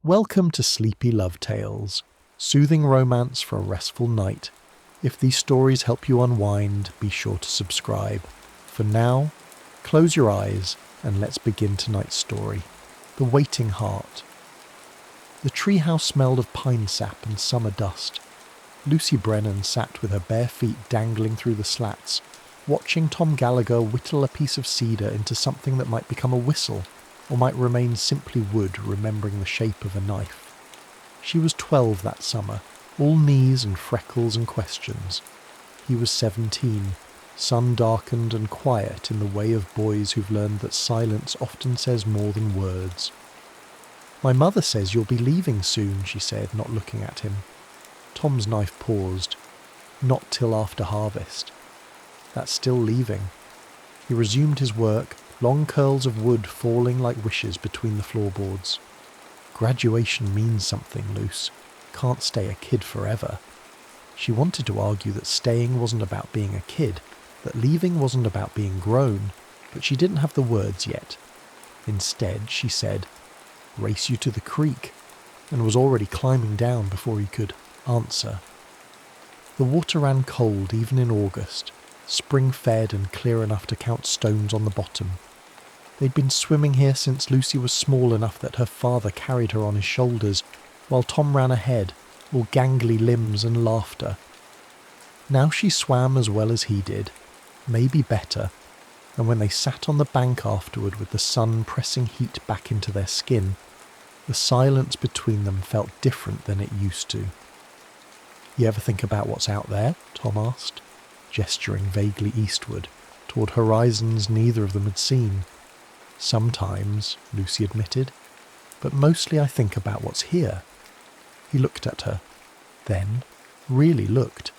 Welcome to Sleepy Love Tales, soothing romance for a restful night. If these stories help you unwind, be sure to subscribe. For now, close your eyes and let's begin tonight's story. The Waiting Heart. The treehouse smelled of pine sap and summer dust. Lucy Brennan sat with her bare feet dangling through the slats, watching Tom Gallagher whittle a piece of cedar into something that might become a whistle, or might remain simply wood remembering the shape of a knife. She was 12 that summer, all knees and freckles and questions. He was 17, sun-darkened and quiet in the way of boys who've learned that silence often says more than words. "My mother says you'll be leaving soon," she said, not looking at him. Tom's knife paused. "Not till after harvest." "That's still leaving." He resumed his work, long curls of wood falling like wishes between the floorboards. "Graduation means something, Luce. Can't stay a kid forever." She wanted to argue that staying wasn't about being a kid, that leaving wasn't about being grown, but she didn't have the words yet. Instead, she said, "Race you to the creek," and was already climbing down before he could answer. The water ran cold even in August, spring-fed and clear enough to count stones on the bottom. They'd been swimming here since Lucy was small enough that her father carried her on his shoulders, while Tom ran ahead, all gangly limbs and laughter. Now she swam as well as he did, maybe better, and when they sat on the bank afterward with the sun pressing heat back into their skin, the silence between them felt different than it used to. "You ever think about what's out there?" Tom asked, gesturing vaguely eastward, toward horizons neither of them had seen. "Sometimes," Lucy admitted, "but mostly I think about what's here." He looked at her, then really looked,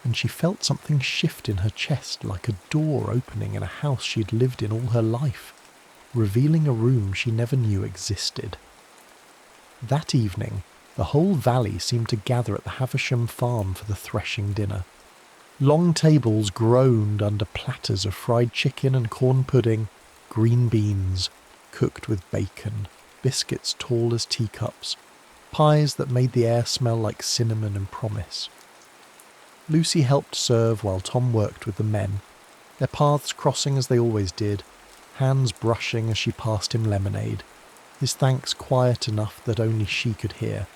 and she felt something shift in her chest like a door opening in a house she'd lived in all her life, revealing a room she never knew existed. That evening, the whole valley seemed to gather at the Havisham farm for the threshing dinner. Long tables groaned under platters of fried chicken and corn pudding, green beans, cooked with bacon, biscuits tall as teacups, pies that made the air smell like cinnamon and promise. Lucy helped serve while Tom worked with the men, their paths crossing as they always did, hands brushing as she passed him lemonade, his thanks quiet enough that only she could hear.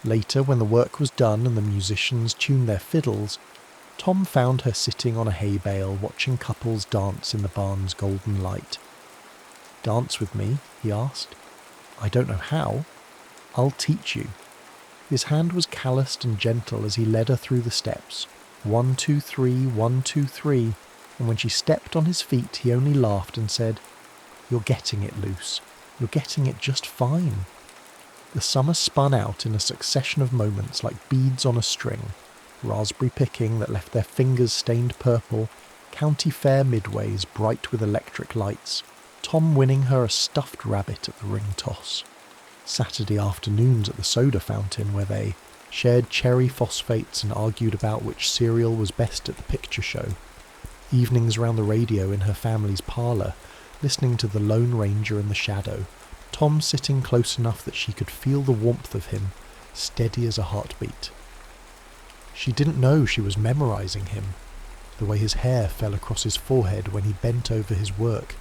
Later, when the work was done and the musicians tuned their fiddles, Tom found her sitting on a hay bale watching couples dance in the barn's golden light. "Dance with me?" he asked. "I don't know how." "I'll teach you." His hand was calloused and gentle as he led her through the steps. 1, 2, 3, 1, 2, 3, and when she stepped on his feet he only laughed and said, "You're getting it, Luce. You're getting it just fine." The summer spun out in a succession of moments like beads on a string. Raspberry picking that left their fingers stained purple, county fair midways bright with electric lights, Tom winning her a stuffed rabbit at the ring toss. Saturday afternoons at the soda fountain where they shared cherry phosphates and argued about which cereal was best at the picture show. Evenings around the radio in her family's parlour, listening to the Lone Ranger in the shadow, Tom sitting close enough that she could feel the warmth of him, steady as a heartbeat. She didn't know she was memorizing him, the way his hair fell across his forehead when he bent over his work,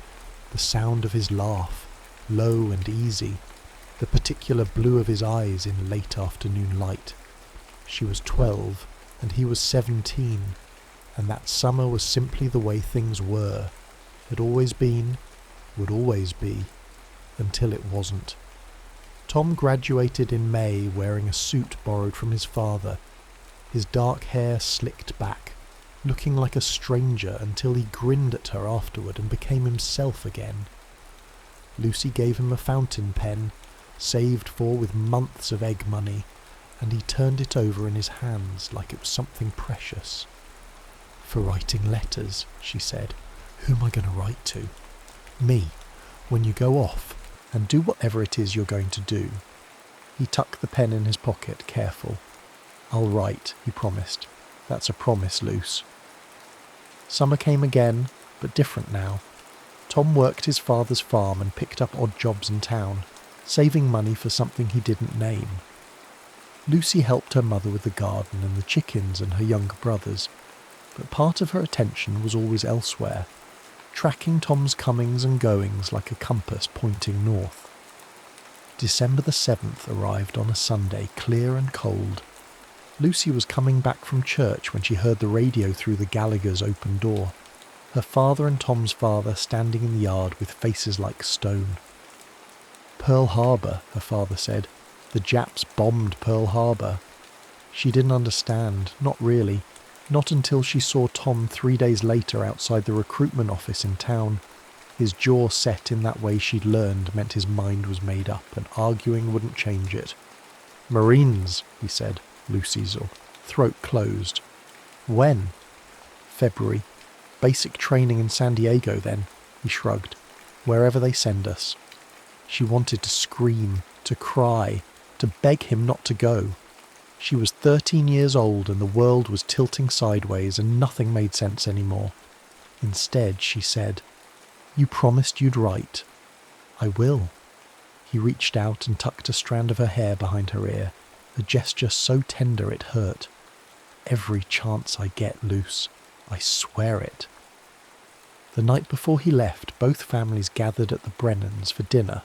the sound of his laugh, low and easy, the particular blue of his eyes in late afternoon light. She was 12, and he was 17, and that summer was simply the way things were, had always been, would always be, until it wasn't. Tom graduated in May wearing a suit borrowed from his father, his dark hair slicked back, looking like a stranger until he grinned at her afterward and became himself again. Lucy gave him a fountain pen, saved for with months of egg money, and he turned it over in his hands like it was something precious. "For writing letters," she said. "Who am I going to write to?" "Me, when you go off, and do whatever it is you're going to do." He tucked the pen in his pocket, careful. "I'll write," he promised. "That's a promise, Luce." Summer came again, but different now. Tom worked his father's farm and picked up odd jobs in town. saving money for something he didn't name. Lucy helped her mother with the garden and the chickens and her younger brothers, but part of her attention was always elsewhere, tracking Tom's comings and goings like a compass pointing north. December the 7th arrived on a Sunday, clear and cold. Lucy was coming back from church when she heard the radio through the Gallagher's open door. Her father and Tom's father standing in the yard with faces like stone. Pearl Harbor, her father said. The Japs bombed Pearl Harbor. She didn't understand, not really, not until she saw Tom 3 days later outside the recruitment office in town. His jaw set in that way she'd learned meant his mind was made up and arguing wouldn't change it. Marines, he said, Lucy's throat closed. When? February. Basic training in San Diego then, he shrugged. Wherever they send us. She wanted to scream, to cry, to beg him not to go. She was 13 years old and the world was tilting sideways and nothing made sense anymore. Instead, she said, "You promised you'd write." "I will." He reached out and tucked a strand of her hair behind her ear, a gesture so tender it hurt. "Every chance I get, Luce. I swear it." The night before he left, both families gathered at the Brennans for dinner.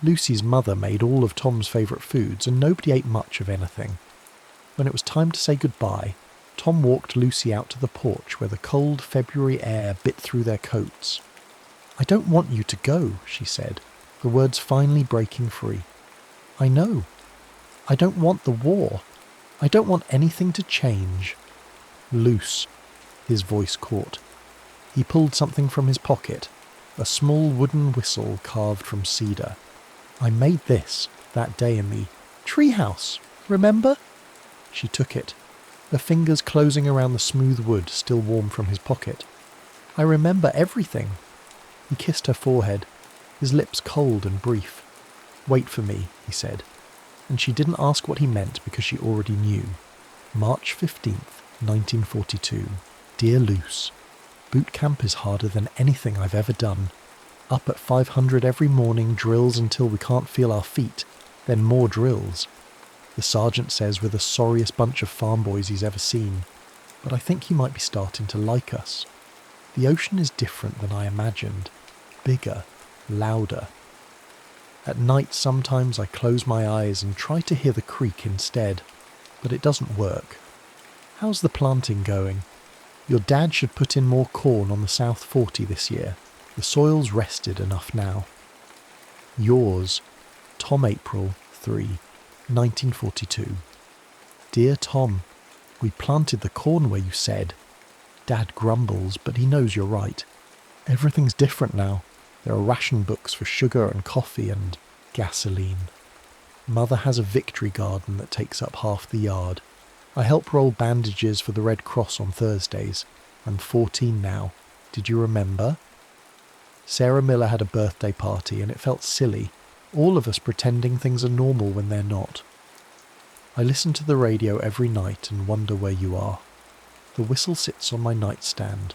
Lucy's mother made all of Tom's favourite foods and nobody ate much of anything. When it was time to say goodbye, Tom walked Lucy out to the porch where the cold February air bit through their coats. "I don't want you to go," she said, the words finally breaking free. "I know. I don't want the war. I don't want anything to change." "Luce," his voice caught. He pulled something from his pocket, a small wooden whistle carved from cedar. "I made this that day in the treehouse, remember?" She took it, her fingers closing around the smooth wood still warm from his pocket. "I remember everything." He kissed her forehead, his lips cold and brief. "Wait for me," he said, and she didn't ask what he meant because she already knew. March 15th, 1942. Dear Luce, boot camp is harder than anything I've ever done. Up at 500 every morning, drills until we can't feel our feet, then more drills. The sergeant says we're the sorriest bunch of farm boys he's ever seen, but I think he might be starting to like us. The ocean is different than I imagined, bigger, louder. At night sometimes I close my eyes and try to hear the creek instead, but it doesn't work. How's the planting going? Your dad should put in more corn on the South 40 this year. The soil's rested enough now. Yours, Tom April 3, 1942. Dear Tom, we planted the corn where you said. Dad grumbles, but he knows you're right. Everything's different now. There are ration books for sugar and coffee and gasoline. Mother has a victory garden that takes up half the yard. I help roll bandages for the Red Cross on Thursdays. I'm 14 now. Did you remember? Sarah Miller had a birthday party and it felt silly, all of us pretending things are normal when they're not. I listen to the radio every night and wonder where you are. The whistle sits on my nightstand.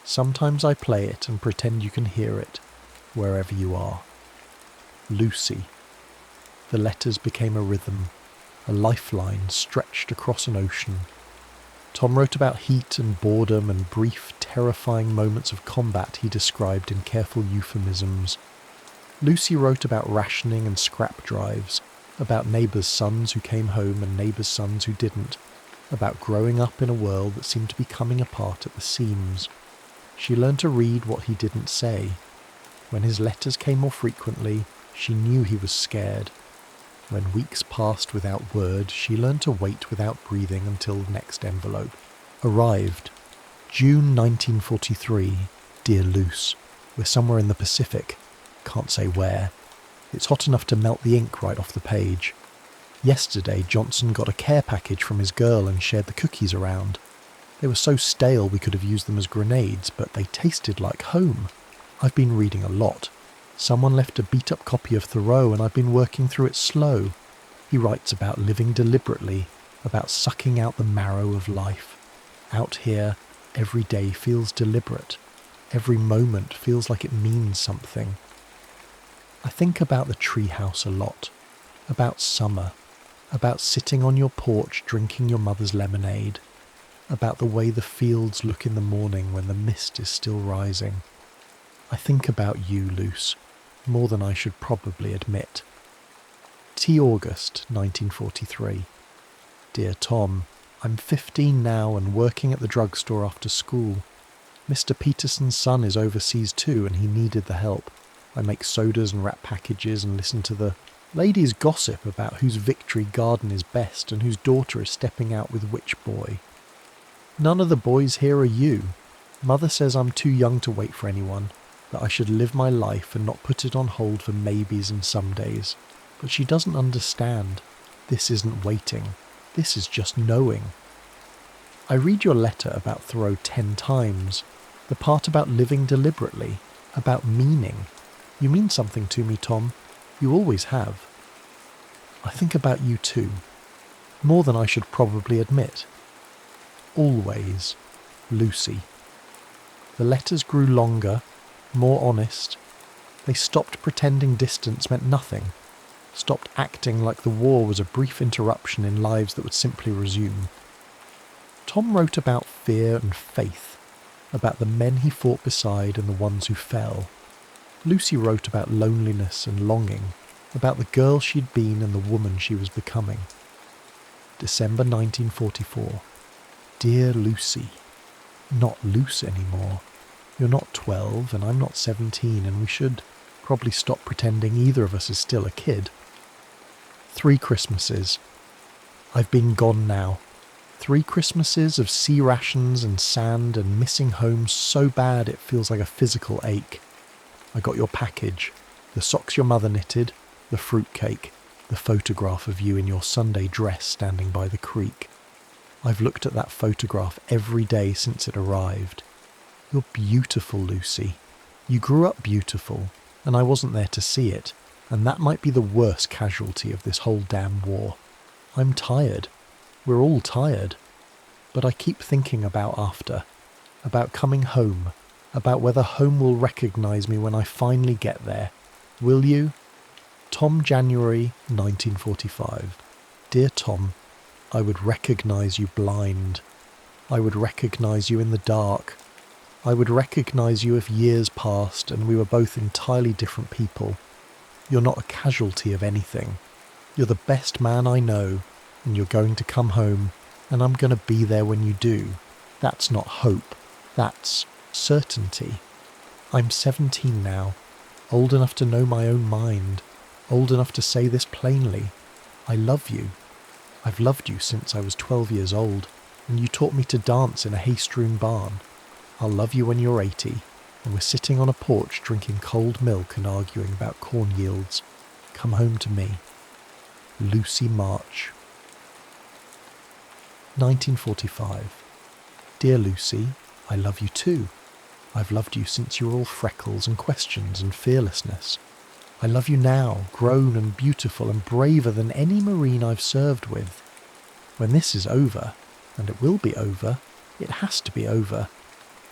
Sometimes I play it and pretend you can hear it, wherever you are. Lucy. The letters became a rhythm, a lifeline stretched across an ocean. Tom wrote about heat and boredom and brief, terrifying moments of combat he described in careful euphemisms. Lucy wrote about rationing and scrap drives, about neighbours' sons who came home and neighbours' sons who didn't, about growing up in a world that seemed to be coming apart at the seams. She learned to read what he didn't say. When his letters came more frequently, she knew he was scared. When weeks passed without word, she learned to wait without breathing until the next envelope arrived. June 1943. Dear Luce, we're somewhere in the Pacific. Can't say where. It's hot enough to melt the ink right off the page. Yesterday, Johnson got a care package from his girl and shared the cookies around. They were so stale we could have used them as grenades, but they tasted like home. I've been reading a lot. Someone left a beat-up copy of Thoreau and I've been working through it slow. He writes about living deliberately, about sucking out the marrow of life. Out here, every day feels deliberate. Every moment feels like it means something. I think about the treehouse a lot, about summer, about sitting on your porch drinking your mother's lemonade, about the way the fields look in the morning when the mist is still rising. I think about you, Luce, more than I should probably admit. T. August, 1943. Dear Tom, I'm 15 now and working at the drugstore after school. Mr. Peterson's son is overseas too and he needed the help. I make sodas and wrap packages and listen to the ladies' gossip about whose victory garden is best and whose daughter is stepping out with which boy. None of the boys here are you. Mother says I'm too young to wait for anyone, that I should live my life and not put it on hold for maybes and somedays. But she doesn't understand. This isn't waiting. This is just knowing. I read your letter about Thoreau 10 times. The part about living deliberately, about meaning. You mean something to me, Tom. You always have. I think about you too. More than I should probably admit. Always, Lucy. The letters grew longer, more honest. They stopped pretending distance meant nothing, stopped acting like the war was a brief interruption in lives that would simply resume. Tom wrote about fear and faith, about the men he fought beside and the ones who fell. Lucy wrote about loneliness and longing, about the girl she'd been and the woman she was becoming. December 1944. Dear Lucy. Not Luce anymore. You're not 12 and I'm not 17 and we should probably stop pretending either of us is still a kid. 3 Christmases. I've been gone now. 3 Christmases of sea rations and sand and missing home so bad it feels like a physical ache. I got your package, the socks your mother knitted, the fruitcake, the photograph of you in your Sunday dress standing by the creek. I've looked at that photograph every day since it arrived. You're beautiful, Lucy. You grew up beautiful, and I wasn't there to see it, and that might be the worst casualty of this whole damn war. I'm tired. We're all tired. But I keep thinking about after, about coming home, about whether home will recognise me when I finally get there. Will you? Tom, January 1945. Dear Tom, I would recognise you blind. I would recognise you in the dark. I would recognise you if years passed and we were both entirely different people. You're not a casualty of anything. You're the best man I know, and you're going to come home, and I'm going to be there when you do. That's not hope. That's certainty. I'm 17 now, old enough to know my own mind, old enough to say this plainly. I love you. I've loved you since I was 12 years old, and you taught me to dance in a hay-strewn barn. I'll love you when you're 80, and we're sitting on a porch drinking cold milk and arguing about corn yields. Come home to me. Lucy March. 1945. Dear Lucy, I love you too. I've loved you since you were all freckles and questions and fearlessness. I love you now, grown and beautiful and braver than any Marine I've served with. When this is over, and it will be over, it has to be over.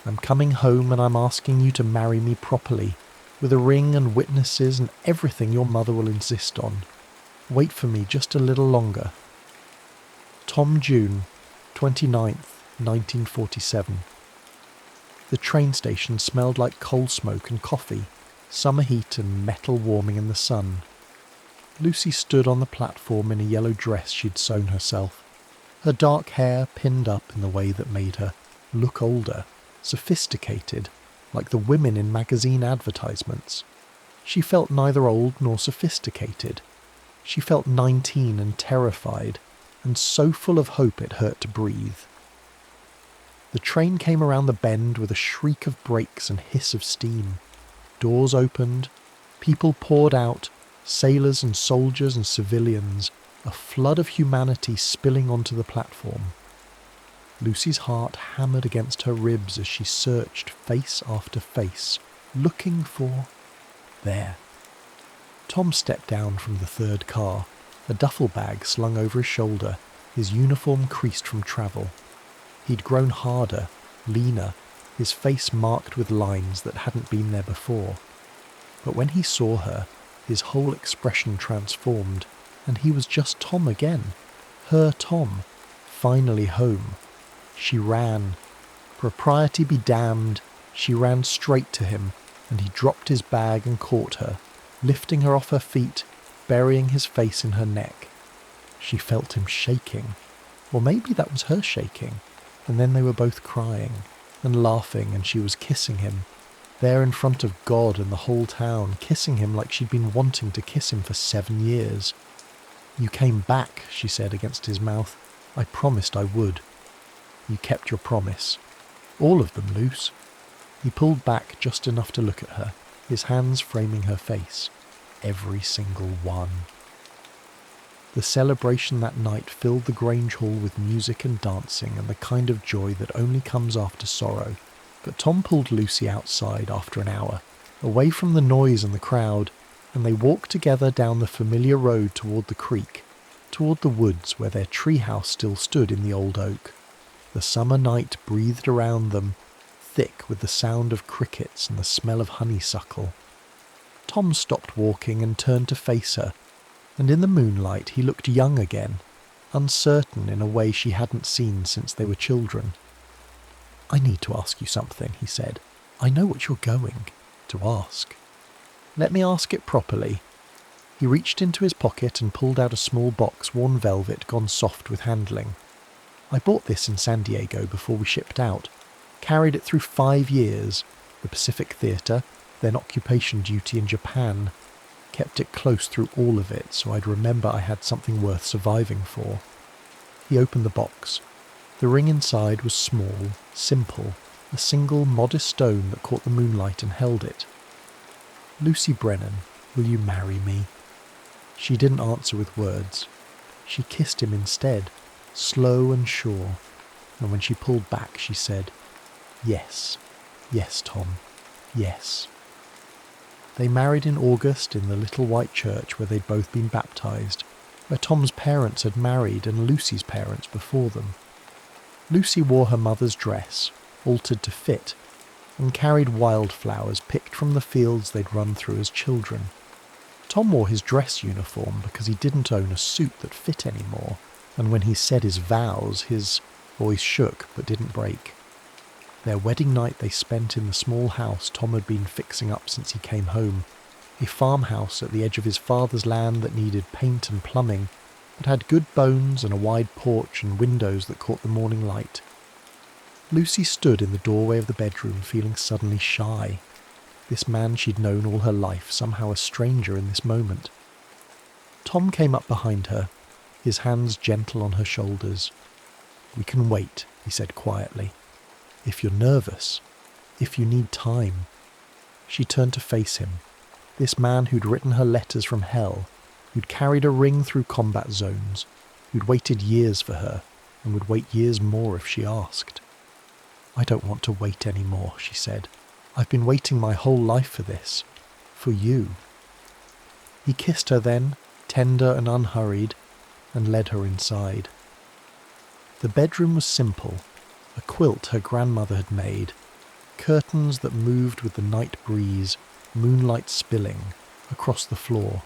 I'm coming home and I'm asking you to marry me properly, with a ring and witnesses and everything your mother will insist on. Wait for me just a little longer. Tom, June 29th, 1947. The train station smelled like coal smoke and coffee, summer heat and metal warming in the sun. Lucy stood on the platform in a yellow dress she'd sewn herself, her dark hair pinned up in the way that made her look older, sophisticated, like the women in magazine advertisements. She felt neither old nor sophisticated. She felt 19 and terrified, and so full of hope it hurt to breathe. The train came around the bend with a shriek of brakes and hiss of steam. Doors opened, people poured out, sailors and soldiers and civilians, a flood of humanity spilling onto the platform. Lucy's heart hammered against her ribs as she searched face after face, looking for... There. Tom stepped down from the third car, a duffel bag slung over his shoulder, his uniform creased from travel. He'd grown harder, leaner, his face marked with lines that hadn't been there before. But when he saw her, His whole expression transformed, and he was just Tom again. Her Tom, finally home. She ran. Propriety be damned, she ran straight to him, and he dropped his bag and caught her, lifting her off her feet, burying his face in her neck. She felt him shaking, or maybe that was her shaking, and then they were both crying and laughing, and she was kissing him, there in front of God and the whole town, kissing him like she'd been wanting to kiss him for 7 years. "You came back," she said against his mouth. "I promised I would." "You kept your promise." "All of them, Luce." He pulled back just enough to look at her, his hands framing her face. Every single one. The celebration that night filled the Grange Hall with music and dancing and the kind of joy that only comes after sorrow. But Tom pulled Lucy outside after an hour, away from the noise and the crowd, and they walked together down the familiar road toward the creek, toward the woods where their treehouse still stood in the old oak. The summer night breathed around them, thick with the sound of crickets and the smell of honeysuckle. Tom stopped walking and turned to face her, and in the moonlight he looked young again, uncertain in a way she hadn't seen since they were children. "I need to ask you something," he said. "I know what you're going to ask." "Let me ask it properly." He reached into his pocket and pulled out a small box, worn velvet, gone soft with handling. "I bought this in San Diego before we shipped out. Carried it through 5 years, the Pacific Theatre, then occupation duty in Japan. Kept it close through all of it, so I'd remember I had something worth surviving for." He opened the box. The ring inside was small, simple, a single modest stone that caught the moonlight and held it. "Lucy Brennan, will you marry me?" She didn't answer with words. She kissed him instead, slow and sure, and when she pulled back she said, "Yes, yes, Tom, yes." They married in August in the little white church where they'd both been baptised, where Tom's parents had married and Lucy's parents before them. Lucy wore her mother's dress, altered to fit, and carried wildflowers picked from the fields they'd run through as children. Tom wore his dress uniform because he didn't own a suit that fit anymore, and when he said his vows, his voice shook but didn't break. Their wedding night they spent in the small house Tom had been fixing up since he came home, a farmhouse at the edge of his father's land that needed paint and plumbing, but had good bones and a wide porch and windows that caught the morning light. Lucy stood in the doorway of the bedroom feeling suddenly shy. This man she'd known all her life, somehow a stranger in this moment. Tom came up behind her, his hands gentle on her shoulders. "We can wait," he said quietly. "If you're nervous, if you need time." She turned to face him, this man who'd written her letters from hell, who'd carried a ring through combat zones, who'd waited years for her, and would wait years more if she asked. "I don't want to wait any more," she said. "I've been waiting my whole life for this. For you." He kissed her then, tender and unhurried, and led her inside. The bedroom was simple, a quilt her grandmother had made, curtains that moved with the night breeze, moonlight spilling, across the floor.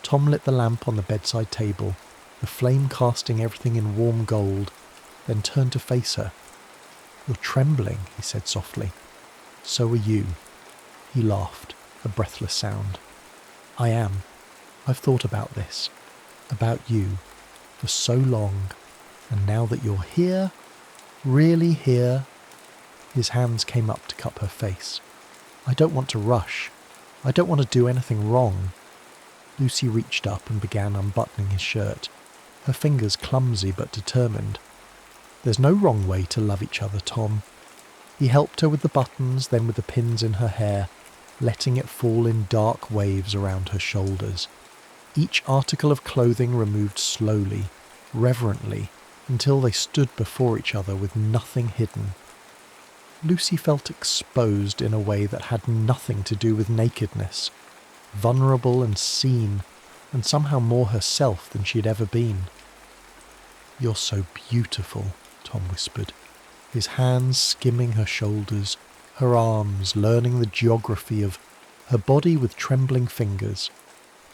Tom lit the lamp on the bedside table, the flame casting everything in warm gold, then turned to face her. "You're trembling," he said softly. "So are you." He laughed, a breathless sound. "I am. I've thought about this, about you, for so long, and now that you're here, really here." His hands came up to cup her face. "I don't want to rush. I don't want to do anything wrong." Lucy reached up and began unbuttoning his shirt, her fingers clumsy but determined. "There's no wrong way to love each other, Tom." He helped her with the buttons, then with the pins in her hair, letting it fall in dark waves around her shoulders. Each article of clothing removed slowly, reverently, until they stood before each other with nothing hidden. Lucy felt exposed in a way that had nothing to do with nakedness, vulnerable and seen, and somehow more herself than she had ever been. "You're so beautiful," Tom whispered, his hands skimming her shoulders, her arms learning the geography of her body with trembling fingers.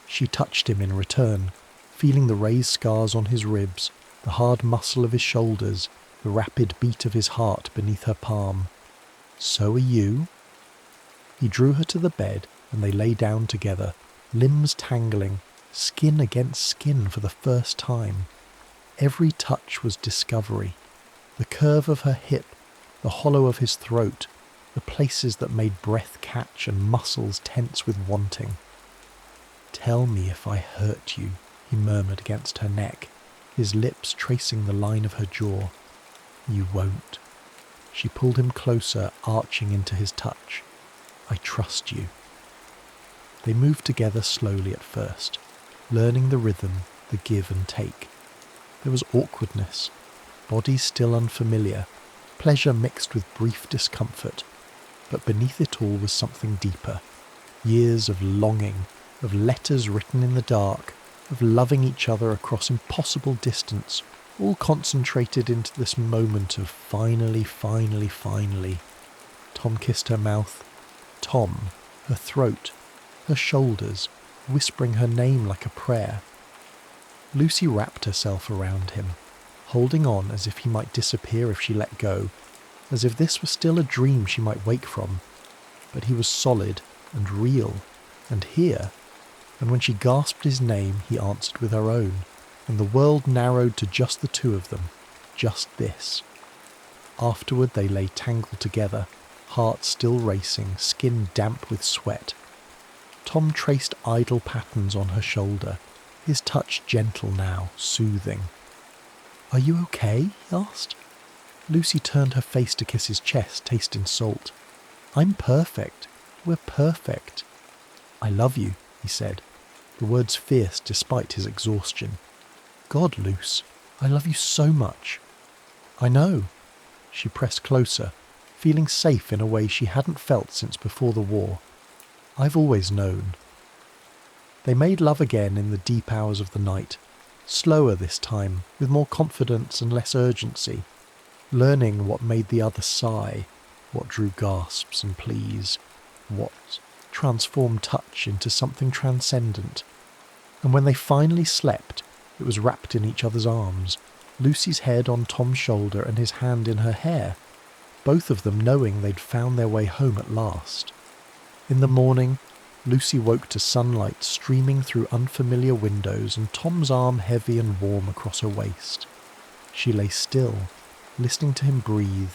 She touched him in return, feeling the raised scars on his ribs, the hard muscle of his shoulders, the rapid beat of his heart beneath her palm. "So are you?" He drew her to the bed, and they lay down together, limbs tangling, skin against skin for the first time. Every touch was discovery. The curve of her hip, the hollow of his throat, the places that made breath catch and muscles tense with wanting. "Tell me if I hurt you," he murmured against her neck, his lips tracing the line of her jaw. "You won't." She pulled him closer, arching into his touch. "I trust you." They moved together slowly at first, learning the rhythm, the give and take. There was awkwardness, bodies still unfamiliar, pleasure mixed with brief discomfort, but beneath it all was something deeper. Years of longing, of letters written in the dark, of loving each other across impossible distance, all concentrated into this moment of finally. Tom kissed her mouth. Tom, her throat, her shoulders, whispering her name like a prayer. Lucy wrapped herself around him, holding on as if he might disappear if she let go, as if this were still a dream she might wake from. But he was solid and real, and here, and when she gasped his name, he answered with her own, and the world narrowed to just the two of them, just this. Afterward they lay tangled together, heart still racing, skin damp with sweat. Tom traced idle patterns on her shoulder, his touch gentle now, soothing. "Are you okay?" he asked. Lucy turned her face to kiss his chest, tasting salt. "I'm perfect. We're perfect." "I love you," he said, the words fierce despite his exhaustion. "God, Luce, I love you so much." "I know." She pressed closer, feeling safe in a way she hadn't felt since before the war. "I've always known." They made love again in the deep hours of the night, slower this time, with more confidence and less urgency, learning what made the other sigh, what drew gasps and pleas, what transformed touch into something transcendent. And when they finally slept, it was wrapped in each other's arms, Lucy's head on Tom's shoulder and his hand in her hair, both of them knowing they'd found their way home at last. In the morning, Lucy woke to sunlight streaming through unfamiliar windows and Tom's arm heavy and warm across her waist. She lay still, listening to him breathe,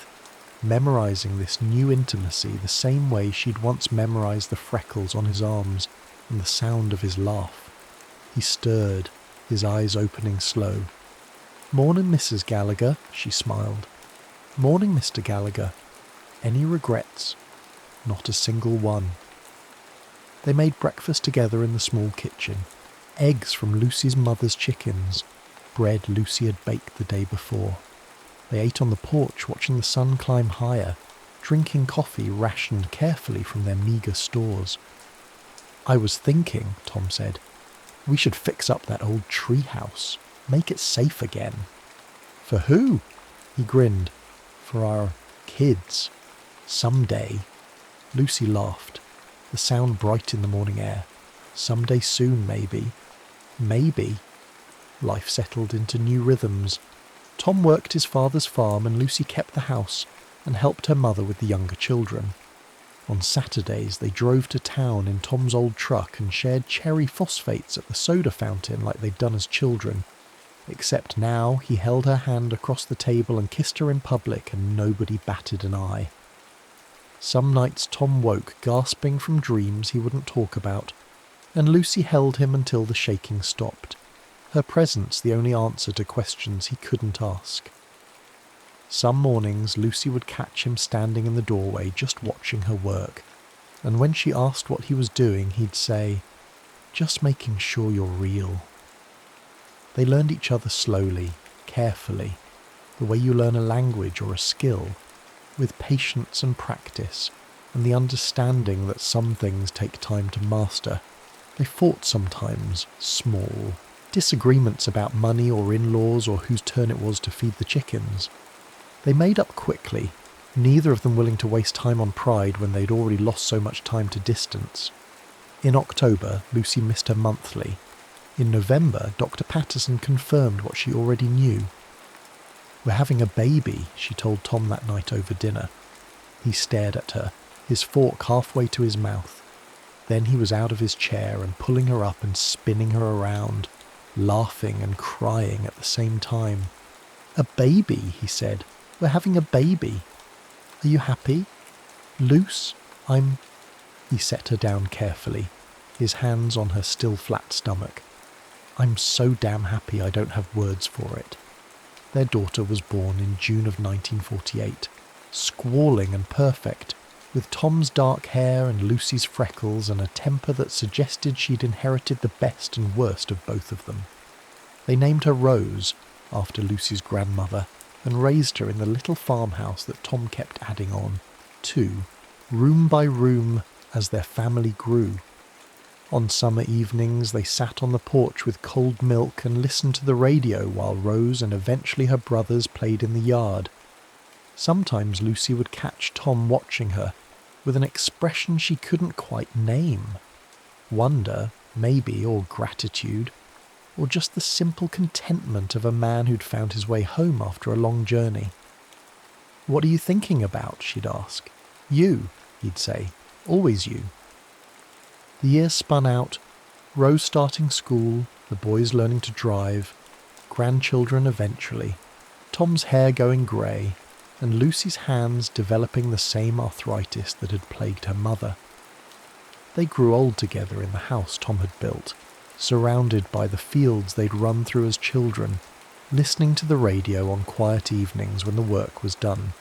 memorizing this new intimacy the same way she'd once memorized the freckles on his arms and the sound of his laugh. He stirred, his eyes opening slow. "Morning, Mrs. Gallagher," she smiled. "Morning, Mr. Gallagher. Any regrets?" "Not a single one." They made breakfast together in the small kitchen. Eggs from Lucy's mother's chickens, bread Lucy had baked the day before. They ate on the porch, watching the sun climb higher, drinking coffee rationed carefully from their meagre stores. "I was thinking," Tom said, "we should fix up that old treehouse, make it safe again." "For who?" He grinned. "For our kids. Someday." Lucy laughed, the sound bright in the morning air. "Someday soon, maybe." Maybe. Life settled into new rhythms. Tom worked his father's farm and Lucy kept the house and helped her mother with the younger children. On Saturdays they drove to town in Tom's old truck and shared cherry phosphates at the soda fountain like they'd done as children. Except now he held her hand across the table and kissed her in public and nobody batted an eye. Some nights Tom woke gasping from dreams he wouldn't talk about, and Lucy held him until the shaking stopped, her presence the only answer to questions he couldn't ask. Some mornings Lucy would catch him standing in the doorway just watching her work, and when she asked what he was doing he'd say, "Just making sure you're real." They learned each other slowly, carefully, the way you learn a language or a skill, with patience and practice, and the understanding that some things take time to master. They fought sometimes, small, disagreements about money or in-laws or whose turn it was to feed the chickens. They made up quickly, neither of them willing to waste time on pride when they'd already lost so much time to distance. In October, Lucy missed her monthly. In November, Dr. Patterson confirmed what she already knew. "We're having a baby," she told Tom that night over dinner. He stared at her, his fork halfway to his mouth. Then he was out of his chair and pulling her up and spinning her around, laughing and crying at the same time. "A baby," he said. "We're having a baby. Are you happy? Luce, He set her down carefully, his hands on her still flat stomach. "I'm so damn happy I don't have words for it." Their daughter was born in June of 1948, squalling and perfect, with Tom's dark hair and Lucy's freckles and a temper that suggested she'd inherited the best and worst of both of them. They named her Rose, after Lucy's grandmother, and raised her in the little farmhouse that Tom kept adding on, too, room by room, as their family grew. On summer evenings they sat on the porch with cold milk and listened to the radio while Rose and eventually her brothers played in the yard. Sometimes Lucy would catch Tom watching her, with an expression she couldn't quite name. Wonder, maybe, or gratitude, or just the simple contentment of a man who'd found his way home after a long journey. "What are you thinking about?" she'd ask. "You," he'd say. "Always you." The years spun out, Rose starting school, the boys learning to drive, grandchildren eventually, Tom's hair going grey, and Lucy's hands developing the same arthritis that had plagued her mother. They grew old together in the house Tom had built, surrounded by the fields they'd run through as children, listening to the radio on quiet evenings when the work was done.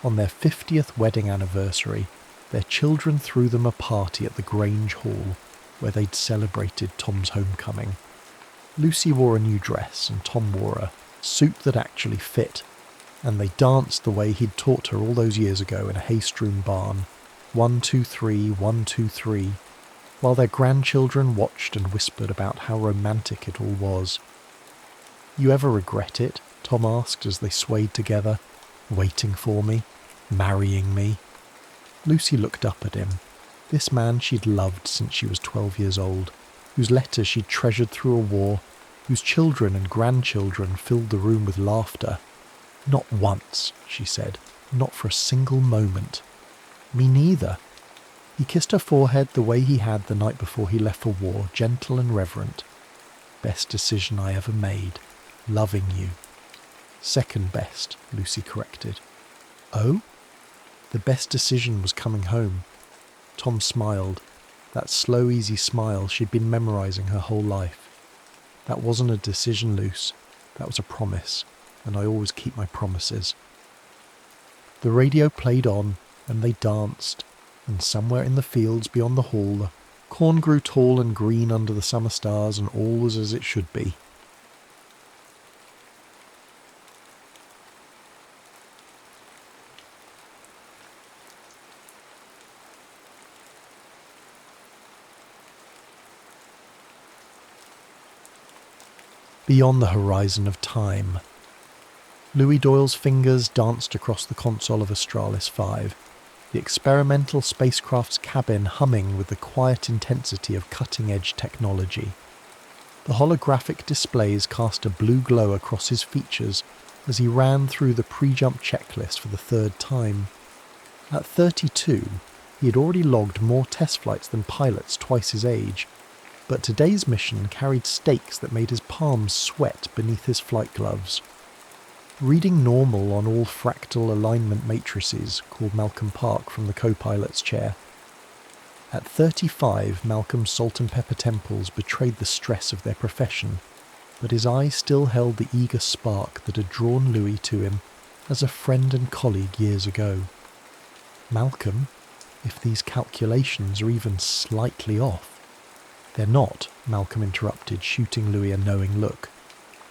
On their 50th wedding anniversary, their children threw them a party at the Grange Hall, where they'd celebrated Tom's homecoming. Lucy wore a new dress and Tom wore a suit that actually fit, and they danced the way he'd taught her all those years ago in a hay-strewn barn, 1, 2, 3, 1, 2, 3, while their grandchildren watched and whispered about how romantic it all was. "You ever regret it?" Tom asked as they swayed together. "Waiting for me? Marrying me?" Lucy looked up at him, this man she'd loved since she was 12 years old, whose letters she'd treasured through a war, whose children and grandchildren filled the room with laughter. "Not once," she said, "not for a single moment." "Me neither." He kissed her forehead the way he had the night before he left for war, gentle and reverent. "Best decision I ever made, loving you." "Second best," Lucy corrected. "Oh?" "The best decision was coming home." Tom smiled, that slow, easy smile she'd been memorising her whole life. "That wasn't a decision, Luce. That was a promise, and I always keep my promises." The radio played on, and they danced, and somewhere in the fields beyond the hall, the corn grew tall and green under the summer stars, and all was as it should be. Beyond the horizon of time. Louis Doyle's fingers danced across the console of Astralis 5, the experimental spacecraft's cabin humming with the quiet intensity of cutting-edge technology. The holographic displays cast a blue glow across his features as he ran through the pre-jump checklist for the third time. At 32, he had already logged more test flights than pilots twice his age, but today's mission carried stakes that made his palms sweat beneath his flight gloves. Reading normal on all fractal alignment matrices called Malcolm Park from the co-pilot's chair. At 35, Malcolm's salt and pepper temples betrayed the stress of their profession, but his eyes still held the eager spark that had drawn Louis to him as a friend and colleague years ago. "Malcolm, if these calculations are even slightly off—" "They're not," Malcolm interrupted, shooting Louis a knowing look.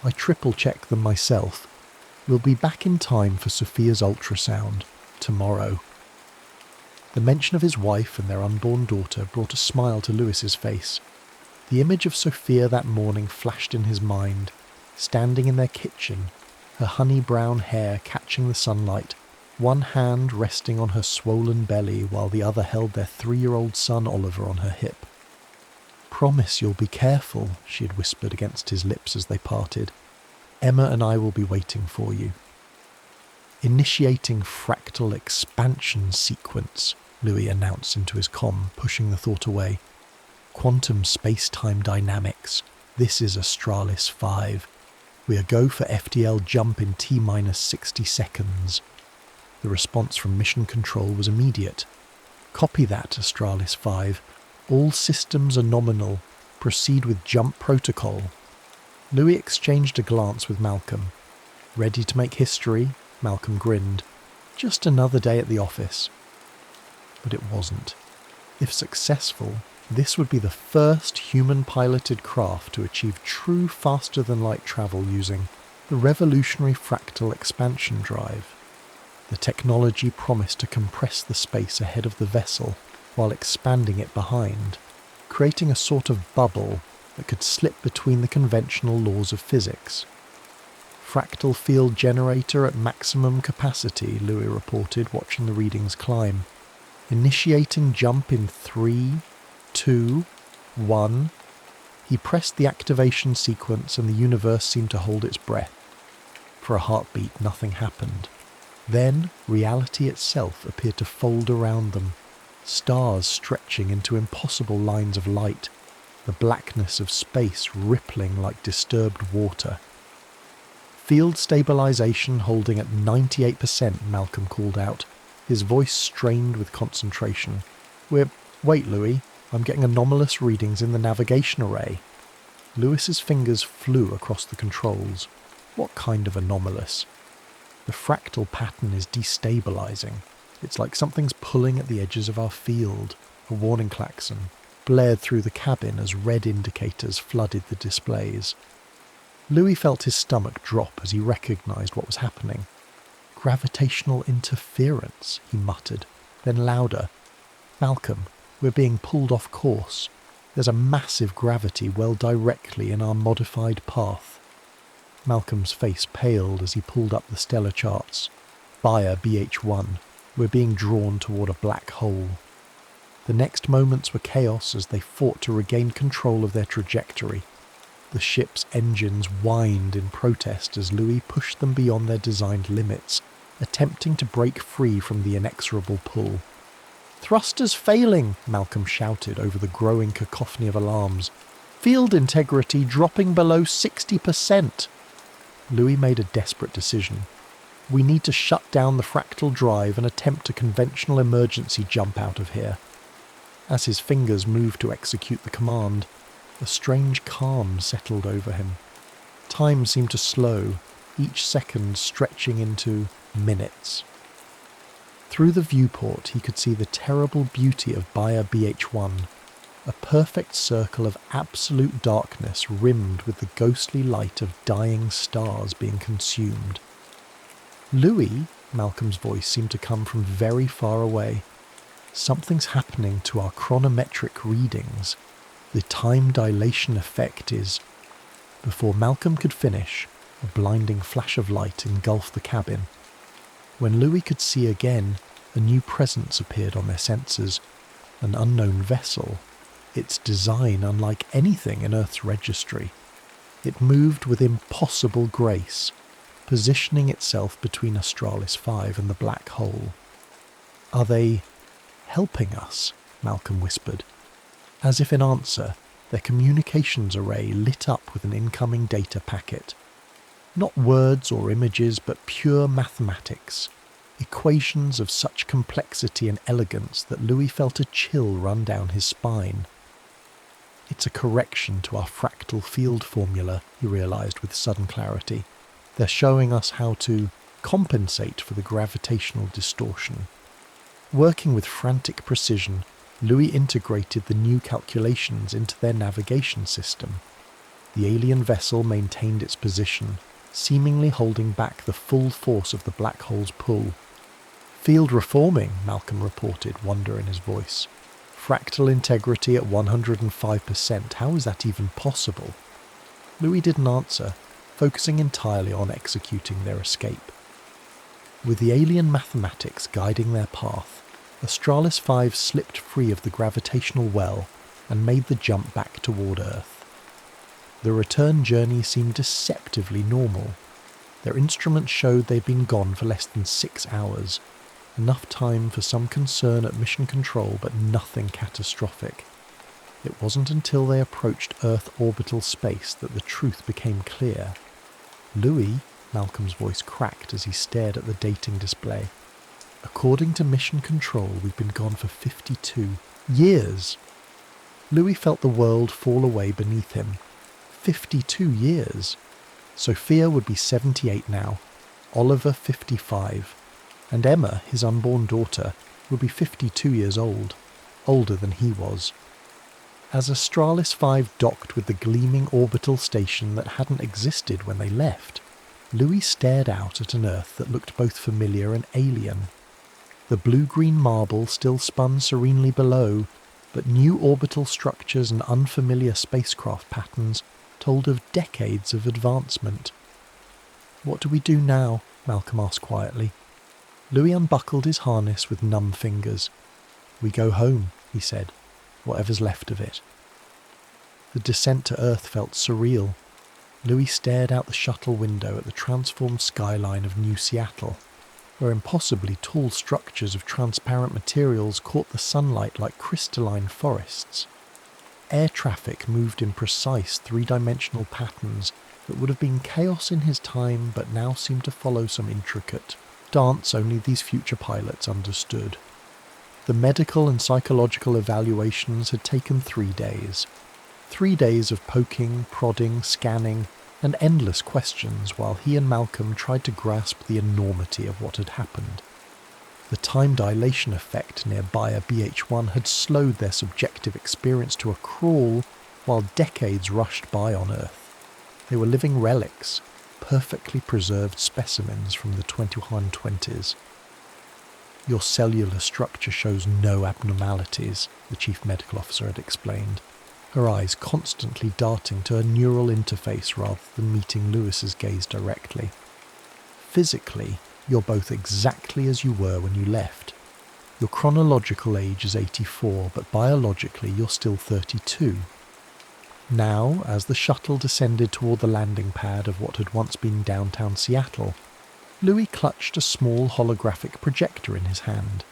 "I triple-checked them myself. We'll be back in time for Sophia's ultrasound, tomorrow." The mention of his wife and their unborn daughter brought a smile to Louis's face. The image of Sophia that morning flashed in his mind, standing in their kitchen, her honey-brown hair catching the sunlight, one hand resting on her swollen belly while the other held their 3-year-old son Oliver on her hip. "Promise you'll be careful," she had whispered against his lips as they parted. "Emma and I will be waiting for you." "Initiating fractal expansion sequence," Louis announced into his comm, pushing the thought away. "Quantum space-time dynamics. This is Astralis 5. We are go for FTL jump in T-minus 60 seconds. The response from mission control was immediate. "Copy that, Astralis 5. All systems are nominal. Proceed with jump protocol." Louis exchanged a glance with Malcolm. "Ready to make history?" Malcolm grinned. "Just another day at the office." But it wasn't. If successful, this would be the first human-piloted craft to achieve true faster-than-light travel using the revolutionary fractal expansion drive. The technology promised to compress the space ahead of the vessel while expanding it behind, creating a sort of bubble that could slip between the conventional laws of physics. "Fractal field generator at maximum capacity," Louis reported, watching the readings climb. "Initiating jump in 3, 2, 1. He pressed the activation sequence and the universe seemed to hold its breath. For a heartbeat, nothing happened. Then reality itself appeared to fold around them, stars stretching into impossible lines of light, the blackness of space rippling like disturbed water. "Field stabilization holding at 98%, Malcolm called out, his voice strained with concentration. Wait, Louis, I'm getting anomalous readings in the navigation array." Lewis's fingers flew across the controls. "What kind of anomalous?" "The fractal pattern is destabilizing. It's like something's pulling at the edges of our field." A warning klaxon blared through the cabin as red indicators flooded the displays. Louis felt his stomach drop as he recognized what was happening. "Gravitational interference," he muttered, then louder. "Malcolm, we're being pulled off course. There's a massive gravity well directly in our modified path." Malcolm's face paled as he pulled up the stellar charts. "Bayer BH1, we're being drawn toward a black hole." The next moments were chaos as they fought to regain control of their trajectory. The ship's engines whined in protest as Louis pushed them beyond their designed limits, attempting to break free from the inexorable pull. "Thrusters failing," Malcolm shouted over the growing cacophony of alarms. "Field integrity dropping below 60%. Louis made a desperate decision. "We need to shut down the fractal drive and attempt a conventional emergency jump out of here." As his fingers moved to execute the command, a strange calm settled over him. Time seemed to slow, each second stretching into minutes. Through the viewport he could see the terrible beauty of Bayer BH1, a perfect circle of absolute darkness rimmed with the ghostly light of dying stars being consumed. "Louis," Malcolm's voice seemed to come from very far away. "Something's happening to our chronometric readings. The time dilation effect is—" Before Malcolm could finish, a blinding flash of light engulfed the cabin. When Louis could see again, a new presence appeared on their sensors, an unknown vessel, its design unlike anything in Earth's registry. It moved with impossible grace, positioning itself between Astralis 5 and the black hole. "Are they helping us?" Malcolm whispered. As if in answer, their communications array lit up with an incoming data packet. Not words or images, but pure mathematics. Equations of such complexity and elegance that Louis felt a chill run down his spine. "It's a correction to our fractal field formula," he realized with sudden clarity. "They're showing us how to compensate for the gravitational distortion." Working with frantic precision, Louis integrated the new calculations into their navigation system. The alien vessel maintained its position, seemingly holding back the full force of the black hole's pull. "Field reforming," Malcolm reported, wonder in his voice. "Fractal integrity at 105%. How is that even possible?" Louis didn't answer, focusing entirely on executing their escape. With the alien mathematics guiding their path, Astralis 5 slipped free of the gravitational well and made the jump back toward Earth. The return journey seemed deceptively normal. Their instruments showed they'd been gone for less than 6 hours, enough time for some concern at mission control but nothing catastrophic. It wasn't until they approached Earth orbital space that the truth became clear. "Louis," Malcolm's voice cracked as he stared at the dating display. "According to mission control, we've been gone for 52 years." Louis felt the world fall away beneath him. 52 years. Sophia would be 78 now, Oliver 55, and Emma, his unborn daughter, would be 52 years old, older than he was. As Astralis 5 docked with the gleaming orbital station that hadn't existed when they left, Louis stared out at an Earth that looked both familiar and alien. The blue-green marble still spun serenely below, but new orbital structures and unfamiliar spacecraft patterns told of decades of advancement. "What do we do now?" Malcolm asked quietly. Louis unbuckled his harness with numb fingers. "We go home," he said, "whatever's left of it." The descent to Earth felt surreal. Louis stared out the shuttle window at the transformed skyline of New Seattle, where impossibly tall structures of transparent materials caught the sunlight like crystalline forests. Air traffic moved in precise three-dimensional patterns that would have been chaos in his time but now seemed to follow some intricate dance only these future pilots understood. The medical and psychological evaluations had taken 3 days. 3 days of poking, prodding, scanning, and endless questions while he and Malcolm tried to grasp the enormity of what had happened. The time dilation effect nearby a BH-1 had slowed their subjective experience to a crawl while decades rushed by on Earth. They were living relics, perfectly preserved specimens from the 2120s. "Your cellular structure shows no abnormalities," the chief medical officer had explained, her eyes constantly darting to a neural interface rather than meeting Lewis's gaze directly. "Physically, you're both exactly as you were when you left. Your chronological age is 84, but biologically you're still 32. Now, as the shuttle descended toward the landing pad of what had once been downtown Seattle, Louis clutched a small holographic projector in his hand.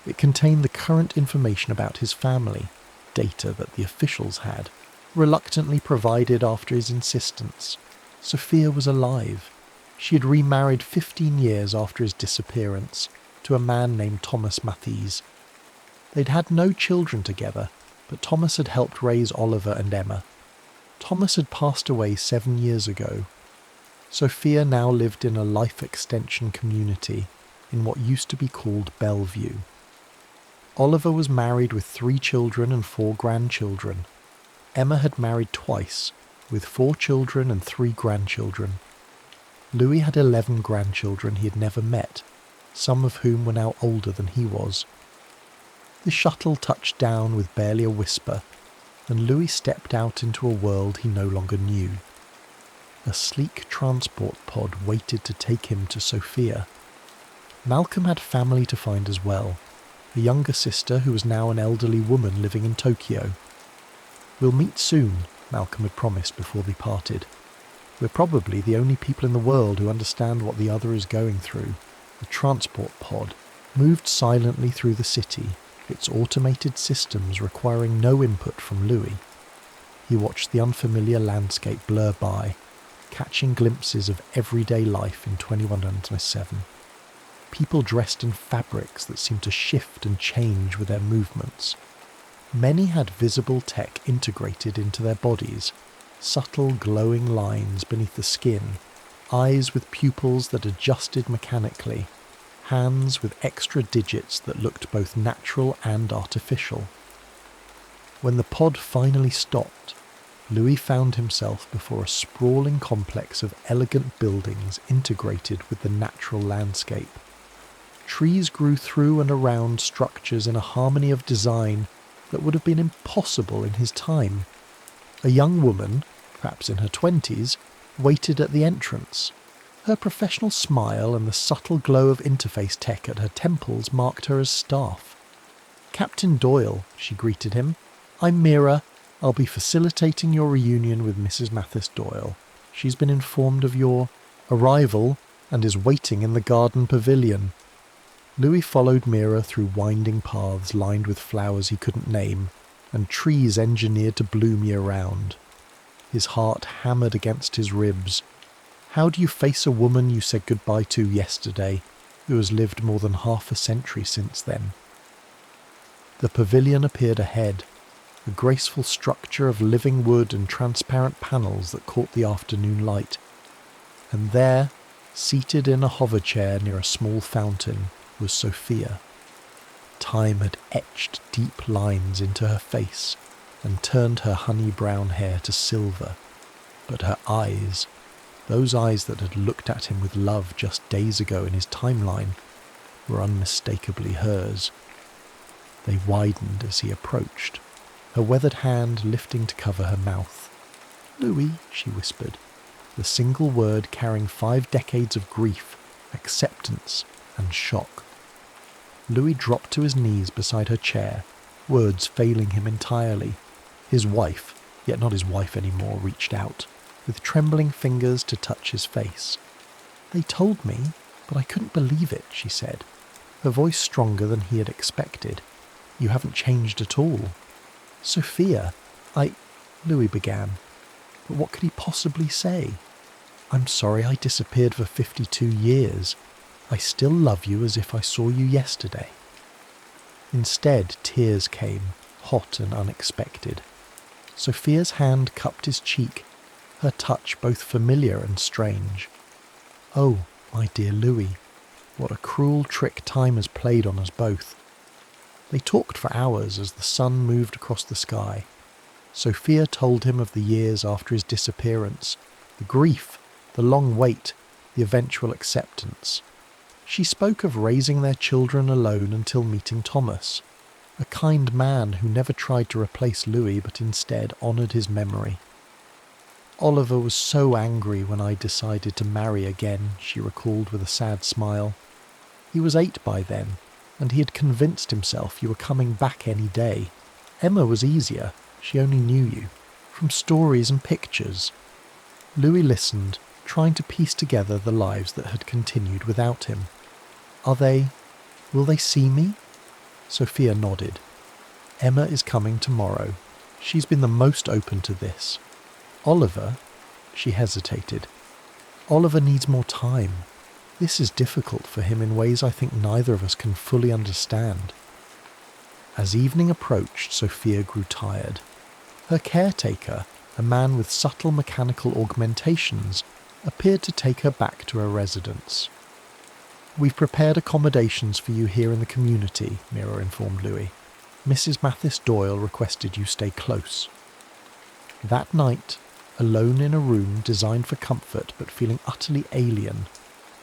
It contained the current information about his family, data that the officials had, reluctantly provided after his insistence. Sophia was alive. She had remarried 15 years after his disappearance to a man named Thomas Mathies. They'd had no children together, but Thomas had helped raise Oliver and Emma. Thomas had passed away 7 years ago. Sophia now lived in a life extension community in what used to be called Bellevue. Oliver was married with 3 children and 4 grandchildren. Emma had married twice, with 4 children and 3 grandchildren. Louis had 11 grandchildren he had never met, some of whom were now older than he was. The shuttle touched down with barely a whisper, and Louis stepped out into a world he no longer knew. A sleek transport pod waited to take him to Sophia. Malcolm had family to find as well, a younger sister who was now an elderly woman living in Tokyo. "We'll meet soon," Malcolm had promised before they parted. "We're probably the only people in the world who understand what the other is going through." The transport pod moved silently through the city, its automated systems requiring no input from Louis. He watched the unfamiliar landscape blur by, catching glimpses of everyday life in 2107. People dressed in fabrics that seemed to shift and change with their movements. Many had visible tech integrated into their bodies, subtle glowing lines beneath the skin, eyes with pupils that adjusted mechanically, hands with extra digits that looked both natural and artificial. When the pod finally stopped, Louis found himself before a sprawling complex of elegant buildings integrated with the natural landscape. Trees grew through and around structures in a harmony of design that would have been impossible in his time. A young woman, perhaps in her 20s, waited at the entrance. Her professional smile and the subtle glow of interface tech at her temples marked her as staff. "Captain Doyle," she greeted him. "I'm Mira. I'll be facilitating your reunion with Mrs. Mathis Doyle. She's been informed of your arrival and is waiting in the garden pavilion." Louis followed Mira through winding paths lined with flowers he couldn't name, and trees engineered to bloom year-round. His heart hammered against his ribs. How do you face a woman you said goodbye to yesterday, who has lived more than half a century since then? The pavilion appeared ahead, a graceful structure of living wood and transparent panels that caught the afternoon light. And there, seated in a hover chair near a small fountain, was Sophia. Time had etched deep lines into her face and turned her honey-brown hair to silver. But her eyes, those eyes that had looked at him with love just days ago in his timeline, were unmistakably hers. They widened as he approached, her weathered hand lifting to cover her mouth. "Louis," she whispered, the single word carrying 5 decades of grief, acceptance, and shock. Louis dropped to his knees beside her chair, words failing him entirely. His wife, yet not his wife anymore, reached out, with trembling fingers to touch his face. "They told me, but I couldn't believe it," she said, her voice stronger than he had expected. "You haven't changed at all." "Sophia, Louis began, but what could he possibly say? "I'm sorry I disappeared for 52 years. I still love you as if I saw you yesterday." Instead, tears came, hot and unexpected. Sophia's hand cupped his cheek, her touch both familiar and strange. "Oh, my dear Louis, what a cruel trick time has played on us both." They talked for hours as the sun moved across the sky. Sophia told him of the years after his disappearance, the grief, the long wait, the eventual acceptance. She spoke of raising their children alone until meeting Thomas, a kind man who never tried to replace Louis but instead honoured his memory. "Oliver was so angry when I decided to marry again," she recalled with a sad smile. "He was 8 by then, and he had convinced himself you were coming back any day. Emma was easier, she only knew you, from stories and pictures." Louis listened, trying to piece together the lives that had continued without him. Will they see me?" Sophia nodded. "Emma is coming tomorrow. She's been the most open to this. Oliver," she hesitated. "Oliver needs more time. This is difficult for him in ways I think neither of us can fully understand." As evening approached, Sophia grew tired. Her caretaker, a man with subtle mechanical augmentations, appeared to take her back to her residence. "We've prepared accommodations for you here in the community," Mira informed Louis. "Mrs. Mathis Doyle requested you stay close." That night, alone in a room designed for comfort but feeling utterly alien,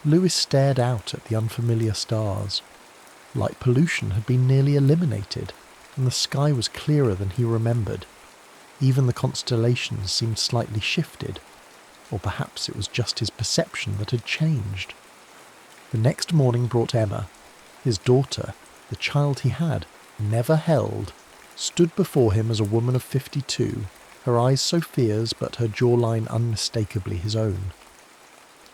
Louis stared out at the unfamiliar stars. Light pollution had been nearly eliminated, and the sky was clearer than he remembered. Even the constellations seemed slightly shifted, or perhaps it was just his perception that had changed. The next morning brought Emma. His daughter, the child he had never held, stood before him as a woman of 52, her eyes Sophia's but her jawline unmistakably his own.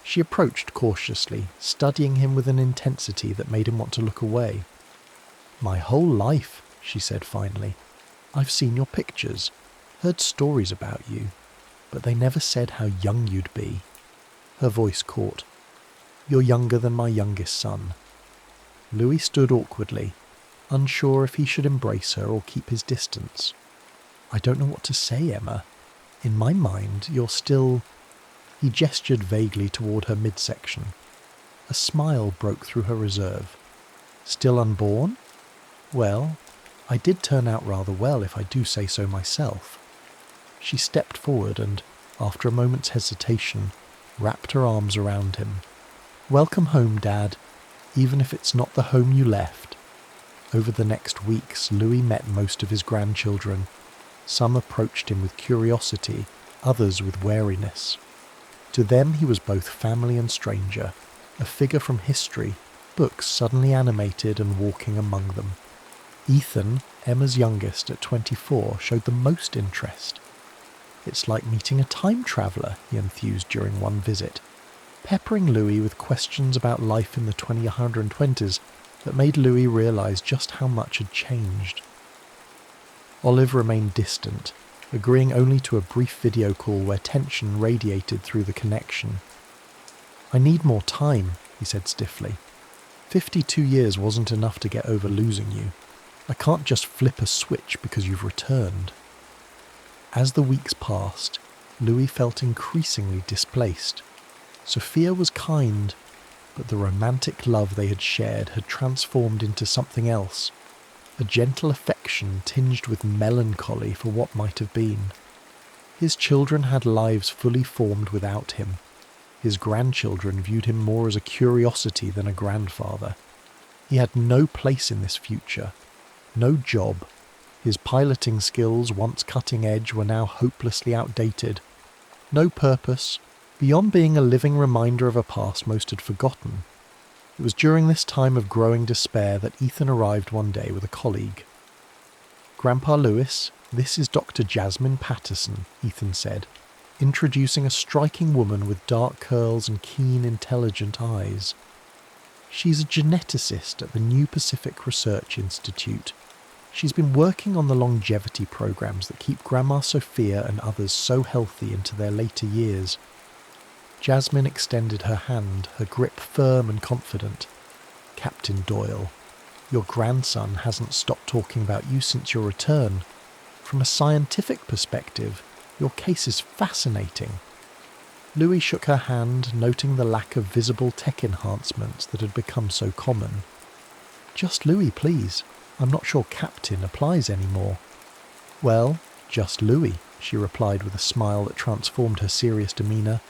She approached cautiously, studying him with an intensity that made him want to look away. "My whole life," she said finally. "I've seen your pictures, heard stories about you, but they never said how young you'd be." Her voice caught. "You're younger than my youngest son." Louis stood awkwardly, unsure if he should embrace her or keep his distance. "I don't know what to say, Emma. In my mind, you're still—" He gestured vaguely toward her midsection. A smile broke through her reserve. "Still unborn? Well, I did turn out rather well, if I do say so myself." She stepped forward and, after a moment's hesitation, wrapped her arms around him. "Welcome home, Dad, even if it's not the home you left." Over the next weeks, Louis met most of his grandchildren. Some approached him with curiosity, others with wariness. To them he was both family and stranger, a figure from history, books suddenly animated and walking among them. Ethan, Emma's youngest at 24, showed the most interest. "It's like meeting a time traveller," he enthused during one visit, peppering Louis with questions about life in the 2020s that made Louis realise just how much had changed. Olive remained distant, agreeing only to a brief video call where tension radiated through the connection. "I need more time," he said stiffly. 52 years wasn't enough to get over losing you. I can't just flip a switch because you've returned." As the weeks passed, Louis felt increasingly displaced. Sophia was kind, but the romantic love they had shared had transformed into something else, a gentle affection tinged with melancholy for what might have been. His children had lives fully formed without him. His grandchildren viewed him more as a curiosity than a grandfather. He had no place in this future, no job. His piloting skills, once cutting edge, were now hopelessly outdated. No purpose, beyond being a living reminder of a past most had forgotten. It was during this time of growing despair that Ethan arrived one day with a colleague. "Grandpa Lewis, this is Dr. Jasmine Patterson," Ethan said, introducing a striking woman with dark curls and keen, intelligent eyes. "She's a geneticist at the New Pacific Research Institute. She's been working on the longevity programs that keep Grandma Sophia and others so healthy into their later years." Jasmine extended her hand, her grip firm and confident. "Captain Doyle, your grandson hasn't stopped talking about you since your return. From a scientific perspective, your case is fascinating." Louis shook her hand, noting the lack of visible tech enhancements that had become so common. "Just Louis, please. I'm not sure Captain applies anymore." "Well, just Louis," she replied with a smile that transformed her serious demeanour.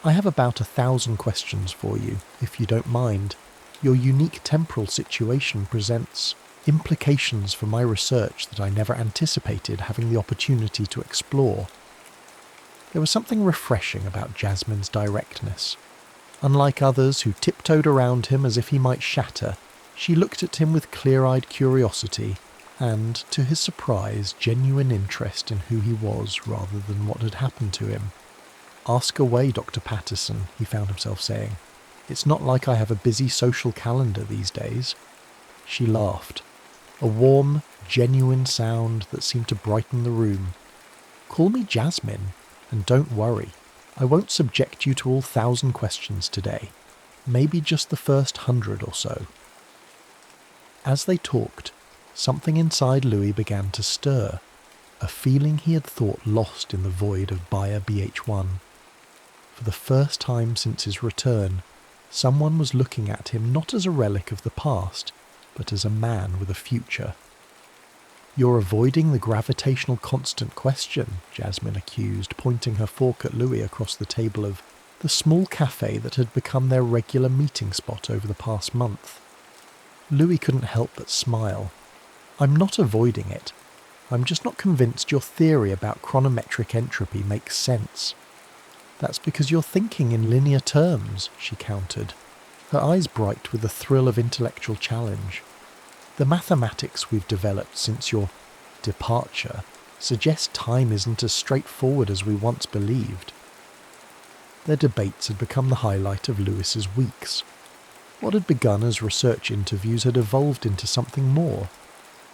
"I have about 1,000 questions for you, if you don't mind. Your unique temporal situation presents implications for my research that I never anticipated having the opportunity to explore." There was something refreshing about Jasmine's directness. Unlike others who tiptoed around him as if he might shatter, she looked at him with clear-eyed curiosity and, to his surprise, genuine interest in who he was rather than what had happened to him. "Ask away, Dr. Patterson," he found himself saying. "It's not like I have a busy social calendar these days." She laughed, a warm, genuine sound that seemed to brighten the room. "Call me Jasmine, and don't worry. I won't subject you to all 1,000 questions today. Maybe just the first 100 or so." As they talked, something inside Louis began to stir, a feeling he had thought lost in the void of Bayer BH1. For the first time since his return, someone was looking at him not as a relic of the past, but as a man with a future. "You're avoiding the gravitational constant question," Jasmine accused, pointing her fork at Louis across the table of the small cafe that had become their regular meeting spot over the past month. Louis couldn't help but smile. "I'm not avoiding it. I'm just not convinced your theory about chronometric entropy makes sense." "That's because you're thinking in linear terms," she countered, her eyes bright with the thrill of intellectual challenge. "The mathematics we've developed since your departure suggest time isn't as straightforward as we once believed." Their debates had become the highlight of Lewis's weeks. What had begun as research interviews had evolved into something more.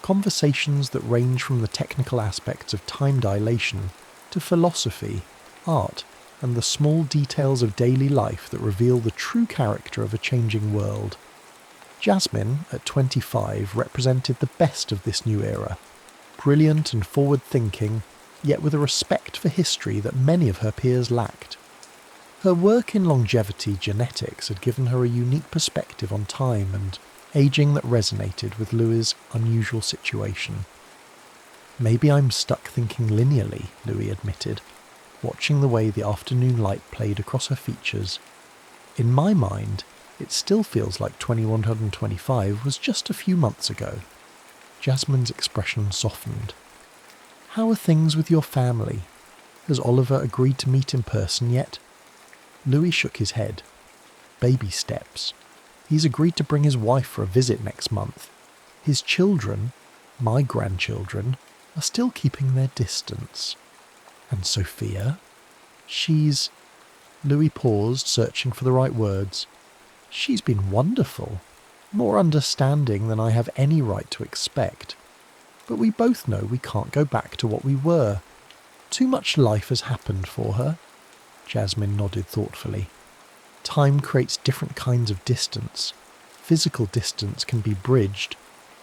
Conversations that range from the technical aspects of time dilation to philosophy, art, and the small details of daily life that reveal the true character of a changing world. Jasmine, at 25, represented the best of this new era. Brilliant and forward-thinking, yet with a respect for history that many of her peers lacked. Her work in longevity genetics had given her a unique perspective on time and aging that resonated with Louis' unusual situation. "Maybe I'm stuck thinking linearly," Louis admitted, watching the way the afternoon light played across her features. "In my mind, it still feels like 2125 was just a few months ago." Jasmine's expression softened. "How are things with your family? Has Oliver agreed to meet in person yet?" Louis shook his head. Baby steps. He's agreed to bring his wife for a visit next month. His children, my grandchildren, are still keeping their distance. And Sophia? She's... Louis paused, searching for the right words. She's been wonderful. More understanding than I have any right to expect. But we both know we can't go back to what we were. Too much life has happened for her. Jasmine nodded thoughtfully. Time creates different kinds of distance. Physical distance can be bridged,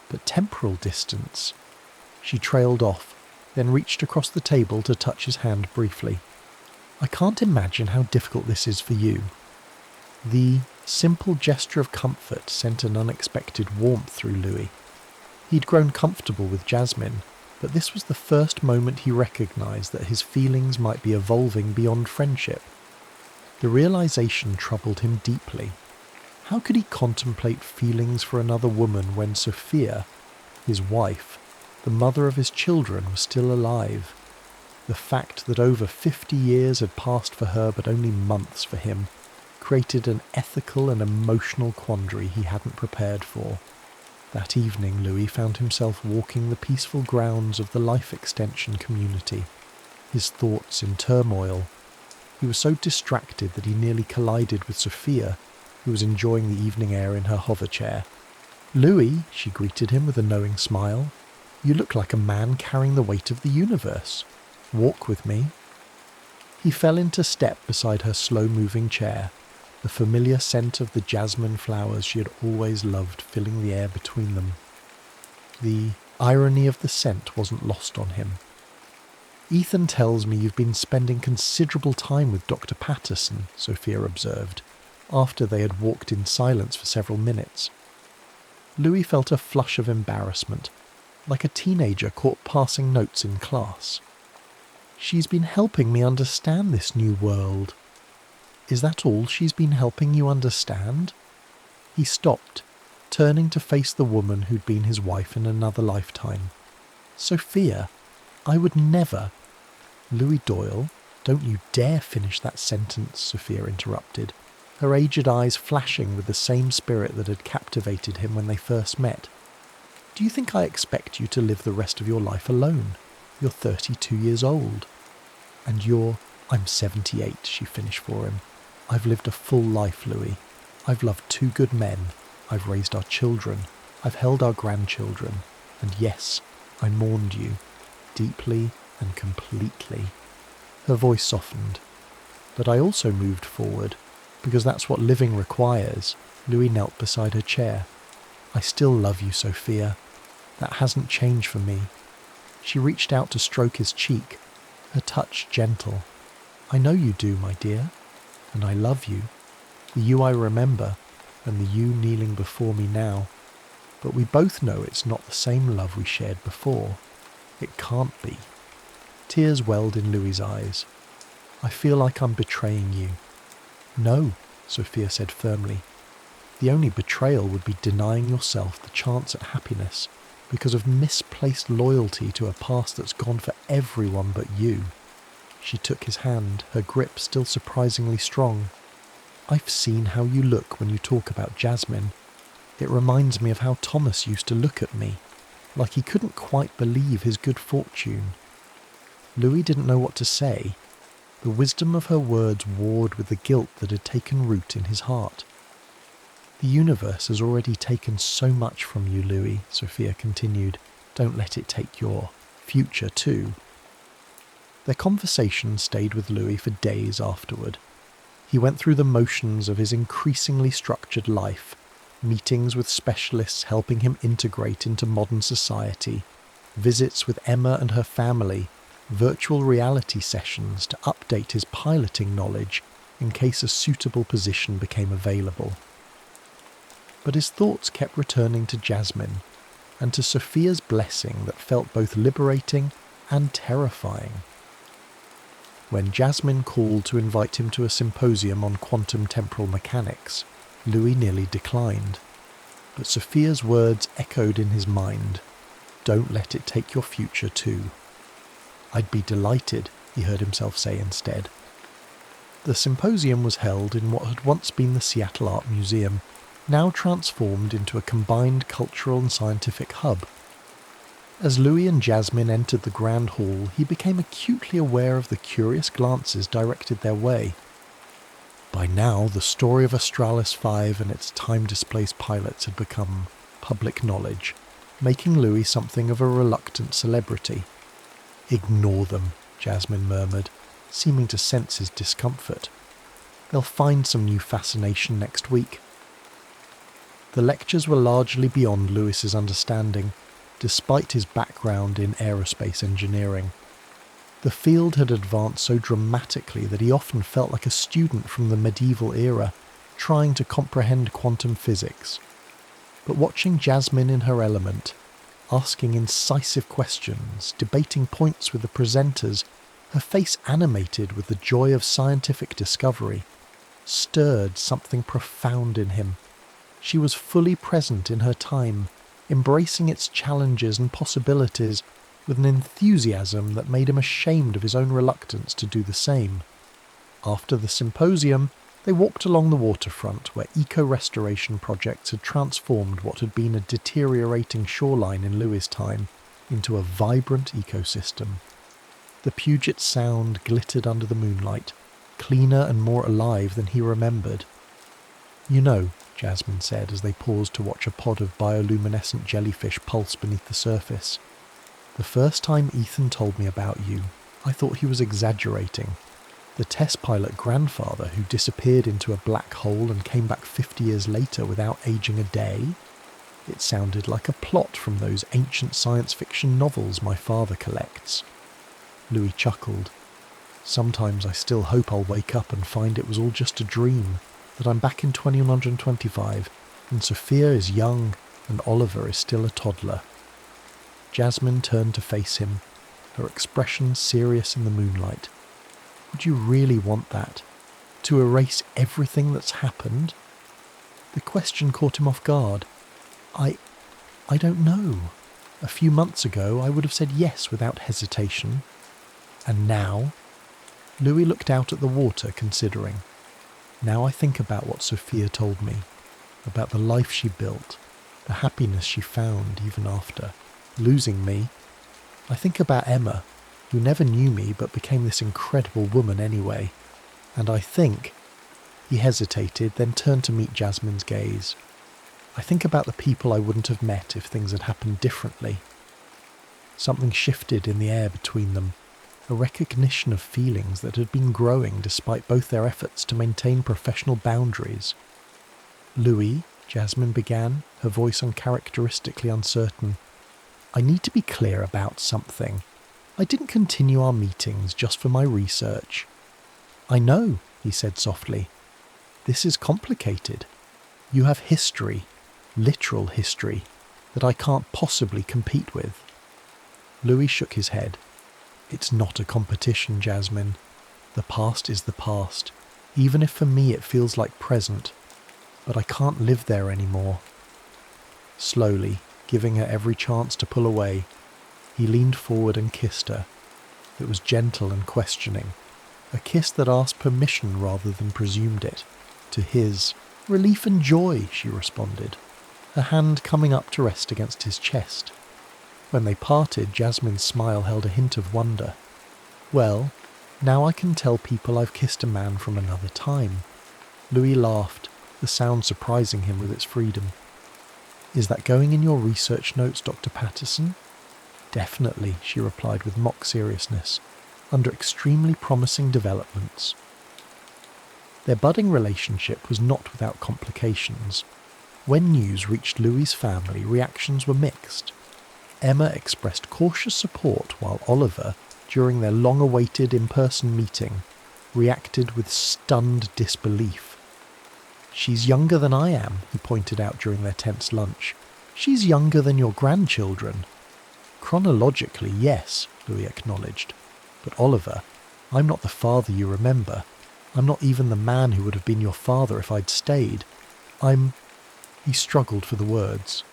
but temporal distance... She trailed off, then reached across the table to touch his hand briefly. I can't imagine how difficult this is for you. The simple gesture of comfort sent an unexpected warmth through Louis. He'd grown comfortable with Jasmine, but this was the first moment he recognised that his feelings might be evolving beyond friendship. The realisation troubled him deeply. How could he contemplate feelings for another woman when Sophia, his wife, the mother of his children, was still alive? The fact that over 50 years had passed for her but only months for him created an ethical and emotional quandary he hadn't prepared for. That evening Louis found himself walking the peaceful grounds of the life extension community, his thoughts in turmoil. He was so distracted that he nearly collided with Sophia, who was enjoying the evening air in her hover chair. "Louis," she greeted him with a knowing smile, "you look like a man carrying the weight of the universe. Walk with me." He fell into step beside her slow-moving chair, the familiar scent of the jasmine flowers she had always loved filling the air between them. The irony of the scent wasn't lost on him. "Ethan tells me you've been spending considerable time with Dr. Patterson," Sophia observed, after they had walked in silence for several minutes. Louis felt a flush of embarrassment, like a teenager caught passing notes in class. "She's been helping me understand this new world." "Is that all she's been helping you understand?" He stopped, turning to face the woman who'd been his wife in another lifetime. "Sophia, I would never—" "Louis Doyle, don't you dare finish that sentence," Sophia interrupted, her aged eyes flashing with the same spirit that had captivated him when they first met. "Do you think I expect you to live the rest of your life alone? You're 32 years old. And I'm 78, she finished for him. "I've lived a full life, Louis. I've loved 2 good men. I've raised our children. I've held our grandchildren. And yes, I mourned you. Deeply and completely." Her voice softened. "But I also moved forward, because that's what living requires." Louis knelt beside her chair. "I still love you, Sophia. That hasn't changed for me." She reached out to stroke his cheek, her touch gentle. "I know you do, my dear. And I love you. The you I remember, and the you kneeling before me now. But we both know it's not the same love we shared before. It can't be." Tears welled in Louis's eyes. "I feel like I'm betraying you." "No," Sophia said firmly. "The only betrayal would be denying yourself the chance at happiness because of misplaced loyalty to a past that's gone for everyone but you." She took his hand, her grip still surprisingly strong. "I've seen how you look when you talk about Jasmine. It reminds me of how Thomas used to look at me, like he couldn't quite believe his good fortune." Louis didn't know what to say. The wisdom of her words warred with the guilt that had taken root in his heart. "The universe has already taken so much from you, Louis," Sophia continued. "Don't let it take your future too." Their conversation stayed with Louis for days afterward. He went through the motions of his increasingly structured life, meetings with specialists helping him integrate into modern society, visits with Emma and her family, virtual reality sessions to update his piloting knowledge in case a suitable position became available. But his thoughts kept returning to Jasmine, and to Sophia's blessing that felt both liberating and terrifying. When Jasmine called to invite him to a symposium on quantum temporal mechanics, Louis nearly declined. But Sophia's words echoed in his mind. "Don't let it take your future too." "I'd be delighted," he heard himself say instead. The symposium was held in what had once been the Seattle Art Museum, now transformed into a combined cultural and scientific hub. As Louis and Jasmine entered the grand hall, he became acutely aware of the curious glances directed their way. By now, the story of Australis 5 and its time-displaced pilots had become public knowledge, making Louis something of a reluctant celebrity. "Ignore them," Jasmine murmured, seeming to sense his discomfort. "They'll find some new fascination next week." The lectures were largely beyond Lewis's understanding, despite his background in aerospace engineering. The field had advanced so dramatically that he often felt like a student from the medieval era, trying to comprehend quantum physics. But watching Jasmine in her element, asking incisive questions, debating points with the presenters, her face animated with the joy of scientific discovery, stirred something profound in him. She was fully present in her time, embracing its challenges and possibilities with an enthusiasm that made him ashamed of his own reluctance to do the same. After the symposium, they walked along the waterfront where eco-restoration projects had transformed what had been a deteriorating shoreline in Louis' time into a vibrant ecosystem. The Puget Sound glittered under the moonlight, cleaner and more alive than he remembered. "You know," Jasmine said as they paused to watch a pod of bioluminescent jellyfish pulse beneath the surface, "the first time Ethan told me about you, I thought he was exaggerating. The test pilot grandfather who disappeared into a black hole and came back 50 years later without aging a day? It sounded like a plot from those ancient science fiction novels my father collects." Louis chuckled. "Sometimes I still hope I'll wake up and find it was all just a dream, that I'm back in 2125, and Sophia is young and Oliver is still a toddler." Jasmine turned to face him, her expression serious in the moonlight. "Would you really want that? To erase everything that's happened?" The question caught him off guard. I don't know. A few months ago I would have said yes without hesitation. And now?" Louis looked out at the water, considering. "Now I think about what Sophia told me, about the life she built, the happiness she found even after losing me. I think about Emma, who never knew me but became this incredible woman anyway. And I think..." He hesitated, then turned to meet Jasmine's gaze. "I think about the people I wouldn't have met if things had happened differently." Something shifted in the air between them, a recognition of feelings that had been growing despite both their efforts to maintain professional boundaries. "Louis," Jasmine began, her voice uncharacteristically uncertain, "I need to be clear about something. I didn't continue our meetings just for my research." "I know," he said softly. "This is complicated. You have history, literal history, that I can't possibly compete with." Louis shook his head. "It's not a competition, Jasmine. The past is the past, even if for me it feels like present. But I can't live there anymore." Slowly, giving her every chance to pull away, he leaned forward and kissed her. It was gentle and questioning, a kiss that asked permission rather than presumed it. To his relief and joy, she responded, her hand coming up to rest against his chest. When they parted, Jasmine's smile held a hint of wonder. "Well, now I can tell people I've kissed a man from another time." Louis laughed, the sound surprising him with its freedom. "Is that going in your research notes, Dr. Patterson?" "Definitely," she replied with mock seriousness, "under extremely promising developments." Their budding relationship was not without complications. When news reached Louis's family, reactions were mixed. Emma expressed cautious support, while Oliver, during their long-awaited in-person meeting, reacted with stunned disbelief. "She's younger than I am," he pointed out during their tense lunch. "She's younger than your grandchildren." "Chronologically, yes," Louis acknowledged. "But Oliver, I'm not the father you remember. I'm not even the man who would have been your father if I'd stayed. He struggled for the words.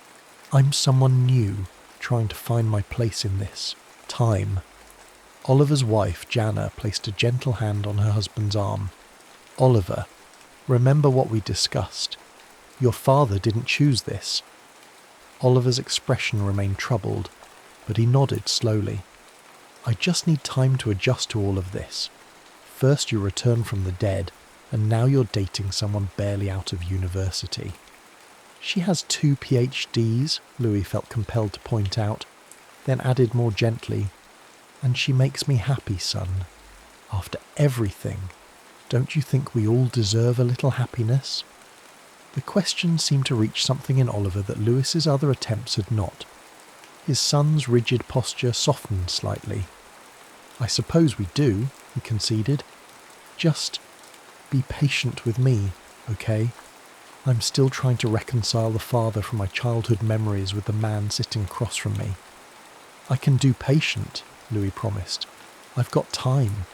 "I'm someone new, trying to find my place in this time." Oliver's wife, Jana, placed a gentle hand on her husband's arm. Oliver, remember what we discussed. Your father didn't choose this. Oliver's expression remained troubled, but he nodded slowly. I just need time to adjust to all of this. First you returned from the dead, and now you're dating someone barely out of university. She has 2 PhDs, Louis felt compelled to point out, then added more gently, and she makes me happy, son. After everything, don't you think we all deserve a little happiness? The question seemed to reach something in Oliver that Lewis's other attempts had not. His son's rigid posture softened slightly. I suppose we do, he conceded. Just be patient with me, okay? I'm still trying to reconcile the father from my childhood memories with the man sitting across from me. I can do patient, Louis promised. I've got time.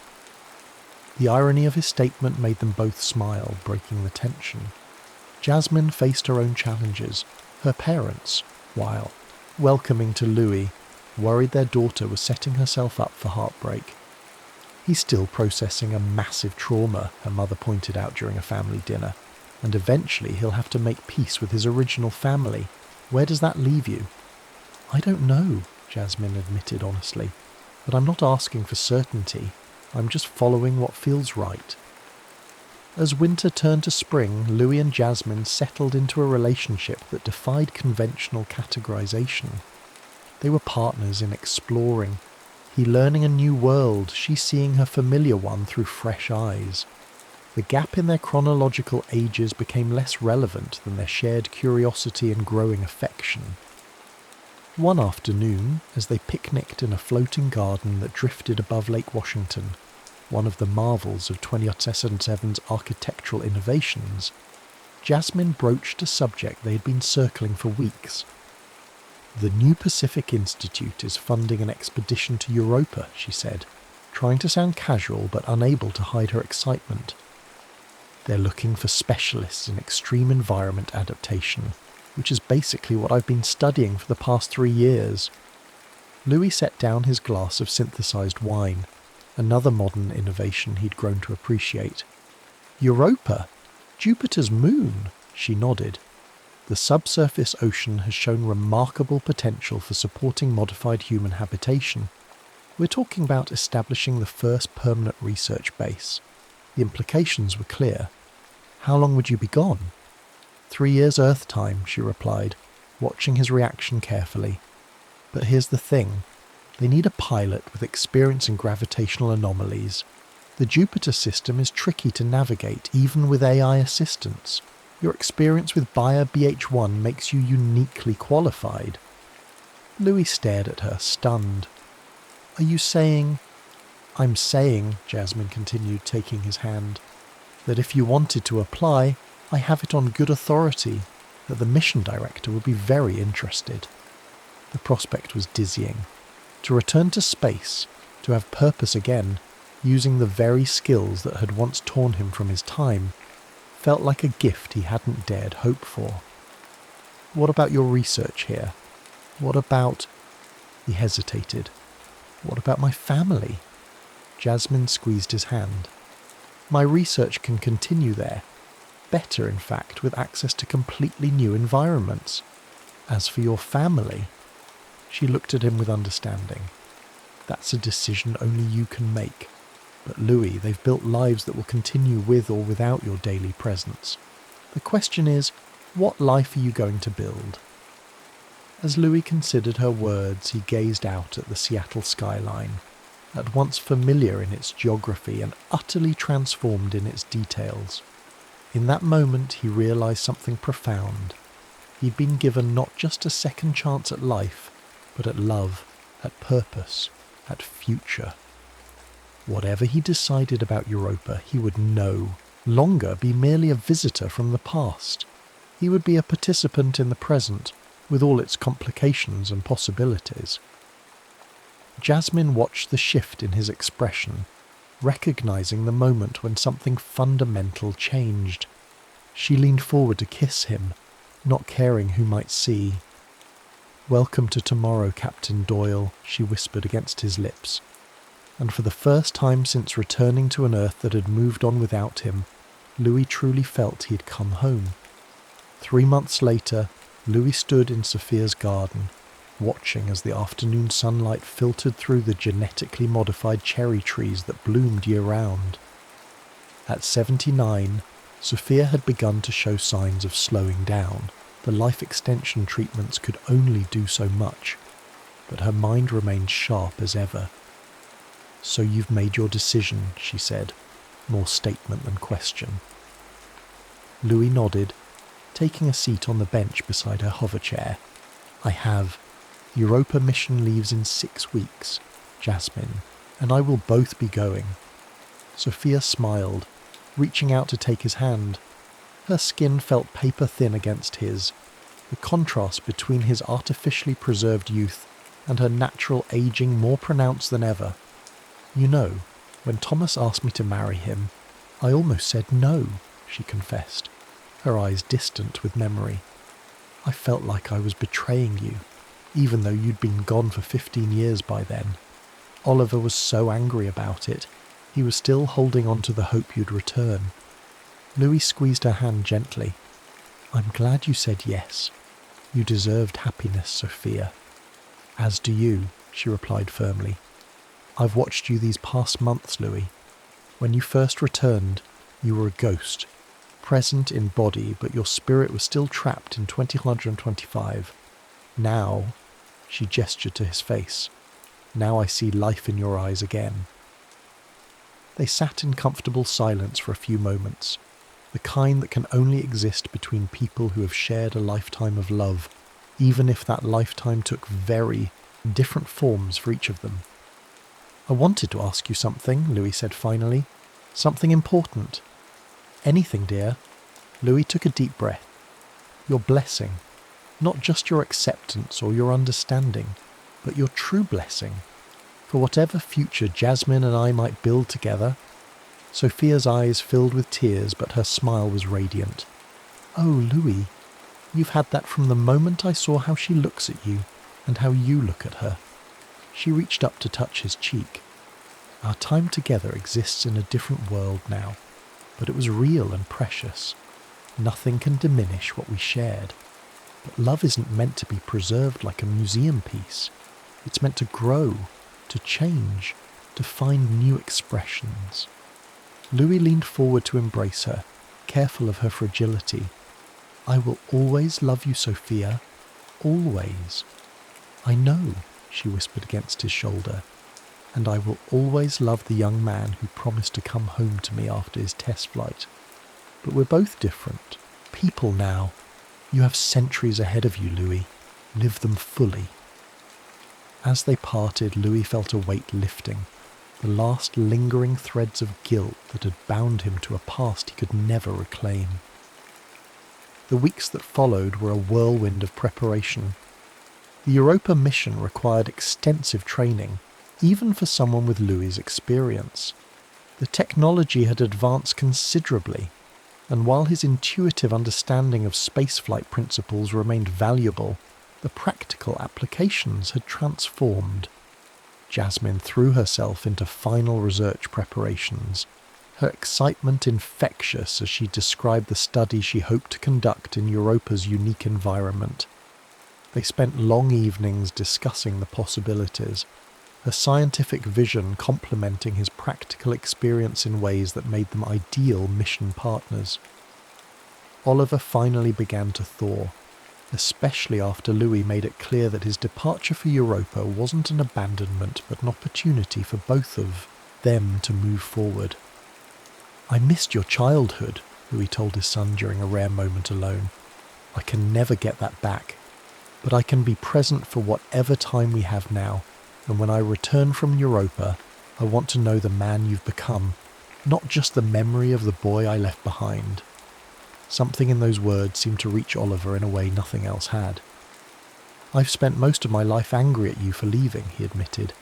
The irony of his statement made them both smile, breaking the tension. Jasmine faced her own challenges, her parents, while, welcoming to Louis, worried their daughter was setting herself up for heartbreak. He's still processing a massive trauma, her mother pointed out during a family dinner, and eventually he'll have to make peace with his original family. Where does that leave you? I don't know, Jasmine admitted honestly, but I'm not asking for certainty. I'm just following what feels right. As winter turned to spring, Louis and Jasmine settled into a relationship that defied conventional categorization. They were partners in exploring, he learning a new world, she seeing her familiar one through fresh eyes. The gap in their chronological ages became less relevant than their shared curiosity and growing affection. One afternoon, as they picnicked in a floating garden that drifted above Lake Washington, one of the marvels of 2007's architectural innovations, Jasmine broached a subject they had been circling for weeks. The New Pacific Institute is funding an expedition to Europa, she said, trying to sound casual but unable to hide her excitement. They're looking for specialists in extreme environment adaptation, which is basically what I've been studying for the past 3 years. Louis set down his glass of synthesized wine, another modern innovation he'd grown to appreciate. Europa? Jupiter's moon? She nodded. The subsurface ocean has shown remarkable potential for supporting modified human habitation. We're talking about establishing the first permanent research base. The implications were clear. How long would you be gone? 3 years Earth time, she replied, watching his reaction carefully. But here's the thing. They need a pilot with experience in gravitational anomalies. The Jupiter system is tricky to navigate, even with AI assistance. Your experience with Bayer BH1 makes you uniquely qualified. Louis stared at her, stunned. Are you saying... I'm saying, Jasmine continued, taking his hand, that if you wanted to apply, I have it on good authority, that the mission director would be very interested. The prospect was dizzying. To return to space, to have purpose again, using the very skills that had once torn him from his time, felt like a gift he hadn't dared hope for. What about your research here? What about... He hesitated. What about my family? Jasmine squeezed his hand. My research can continue there. Better, in fact, with access to completely new environments. As for your family... She looked at him with understanding. That's a decision only you can make. But Louis, they've built lives that will continue with or without your daily presence. The question is, what life are you going to build? As Louis considered her words, he gazed out at the Seattle skyline, at once familiar in its geography and utterly transformed in its details. In that moment he realized something profound. He'd been given not just a second chance at life, but at love, at purpose, at future. Whatever he decided about Europa, he would no longer be merely a visitor from the past. He would be a participant in the present, with all its complications and possibilities. Jasmine watched the shift in his expression, recognizing the moment when something fundamental changed. She leaned forward to kiss him, not caring who might see. "Welcome to tomorrow, Captain Doyle," she whispered against his lips. And for the first time since returning to an Earth that had moved on without him, Louis truly felt he had come home. 3 months later, Louis stood in Sophia's garden, watching as the afternoon sunlight filtered through the genetically modified cherry trees that bloomed year-round. At 79, Sophia had begun to show signs of slowing down. The life extension treatments could only do so much, but her mind remained sharp as ever. "So you've made your decision," she said, more statement than question. Louis nodded, taking a seat on the bench beside her hover chair. "I have. Europa mission leaves in 6 weeks, Jasmine, and I will both be going." Sophia smiled, reaching out to take his hand. Her skin felt paper-thin against his, the contrast between his artificially preserved youth and her natural aging more pronounced than ever. "You know, when Thomas asked me to marry him, I almost said no," she confessed, her eyes distant with memory. "I felt like I was betraying you, even though you'd been gone for 15 years by then. Oliver was so angry about it. He was still holding on to the hope you'd return." Louis squeezed her hand gently. "I'm glad you said yes. You deserved happiness, Sophia." "As do you," she replied firmly. "I've watched you these past months, Louis. When you first returned, you were a ghost, present in body, but your spirit was still trapped in 2025. Now," she gestured to his face, "now I see life in your eyes again." They sat in comfortable silence for a few moments, the kind that can only exist between people who have shared a lifetime of love, even if that lifetime took very different forms for each of them. "I wanted to ask you something," Louis said finally. "Something important." "Anything, dear." Louis took a deep breath. "Your blessing. Not just your acceptance or your understanding, but your true blessing. For whatever future Jasmine and I might build together." Sophia's eyes filled with tears, but her smile was radiant. "Oh, Louis, you've had that from the moment I saw how she looks at you and how you look at her." She reached up to touch his cheek. "Our time together exists in a different world now, but it was real and precious. Nothing can diminish what we shared. But love isn't meant to be preserved like a museum piece. It's meant to grow, to change, to find new expressions." Louis leaned forward to embrace her, careful of her fragility. "I will always love you, Sophia. Always." "I know," she whispered against his shoulder. "And I will always love the young man who promised to come home to me after his test flight. But we're both different. People now. You have centuries ahead of you, Louis. Live them fully." As they parted, Louis felt a weight lifting, the last lingering threads of guilt that had bound him to a past he could never reclaim. The weeks that followed were a whirlwind of preparation. The Europa mission required extensive training, even for someone with Louis's experience. The technology had advanced considerably, and while his intuitive understanding of spaceflight principles remained valuable, the practical applications had transformed. Jasmine threw herself into final research preparations, her excitement infectious as she described the study she hoped to conduct in Europa's unique environment. They spent long evenings discussing the possibilities, her scientific vision complementing his practical experience in ways that made them ideal mission partners. Oliver finally began to thaw, especially after Louis made it clear that his departure for Europa wasn't an abandonment but an opportunity for both of them to move forward. "I missed your childhood," Louis told his son during a rare moment alone. "I can never get that back, but I can be present for whatever time we have now, and when I return from Europa, I want to know the man you've become, not just the memory of the boy I left behind." Something in those words seemed to reach Oliver in a way nothing else had. "I've spent most of my life angry at you for leaving," he admitted,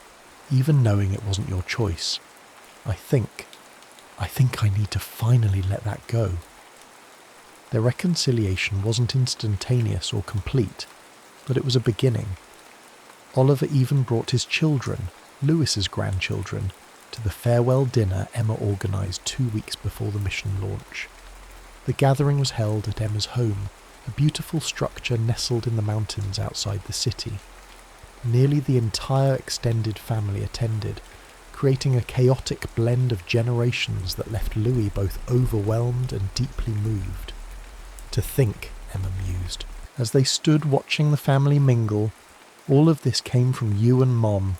"even knowing it wasn't your choice. I think I need to finally let that go." Their reconciliation wasn't instantaneous or complete, but it was a beginning. Oliver even brought his children, Louis's grandchildren, to the farewell dinner Emma organised 2 weeks before the mission launch. The gathering was held at Emma's home, a beautiful structure nestled in the mountains outside the city. Nearly the entire extended family attended, creating a chaotic blend of generations that left Louis both overwhelmed and deeply moved. To think, Emma mused, as they stood watching the family mingle, all of this came from you and Mom.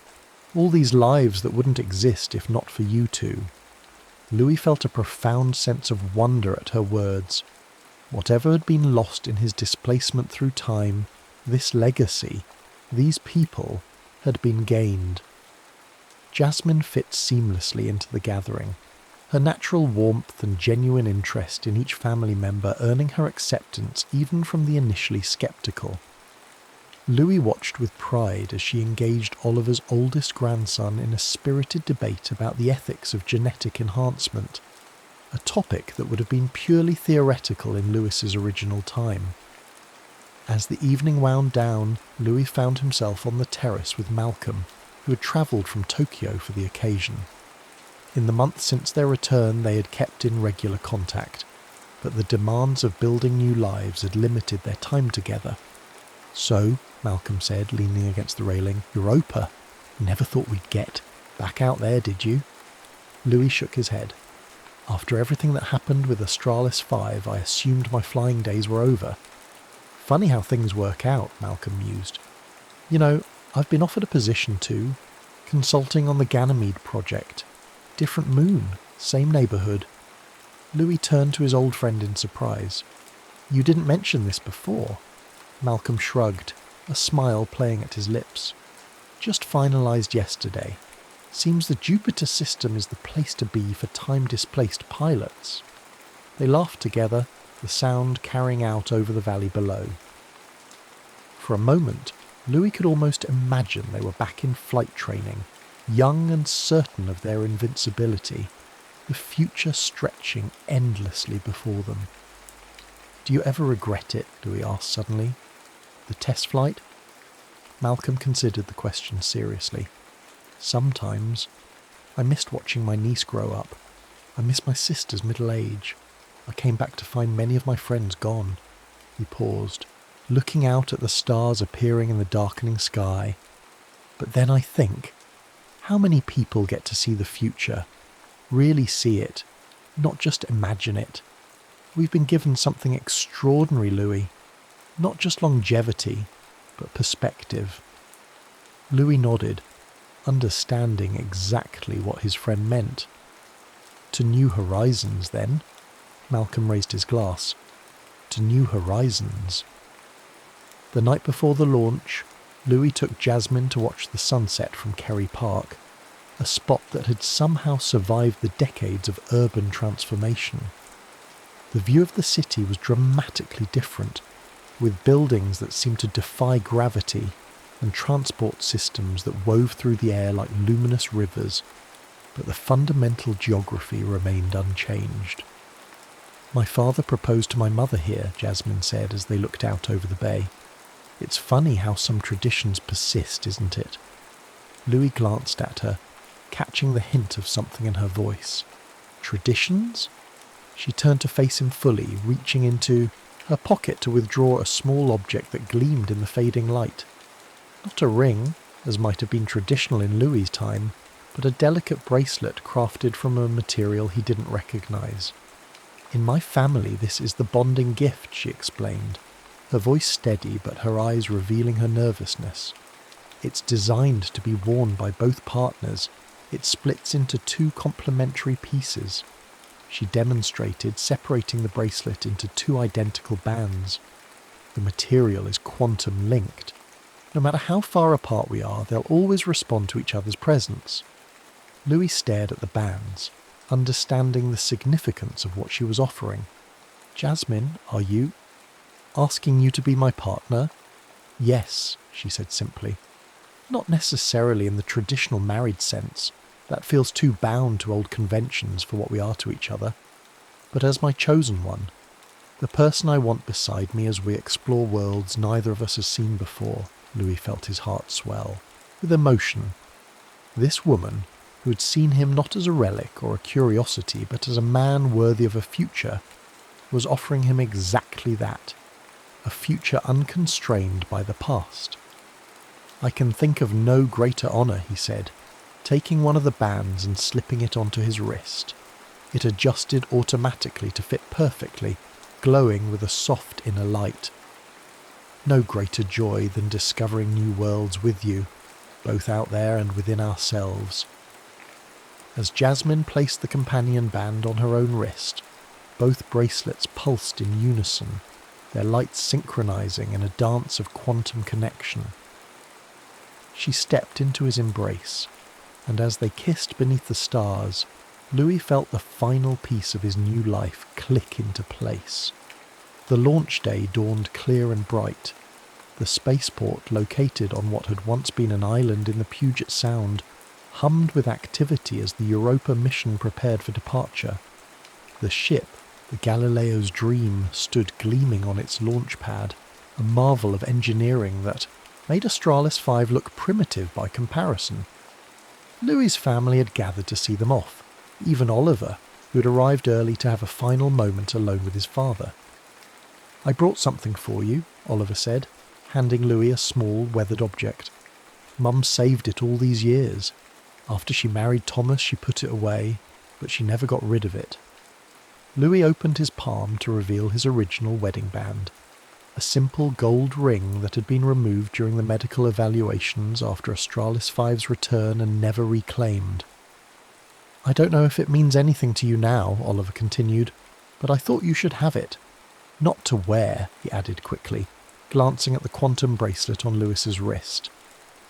All these lives that wouldn't exist if not for you two. Louis felt a profound sense of wonder at her words. Whatever had been lost in his displacement through time, this legacy, these people, had been gained. Jasmine fit seamlessly into the gathering, her natural warmth and genuine interest in each family member earning her acceptance even from the initially sceptical. Louis watched with pride as she engaged Oliver's oldest grandson in a spirited debate about the ethics of genetic enhancement, a topic that would have been purely theoretical in Lewis's original time. As the evening wound down, Louis found himself on the terrace with Malcolm, who had travelled from Tokyo for the occasion. In the months since their return they had kept in regular contact, but the demands of building new lives had limited their time together. "So," Malcolm said, leaning against the railing, "Europa. Never thought we'd get back out there, did you?" Louis shook his head. "After everything that happened with Astralis 5, I assumed my flying days were over." "Funny how things work out," Malcolm mused. "You know, I've been offered a position too, consulting on the Ganymede project. Different moon, same neighbourhood." Louis turned to his old friend in surprise. "You didn't mention this before." Malcolm shrugged, a smile playing at his lips. "Just finalised yesterday. Seems the Jupiter system is the place to be for time-displaced pilots." They laughed together, the sound carrying out over the valley below. For a moment, Louis could almost imagine they were back in flight training, young and certain of their invincibility, the future stretching endlessly before them. "Do you ever regret it?" Louis asked suddenly. "The test flight?" Malcolm considered the question seriously. "Sometimes. I missed watching my niece grow up. I missed my sister's middle age. I came back to find many of my friends gone." He paused, looking out at the stars appearing in the darkening sky. "But then I think, how many people get to see the future, really see it, not just imagine it? We've been given something extraordinary, Louis. Not just longevity, but perspective." Louis nodded, understanding exactly what his friend meant. "To new horizons, then?" Malcolm raised his glass. "To new horizons." The night before the launch, Louis took Jasmine to watch the sunset from Kerry Park, a spot that had somehow survived the decades of urban transformation. The view of the city was dramatically different, with buildings that seemed to defy gravity and transport systems that wove through the air like luminous rivers, but the fundamental geography remained unchanged. "My father proposed to my mother here," Jasmine said as they looked out over the bay. "It's funny how some traditions persist, isn't it?" Louis glanced at her, catching the hint of something in her voice. "Traditions?" She turned to face him fully, reaching into her pocket to withdraw a small object that gleamed in the fading light. Not a ring, as might have been traditional in Louis's time, but a delicate bracelet crafted from a material he didn't recognise. "In my family this is the bonding gift," she explained, her voice steady but her eyes revealing her nervousness. "It's designed to be worn by both partners. It splits into two complementary pieces." She demonstrated, separating the bracelet into two identical bands. "The material is quantum linked. No matter how far apart we are, they'll always respond to each other's presence." Louis stared at the bands, understanding the significance of what she was offering. "Jasmine, are you asking you to be my partner?" "Yes," she said simply. "Not necessarily in the traditional married sense. That feels too bound to old conventions for what we are to each other. But as my chosen one, the person I want beside me as we explore worlds neither of us has seen before." Louis felt his heart swell, with emotion. This woman, who had seen him not as a relic or a curiosity, but as a man worthy of a future, was offering him exactly that, a future unconstrained by the past. "I can think of no greater honour," he said, taking one of the bands and slipping it onto his wrist. It adjusted automatically to fit perfectly, glowing with a soft inner light. "No greater joy than discovering new worlds with you, both out there and within ourselves." As Jasmine placed the companion band on her own wrist, both bracelets pulsed in unison, their lights synchronizing in a dance of quantum connection. She stepped into his embrace, and as they kissed beneath the stars, Louis felt the final piece of his new life click into place. The launch day dawned clear and bright. The spaceport, located on what had once been an island in the Puget Sound, hummed with activity as the Europa mission prepared for departure. The ship, the Galileo's Dream, stood gleaming on its launch pad, a marvel of engineering that made Australis 5 look primitive by comparison. Louis's family had gathered to see them off, even Oliver, who had arrived early to have a final moment alone with his father. "I brought something for you," Oliver said, handing Louis a small, weathered object. "Mum saved it all these years. After she married Thomas, she put it away, but she never got rid of it." Louis opened his palm to reveal his original wedding band, a simple gold ring that had been removed during the medical evaluations after Australis 5's return and never reclaimed. "I don't know if it means anything to you now," Oliver continued, "but I thought you should have it. Not to wear," he added quickly, glancing at the quantum bracelet on Louis's wrist,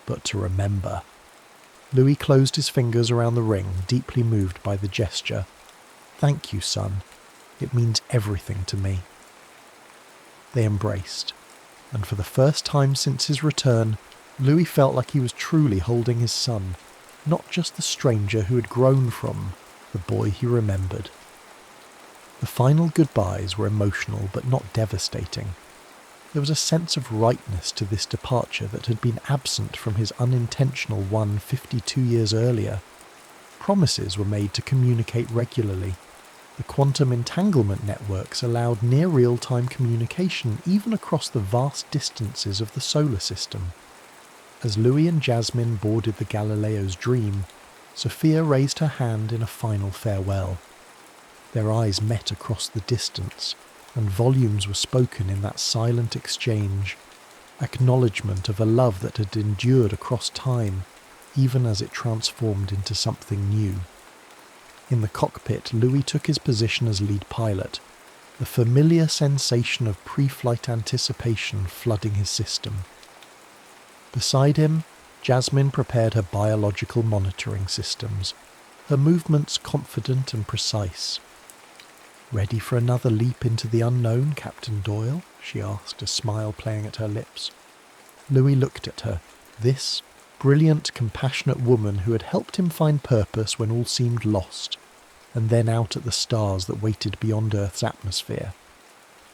"but to remember." Louis closed his fingers around the ring, deeply moved by the gesture. "Thank you, son. It means everything to me." They embraced, and for the first time since his return, Louis felt like he was truly holding his son, not just the stranger who had grown from the boy he remembered. The final goodbyes were emotional but not devastating. There was a sense of rightness to this departure that had been absent from his unintentional one 52 years earlier. Promises were made to communicate regularly. The quantum entanglement networks allowed near real-time communication even across the vast distances of the solar system. As Louis and Jasmine boarded the Galileo's Dream, Sophia raised her hand in a final farewell. Their eyes met across the distance, and volumes were spoken in that silent exchange, acknowledgement of a love that had endured across time, even as it transformed into something new. In the cockpit, Louis took his position as lead pilot, the familiar sensation of pre-flight anticipation flooding his system. Beside him, Jasmine prepared her biological monitoring systems, her movements confident and precise. "Ready for another leap into the unknown, Captain Doyle?" she asked, a smile playing at her lips. Louis looked at her, this brilliant, compassionate woman who had helped him find purpose when all seemed lost, and then out at the stars that waited beyond Earth's atmosphere.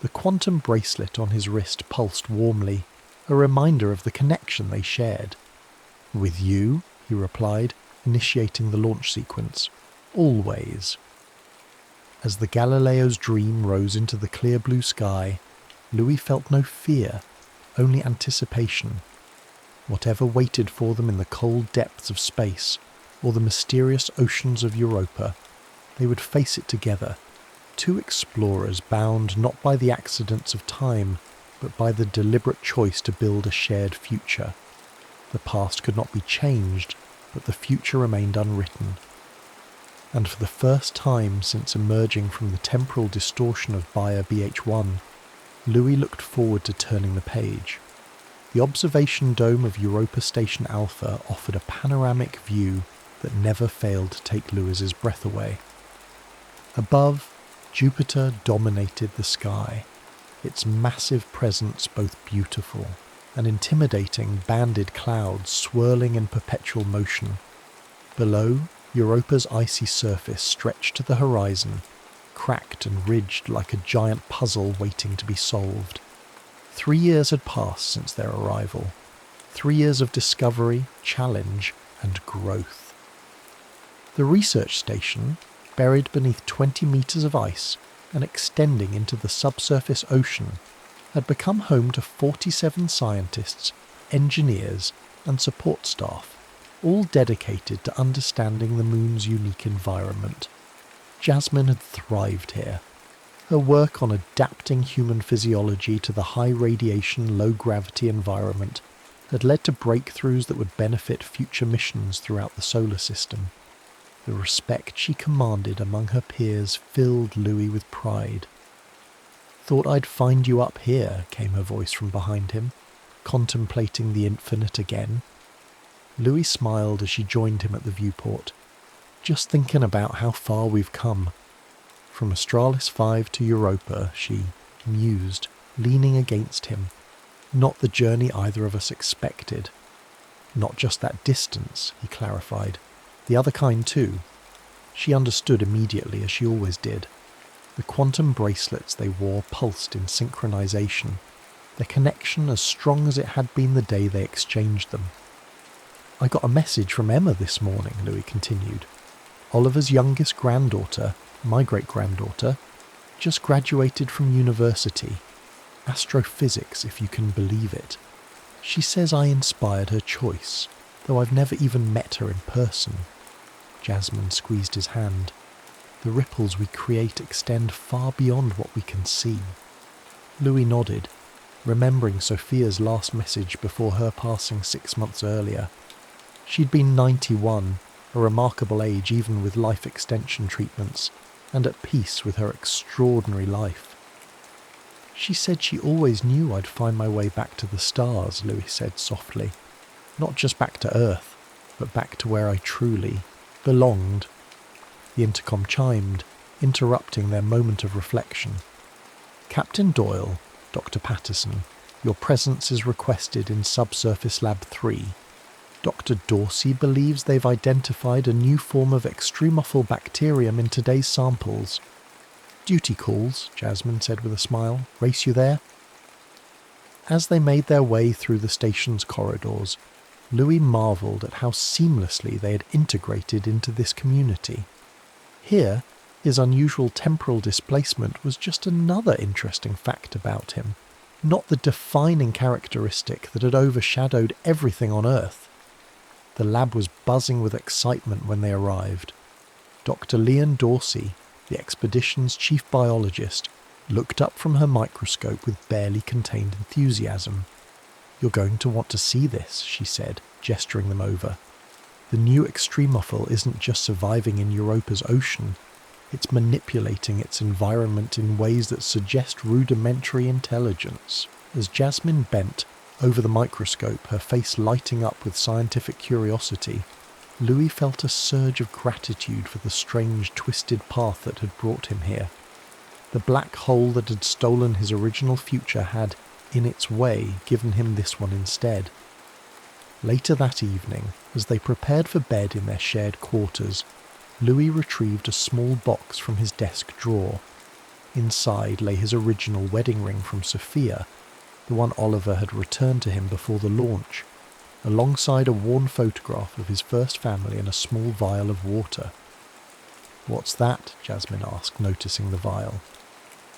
The quantum bracelet on his wrist pulsed warmly, a reminder of the connection they shared. "With you," he replied, initiating the launch sequence. "Always." As the Galileo's Dream rose into the clear blue sky, Louis felt no fear, only anticipation. Whatever waited for them in the cold depths of space, or the mysterious oceans of Europa, they would face it together, two explorers bound not by the accidents of time, but by the deliberate choice to build a shared future. The past could not be changed, but the future remained unwritten. And for the first time since emerging from the temporal distortion of Bayer BH1, Louis looked forward to turning the page. The observation dome of Europa Station Alpha offered a panoramic view that never failed to take Louis's breath away. Above, Jupiter dominated the sky, its massive presence both beautiful and intimidating, banded clouds swirling in perpetual motion. Below, Europa's icy surface stretched to the horizon, cracked and ridged like a giant puzzle waiting to be solved. 3 years had passed since their arrival. 3 years of discovery, challenge, and growth. The research station, buried beneath 20 meters of ice, and extending into the subsurface ocean, had become home to 47 scientists, engineers, and support staff, all dedicated to understanding the moon's unique environment. Jasmine had thrived here. Her work on adapting human physiology to the high radiation, low gravity environment had led to breakthroughs that would benefit future missions throughout the solar system. The respect she commanded among her peers filled Louis with pride. "Thought I'd find you up here," came her voice from behind him, contemplating the infinite again. Louis smiled as she joined him at the viewport. "Just thinking about how far we've come. From Australis 5 to Europa," she mused, leaning against him. "Not the journey either of us expected. Not just that distance," he clarified. "The other kind too." She understood immediately, as she always did. The quantum bracelets they wore pulsed in synchronization, their connection as strong as it had been the day they exchanged them. "I got a message from Emma this morning," Louis continued. "Oliver's youngest granddaughter, my great-granddaughter, just graduated from university. Astrophysics, if you can believe it. She says I inspired her choice, though I've never even met her in person." Jasmine squeezed his hand. "The ripples we create extend far beyond what we can see." Louis nodded, remembering Sophia's last message before her passing 6 months earlier. She'd been 91, a remarkable age even with life extension treatments, and at peace with her extraordinary life. "She said she always knew I'd find my way back to the stars," Louis said softly. "Not just back to Earth, but back to where I truly belonged." The intercom chimed, interrupting their moment of reflection. "Captain Doyle, Dr. Patterson, your presence is requested in Subsurface Lab 3. Dr. Dorsey believes they've identified a new form of extremophil bacterium in today's samples." "Duty calls," Jasmine said with a smile. "Race you there?" As they made their way through the station's corridors, Louis marvelled at how seamlessly they had integrated into this community. Here, his unusual temporal displacement was just another interesting fact about him, not the defining characteristic that had overshadowed everything on Earth. The lab was buzzing with excitement when they arrived. Dr. Leon Dorsey, the expedition's chief biologist, looked up from her microscope with barely contained enthusiasm. "You're going to want to see this," she said, gesturing them over. "The new extremophil isn't just surviving in Europa's ocean, it's manipulating its environment in ways that suggest rudimentary intelligence." As Jasmine bent over the microscope, her face lighting up with scientific curiosity, Louis felt a surge of gratitude for the strange, twisted path that had brought him here. The black hole that had stolen his original future had, in its way, given him this one instead. Later that evening, as they prepared for bed in their shared quarters, Louis retrieved a small box from his desk drawer. Inside lay his original wedding ring from Sophia, the one Oliver had returned to him before the launch, alongside a worn photograph of his first family and a small vial of water. "What's that?" Jasmine asked, noticing the vial.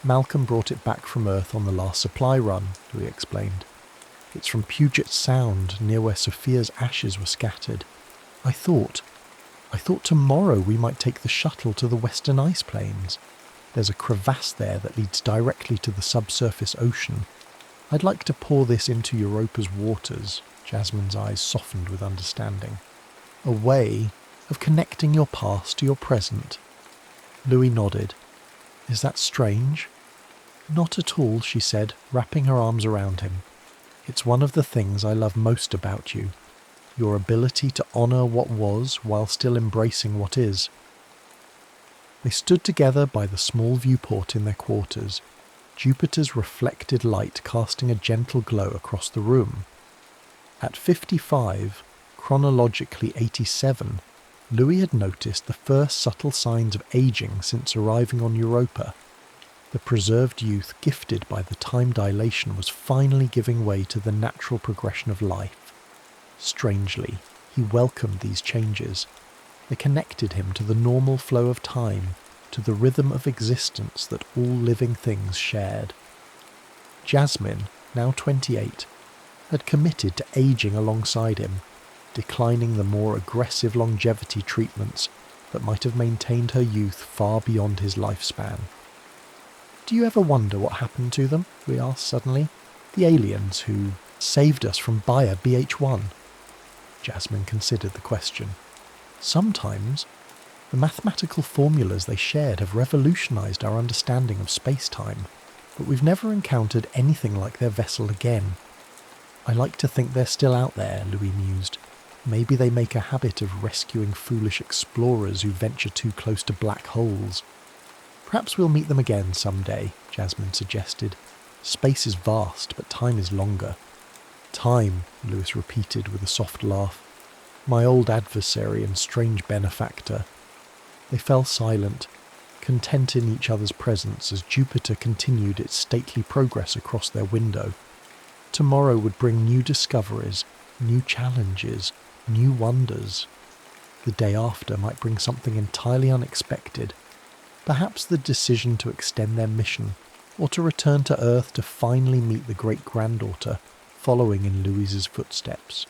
"Malcolm brought it back from Earth on the last supply run," Louis explained. "It's from Puget Sound, near where Sophia's ashes were scattered. I thought tomorrow we might take the shuttle to the Western Ice Plains. There's a crevasse there that leads directly to the subsurface ocean. I'd like to pour this into Europa's waters." Jasmine's eyes softened with understanding. "A way of connecting your past to your present." Louis nodded. "Is that strange?" "Not at all," she said, wrapping her arms around him. "It's one of the things I love most about you. Your ability to honour what was while still embracing what is." They stood together by the small viewport in their quarters, Jupiter's reflected light casting a gentle glow across the room. At 55, chronologically 87, Louis had noticed the first subtle signs of aging since arriving on Europa. The preserved youth gifted by the time dilation was finally giving way to the natural progression of life. Strangely, he welcomed these changes. They connected him to the normal flow of time, to the rhythm of existence that all living things shared. Jasmine, now 28, had committed to aging alongside him, declining the more aggressive longevity treatments that might have maintained her youth far beyond his lifespan. "Do you ever wonder what happened to them?" we asked suddenly. "The aliens who saved us from Bayer BH1? Jasmine considered the question. "Sometimes. The mathematical formulas they shared have revolutionized our understanding of space-time, but we've never encountered anything like their vessel again. I like to think they're still out there," Louis mused. "Maybe they make a habit of rescuing foolish explorers who venture too close to black holes." "Perhaps we'll meet them again someday," Jasmine suggested. "Space is vast, but time is longer." "Time," Louis repeated with a soft laugh. "My old adversary and strange benefactor." They fell silent, content in each other's presence as Jupiter continued its stately progress across their window. Tomorrow would bring new discoveries, new challenges, new wonders. The day after might bring something entirely unexpected. Perhaps the decision to extend their mission, or to return to Earth to finally meet the great-granddaughter, following in Louis's footsteps.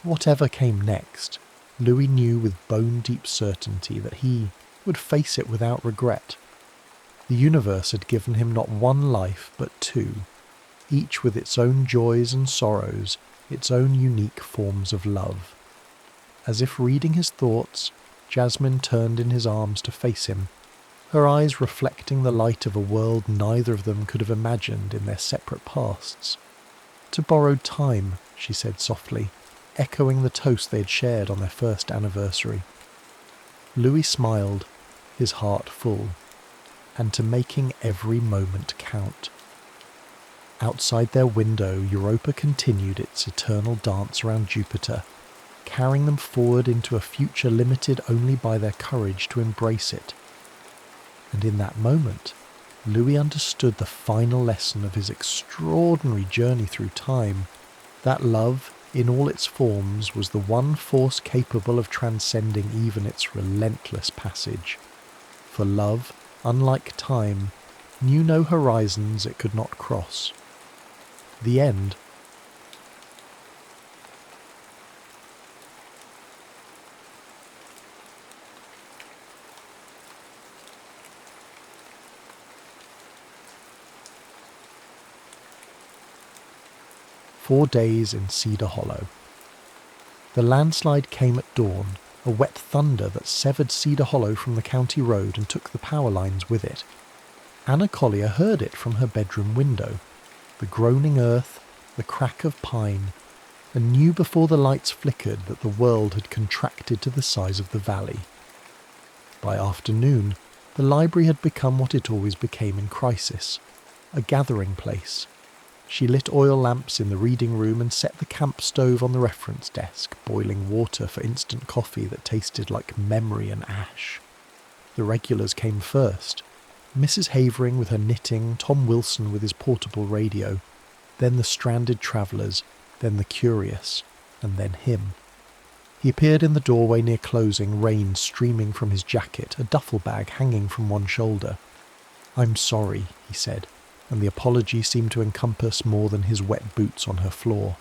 Whatever came next, Louis knew with bone-deep certainty that he would face it without regret. The universe had given him not one life, but two, each with its own joys and sorrows, its own unique forms of love. As if reading his thoughts, Jasmine turned in his arms to face him, her eyes reflecting the light of a world neither of them could have imagined in their separate pasts. "To borrowed time," she said softly, echoing the toast they had shared on their first anniversary. Louis smiled, his heart full, and to making every moment count. Outside their window, Europa continued its eternal dance around Jupiter, carrying them forward into a future limited only by their courage to embrace it. And in that moment, Louis understood the final lesson of his extraordinary journey through time, that love, in all its forms, was the one force capable of transcending even its relentless passage. For love, unlike time, knew no horizons it could not cross. The end. "4 days in Cedar Hollow." The landslide came at dawn, a wet thunder that severed Cedar Hollow from the county road and took the power lines with it. Anna Collier heard it from her bedroom window, the groaning earth, the crack of pine, and knew before the lights flickered that the world had contracted to the size of the valley. By afternoon, the library had become what it always became in crisis, a gathering place. She lit oil lamps in the reading room and set the camp stove on the reference desk, boiling water for instant coffee that tasted like memory and ash. The regulars came first. Mrs. Havering with her knitting, Tom Wilson with his portable radio, then the stranded travellers, then the curious, and then him. He appeared in the doorway near closing, rain streaming from his jacket, a duffel bag hanging from one shoulder. "I'm sorry," he said, and the apology seemed to encompass more than his wet boots on her floor.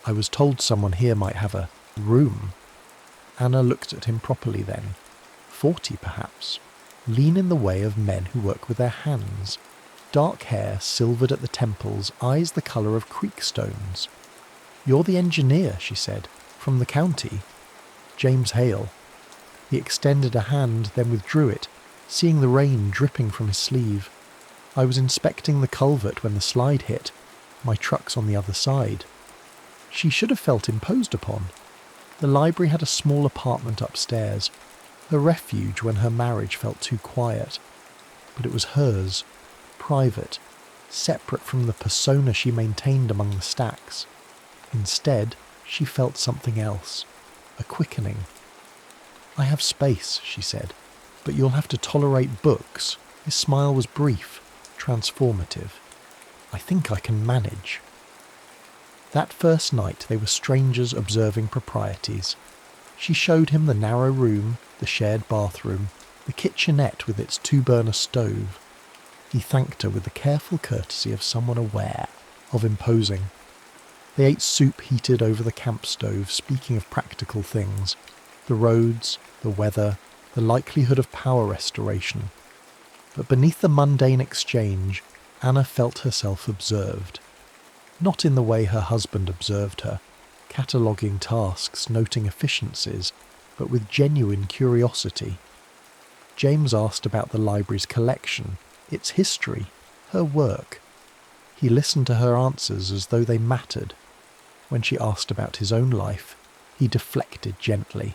"I was told someone here might have a room." Anna looked at him properly then. 40 perhaps. Lean in the way of men who work with their hands. Dark hair silvered at the temples, eyes the colour of creek stones. "You're the engineer," she said, "from the county." "James Hale." He extended a hand, then withdrew it, seeing the rain dripping from his sleeve. "I was inspecting the culvert when the slide hit. My truck's on the other side." She should have felt imposed upon. The library had a small apartment upstairs, her refuge when her marriage felt too quiet. But it was hers, private, separate from the persona she maintained among the stacks. Instead, she felt something else, a quickening. "I have space," she said, "but you'll have to tolerate books." His smile was brief, transformative. "I think I can manage." That first night they were strangers observing proprieties. She showed him the narrow room, the shared bathroom, The kitchenette with its 2-burner stove. He thanked her with the careful courtesy of someone aware of imposing. They ate soup heated over the camp stove, speaking of practical things. The roads, the weather, the likelihood of power restoration. But beneath the mundane exchange, Anna felt herself observed. Not in the way her husband observed her, cataloguing tasks, noting efficiencies, but with genuine curiosity. James asked about the library's collection, its history, her work. He listened to her answers as though they mattered. When she asked about his own life, he deflected gently.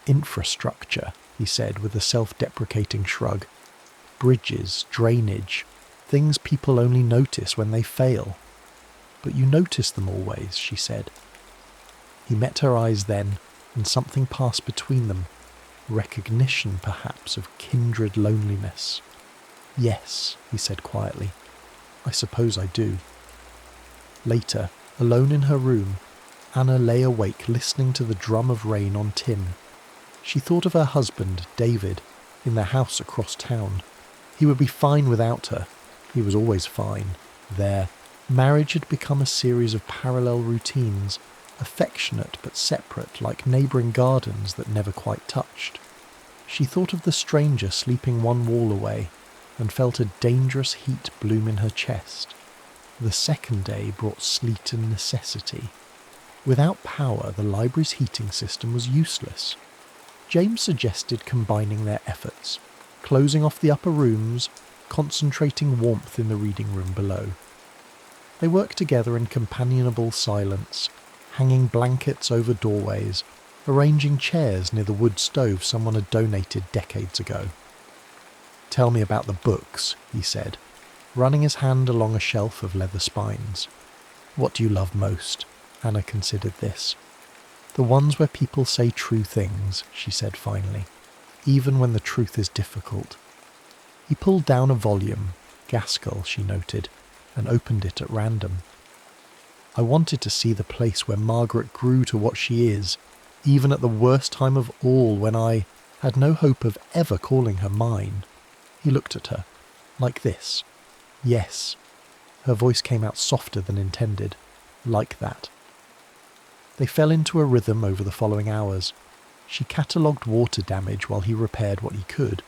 Infrastructure, he said with a self-deprecating shrug. Bridges, drainage, things people only notice when they fail. But you notice them always, she said. He met her eyes then, and something passed between them. Recognition, perhaps, of kindred loneliness. Yes, he said quietly. I suppose I do. Later, alone in her room, Anna lay awake listening to the drum of rain on tin. She thought of her husband, David, in their house across town. He would be fine without her. He was always fine. There, marriage had become a series of parallel routines, affectionate but separate, like neighbouring gardens that never quite touched. She thought of the stranger sleeping one wall away, and felt a dangerous heat bloom in her chest. The second day brought sleet and necessity. Without power, the library's heating system was useless. James suggested combining their efforts, closing off the upper rooms, concentrating warmth in the reading room below. They worked together in companionable silence, hanging blankets over doorways, arranging chairs near the wood stove someone had donated decades ago. Tell me about the books, he said, running his hand along a shelf of leather spines. What do you love most? Anna considered this. The ones where people say true things, she said finally, even when the truth is difficult. He pulled down a volume, Gaskell, she noted, and opened it at random. I wanted to see the place where Margaret grew to what she is, even at the worst time of all, when I had no hope of ever calling her mine. He looked at her, like this. Yes. Her voice came out softer than intended, like that. They fell into a rhythm over the following hours. She catalogued water damage while he repaired what he could,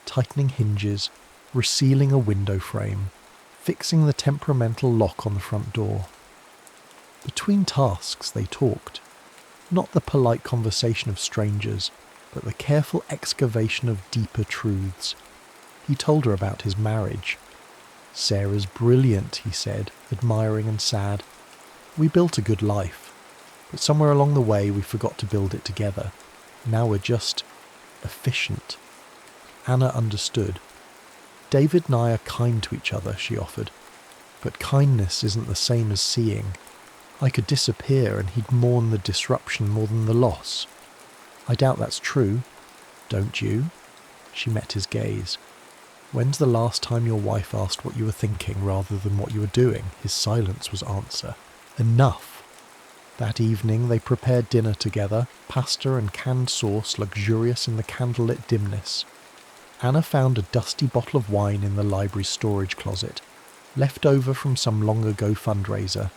tightening hinges, resealing a window frame, fixing the temperamental lock on the front door. Between tasks they talked, not the polite conversation of strangers, but the careful excavation of deeper truths. He told her about his marriage. Sarah's brilliant, he said, admiring and sad. We built a good life, but somewhere along the way we forgot to build it together. Now we're just efficient. Anna understood. David and I are kind to each other, she offered, but kindness isn't the same as seeing. I could disappear and he'd mourn the disruption more than the loss. I doubt that's true. Don't you? She met his gaze. When's the last time your wife asked what you were thinking rather than what you were doing? His silence was answer. Enough. That evening they prepared dinner together, pasta and canned sauce luxurious in the candlelit dimness. Anna found a dusty bottle of wine in the library's storage closet, left over from some long-ago fundraiser,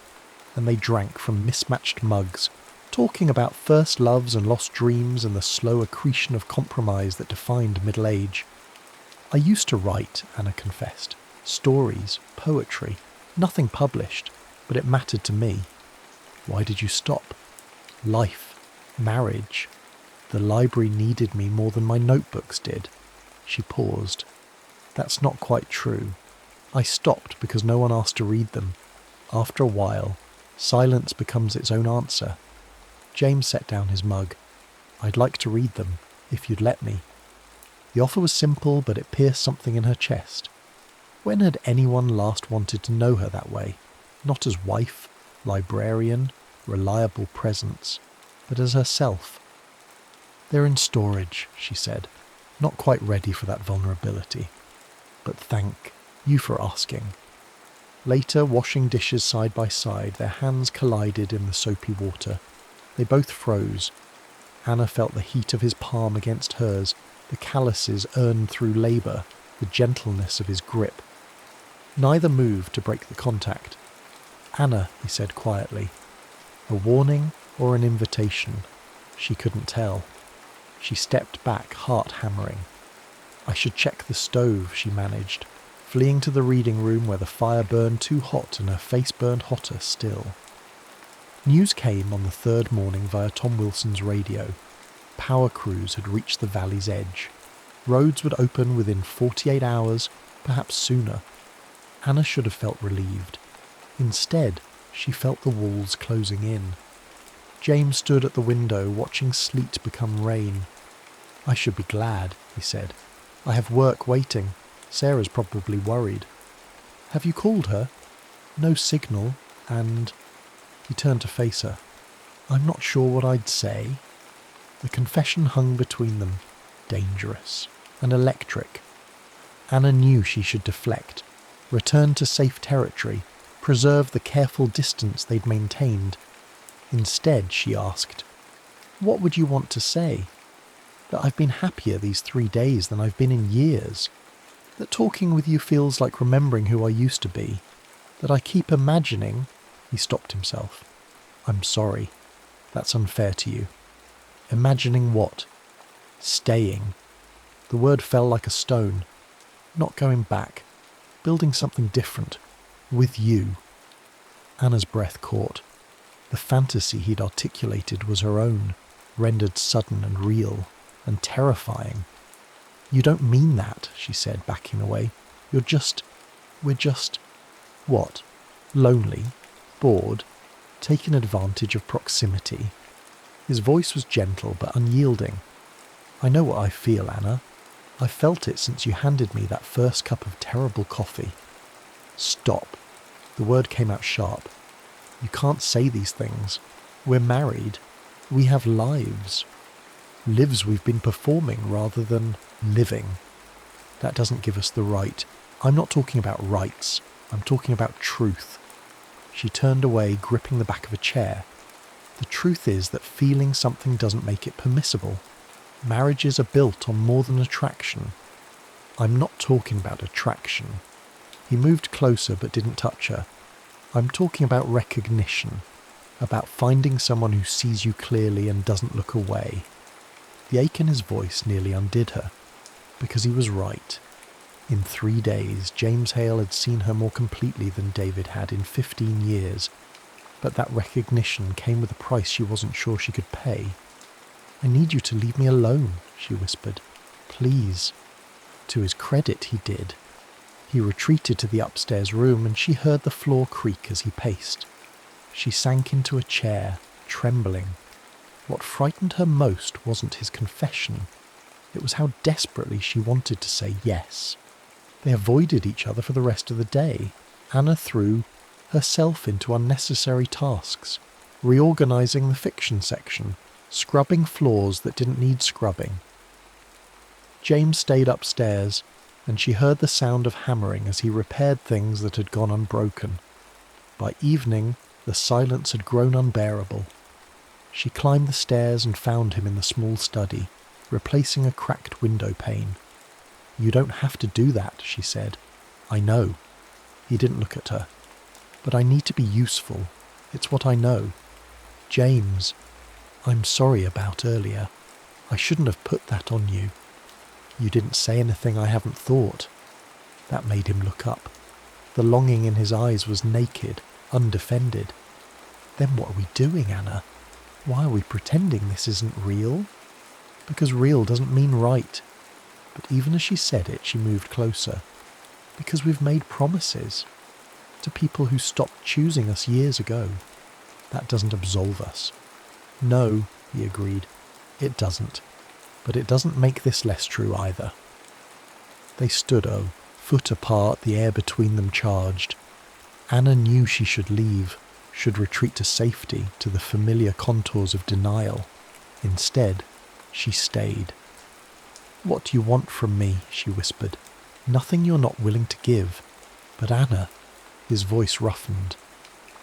and they drank from mismatched mugs, talking about first loves and lost dreams and the slow accretion of compromise that defined middle age. I used to write, Anna confessed. Stories, poetry, nothing published, but it mattered to me. Why did you stop? Life, marriage. The library needed me more than my notebooks did. She paused. That's not quite true. I stopped because no one asked to read them. After a while, silence becomes its own answer. James set down his mug. I'd like to read them, if you'd let me. The offer was simple, but it pierced something in her chest. When had anyone last wanted to know her that way? Not as wife, librarian, reliable presence, but as herself. They're in storage, she said, not quite ready for that vulnerability. But thank you for asking. Later, washing dishes side by side, their hands collided in the soapy water. They both froze. Anna felt the heat of his palm against hers, the calluses earned through labour, the gentleness of his grip. Neither moved to break the contact. "Anna," he said quietly. A warning or an invitation? She couldn't tell. She stepped back, heart hammering. "I should check the stove," she managed, fleeing to the reading room where the fire burned too hot and her face burned hotter still. News came on the third morning via Tom Wilson's radio. Power crews had reached the valley's edge. Roads would open within 48 hours, perhaps sooner. Anna should have felt relieved. Instead, she felt the walls closing in. James stood at the window, watching sleet become rain. "I should be glad," he said. "I have work waiting. Sarah's probably worried." "Have you called her?" "No signal, and—" He turned to face her. "I'm not sure what I'd say." The confession hung between them, dangerous and electric. Anna knew she should deflect, return to safe territory, preserve the careful distance they'd maintained. Instead, she asked, "What would you want to say? That I've been happier these 3 days than I've been in years? That talking with you feels like remembering who I used to be? That I keep imagining—" He stopped himself. "I'm sorry. That's unfair to you." "Imagining what?" "Staying." The word fell like a stone. "Not going back. Building something different. With you." Anna's breath caught. The fantasy he'd articulated was her own, rendered sudden and real, and terrifying. "You don't mean that," she said, backing away. We're just... What? Lonely? Bored? Taken advantage of proximity?" His voice was gentle but unyielding. "I know what I feel, Anna. I've felt it since you handed me that first cup of terrible coffee." "Stop." The word came out sharp. "You can't say these things. We're married. We have lives. Lives we've been performing rather than living. That doesn't give us the right. I'm not talking about rights. I'm talking about truth." She turned away, gripping the back of a chair. "The truth is that feeling something doesn't make it permissible. Marriages are built on more than attraction." "I'm not talking about attraction." He moved closer but didn't touch her. "I'm talking about recognition, about finding someone who sees you clearly and doesn't look away." The ache in his voice nearly undid her, because he was right. In 3 days, James Hale had seen her more completely than David had in 15 years, but that recognition came with a price she wasn't sure she could pay. "I need you to leave me alone," she whispered. "Please." To his credit, he did. He retreated to the upstairs room, and she heard the floor creak as he paced. She sank into a chair, trembling. What frightened her most wasn't his confession. It was how desperately she wanted to say yes. They avoided each other for the rest of the day. Anna threw herself into unnecessary tasks, reorganizing the fiction section, scrubbing floors that didn't need scrubbing. James stayed upstairs, and she heard the sound of hammering as he repaired things that had gone unbroken. By evening, the silence had grown unbearable. She climbed the stairs and found him in the small study, replacing a cracked window pane. "You don't have to do that," she said. "I know." He didn't look at her. "But I need to be useful. It's what I know." "James, I'm sorry about earlier. I shouldn't have put that on you." "You didn't say anything I haven't thought." That made him look up. The longing in his eyes was naked, undefended. "Then what are we doing, Anna? Why are we pretending this isn't real?" "Because real doesn't mean right." But even as she said it, she moved closer. "Because we've made promises to people who stopped choosing us years ago. That doesn't absolve us." "No," he agreed, "it doesn't. But it doesn't make this less true either." They stood a foot apart, the air between them charged. Anna knew she should leave, should retreat to safety, to the familiar contours of denial. Instead, she stayed. "What do you want from me?" she whispered. "Nothing you're not willing to give." "But Anna," his voice roughened,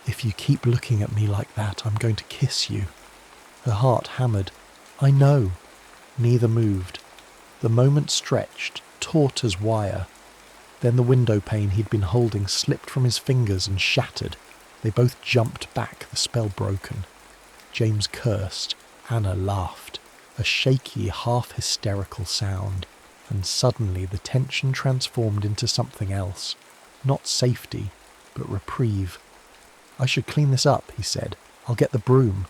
"if you keep looking at me like that, I'm going to kiss you." Her heart hammered. "I know." Neither moved. The moment stretched, taut as wire. Then the window pane he'd been holding slipped from his fingers and shattered. They both jumped back, the spell broken. James cursed. Anna laughed, a shaky, half-hysterical sound, and suddenly the tension transformed into something else. Not safety, but reprieve. "I should clean this up," he said. "I'll get the broom."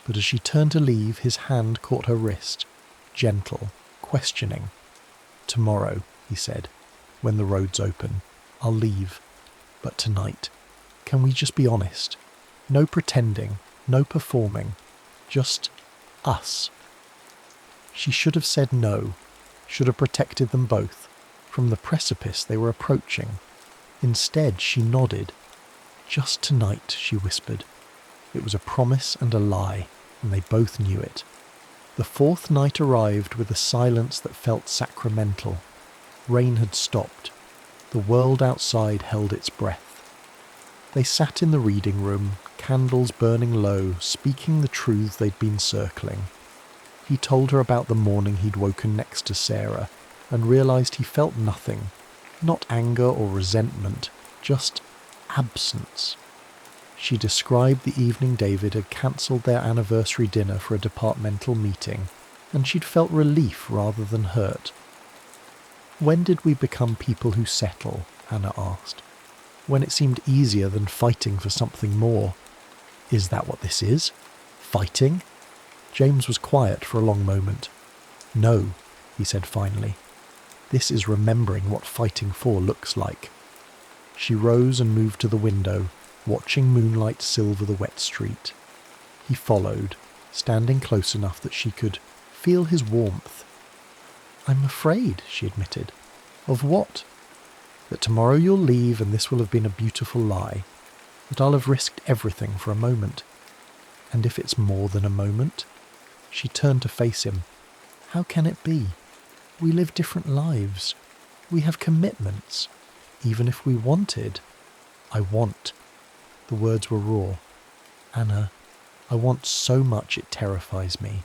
But as she turned to leave, his hand caught her wrist, gentle, questioning. "Tomorrow," he said, "when the road's open, I'll leave. But tonight, can we just be honest? No pretending, no performing, just us." She should have said no, should have protected them both from the precipice they were approaching. Instead, she nodded. "Just tonight," she whispered. It was a promise and a lie, and they both knew it. The fourth night arrived with a silence that felt sacramental. Rain had stopped. The world outside held its breath. They sat in the reading room, candles burning low, speaking the truths they'd been circling. He told her about the morning he'd woken next to Sarah, and realised he felt nothing. Not anger or resentment, just absence. She described the evening David had cancelled their anniversary dinner for a departmental meeting, and she'd felt relief rather than hurt. "When did we become people who settle?" Anna asked. "When it seemed easier than fighting for something more. Is that what this is? Fighting?" James was quiet for a long moment. "No," he said finally. "This is remembering what fighting for looks like." She rose and moved to the window, watching moonlight silver the wet street. He followed, standing close enough that she could feel his warmth. "I'm afraid," she admitted. "Of what?" "That tomorrow you'll leave and this will have been a beautiful lie. That I'll have risked everything for a moment. And if it's more than a moment?" She turned to face him. "How can it be? We live different lives. We have commitments. Even if we wanted." "I want." The words were raw. "Anna, I want so much it terrifies me.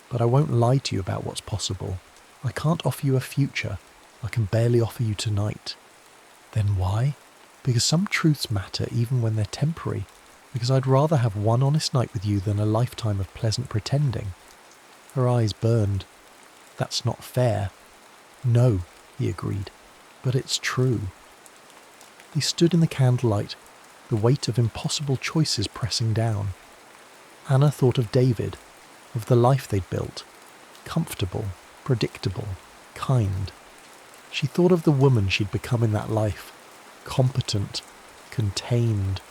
But I won't lie to you about what's possible. I can't offer you a future. I can barely offer you tonight." "Then why?" "Because some truths matter even when they're temporary. Because I'd rather have one honest night with you than a lifetime of pleasant pretending." Her eyes burned. "That's not fair." "No," he agreed. "But it's true." He stood in the candlelight, the weight of impossible choices pressing down. Anna thought of David, of the life they'd built. Comfortable, predictable, kind. She thought of the woman she'd become in that life. Competent, contained,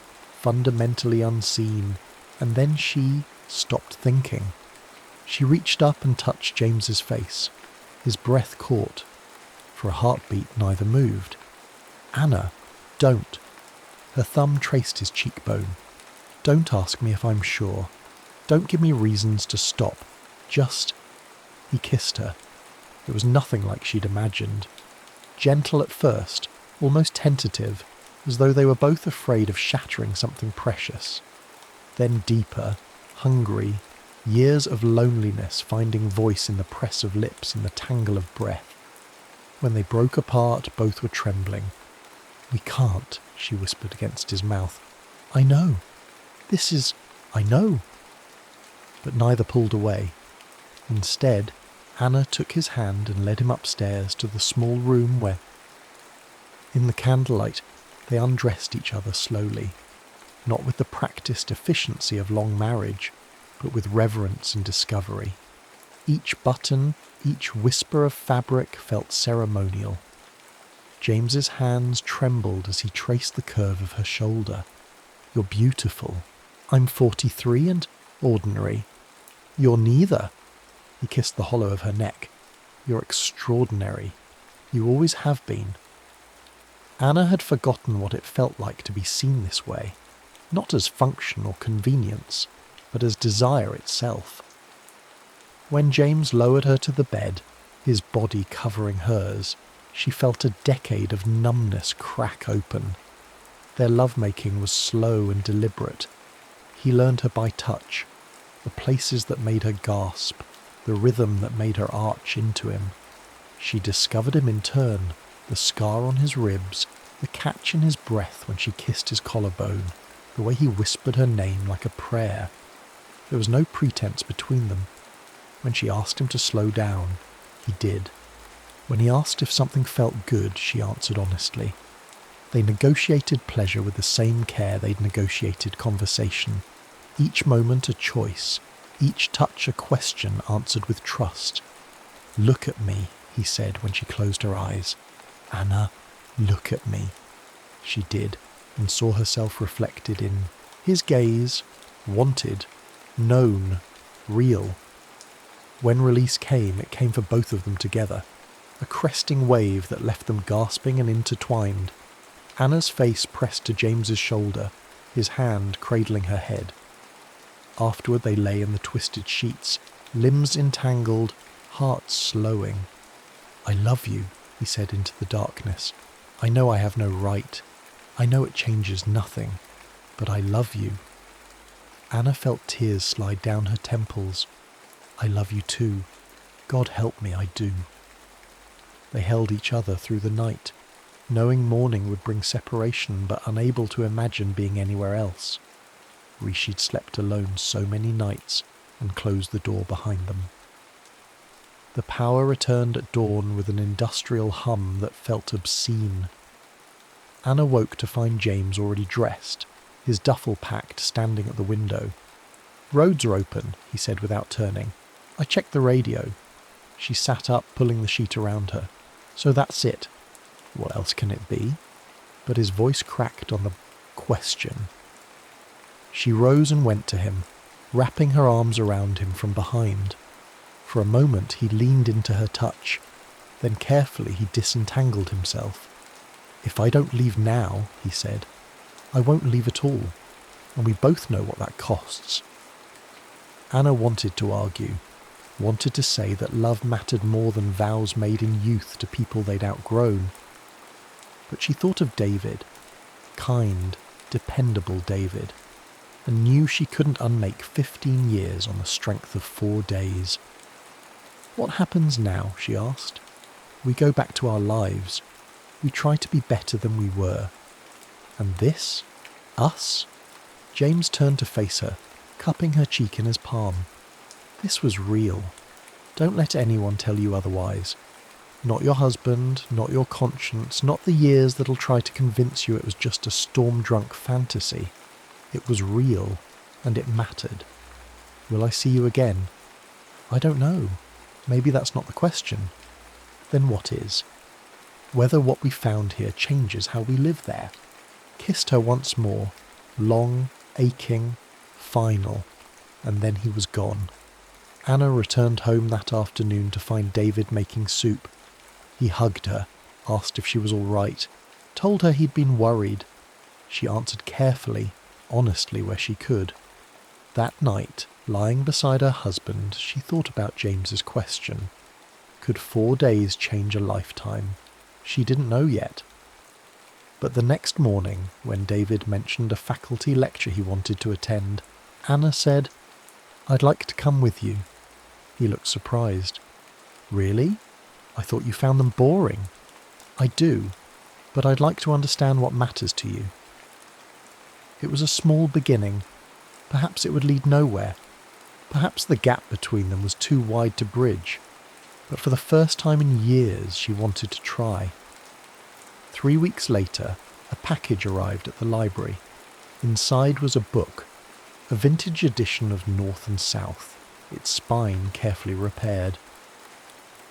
fundamentally unseen. And then she stopped thinking. She reached up and touched James's face. His breath caught. For a heartbeat, neither moved. "Anna, don't." Her thumb traced his cheekbone. "Don't ask me if I'm sure. Don't give me reasons to stop. Just..." He kissed her. It was nothing like she'd imagined. Gentle at first, almost tentative, as though they were both afraid of shattering something precious. Then deeper, hungry, years of loneliness finding voice in the press of lips and the tangle of breath. When they broke apart, both were trembling. "We can't," she whispered against his mouth. "I know. I know." But neither pulled away. Instead, Anna took his hand and led him upstairs to the small room where, in the candlelight, they undressed each other slowly, not with the practiced efficiency of long marriage, but with reverence and discovery. Each button, each whisper of fabric felt ceremonial. James's hands trembled as he traced the curve of her shoulder. "You're beautiful. I'm 43 and ordinary. You're neither." He kissed the hollow of her neck. "You're extraordinary. You always have been." Anna had forgotten what it felt like to be seen this way, not as function or convenience, but as desire itself. When James lowered her to the bed, his body covering hers, she felt a decade of numbness crack open. Their lovemaking was slow and deliberate. He learned her by touch, the places that made her gasp, the rhythm that made her arch into him. She discovered him in turn, the scar on his ribs, the catch in his breath when she kissed his collarbone, the way he whispered her name like a prayer. There was no pretense between them. When she asked him to slow down, he did. When he asked if something felt good, she answered honestly. They negotiated pleasure with the same care they'd negotiated conversation. Each moment a choice, each touch a question answered with trust. "Look at me," he said when she closed her eyes. "Anna, look at me." She did, and saw herself reflected in his gaze, wanted, known, real. When release came, it came for both of them together, a cresting wave that left them gasping and intertwined. Anna's face pressed to James's shoulder, his hand cradling her head. Afterward they lay in the twisted sheets, limbs entangled, hearts slowing. "I love you," he said into the darkness. "I know I have no right. I know it changes nothing. But I love you." Anna felt tears slide down her temples. "I love you too. God help me, I do." They held each other through the night, knowing morning would bring separation but unable to imagine being anywhere else. Rishi'd slept alone so many nights and closed the door behind them. The power returned at dawn with an industrial hum that felt obscene. Anna woke to find James already dressed, his duffel packed, standing at the window. "Roads are open," he said without turning. "I checked the radio." She sat up, pulling the sheet around her. "So that's it." What else can it be? But his voice cracked on the question. She rose and went to him, wrapping her arms around him from behind. For a moment he leaned into her touch. Then carefully he disentangled himself. "If I don't leave now," he said, "I won't leave at all. And we both know what that costs." Anna wanted to argue, wanted to say that love mattered more than vows made in youth to people they'd outgrown. But she thought of David, kind, dependable David, and knew she couldn't unmake 15 years on the strength of 4 days. "What happens now?" she asked. "We go back to our lives. We try to be better than we were. And this? Us?" James turned to face her, cupping her cheek in his palm. "This was real. Don't let anyone tell you otherwise. Not your husband, not your conscience, not the years that'll try to convince you it was just a storm-drunk fantasy. It was real, and it mattered. Will I see you again? I don't know. Maybe that's not the question. Then what is? Whether what we found here changes how we live there." Kissed her once more, long, aching, final, and then he was gone. Anna returned home that afternoon to find David making soup. He hugged her, asked if she was all right, told her he'd been worried. She answered carefully, honestly where she could. That night, lying beside her husband, she thought about James's question. Could 4 days change a lifetime? She didn't know yet. But the next morning, when David mentioned a faculty lecture he wanted to attend, Anna said, "I'd like to come with you." He looked surprised. "Really? I thought you found them boring." "I do, but I'd like to understand what matters to you." It was a small beginning. Perhaps it would lead nowhere. Perhaps the gap between them was too wide to bridge. But for the first time in years, she wanted to try. 3 weeks later, a package arrived at the library. Inside was a book, a vintage edition of North and South, its spine carefully repaired.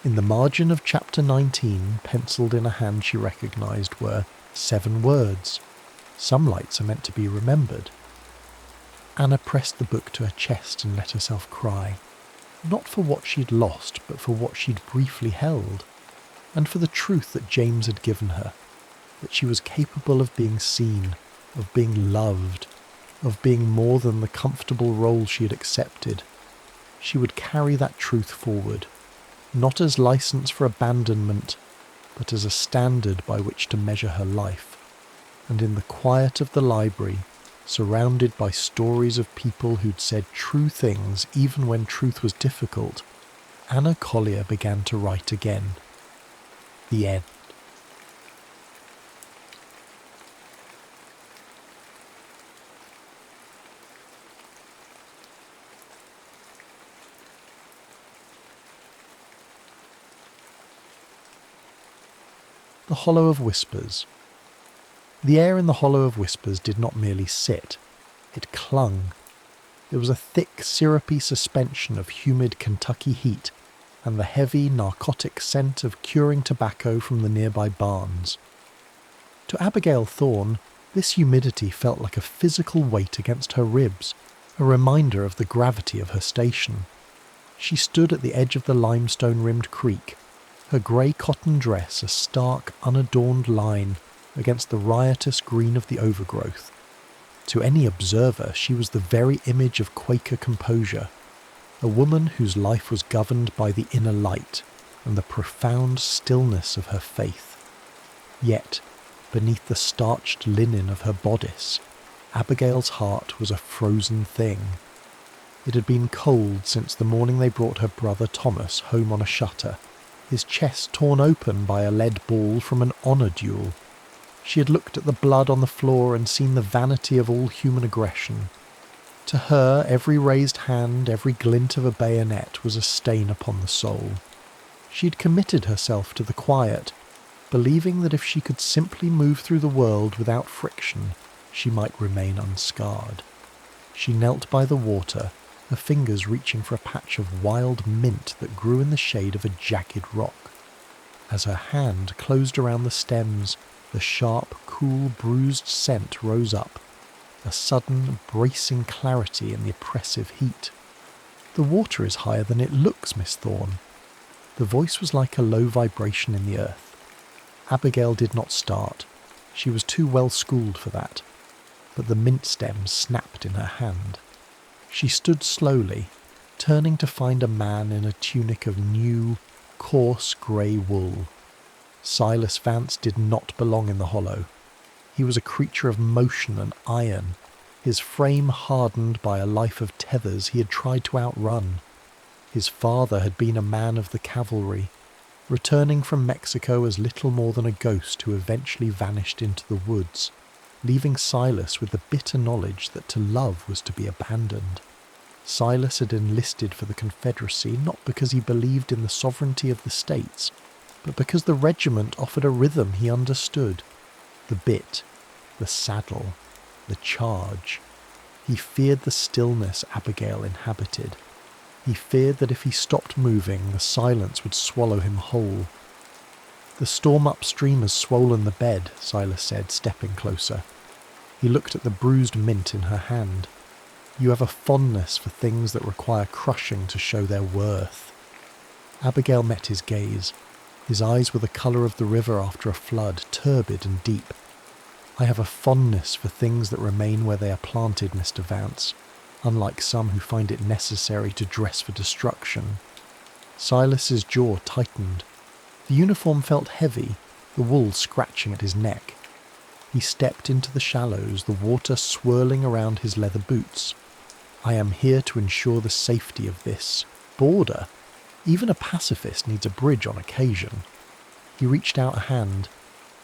In the margin of chapter 19, penciled in a hand she recognised, were 7 words. Some lights are meant to be remembered. Anna pressed the book to her chest and let herself cry. Not for what she'd lost, but for what she'd briefly held, and for the truth that James had given her, that she was capable of being seen, of being loved, of being more than the comfortable role she had accepted. She would carry that truth forward, not as license for abandonment, but as a standard by which to measure her life. And in the quiet of the library, surrounded by stories of people who'd said true things even when truth was difficult, Anna Collier began to write again. The end. The Hollow of Whispers. The air in the Hollow of Whispers did not merely sit, it clung. It was a thick, syrupy suspension of humid Kentucky heat and the heavy, narcotic scent of curing tobacco from the nearby barns. To Abigail Thorne, this humidity felt like a physical weight against her ribs, a reminder of the gravity of her station. She stood at the edge of the limestone-rimmed creek, her grey cotton dress a stark, unadorned line against the riotous green of the overgrowth. To any observer, she was the very image of Quaker composure, a woman whose life was governed by the inner light and the profound stillness of her faith. Yet, beneath the starched linen of her bodice, Abigail's heart was a frozen thing. It had been cold since the morning they brought her brother Thomas home on a shutter, his chest torn open by a lead ball from an honour duel. She had looked at the blood on the floor and seen the vanity of all human aggression. To her, every raised hand, every glint of a bayonet was a stain upon the soul. She had committed herself to the quiet, believing that if she could simply move through the world without friction, she might remain unscarred. She knelt by the water, her fingers reaching for a patch of wild mint that grew in the shade of a jagged rock. As her hand closed around the stems, the sharp, cool, bruised scent rose up, a sudden, bracing clarity in the oppressive heat. "The water is higher than it looks, Miss Thorne." The voice was like a low vibration in the earth. Abigail did not start. She was too well schooled for that. But the mint stems snapped in her hand. She stood slowly, turning to find a man in a tunic of new, coarse grey wool. Silas Vance did not belong in the hollow. He was a creature of motion and iron, his frame hardened by a life of tethers he had tried to outrun. His father had been a man of the cavalry, returning from Mexico as little more than a ghost who eventually vanished into the woods, leaving Silas with the bitter knowledge that to love was to be abandoned. Silas had enlisted for the Confederacy not because he believed in the sovereignty of the states, but because the regiment offered a rhythm he understood. The bit, the saddle, the charge. He feared the stillness Abigail inhabited. He feared that if he stopped moving, the silence would swallow him whole. "The storm upstream has swollen the bed," Silas said, stepping closer. He looked at the bruised mint in her hand. "You have a fondness for things that require crushing to show their worth." Abigail met his gaze. His eyes were the colour of the river after a flood, turbid and deep. "I have a fondness for things that remain where they are planted, Mr. Vance, unlike some who find it necessary to dress for destruction." Silas's jaw tightened. The uniform felt heavy, the wool scratching at his neck. He stepped into the shallows, the water swirling around his leather boots. "I am here to ensure the safety of this border. Even a pacifist needs a bridge on occasion." He reached out a hand.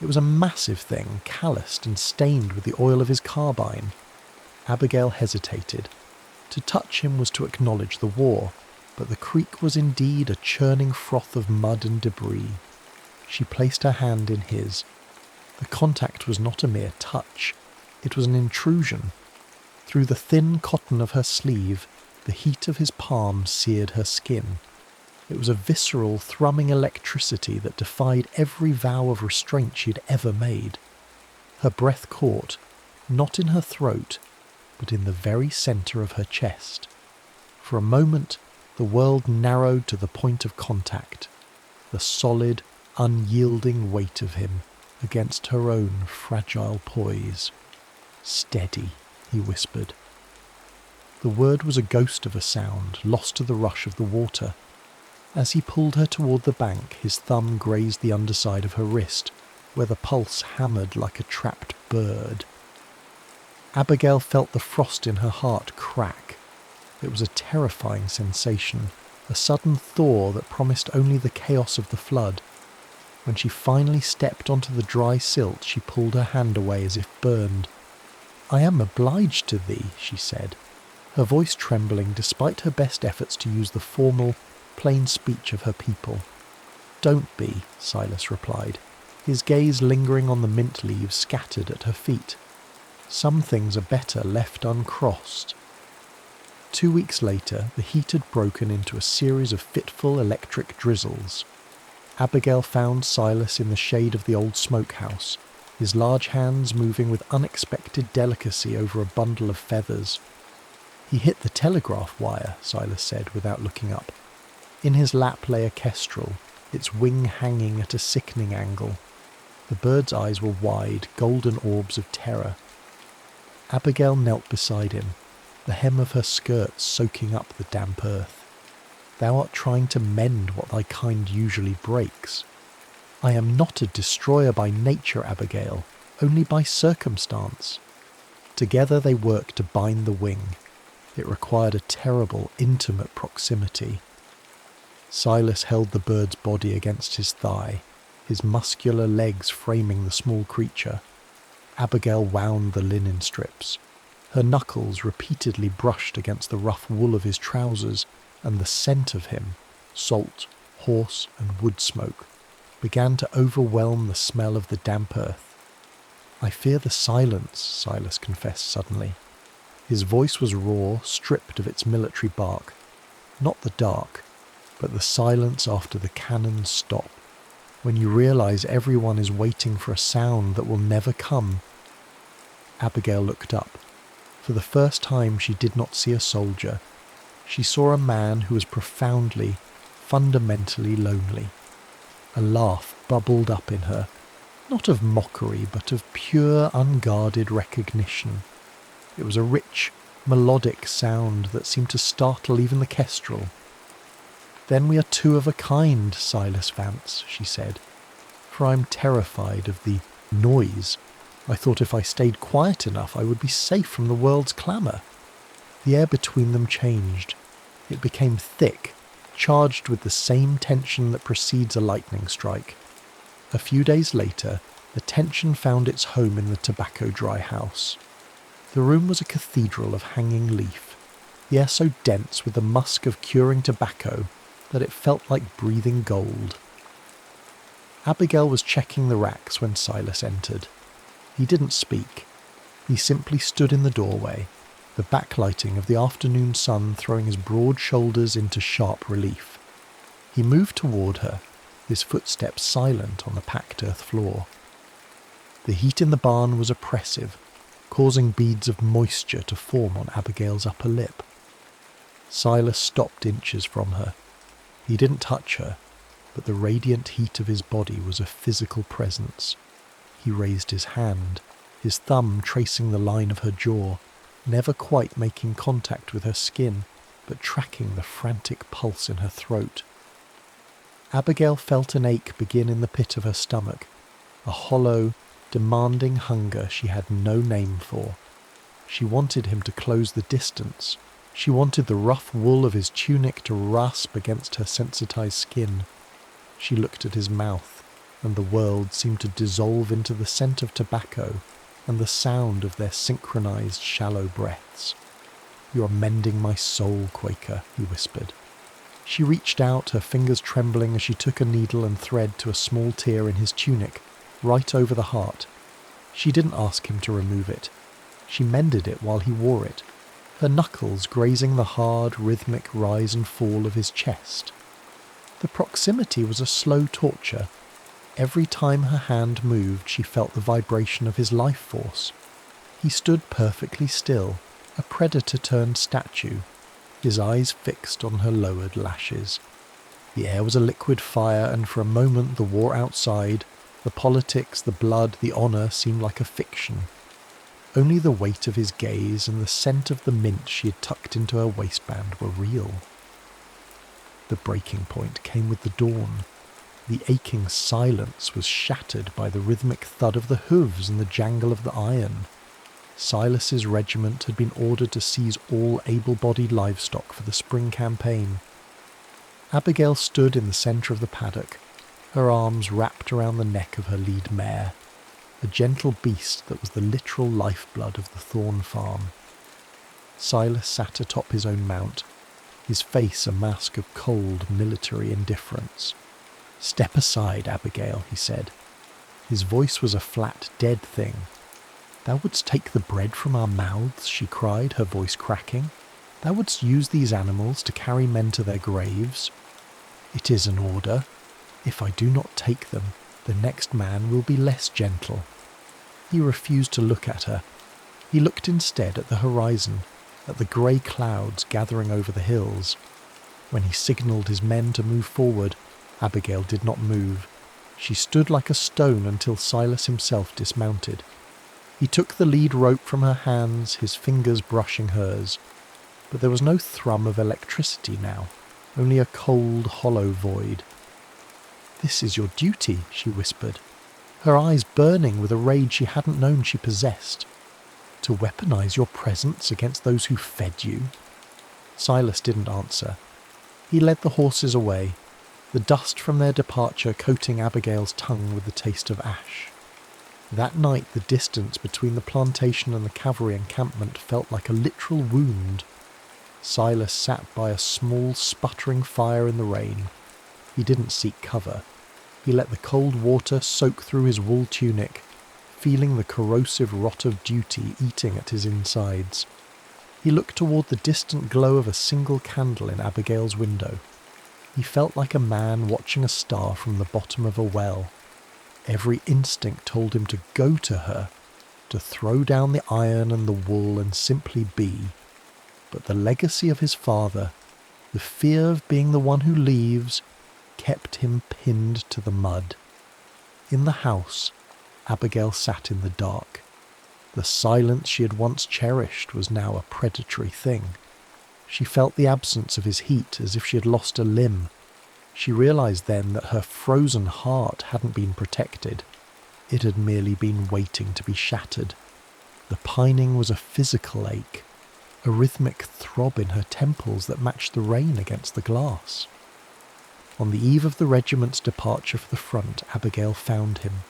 It was a massive thing, calloused and stained with the oil of his carbine. Abigail hesitated. To touch him was to acknowledge the war, but the creek was indeed a churning froth of mud and debris. She placed her hand in his. The contact was not a mere touch. It was an intrusion. Through the thin cotton of her sleeve, the heat of his palm seared her skin. It was a visceral, thrumming electricity that defied every vow of restraint she had ever made. Her breath caught, not in her throat, but in the very centre of her chest. For a moment, the world narrowed to the point of contact, the solid, unyielding weight of him against her own fragile poise. "Steady," he whispered. The word was a ghost of a sound, lost to the rush of the water. As he pulled her toward the bank, his thumb grazed the underside of her wrist, where the pulse hammered like a trapped bird. Abigail felt the frost in her heart crack. It was a terrifying sensation, a sudden thaw that promised only the chaos of the flood. When she finally stepped onto the dry silt, she pulled her hand away as if burned. "I am obliged to thee," she said, her voice trembling despite her best efforts to use the formal, plain speech of her people. "Don't be," Silas replied, his gaze lingering on the mint leaves scattered at her feet. "Some things are better left uncrossed." 2 weeks later, the heat had broken into a series of fitful electric drizzles. Abigail found Silas in the shade of the old smokehouse, his large hands moving with unexpected delicacy over a bundle of feathers. "He hit the telegraph wire," Silas said without looking up. In his lap lay a kestrel, its wing hanging at a sickening angle. The bird's eyes were wide, golden orbs of terror. Abigail knelt beside him, the hem of her skirt soaking up the damp earth. "Thou art trying to mend what thy kind usually breaks." "I am not a destroyer by nature, Abigail, only by circumstance." Together they worked to bind the wing. It required a terrible, intimate proximity. Silas held the bird's body against his thigh, his muscular legs framing the small creature. Abigail wound the linen strips. Her knuckles repeatedly brushed against the rough wool of his trousers, and the scent of him, salt, horse, and wood smoke, began to overwhelm the smell of the damp earth. "I fear the silence," Silas confessed suddenly. His voice was raw, stripped of its military bark. Not the dark, but the silence after the cannons stop, when you realize everyone is waiting for a sound that will never come. Abigail looked up. For the first time she did not see a soldier. She saw a man who was profoundly, fundamentally lonely. A laugh bubbled up in her, not of mockery, but of pure, unguarded recognition. It was a rich, melodic sound that seemed to startle even the kestrel. "Then we are two of a kind, Silas Vance," she said, "for I am terrified of the noise. I thought if I stayed quiet enough I would be safe from the world's clamour." The air between them changed. It became thick, charged with the same tension that precedes a lightning strike. A few days later, the tension found its home in the tobacco dry house. The room was a cathedral of hanging leaf, the air so dense with the musk of curing tobacco that it felt like breathing gold. Abigail was checking the racks when Silas entered. He didn't speak. He simply stood in the doorway, the backlighting of the afternoon sun throwing his broad shoulders into sharp relief. He moved toward her, his footsteps silent on the packed earth floor. The heat in the barn was oppressive, causing beads of moisture to form on Abigail's upper lip. Silas stopped inches from her. He didn't touch her, but the radiant heat of his body was a physical presence. He raised his hand, his thumb tracing the line of her jaw, never quite making contact with her skin, but tracking the frantic pulse in her throat. Abigail felt an ache begin in the pit of her stomach, a hollow, demanding hunger she had no name for. She wanted him to close the distance. She wanted the rough wool of his tunic to rasp against her sensitized skin. She looked at his mouth, and the world seemed to dissolve into the scent of tobacco and the sound of their synchronized shallow breaths. "You are mending my soul, Quaker," he whispered. She reached out, her fingers trembling as she took a needle and thread to a small tear in his tunic, right over the heart. She didn't ask him to remove it. She mended it while he wore it, her knuckles grazing the hard, rhythmic rise and fall of his chest. The proximity was a slow torture. Every time her hand moved, she felt the vibration of his life force. He stood perfectly still, a predator-turned statue, his eyes fixed on her lowered lashes. The air was a liquid fire, and for a moment the war outside, the politics, the blood, the honour seemed like a fiction. Only the weight of his gaze and the scent of the mint she had tucked into her waistband were real. The breaking point came with the dawn. The aching silence was shattered by the rhythmic thud of the hooves and the jangle of the iron. Silas's regiment had been ordered to seize all able-bodied livestock for the spring campaign. Abigail stood in the centre of the paddock, her arms wrapped around the neck of her lead mare, a gentle beast that was the literal lifeblood of the Thorn farm. Silas sat atop his own mount, his face a mask of cold military indifference. "Step aside, Abigail," he said. His voice was a flat, dead thing. "Thou wouldst take the bread from our mouths," she cried, her voice cracking. "Thou wouldst use these animals to carry men to their graves. It is an order. If I do not take them, the next man will be less gentle." He refused to look at her. He looked instead at the horizon, at the grey clouds gathering over the hills. When he signalled his men to move forward, Abigail did not move. She stood like a stone until Silas himself dismounted. He took the lead rope from her hands, his fingers brushing hers. But there was no thrum of electricity now, only a cold, hollow void. "This is your duty," she whispered, her eyes burning with a rage she hadn't known she possessed. "To weaponize your presence against those who fed you." Silas didn't answer. He led the horses away, the dust from their departure coating Abigail's tongue with the taste of ash. That night the distance between the plantation and the cavalry encampment felt like a literal wound. Silas sat by a small, sputtering fire in the rain. He didn't seek cover. He let the cold water soak through his wool tunic, feeling the corrosive rot of duty eating at his insides. He looked toward the distant glow of a single candle in Abigail's window. He felt like a man watching a star from the bottom of a well. Every instinct told him to go to her, to throw down the iron and the wool and simply be. But the legacy of his father, the fear of being the one who leaves, kept him pinned to the mud. In the house, Abigail sat in the dark. The silence she had once cherished was now a predatory thing. She felt the absence of his heat as if she had lost a limb. She realized then that her frozen heart hadn't been protected. It had merely been waiting to be shattered. The pining was a physical ache, a rhythmic throb in her temples that matched the rain against the glass. On the eve of the regiment's departure for the front, Abigail found him.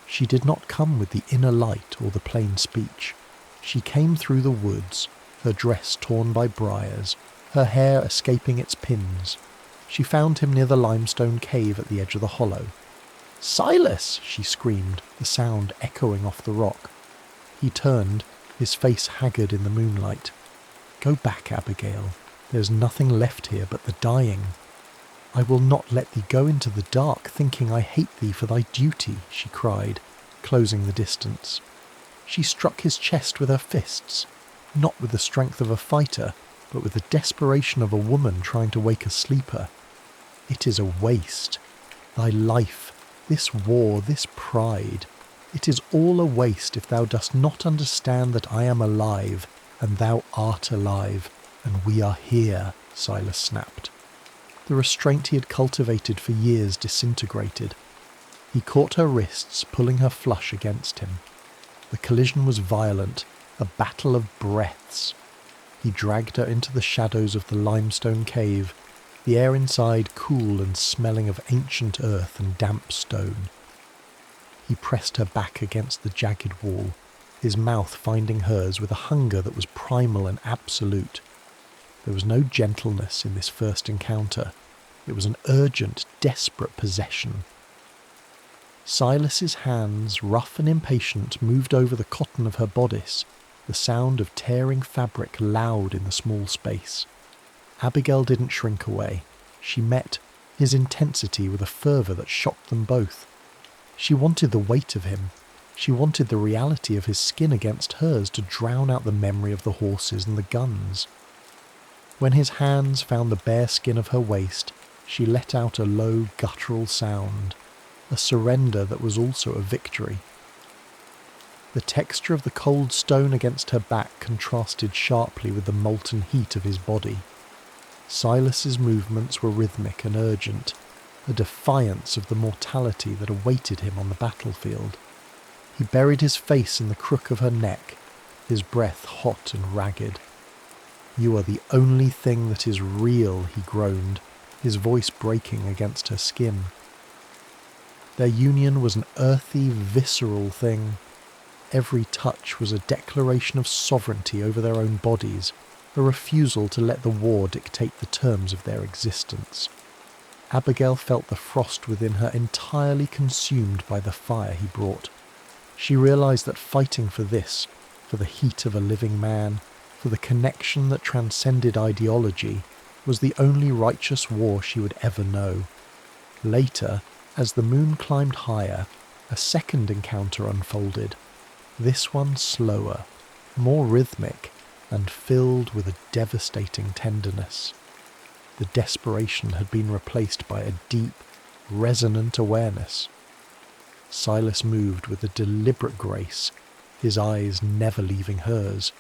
She did not come with the inner light or the plain speech. She came through the woods, her dress torn by briars, her hair escaping its pins. She found him near the limestone cave at the edge of the hollow. "Silas!" she screamed, the sound echoing off the rock. He turned, his face haggard in the moonlight. "Go back, Abigail. There is nothing left here but the dying." "I will not let thee go into the dark, thinking I hate thee for thy duty," she cried, closing the distance. She struck his chest with her fists, not with the strength of a fighter, but with the desperation of a woman trying to wake a sleeper. "It is a waste. Thy life, this war, this pride. It is all a waste if thou dost not understand that I am alive, and thou art alive, and we are here," Silas snapped. The restraint he had cultivated for years disintegrated. He caught her wrists, pulling her flush against him. The collision was violent, a battle of breaths. He dragged her into the shadows of the limestone cave, the air inside cool and smelling of ancient earth and damp stone. He pressed her back against the jagged wall, his mouth finding hers with a hunger that was primal and absolute. There was no gentleness in this first encounter. It was an urgent, desperate possession. Silas's hands, rough and impatient, moved over the cotton of her bodice, the sound of tearing fabric loud in the small space. Abigail didn't shrink away. She met his intensity with a fervour that shocked them both. She wanted the weight of him. She wanted the reality of his skin against hers to drown out the memory of the horses and the guns. When his hands found the bare skin of her waist, she let out a low, guttural sound, a surrender that was also a victory. The texture of the cold stone against her back contrasted sharply with the molten heat of his body. Silas's movements were rhythmic and urgent, a defiance of the mortality that awaited him on the battlefield. He buried his face in the crook of her neck, his breath hot and ragged. "You are the only thing that is real," he groaned, his voice breaking against her skin. Their union was an earthy, visceral thing. Every touch was a declaration of sovereignty over their own bodies, a refusal to let the war dictate the terms of their existence. Abigail felt the frost within her entirely consumed by the fire he brought. She realized that fighting for this, for the heat of a living man, for the connection that transcended ideology, was the only righteous war she would ever know. Later, as the moon climbed higher, a second encounter unfolded. This one slower, more rhythmic, and filled with a devastating tenderness. The desperation had been replaced by a deep, resonant awareness. Silas moved with a deliberate grace, his eyes never leaving hers.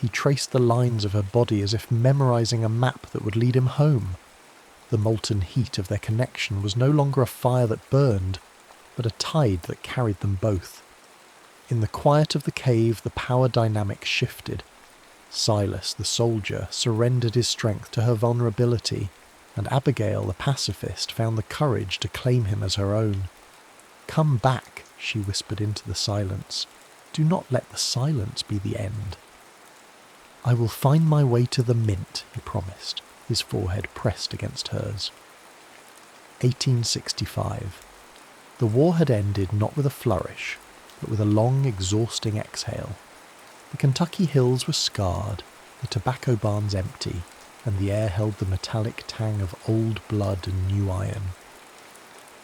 He traced the lines of her body as if memorizing a map that would lead him home. The molten heat of their connection was no longer a fire that burned, but a tide that carried them both. In the quiet of the cave, the power dynamic shifted. Silas, the soldier, surrendered his strength to her vulnerability, and Abigail, the pacifist, found the courage to claim him as her own. "Come back," she whispered into the silence. "Do not let the silence be the end." "I will find my way to the Mint," he promised, his forehead pressed against hers. 1865. The war had ended not with a flourish, but with a long, exhausting exhale. The Kentucky hills were scarred, the tobacco barns empty, and the air held the metallic tang of old blood and new iron.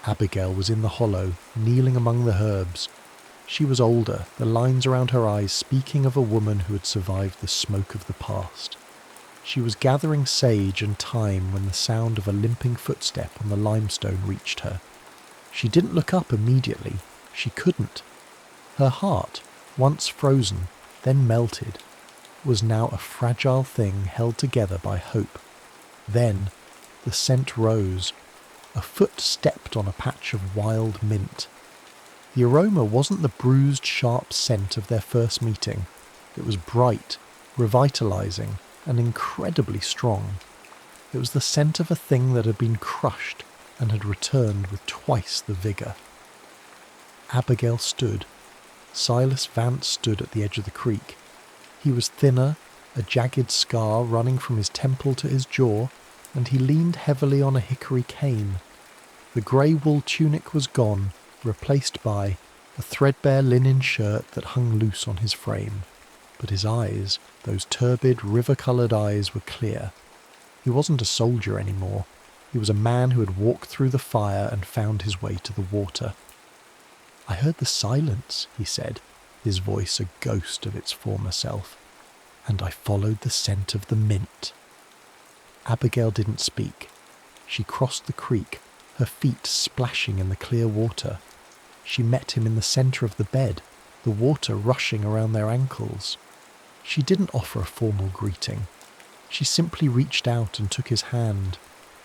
Abigail was in the hollow, kneeling among the herbs. She was older, the lines around her eyes speaking of a woman who had survived the smoke of the past. She was gathering sage and thyme when the sound of a limping footstep on the limestone reached her. She didn't look up immediately. She couldn't. Her heart, once frozen, then melted, was now a fragile thing held together by hope. Then the scent rose. A foot stepped on a patch of wild mint. The aroma wasn't the bruised, sharp scent of their first meeting. It was bright, revitalizing, and incredibly strong. It was the scent of a thing that had been crushed and had returned with twice the vigor. Abigail stood. Silas Vance stood at the edge of the creek. He was thinner, a jagged scar running from his temple to his jaw, and he leaned heavily on a hickory cane. The grey wool tunic was gone, replaced by a threadbare linen shirt that hung loose on his frame. But his eyes, those turbid, river-coloured eyes, were clear. He wasn't a soldier anymore. He was a man who had walked through the fire and found his way to the water. "I heard the silence," he said, his voice a ghost of its former self, "and I followed the scent of the mint." Abigail didn't speak. She crossed the creek, her feet splashing in the clear water. She met him in the centre of the bed, the water rushing around their ankles. She didn't offer a formal greeting. She simply reached out and took his hand,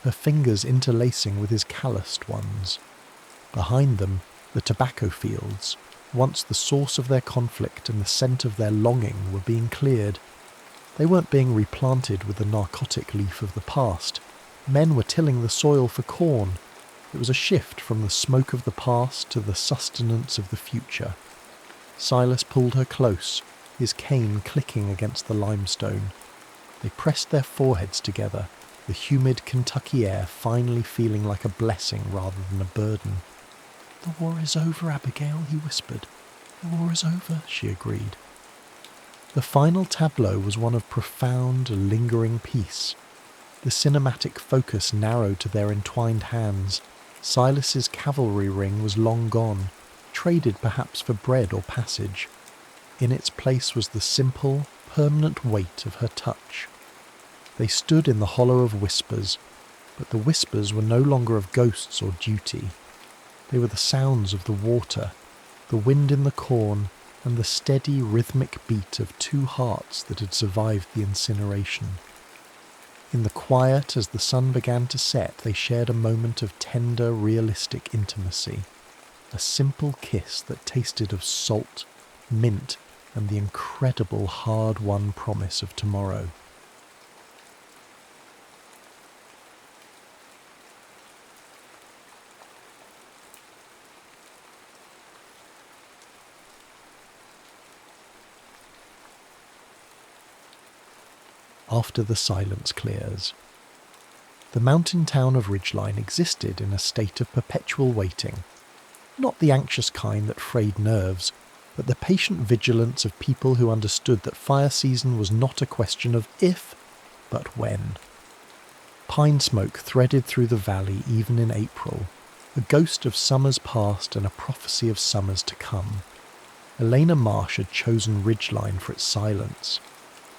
her fingers interlacing with his calloused ones. Behind them, the tobacco fields, once the source of their conflict and the scent of their longing, were being cleared. They weren't being replanted with the narcotic leaf of the past. Men were tilling the soil for corn. It was a shift from the smoke of the past to the sustenance of the future. Silas pulled her close, his cane clicking against the limestone. They pressed their foreheads together, the humid Kentucky air finally feeling like a blessing rather than a burden. "The war is over, Abigail," he whispered. "The war is over," she agreed. The final tableau was one of profound, lingering peace. The cinematic focus narrowed to their entwined hands. Silas's cavalry ring was long gone, traded perhaps for bread or passage. In its place was the simple, permanent weight of her touch. They stood in the hollow of whispers, but the whispers were no longer of ghosts or duty. They were the sounds of the water, the wind in the corn, and the steady rhythmic beat of two hearts that had survived the incineration. In the quiet, as the sun began to set, they shared a moment of tender, realistic intimacy. A simple kiss that tasted of salt, mint, and the incredible hard-won promise of tomorrow. after the silence clears. The mountain town of Ridgeline existed in a state of perpetual waiting, not the anxious kind that frayed nerves, but the patient vigilance of people who understood that fire season was not a question of if, but when. Pine smoke threaded through the valley even in April, a ghost of summers past and a prophecy of summers to come. Elena Marsh had chosen Ridgeline for its silence.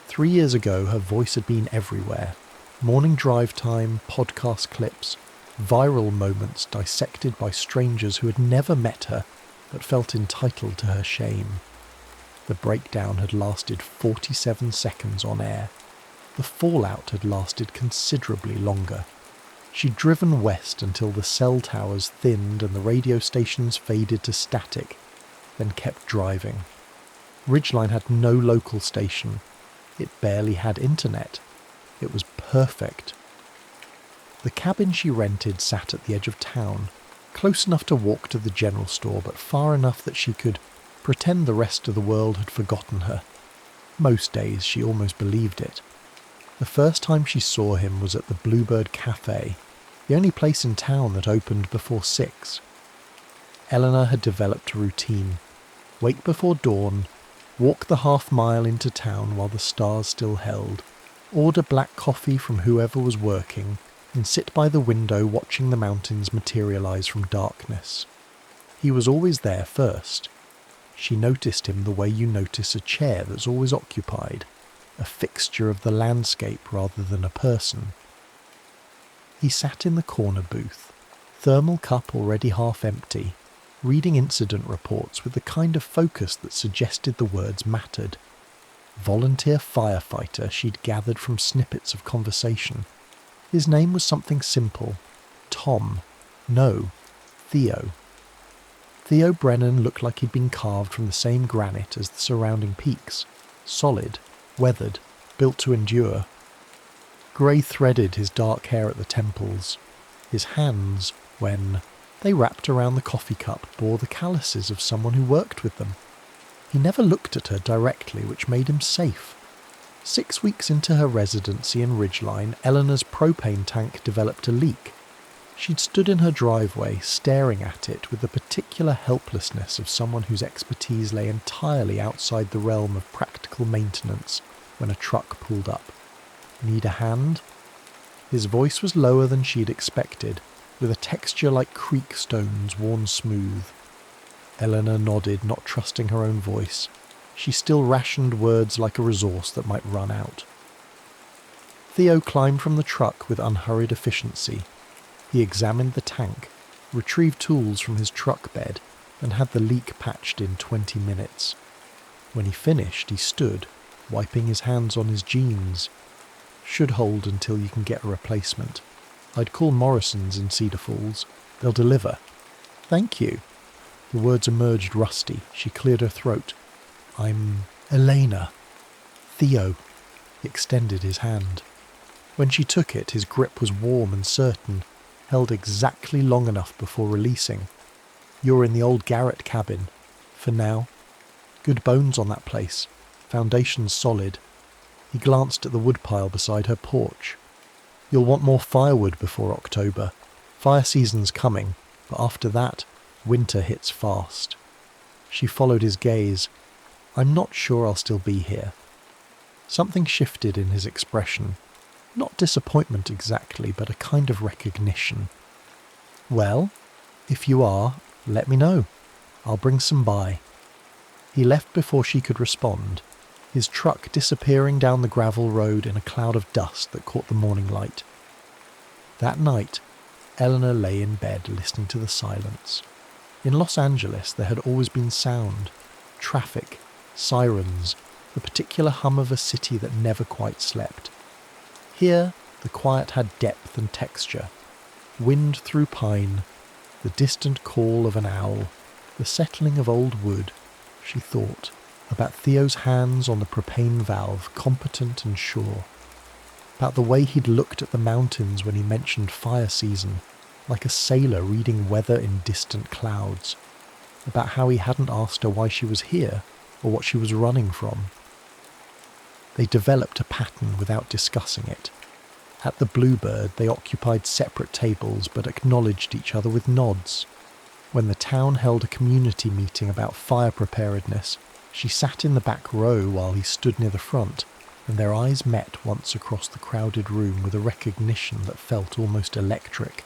3 years ago her voice had been everywhere. Morning drive time, podcast clips, viral moments dissected by strangers who had never met her but felt entitled to her shame. The breakdown had lasted 47 seconds on air. The fallout had lasted considerably longer. She'd driven west until the cell towers thinned and the radio stations faded to static, then kept driving. Ridgeline had no local station. It barely had internet. It was perfect. The cabin she rented sat at the edge of town, close enough to walk to the general store, but far enough that she could pretend the rest of the world had forgotten her. Most days she almost believed it. The first time she saw him was at the Bluebird Cafe, the only place in town that opened before 6. Eleanor had developed a routine. Wake before dawn, walk the half-mile into town while the stars still held, order black coffee from whoever was working, and sit by the window watching the mountains materialize from darkness. He was always there first. She noticed him the way you notice a chair that's always occupied, a fixture of the landscape rather than a person. He sat in the corner booth, thermal cup already half empty, reading incident reports with the kind of focus that suggested the words mattered. Volunteer firefighter she'd gathered from snippets of conversation. His name was something simple. Tom. No. Theo. Theo Brennan looked like he'd been carved from the same granite as the surrounding peaks. Solid, weathered, built to endure. Grey threaded his dark hair at the temples. His hands, when they wrapped around the coffee cup, bore the calluses of someone who worked with them. He never looked at her directly, which made him safe. 6 weeks into her residency in Ridgeline, Eleanor's propane tank developed a leak. She'd stood in her driveway, staring at it with the particular helplessness of someone whose expertise lay entirely outside the realm of practical maintenance when a truck pulled up. Need a hand? His voice was lower than she'd expected, with a texture like creek stones worn smooth. Eleanor nodded, not trusting her own voice. She still rationed words like a resource that might run out. Theo climbed from the truck with unhurried efficiency. He examined the tank, retrieved tools from his truck bed, and had the leak patched in 20 minutes. When he finished, he stood, wiping his hands on his jeans. Should hold until you can get a replacement. I'd call Morrison's in Cedar Falls. They'll deliver. Thank you. The words emerged rusty. She cleared her throat. I'm Elena. Theo. He extended his hand. When she took it, his grip was warm and certain, held exactly long enough before releasing. You're in the old Garrett cabin. For now. Good bones on that place. Foundations solid. He glanced at the woodpile beside her porch. You'll want more firewood before October. Fire season's coming, but after that, winter hits fast. She followed his gaze. I'm not sure I'll still be here. Something shifted in his expression. Not disappointment exactly, but a kind of recognition. Well, if you are, let me know. I'll bring some by. He left before she could respond, his truck disappearing down the gravel road in a cloud of dust that caught the morning light. That night, Eleanor lay in bed listening to the silence. In Los Angeles there had always been sound, traffic, sirens, the particular hum of a city that never quite slept. Here, the quiet had depth and texture. Wind through pine, the distant call of an owl, the settling of old wood. She thought about Theo's hands on the propane valve, competent and sure. About the way he'd looked at the mountains when he mentioned fire season, like a sailor reading weather in distant clouds. About how he hadn't asked her why she was here, or what she was running from. They developed a pattern without discussing it. At the Bluebird, they occupied separate tables but acknowledged each other with nods. When the town held a community meeting about fire preparedness, she sat in the back row while he stood near the front, and their eyes met once across the crowded room with a recognition that felt almost electric.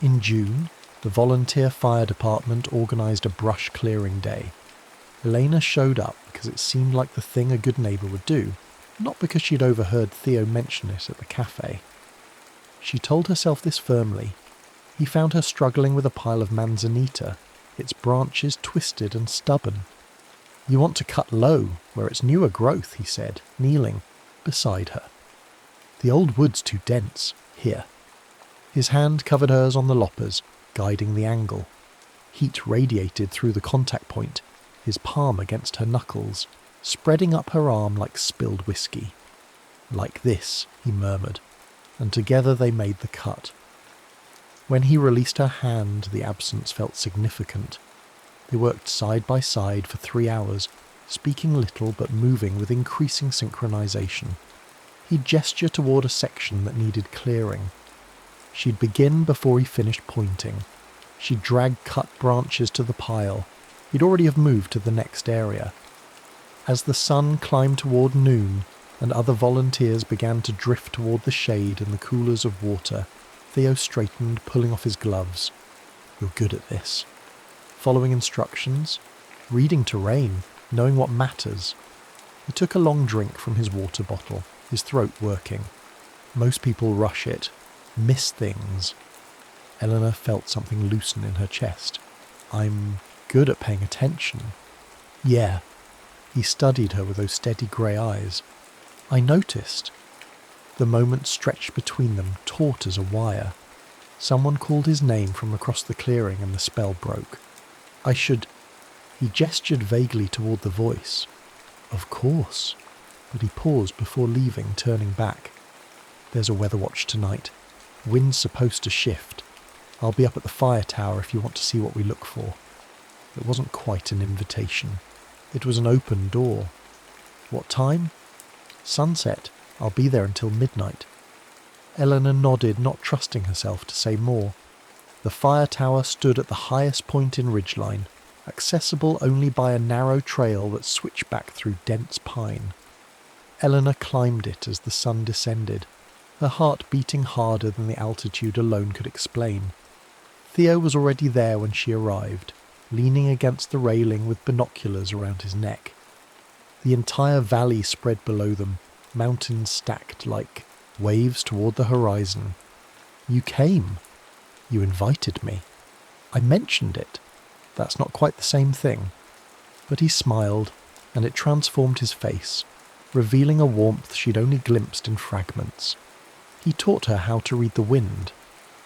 In June, the volunteer fire department organised a brush clearing day. Elena showed up because it seemed like the thing a good neighbour would do, not because she'd overheard Theo mention it at the cafe. She told herself this firmly. He found her struggling with a pile of manzanita, its branches twisted and stubborn. "You want to cut low, where it's newer growth," he said, kneeling beside her. "The old wood's too dense. Here." His hand covered hers on the loppers, guiding the angle. Heat radiated through the contact point, his palm against her knuckles, spreading up her arm like spilled whiskey. "Like this," he murmured, and together they made the cut. When he released her hand, the absence felt significant. They worked side by side for 3 hours, speaking little but moving with increasing synchronization. He'd gesture toward a section that needed clearing. She'd begin before he finished pointing. She'd drag cut branches to the pile. He'd already have moved to the next area. As the sun climbed toward noon and other volunteers began to drift toward the shade and the coolers of water, Theo straightened, pulling off his gloves. "You're good at this." Following instructions, reading terrain, knowing what matters. He took a long drink from his water bottle, his throat working. Most people rush it, miss things. Eleanor felt something loosen in her chest. "I'm good at paying attention." "Yeah." He studied her with those steady grey eyes. "I noticed." The moment stretched between them, taut as a wire. Someone called his name from across the clearing and the spell broke. "I should..." He gestured vaguely toward the voice. "Of course." But he paused before leaving, turning back. "There's a weather watch tonight. Wind's supposed to shift. I'll be up at the fire tower if you want to see what we look for." It wasn't quite an invitation. It was an open door. "What time?" "Sunset. I'll be there until midnight." Eleanor nodded, not trusting herself to say more. The fire tower stood at the highest point in Ridgeline, accessible only by a narrow trail that switched back through dense pine. Eleanor climbed it as the sun descended, her heart beating harder than the altitude alone could explain. Theo was already there when she arrived, leaning against the railing with binoculars around his neck. The entire valley spread below them, mountains stacked like waves toward the horizon. "You came. You invited me. I mentioned it. That's not quite the same thing." But he smiled, and it transformed his face, revealing a warmth she'd only glimpsed in fragments. He taught her how to read the wind,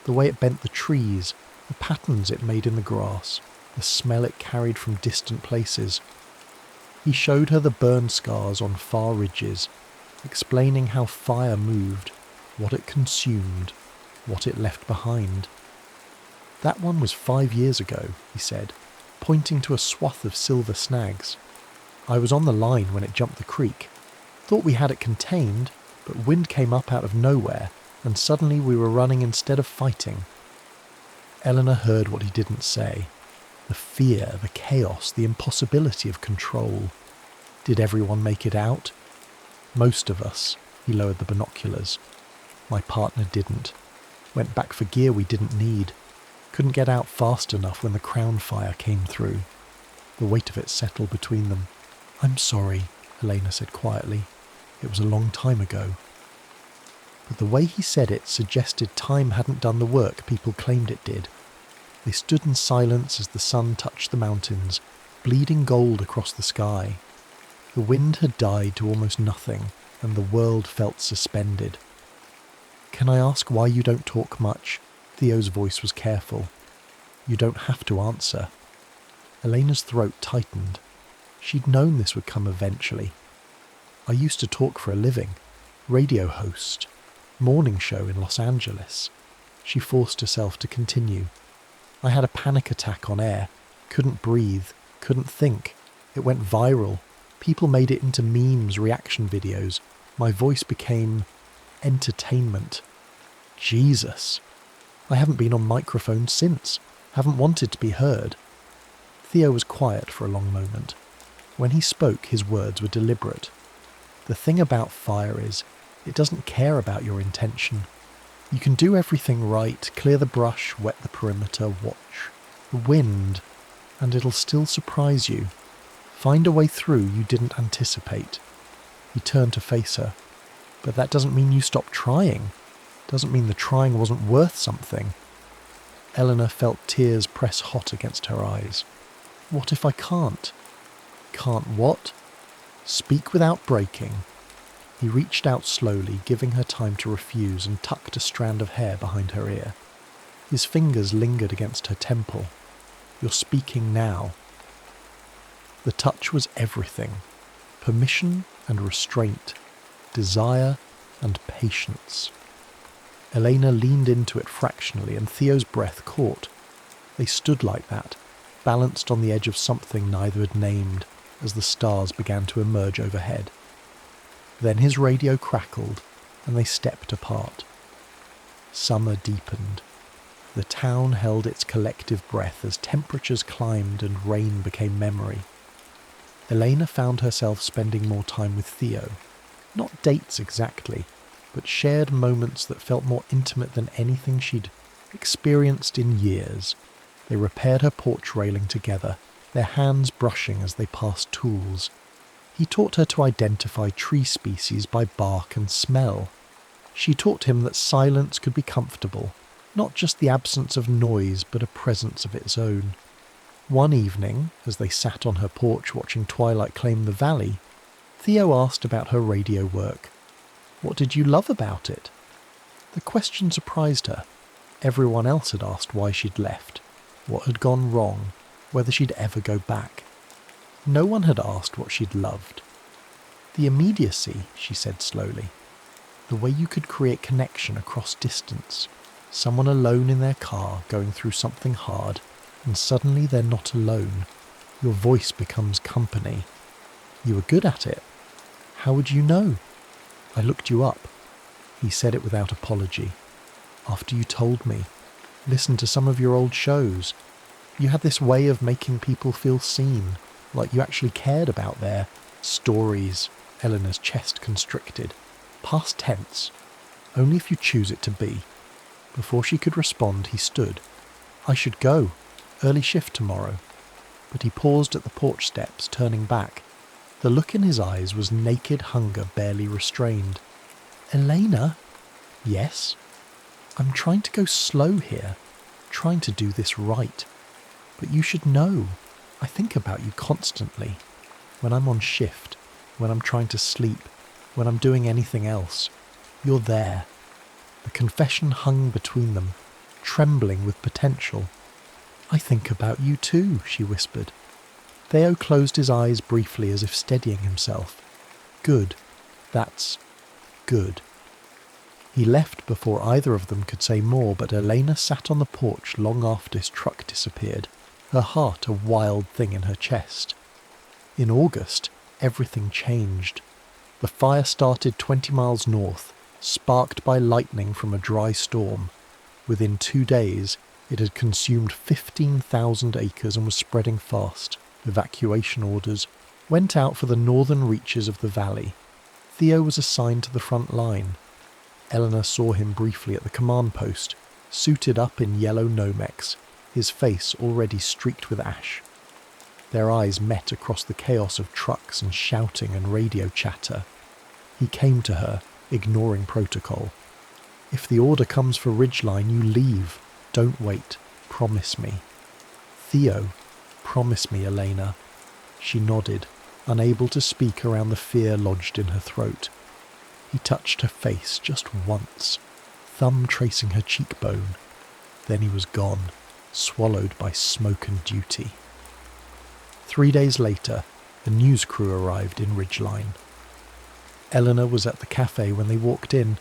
the way it bent the trees, the patterns it made in the grass, the smell it carried from distant places. He showed her the burn scars on far ridges, explaining how fire moved, what it consumed, what it left behind. "That one was 5 years ago," he said, pointing to a swath of silver snags. "I was on the line when it jumped the creek. Thought we had it contained, but wind came up out of nowhere, and suddenly we were running instead of fighting." Eleanor heard what he didn't say. The fear, the chaos, the impossibility of control. Did everyone make it out? "Most of us." He lowered the binoculars. "My partner didn't. Went back for gear we didn't need. Couldn't get out fast enough when the crown fire came through." The weight of it settled between them. "I'm sorry," Elena said quietly. "It was a long time ago." But the way he said it suggested time hadn't done the work people claimed it did. They stood in silence as the sun touched the mountains, bleeding gold across the sky. The wind had died to almost nothing, and the world felt suspended. "Can I ask why you don't talk much?" Theo's voice was careful. "You don't have to answer." Elena's throat tightened. She'd known this would come eventually. "I used to talk for a living. Radio host. Morning show in Los Angeles." She forced herself to continue. "I had a panic attack on air. Couldn't breathe. Couldn't think. It went viral. People made it into memes, reaction videos. My voice became entertainment. Jesus. I haven't been on microphone since. Haven't wanted to be heard. Theo was quiet for a long moment. When he spoke, his words were deliberate. The thing about fire is, it doesn't care about your intention. You can do everything right, clear the brush, wet the perimeter, watch the wind, and it'll still surprise you. Find a way through you didn't anticipate. He turned to face her. But that doesn't mean you stop trying. Doesn't mean the trying wasn't worth something. Eleanor felt tears press hot against her eyes. What if I can't? Can't what? Speak without breaking. He reached out slowly, giving her time to refuse, and tucked a strand of hair behind her ear. His fingers lingered against her temple. You're speaking now. The touch was everything. Permission and restraint. Desire and patience. Elena leaned into it fractionally, and Theo's breath caught. They stood like that, balanced on the edge of something neither had named, as the stars began to emerge overhead. Then his radio crackled, and they stepped apart. Summer deepened. The town held its collective breath as temperatures climbed and rain became memory. Elena found herself spending more time with Theo. Not dates exactly, but shared moments that felt more intimate than anything she'd experienced in years. They repaired her porch railing together, their hands brushing as they passed tools. He taught her to identify tree species by bark and smell. She taught him that silence could be comfortable, not just the absence of noise, but a presence of its own. One evening, as they sat on her porch watching twilight claim the valley, Theo asked about her radio work. What did you love about it? The question surprised her. Everyone else had asked why she'd left, what had gone wrong, whether she'd ever go back. No one had asked what she'd loved. The immediacy, she said slowly. The way you could create connection across distance. Someone alone in their car going through something hard, and suddenly they're not alone. Your voice becomes company. You were good at it. How would you know? I looked you up. He said it without apology. After you told me. Listened to some of your old shows. You had this way of making people feel seen, like you actually cared about their stories. Eleanor's chest constricted. Past tense. Only if you choose it to be. Before she could respond, he stood. I should go. Early shift tomorrow. But he paused at the porch steps, turning back. The look in his eyes was naked hunger barely restrained. Elena? Yes? I'm trying to go slow here. Trying to do this right. But you should know. I think about you constantly. When I'm on shift. When I'm trying to sleep. When I'm doing anything else. You're there. The confession hung between them, trembling with potential. I think about you too, she whispered. Theo closed his eyes briefly as if steadying himself. Good. That's good. He left before either of them could say more, but Elena sat on the porch long after his truck disappeared, her heart a wild thing in her chest. In August, everything changed. The fire started 20 miles north, sparked by lightning from a dry storm. Within 2 days, it had consumed 15,000 acres and was spreading fast. Evacuation orders went out for the northern reaches of the valley. Theo was assigned to the front line. Eleanor saw him briefly at the command post, suited up in yellow Nomex, his face already streaked with ash. Their eyes met across the chaos of trucks and shouting and radio chatter. He came to her, ignoring protocol. If the order comes for Ridgeline, you leave. Don't wait. Promise me. Theo, promise me, Elena. She nodded, unable to speak around the fear lodged in her throat. He touched her face just once, thumb tracing her cheekbone. Then he was gone, swallowed by smoke and duty. 3 days later, a news crew arrived in Ridgeline. Eleanor was at the cafe when they walked in,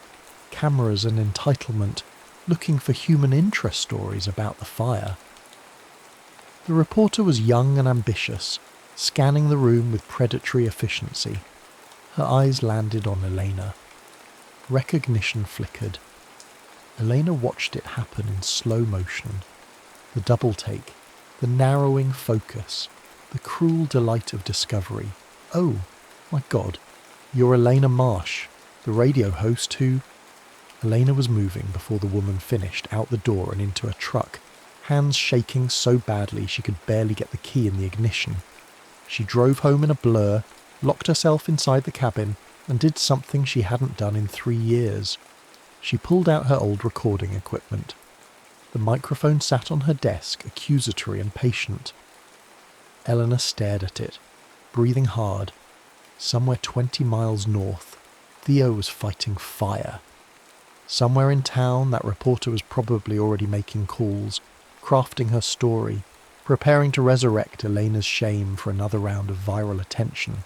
cameras and entitlement, looking for human interest stories about the fire. The reporter was young and ambitious, scanning the room with predatory efficiency. Her eyes landed on Elena. Recognition flickered. Elena watched it happen in slow motion. The double take, the narrowing focus, the cruel delight of discovery. Oh, my God, you're Elena Marsh, the radio host who... Elena was moving before the woman finished, out the door and into a truck, hands shaking so badly she could barely get the key in the ignition. She drove home in a blur, locked herself inside the cabin, and did something she hadn't done in 3 years. She pulled out her old recording equipment. The microphone sat on her desk, accusatory and patient. Eleanor stared at it, breathing hard. Somewhere 20 miles north, Theo was fighting fire. Somewhere in town, that reporter was probably already making calls, crafting her story, preparing to resurrect Elena's shame for another round of viral attention.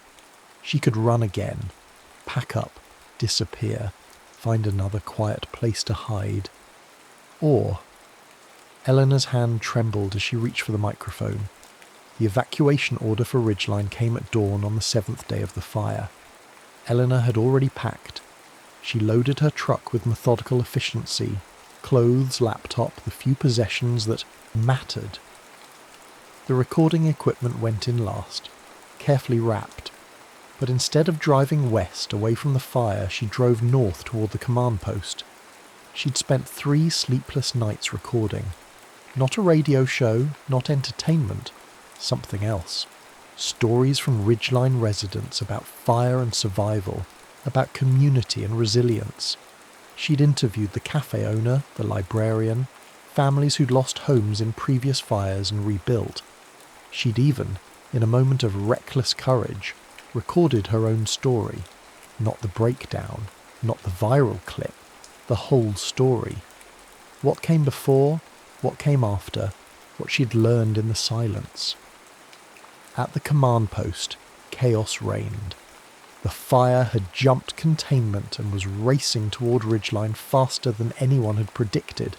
She could run again, pack up, disappear, find another quiet place to hide. Or... Eleanor's hand trembled as she reached for the microphone. The evacuation order for Ridgeline came at dawn on the 7th day of the fire. Eleanor had already packed. She loaded her truck with methodical efficiency, clothes, laptop, the few possessions that mattered. The recording equipment went in last, carefully wrapped. But instead of driving west away from the fire, she drove north toward the command post. She'd spent 3 sleepless nights recording. Not a radio show, not entertainment, something else. Stories from Ridgeline residents about fire and survival, about community and resilience. She'd interviewed the cafe owner, the librarian, families who'd lost homes in previous fires and rebuilt. She'd even, in a moment of reckless courage, recorded her own story. Not the breakdown, not the viral clip, the whole story. What came before, what came after, what she'd learned in the silence. At the command post, chaos reigned. The fire had jumped containment and was racing toward Ridgeline faster than anyone had predicted.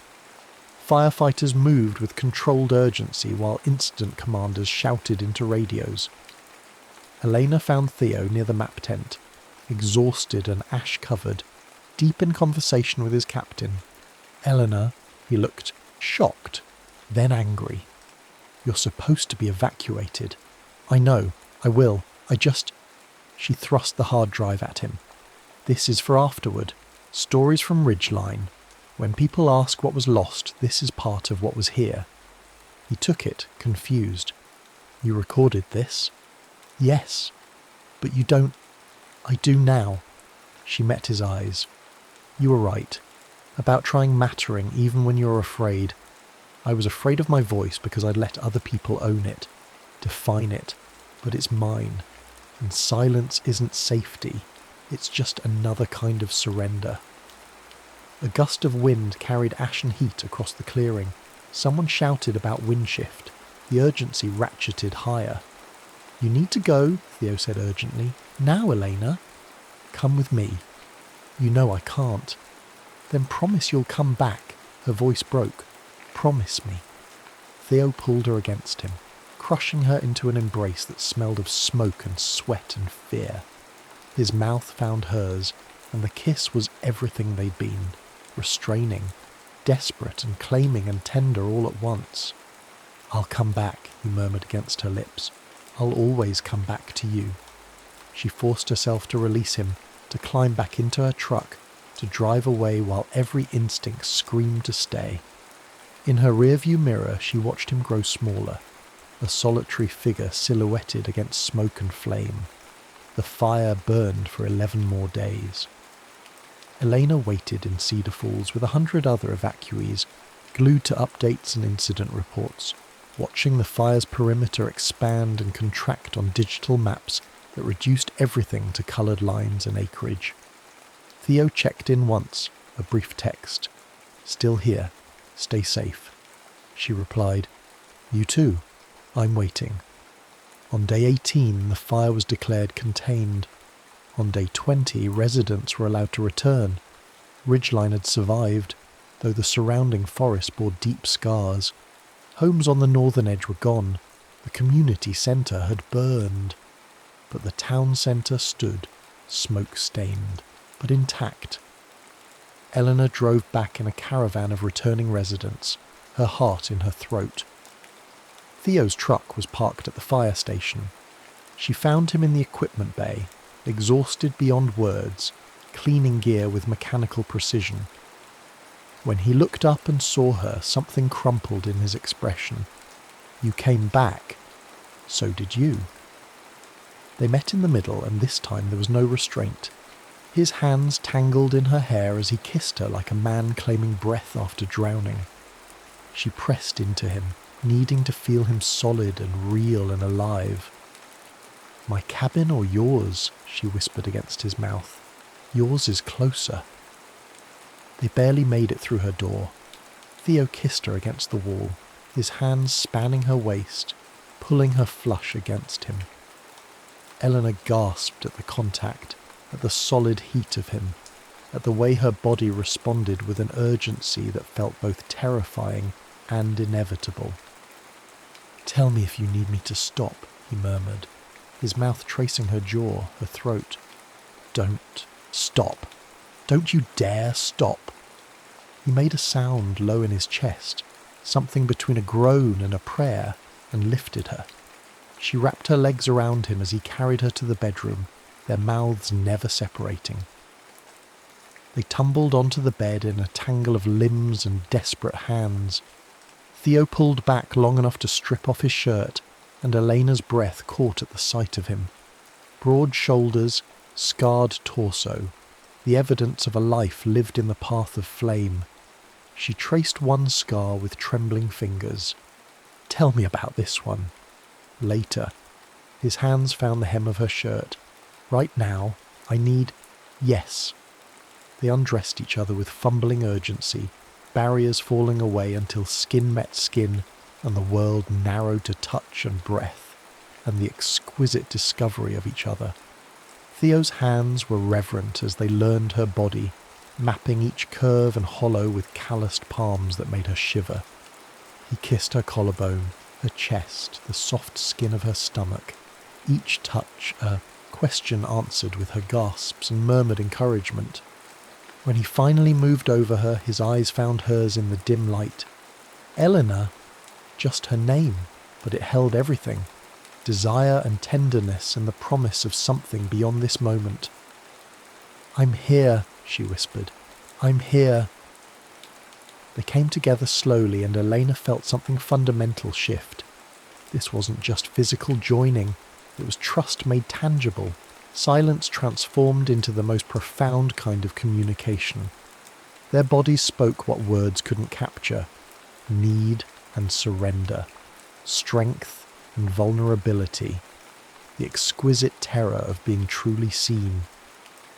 Firefighters moved with controlled urgency while incident commanders shouted into radios. Elena found Theo near the map tent, exhausted and ash-covered, deep in conversation with his captain. Eleanor, he looked shocked, then angry. You're supposed to be evacuated. I know, I will, She thrust the hard drive at him. This is for afterward. Stories from Ridgeline. When people ask what was lost, this is part of what was here. He took it, confused. You recorded this? Yes. But you don't... I do now. She met his eyes. You were right. About trying mattering even when you're afraid. I was afraid of my voice because I'd let other people own it, define it, but it's mine. And silence isn't safety. It's just another kind of surrender. A gust of wind carried ash and heat across the clearing. Someone shouted about wind shift. The urgency ratcheted higher. You need to go, Theo said urgently. Now, Elena. Come with me. You know I can't. Then promise you'll come back. Her voice broke. Promise me. Theo pulled her against him, crushing her into an embrace that smelled of smoke and sweat and fear. His mouth found hers, and the kiss was everything they'd been, restraining, desperate and claiming and tender all at once. I'll come back, he murmured against her lips. I'll always come back to you. She forced herself to release him, to climb back into her truck, to drive away while every instinct screamed to stay. In her rearview mirror, she watched him grow smaller, a solitary figure silhouetted against smoke and flame. The fire burned for 11 more days. Elena waited in Cedar Falls with 100 other evacuees, glued to updates and incident reports, watching the fire's perimeter expand and contract on digital maps that reduced everything to coloured lines and acreage. Theo checked in once, a brief text. Still here. Stay safe. She replied, You too. I'm waiting. On day 18, the fire was declared contained. On day 20, residents were allowed to return. Ridgeline had survived, though the surrounding forest bore deep scars. Homes on the northern edge were gone. The The community centre had burned, but the town centre stood, smoke-stained, but intact. Eleanor drove back in a caravan of returning residents, her heart in her throat. Theo's truck was parked at the fire station. She found him in the equipment bay, exhausted beyond words, cleaning gear with mechanical precision. When he looked up and saw her, something crumpled in his expression. "You came back. So did you." They met in the middle, and this time there was no restraint. His hands tangled in her hair as he kissed her like a man claiming breath after drowning. She pressed into him, needing to feel him solid and real and alive. "My cabin or yours?" she whispered against his mouth. "Yours is closer." They barely made it through her door. Theo kissed her against the wall, his hands spanning her waist, pulling her flush against him. Eleanor gasped at the contact, at the solid heat of him, at the way her body responded with an urgency that felt both terrifying and inevitable. "Tell me if you need me to stop," he murmured, his mouth tracing her jaw, her throat. "Don't stop. Don't you dare stop." He made a sound low in his chest, something between a groan and a prayer, and lifted her. She wrapped her legs around him as he carried her to the bedroom, their mouths never separating. They tumbled onto the bed in a tangle of limbs and desperate hands. Theo pulled back long enough to strip off his shirt, and Elena's breath caught at the sight of him. Broad shoulders, scarred torso, the evidence of a life lived in the path of flame. She traced one scar with trembling fingers. "Tell me about this one." "Later." His hands found the hem of her shirt. "Right now, I need—" "Yes." They undressed each other with fumbling urgency, barriers falling away until skin met skin and the world narrowed to touch and breath, and the exquisite discovery of each other. Theo's hands were reverent as they learned her body, mapping each curve and hollow with calloused palms that made her shiver. He kissed her collarbone, her chest, the soft skin of her stomach, each touch a question answered with her gasps and murmured encouragement. When he finally moved over her, his eyes found hers in the dim light. Eleanor, just her name, but it held everything. Desire and tenderness and the promise of something beyond this moment. "I'm here," she whispered. "I'm here." They came together slowly, and Elena felt something fundamental shift. This wasn't just physical joining, it was trust made tangible, silence transformed into the most profound kind of communication. Their bodies spoke what words couldn't capture: need and surrender, strength and vulnerability, the exquisite terror of being truly seen.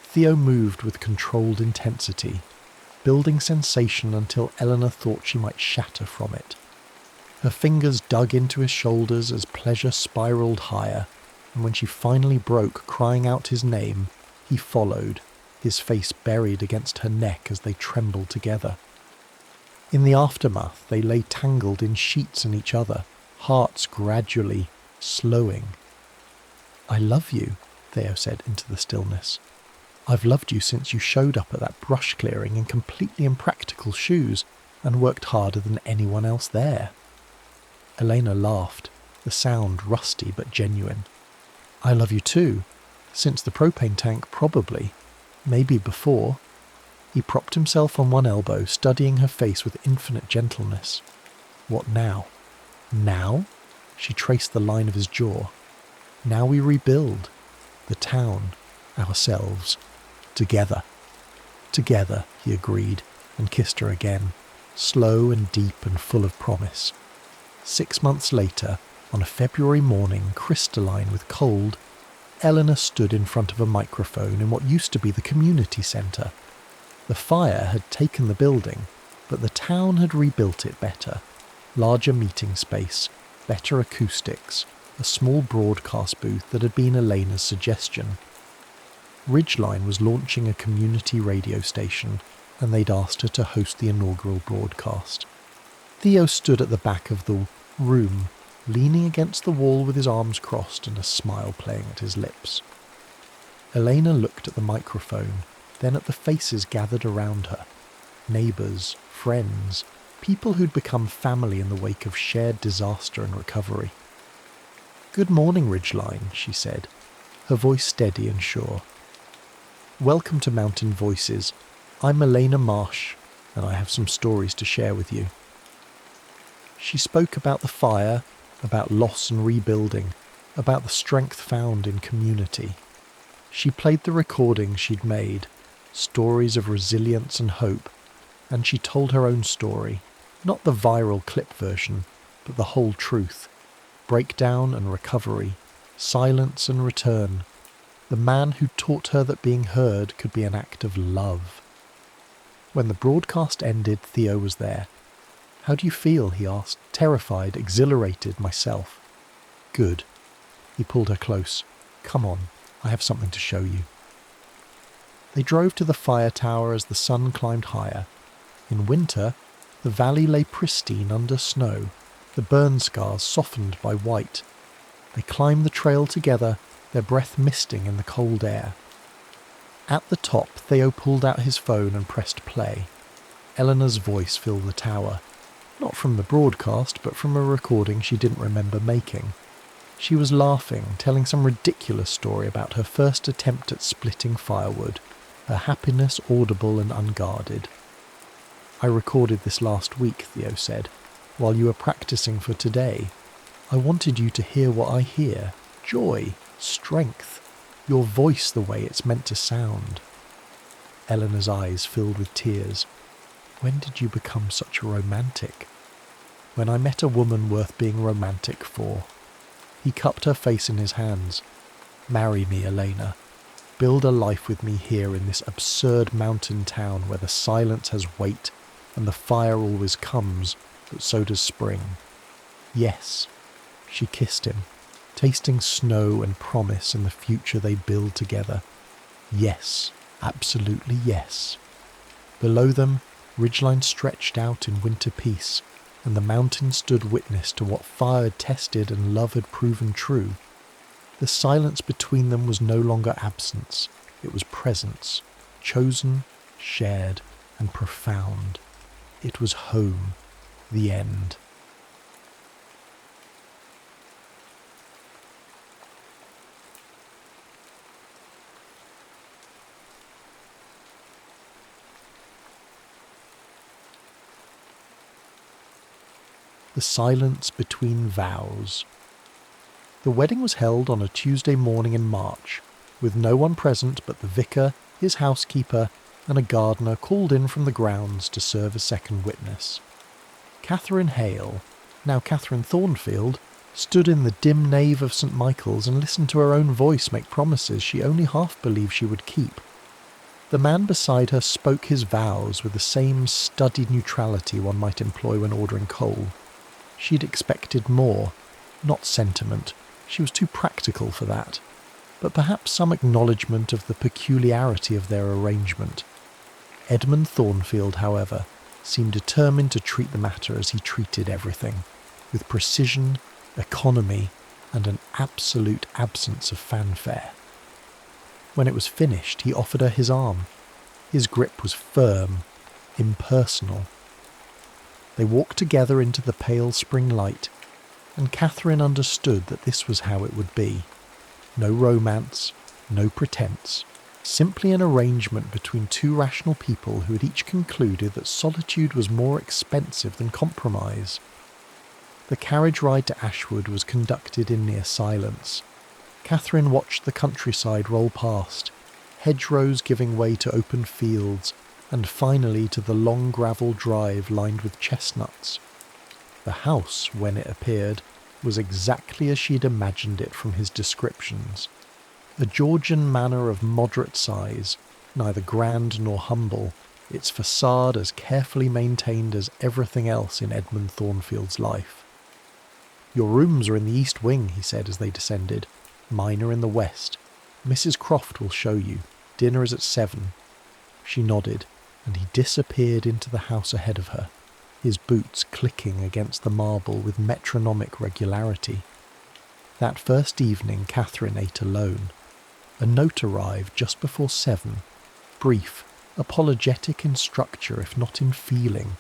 Theo moved with controlled intensity, building sensation until Eleanor thought she might shatter from it. Her fingers dug into his shoulders as pleasure spiraled higher, and when she finally broke, crying out his name, he followed, his face buried against her neck as they trembled together. In the aftermath, they lay tangled in sheets in each other, hearts gradually slowing. "I love you," Theo said into the stillness. "I've loved you since you showed up at that brush clearing in completely impractical shoes and worked harder than anyone else there." Elena laughed, the sound rusty but genuine. "I love you too. Since the propane tank, probably. Maybe before." He propped himself on one elbow, studying her face with infinite gentleness. "What now?" "Now?" She traced the line of his jaw. "Now we rebuild. The town. Ourselves. Together." "Together," he agreed, and kissed her again, slow and deep and full of promise. 6 months later, on a February morning, crystalline with cold, Eleanor stood in front of a microphone in what used to be the community centre. The fire had taken the building, but the town had rebuilt it better. Larger meeting space, better acoustics, a small broadcast booth that had been Elena's suggestion. Ridgeline was launching a community radio station, and they'd asked her to host the inaugural broadcast. Theo stood at the back of the room, leaning against the wall with his arms crossed and a smile playing at his lips. Elena looked at the microphone, then at the faces gathered around her. Neighbours, friends, people who'd become family in the wake of shared disaster and recovery. "Good morning, Ridgeline," she said, her voice steady and sure. "Welcome to Mountain Voices. I'm Elena Marsh, and I have some stories to share with you." She spoke about the fire, about loss and rebuilding, about the strength found in community. She played the recordings she'd made, stories of resilience and hope, and she told her own story, not the viral clip version, but the whole truth. Breakdown and recovery, silence and return. The man who taught her that being heard could be an act of love. When the broadcast ended, Theo was there. "How do you feel?" he asked, terrified, exhilarated, myself. "Good." He pulled her close. "Come on, I have something to show you." They drove to the fire tower as the sun climbed higher. In winter, the valley lay pristine under snow, the burn scars softened by white. They climbed the trail together, their breath misting in the cold air. At the top, Theo pulled out his phone and pressed play. Eleanor's voice filled the tower. Not from the broadcast, but from a recording she didn't remember making. She was laughing, telling some ridiculous story about her first attempt at splitting firewood, her happiness audible and unguarded. "I recorded this last week," Theo said, "while you were practicing for today. I wanted you to hear what I hear. Joy, strength, your voice the way it's meant to sound." Eleanor's eyes filled with tears. "When did you become such a romantic?" "When I met a woman worth being romantic for." He cupped her face in his hands. "Marry me, Elena. Build a life with me here in this absurd mountain town where the silence has weight and the fire always comes, but so does spring." "Yes." She kissed him, tasting snow and promise in the future they'd build together. Yes, absolutely yes. Below them, ridgeline stretched out in winter peace, and the mountain stood witness to what fire had tested and love had proven true. The silence between them was no longer absence, it was presence, chosen, shared, and profound. It was home, the end. The silence between vows. The wedding was held on a Tuesday morning in March, with no one present but the vicar, his housekeeper, and a gardener called in from the grounds to serve as second witness. Catherine Hale, now Catherine Thornfield, stood in the dim nave of St. Michael's and listened to her own voice make promises she only half believed she would keep. The man beside her spoke his vows with the same studied neutrality one might employ when ordering coal. She'd expected more, not sentiment, she was too practical for that, but perhaps some acknowledgement of the peculiarity of their arrangement. Edmund Thornfield, however, seemed determined to treat the matter as he treated everything, with precision, economy, and an absolute absence of fanfare. When it was finished, he offered her his arm. His grip was firm, impersonal. They walked together into the pale spring light, and Catherine understood that this was how it would be. No romance, no pretense, simply an arrangement between two rational people who had each concluded that solitude was more expensive than compromise. The carriage ride to Ashwood was conducted in near silence. Catherine watched the countryside roll past, hedgerows giving way to open fields, and finally to the long gravel drive lined with chestnuts. The house, when it appeared, was exactly as she'd imagined it from his descriptions. A Georgian manor of moderate size, neither grand nor humble, its facade as carefully maintained as everything else in Edmund Thornfield's life. "Your rooms are in the east wing," he said as they descended. "Mine are in the west. Mrs. Croft will show you. Dinner is at 7. She nodded, and he disappeared into the house ahead of her. his boots clicking against the marble with metronomic regularity. That first evening Catherine ate alone. A note arrived just before 7, brief, apologetic in structure if not in feeling.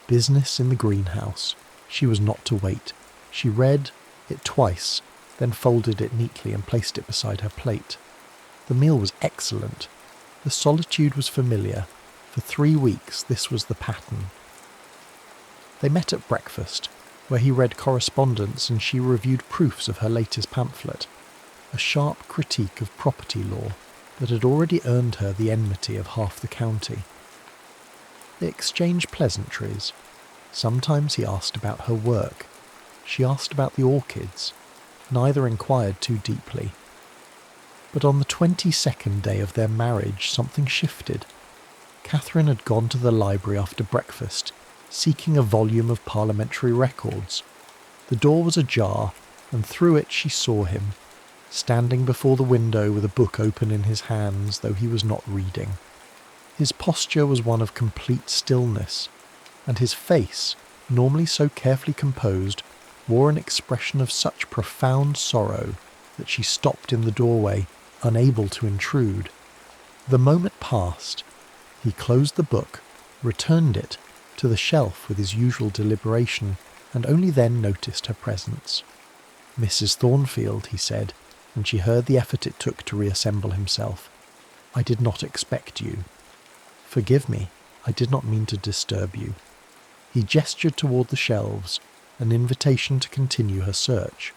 Business in the greenhouse. She was not to wait. She read it twice, then folded it neatly and placed it beside her plate. The meal was excellent. The solitude was familiar. For 3 weeks this was the pattern. They met at breakfast, where he read correspondence and she reviewed proofs of her latest pamphlet, a sharp critique of property law that had already earned her the enmity of half the county. They exchanged pleasantries. Sometimes he asked about her work. She asked about the orchids. Neither inquired too deeply. But on the 22nd day of their marriage, something shifted. Catherine had gone to the library after breakfast, seeking a volume of parliamentary records. The door was ajar, and through it she saw him, standing before the window with a book open in his hands, though he was not reading. His posture was one of complete stillness, and his face, normally so carefully composed, wore an expression of such profound sorrow that she stopped in the doorway, unable to intrude. The moment passed. He closed the book, returned it to the shelf with his usual deliberation, and only then noticed her presence. "Mrs. Thornfield," he said, and she heard the effort it took to reassemble himself. "I did not expect you. Forgive me, I did not mean to disturb you." He gestured toward the shelves, an invitation to continue her search.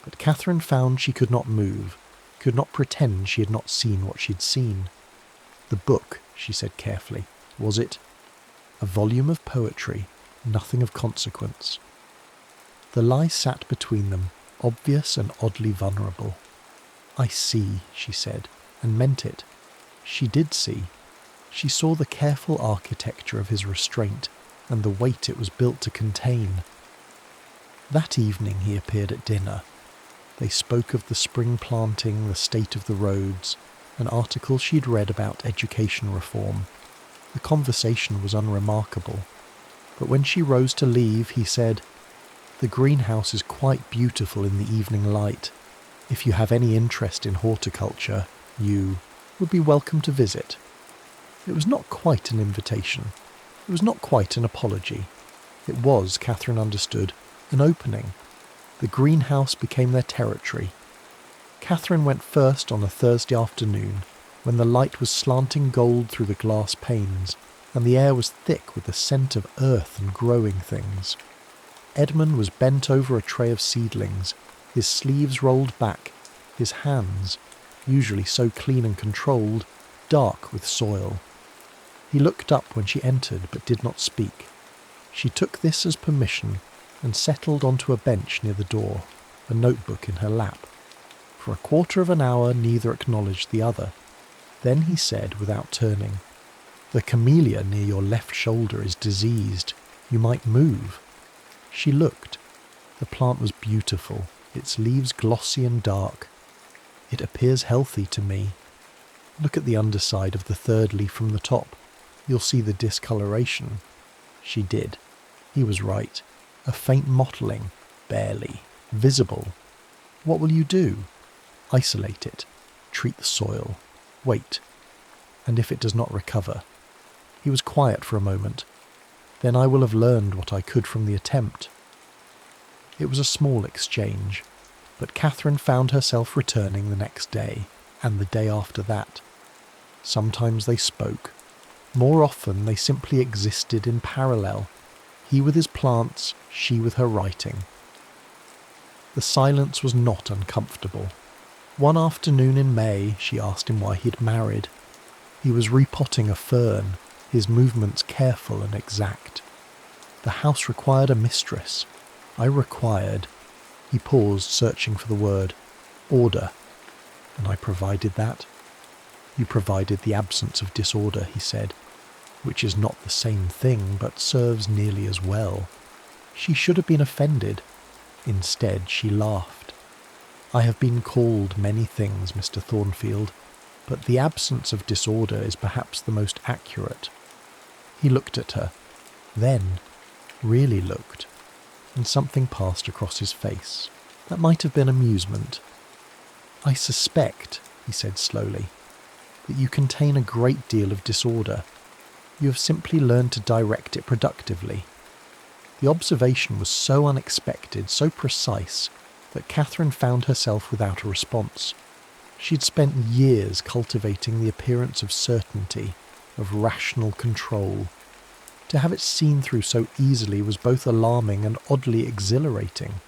But Catherine found she could not move, could not pretend she had not seen what she'd seen. "The book," she said carefully. "Was it?" "A volume of poetry, nothing of consequence." The lie sat between them, obvious and oddly vulnerable. "I see," she said, and meant it. She did see. She saw the careful architecture of his restraint and the weight it was built to contain. That evening he appeared at dinner. They spoke of the spring planting, the state of the roads, an article she'd read about education reform. The conversation was unremarkable, but when she rose to leave, he said, "The greenhouse is quite beautiful in the evening light. If you have any interest in horticulture, you would be welcome to visit." It was not quite an invitation. It was not quite an apology. It was, Catherine understood, an opening. The greenhouse became their territory. Catherine went first on a Thursday afternoon, when the light was slanting gold through the glass panes, and the air was thick with the scent of earth and growing things. Edmund was bent over a tray of seedlings, his sleeves rolled back, his hands, usually so clean and controlled, dark with soil. He looked up when she entered, but did not speak. She took this as permission and settled onto a bench near the door, a notebook in her lap. For a quarter of an hour neither acknowledged the other. Then he said, without turning, "The camellia near your left shoulder is diseased. You might move." She looked. The plant was beautiful, its leaves glossy and dark. "It appears healthy to me. Look at the underside of the third leaf from the top. You'll see the discoloration." She did. He was right. A faint mottling, barely, visible. "What will you do?" "Isolate it. Treat the soil. Wait. And if it does not recover?" He was quiet for a moment. "Then I will have learned what I could from the attempt." It was a small exchange, but Catherine found herself returning the next day, and the day after that. Sometimes they spoke. More often they simply existed in parallel, he with his plants, she with her writing. The silence was not uncomfortable. One afternoon in May, she asked him why he'd married. He was repotting a fern, his movements careful and exact. "The house required a mistress. I required," he paused, searching for the word, "order. And I provided that." "You provided the absence of disorder," he said, "which is not the same thing, but serves nearly as well." She should have been offended. Instead, she laughed. "I have been called many things, Mr. Thornfield, but the absence of disorder is perhaps the most accurate." He looked at her. Then, really looked, and something passed across his face. That might have been amusement. "I suspect," he said slowly, "that you contain a great deal of disorder. You have simply learned to direct it productively." The observation was so unexpected, so precise, that Catherine found herself without a response. She had spent years cultivating the appearance of certainty, of rational control. To have it seen through so easily was both alarming and oddly exhilarating.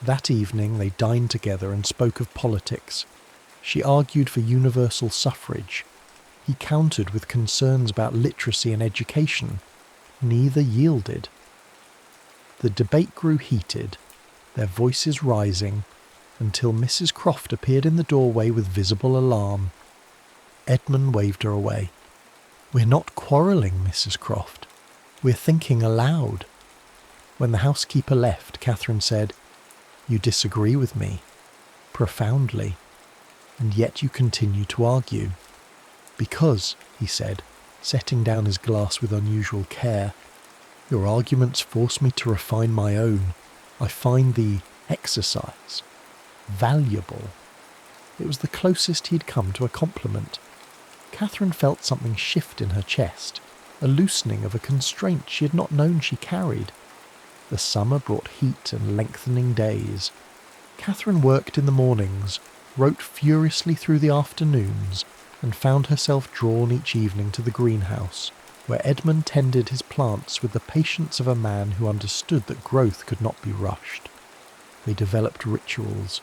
That evening they dined together and spoke of politics. She argued for universal suffrage. He countered with concerns about literacy and education. Neither yielded. The debate grew heated, their voices rising, until Mrs. Croft appeared in the doorway with visible alarm. Edmund waved her away. "We're not quarrelling, Mrs. Croft. We're thinking aloud." When the housekeeper left, Catherine said, "You disagree with me, profoundly, and yet you continue to argue." "Because," he said, setting down his glass with unusual care, "your arguments force me to refine my own. I find the exercise valuable." It was the closest he had come to a compliment. Catherine felt something shift in her chest, a loosening of a constraint she had not known she carried. The summer brought heat and lengthening days. Catherine worked in the mornings, wrote furiously through the afternoons, and found herself drawn each evening to the greenhouse, where Edmund tended his plants with the patience of a man who understood that growth could not be rushed. They developed rituals.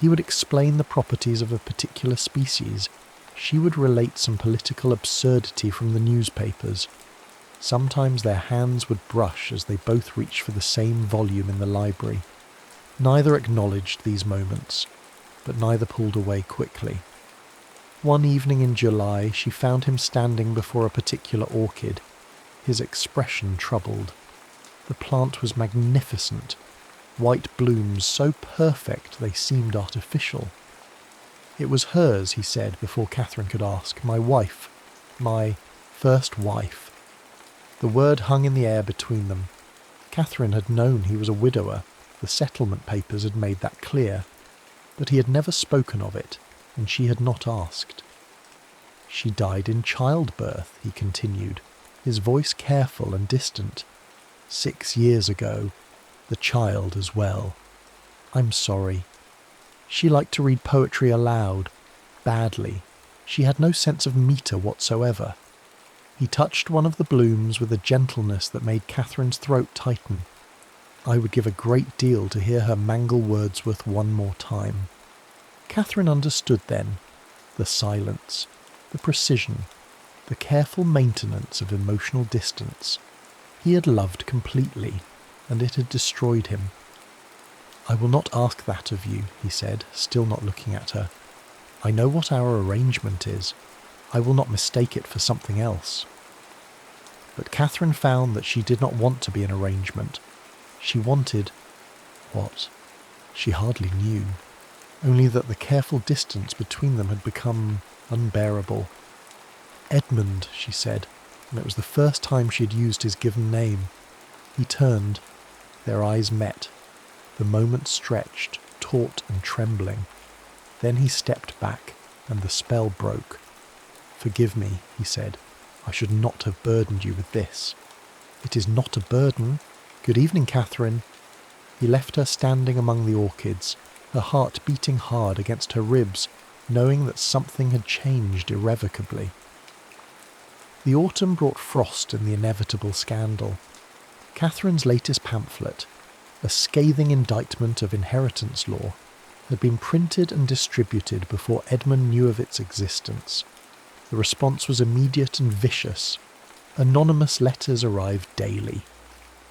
He would explain the properties of a particular species. She would relate some political absurdity from the newspapers. Sometimes their hands would brush as they both reached for the same volume in the library. Neither acknowledged these moments, but neither pulled away quickly. One evening in July, she found him standing before a particular orchid, his expression troubled. The plant was magnificent, white blooms so perfect they seemed artificial. "It was hers," he said before Catherine could ask, "my wife, my first wife." The word hung in the air between them. Catherine had known he was a widower, the settlement papers had made that clear, but he had never spoken of it, and she had not asked. "She died in childbirth," he continued, his voice careful and distant. "6 years ago, the child as well. I'm sorry." She liked to read poetry aloud, badly. She had no sense of metre whatsoever. He touched one of the blooms with a gentleness that made Catherine's throat tighten. I would give a great deal to hear her mangle Wordsworth one more time. Catherine understood then the silence, the precision, the careful maintenance of emotional distance. He had loved completely, and it had destroyed him. "I will not ask that of you," he said, still not looking at her. "I know what our arrangement is. I will not mistake it for something else." But Catherine found that she did not want to be an arrangement. She wanted what? She hardly knew, only that the careful distance between them had become unbearable. "Edmund," she said, and it was the first time she had used his given name. He turned. Their eyes met. The moment stretched, taut and trembling. Then he stepped back, and the spell broke. "Forgive me," he said. "I should not have burdened you with this." "It is not a burden. Good evening, Catherine." He left her standing among the orchids, her heart beating hard against her ribs, knowing that something had changed irrevocably. The autumn brought frost and the inevitable scandal. Catherine's latest pamphlet, a scathing indictment of inheritance law, had been printed and distributed before Edmund knew of its existence. The response was immediate and vicious. Anonymous letters arrived daily.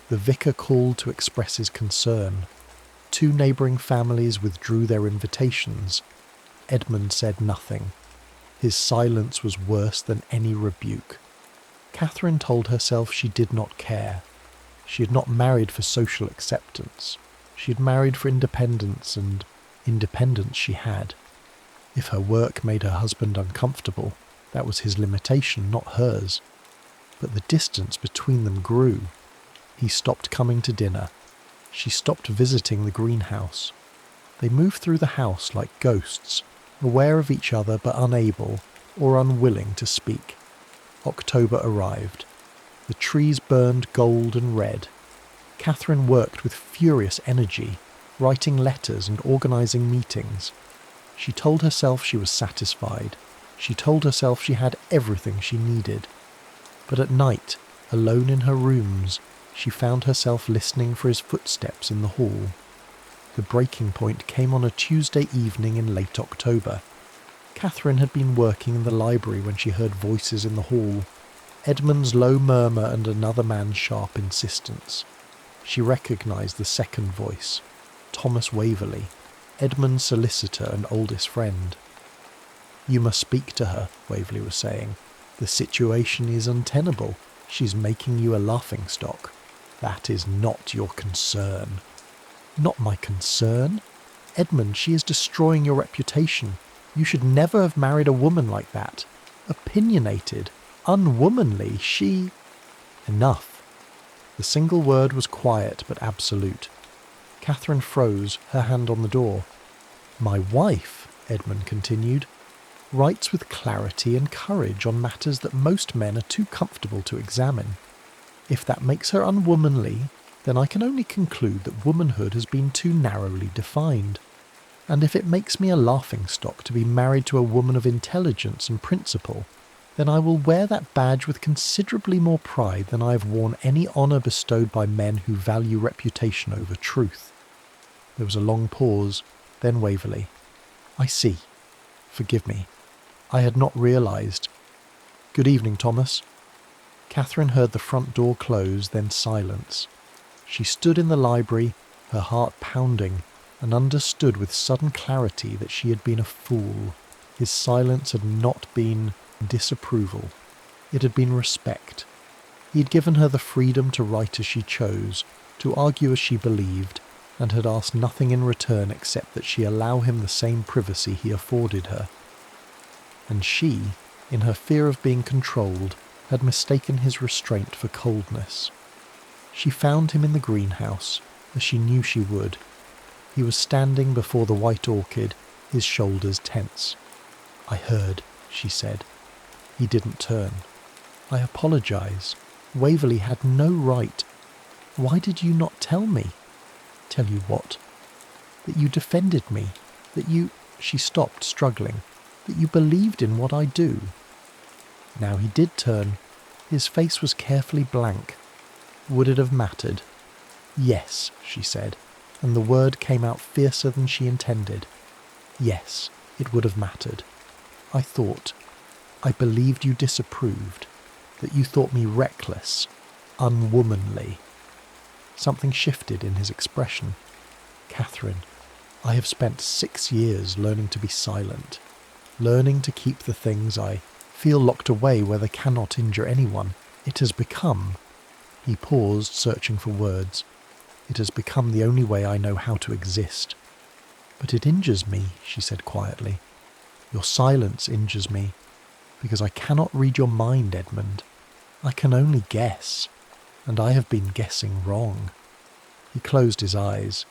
The vicar called to express his concern. 2 neighbouring families withdrew their invitations. Edmund said nothing. His silence was worse than any rebuke. Catherine told herself she did not care. She had not married for social acceptance. She had married for independence, and independence she had. If her work made her husband uncomfortable, that was his limitation, not hers. But the distance between them grew. He stopped coming to dinner. She stopped visiting the greenhouse. They moved through the house like ghosts, aware of each other but unable or unwilling to speak. October arrived. The trees burned gold and red. Catherine worked with furious energy, writing letters and organising meetings. She told herself she was satisfied. She told herself she had everything she needed. But at night, alone in her rooms, she found herself listening for his footsteps in the hall. The breaking point came on a Tuesday evening in late October. Catherine had been working in the library when she heard voices in the hall, Edmund's low murmur and another man's sharp insistence. She recognised the second voice, Thomas Waverley, Edmund's solicitor and oldest friend. "You must speak to her," Waverley was saying. "The situation is untenable. She's making you a laughingstock. That is not your concern." "Not my concern? Edmund, she is destroying your reputation. You should never have married a woman like that. Opinionated, unwomanly, she—" Enough. The single word was quiet but absolute. Catherine froze, her hand on the door. "My wife," Edmund continued, "writes with clarity and courage on matters that most men are too comfortable to examine. If that makes her unwomanly, then I can only conclude that womanhood has been too narrowly defined. And if it makes me a laughingstock to be married to a woman of intelligence and principle, then I will wear that badge with considerably more pride than I have worn any honour bestowed by men who value reputation over truth." There was a long pause, then Waverley. "I see. Forgive me. I had not realised. Good evening, Thomas." Catherine heard the front door close, then silence. She stood in the library, her heart pounding, and understood with sudden clarity that she had been a fool. His silence had not been disapproval. It had been respect. He had given her the freedom to write as she chose, to argue as she believed, and had asked nothing in return except that she allow him the same privacy he afforded her. And she, in her fear of being controlled, had mistaken his restraint for coldness. She found him in the greenhouse, as she knew she would. He was standing before the white orchid, his shoulders tense. "I heard," she said. He didn't turn. "I apologise. Waverley had no right. Why did you not tell me?" "Tell you what?" "That you defended me. That you—" She stopped, struggling. "That you believed in what I do." Now he did turn. His face was carefully blank. Would it have mattered? "Yes," she said, and the word came out fiercer than she intended. "Yes, it would have mattered. I believed you disapproved, that you thought me reckless, unwomanly." Something shifted in his expression. "Catherine, I have spent 6 years learning to be silent, learning to keep the things I feel locked away where they cannot injure anyone. It has become—" He paused, searching for words. "It has become the only way I know how to exist." "But it injures me," she said quietly. "Your silence injures me, because I cannot read your mind, Edmund. I can only guess, and I have been guessing wrong." He closed his eyes.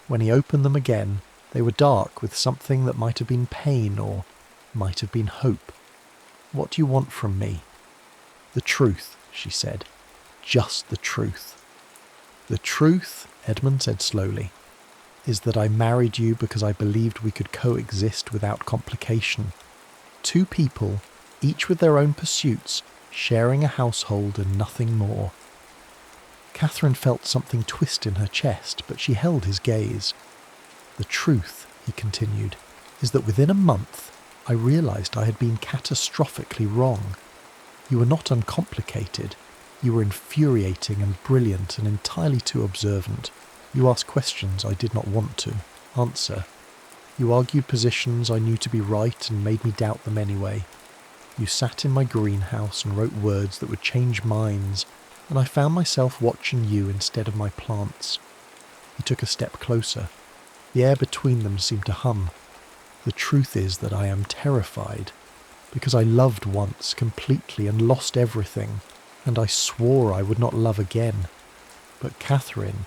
When he opened them again, they were dark with something that might have been pain or might have been hope. "What do you want from me?" "The truth," she said. "Just the truth." "The truth," Edmund said slowly, "is that I married you because I believed we could coexist without complication. 2 people, each with their own pursuits, sharing a household and nothing more." Catherine felt something twist in her chest, but she held his gaze. "The truth," he continued, "is that within a month I realised I had been catastrophically wrong. You were not uncomplicated. You were infuriating and brilliant and entirely too observant. You asked questions I did not want to answer. You argued positions I knew to be right and made me doubt them anyway. You sat in my greenhouse and wrote words that would change minds, and I found myself watching you instead of my plants." He took a step closer. The air between them seemed to hum. "The truth is that I am terrified, because I loved once completely and lost everything, and I swore I would not love again. But Catherine,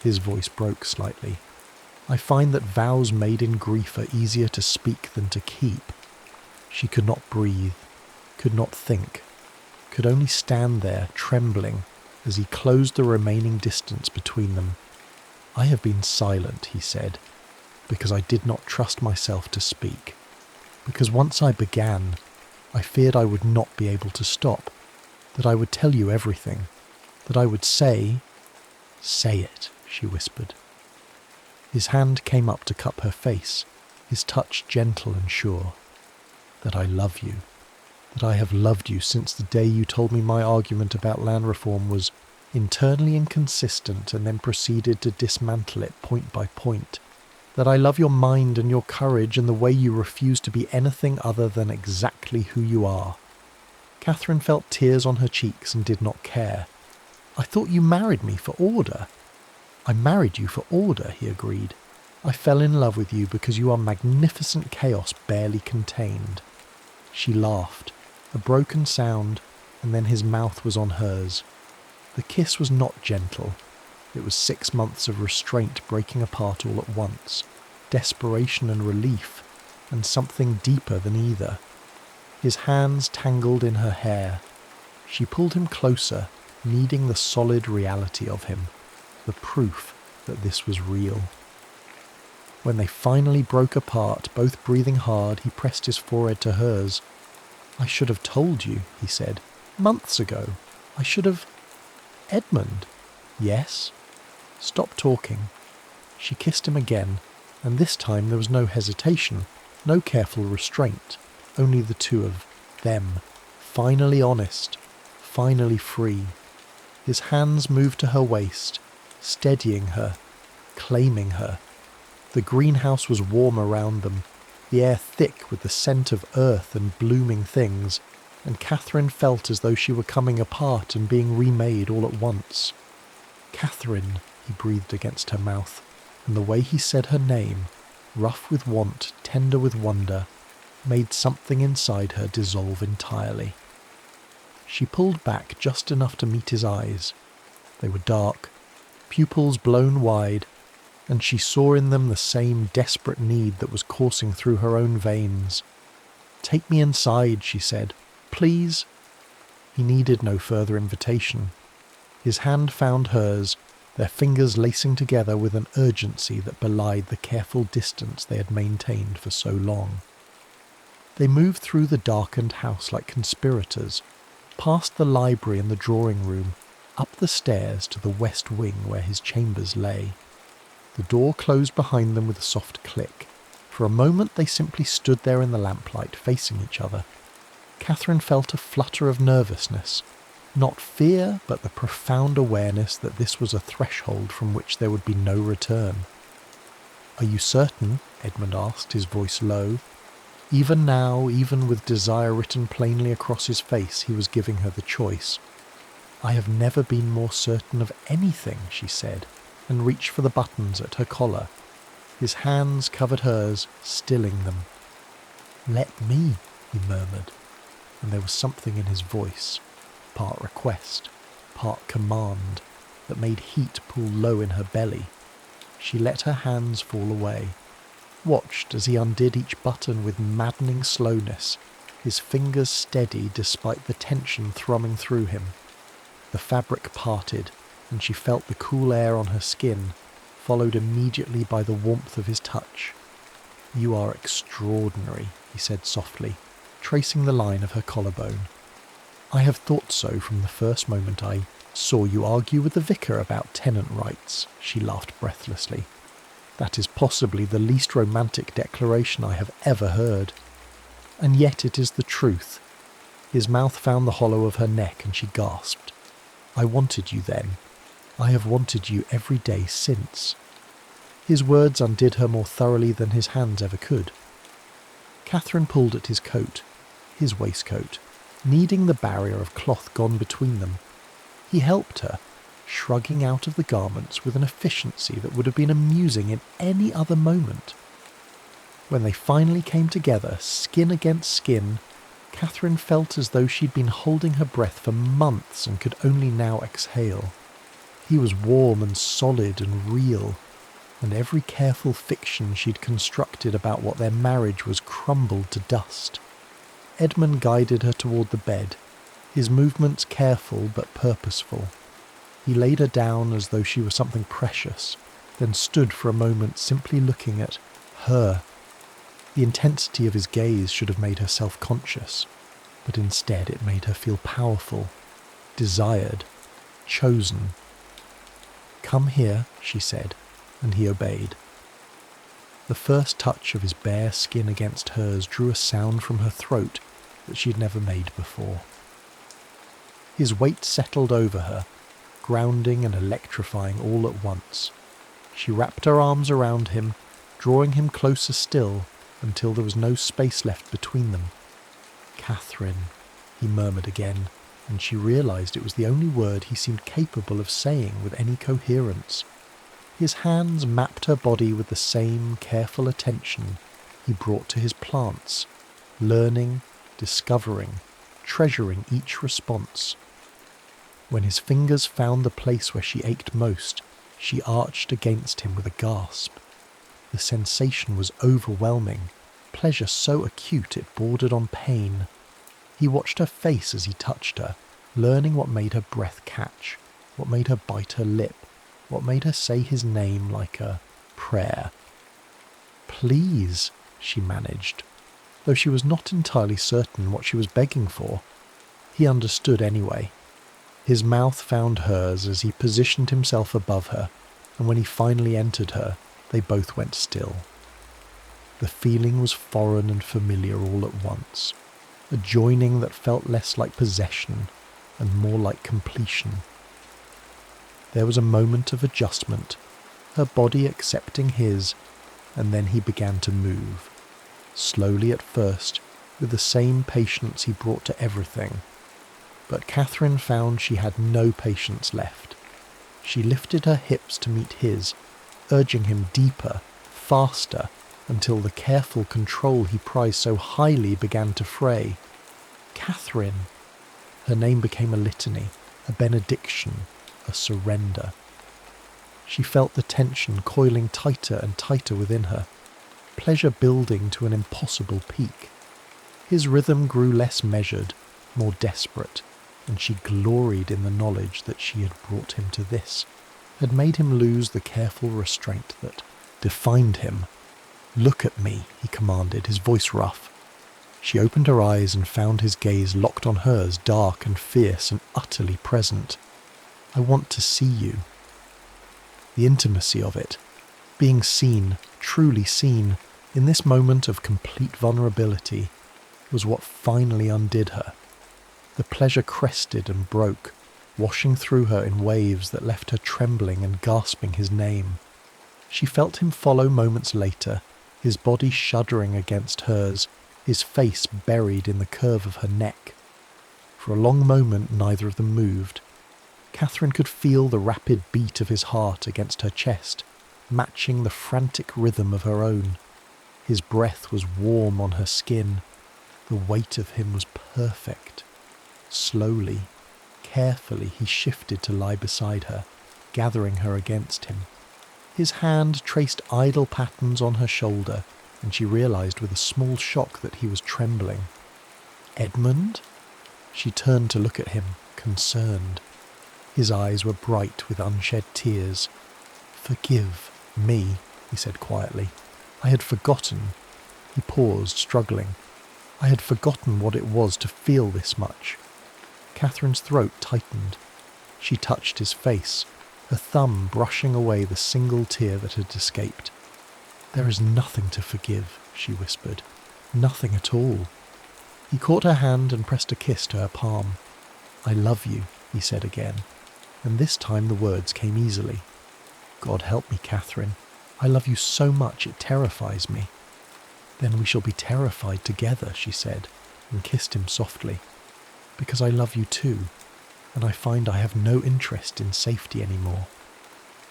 his voice broke slightly, I find that vows made in grief are easier to speak than to keep. She could not breathe, could not think, could only stand there trembling as he closed the remaining distance between them. I have been silent, he said, because I did not trust myself to speak. Because once I began, I feared I would not be able to stop, that I would tell you everything, that I would say it, she whispered. His hand came up to cup her face, his touch gentle and sure. That I love you, that I have loved you since the day you told me my argument about land reform was internally inconsistent and then proceeded to dismantle it point by point. That I love your mind and your courage and the way you refuse to be anything other than exactly who you are. Catherine felt tears on her cheeks and did not care. I thought you married me for order. I married you for order, he agreed. I fell in love with you because you are magnificent chaos barely contained. She laughed, a broken sound, and then his mouth was on hers. The kiss was not gentle. It was 6 months of restraint breaking apart all at once, desperation and relief, and something deeper than either. His hands tangled in her hair. She pulled him closer, needing the solid reality of him, the proof that this was real. When they finally broke apart, both breathing hard, he pressed his forehead to hers. I should have told you, he said, months ago. I should have... Edmund. Yes? Stop talking. She kissed him again, and this time there was no hesitation, no careful restraint, only the two of them, finally honest, finally free. His hands moved to her waist, steadying her, claiming her. The greenhouse was warm around them, the air thick with the scent of earth and blooming things, and Catherine felt as though she were coming apart and being remade all at once. Catherine, he breathed against her mouth, and the way he said her name, rough with want, tender with wonder, made something inside her dissolve entirely. She pulled back just enough to meet his eyes. They were dark, pupils blown wide, and she saw in them the same desperate need that was coursing through her own veins. Take me inside, she said. Please. He needed no further invitation. His hand found hers, their fingers lacing together with an urgency that belied the careful distance they had maintained for so long. They moved through the darkened house like conspirators, past the library and the drawing room, up the stairs to the west wing where his chambers lay. The door closed behind them with a soft click. For a moment they simply stood there in the lamplight, facing each other. Catherine felt a flutter of nervousness. Not fear, but the profound awareness that this was a threshold from which there would be no return. Are you certain? Edmund asked, his voice low. Even now, even with desire written plainly across his face, he was giving her the choice. I have never been more certain of anything, she said, and reached for the buttons at her collar. His hands covered hers, stilling them. Let me, he murmured, and there was something in his voice, part request, part command, that made heat pool low in her belly. She let her hands fall away, watched as he undid each button with maddening slowness, his fingers steady despite the tension thrumming through him. The fabric parted, and she felt the cool air on her skin, followed immediately by the warmth of his touch. You are extraordinary, he said softly, tracing the line of her collarbone. I have thought so from the first moment I saw you argue with the vicar about tenant rights, she laughed breathlessly. That is possibly the least romantic declaration I have ever heard. And yet it is the truth. His mouth found the hollow of her neck and she gasped. I wanted you then. I have wanted you every day since. His words undid her more thoroughly than his hands ever could. Catherine pulled at his coat, his waistcoat, needing the barrier of cloth gone between them. He helped her, shrugging out of the garments with an efficiency that would have been amusing in any other moment. When they finally came together, skin against skin, Catherine felt as though she'd been holding her breath for months and could only now exhale. He was warm and solid and real, and every careful fiction she'd constructed about what their marriage was crumbled to dust. Edmund guided her toward the bed, his movements careful but purposeful. He laid her down as though she were something precious, then stood for a moment simply looking at her. The intensity of his gaze should have made her self-conscious, but instead it made her feel powerful, desired, chosen. "Come here," she said, and he obeyed. The first touch of his bare skin against hers drew a sound from her throat that she'd never made before. His weight settled over her, grounding and electrifying all at once. She wrapped her arms around him, drawing him closer still until there was no space left between them. "Catherine," he murmured again, and she realized it was the only word he seemed capable of saying with any coherence. His hands mapped her body with the same careful attention he brought to his plants, learning, discovering, treasuring each response. When his fingers found the place where she ached most, she arched against him with a gasp. The sensation was overwhelming, pleasure so acute it bordered on pain. He watched her face as he touched her, learning what made her breath catch, what made her bite her lip, what made her say his name like a prayer. "Please," she managed, though she was not entirely certain what she was begging for. He understood anyway. His mouth found hers as he positioned himself above her, and when he finally entered her, they both went still. The feeling was foreign and familiar all at once, a joining that felt less like possession and more like completion. There was a moment of adjustment, her body accepting his, and then he began to move, slowly at first, with the same patience he brought to everything. But Catherine found she had no patience left. She lifted her hips to meet his, urging him deeper, faster, until the careful control he prized so highly began to fray. "Catherine!" Her name became a litany, a benediction, a surrender. She felt the tension coiling tighter and tighter within her, pleasure building to an impossible peak. His rhythm grew less measured, more desperate, and she gloried in the knowledge that she had brought him to this, had made him lose the careful restraint that defined him. "Look at me," he commanded, his voice rough. She opened her eyes and found his gaze locked on hers, dark and fierce and utterly present. "I want to see you." The intimacy of it, being seen, truly seen, in this moment of complete vulnerability, was what finally undid her. The pleasure crested and broke, washing through her in waves that left her trembling and gasping his name. She felt him follow moments later, his body shuddering against hers, his face buried in the curve of her neck. For a long moment neither of them moved. Catherine could feel the rapid beat of his heart against her chest, matching the frantic rhythm of her own. His breath was warm on her skin. The weight of him was perfect. Slowly, carefully, he shifted to lie beside her, gathering her against him. His hand traced idle patterns on her shoulder, and she realized with a small shock that he was trembling. "Edmund?" She turned to look at him, concerned. His eyes were bright with unshed tears. "Forgive me," he said quietly. "I had forgotten." He paused, struggling. "I had forgotten what it was to feel this much." Catherine's throat tightened. She touched his face, her thumb brushing away the single tear that had escaped. "There is nothing to forgive," she whispered. "Nothing at all." He caught her hand and pressed a kiss to her palm. "I love you," he said again, and this time the words came easily. "God help me, Catherine. I love you so much it terrifies me." "Then we shall be terrified together," she said, and kissed him softly. "Because I love you too, and I find I have no interest in safety anymore."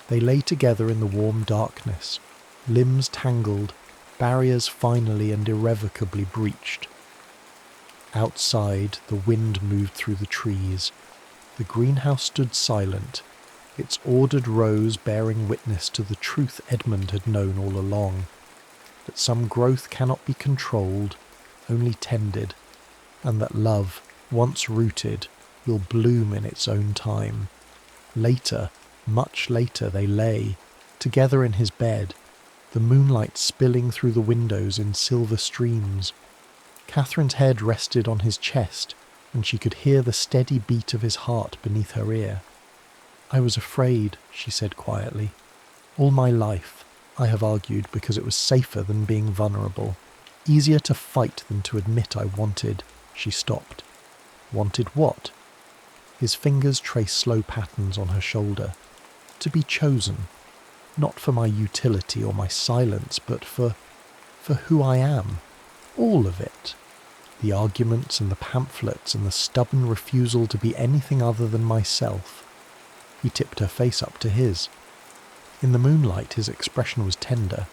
They lay together in the warm darkness, limbs tangled, barriers finally and irrevocably breached. Outside, the wind moved through the trees. The greenhouse stood silent, its ordered rows bearing witness to the truth Edmund had known all along, that some growth cannot be controlled, only tended, and that love, once rooted, will bloom in its own time. Later, much later, they lay, together in his bed, the moonlight spilling through the windows in silver streams. Catherine's head rested on his chest, and she could hear the steady beat of his heart beneath her ear. "I was afraid," she said quietly. "All my life, I have argued because it was safer than being vulnerable. Easier to fight than to admit I wanted." She stopped. "Wanted what?" His fingers traced slow patterns on her shoulder. "To be chosen. Not for my utility or my silence, but for who I am. All of it. The arguments and the pamphlets and the stubborn refusal to be anything other than myself." He tipped her face up to his. In the moonlight his expression was tender.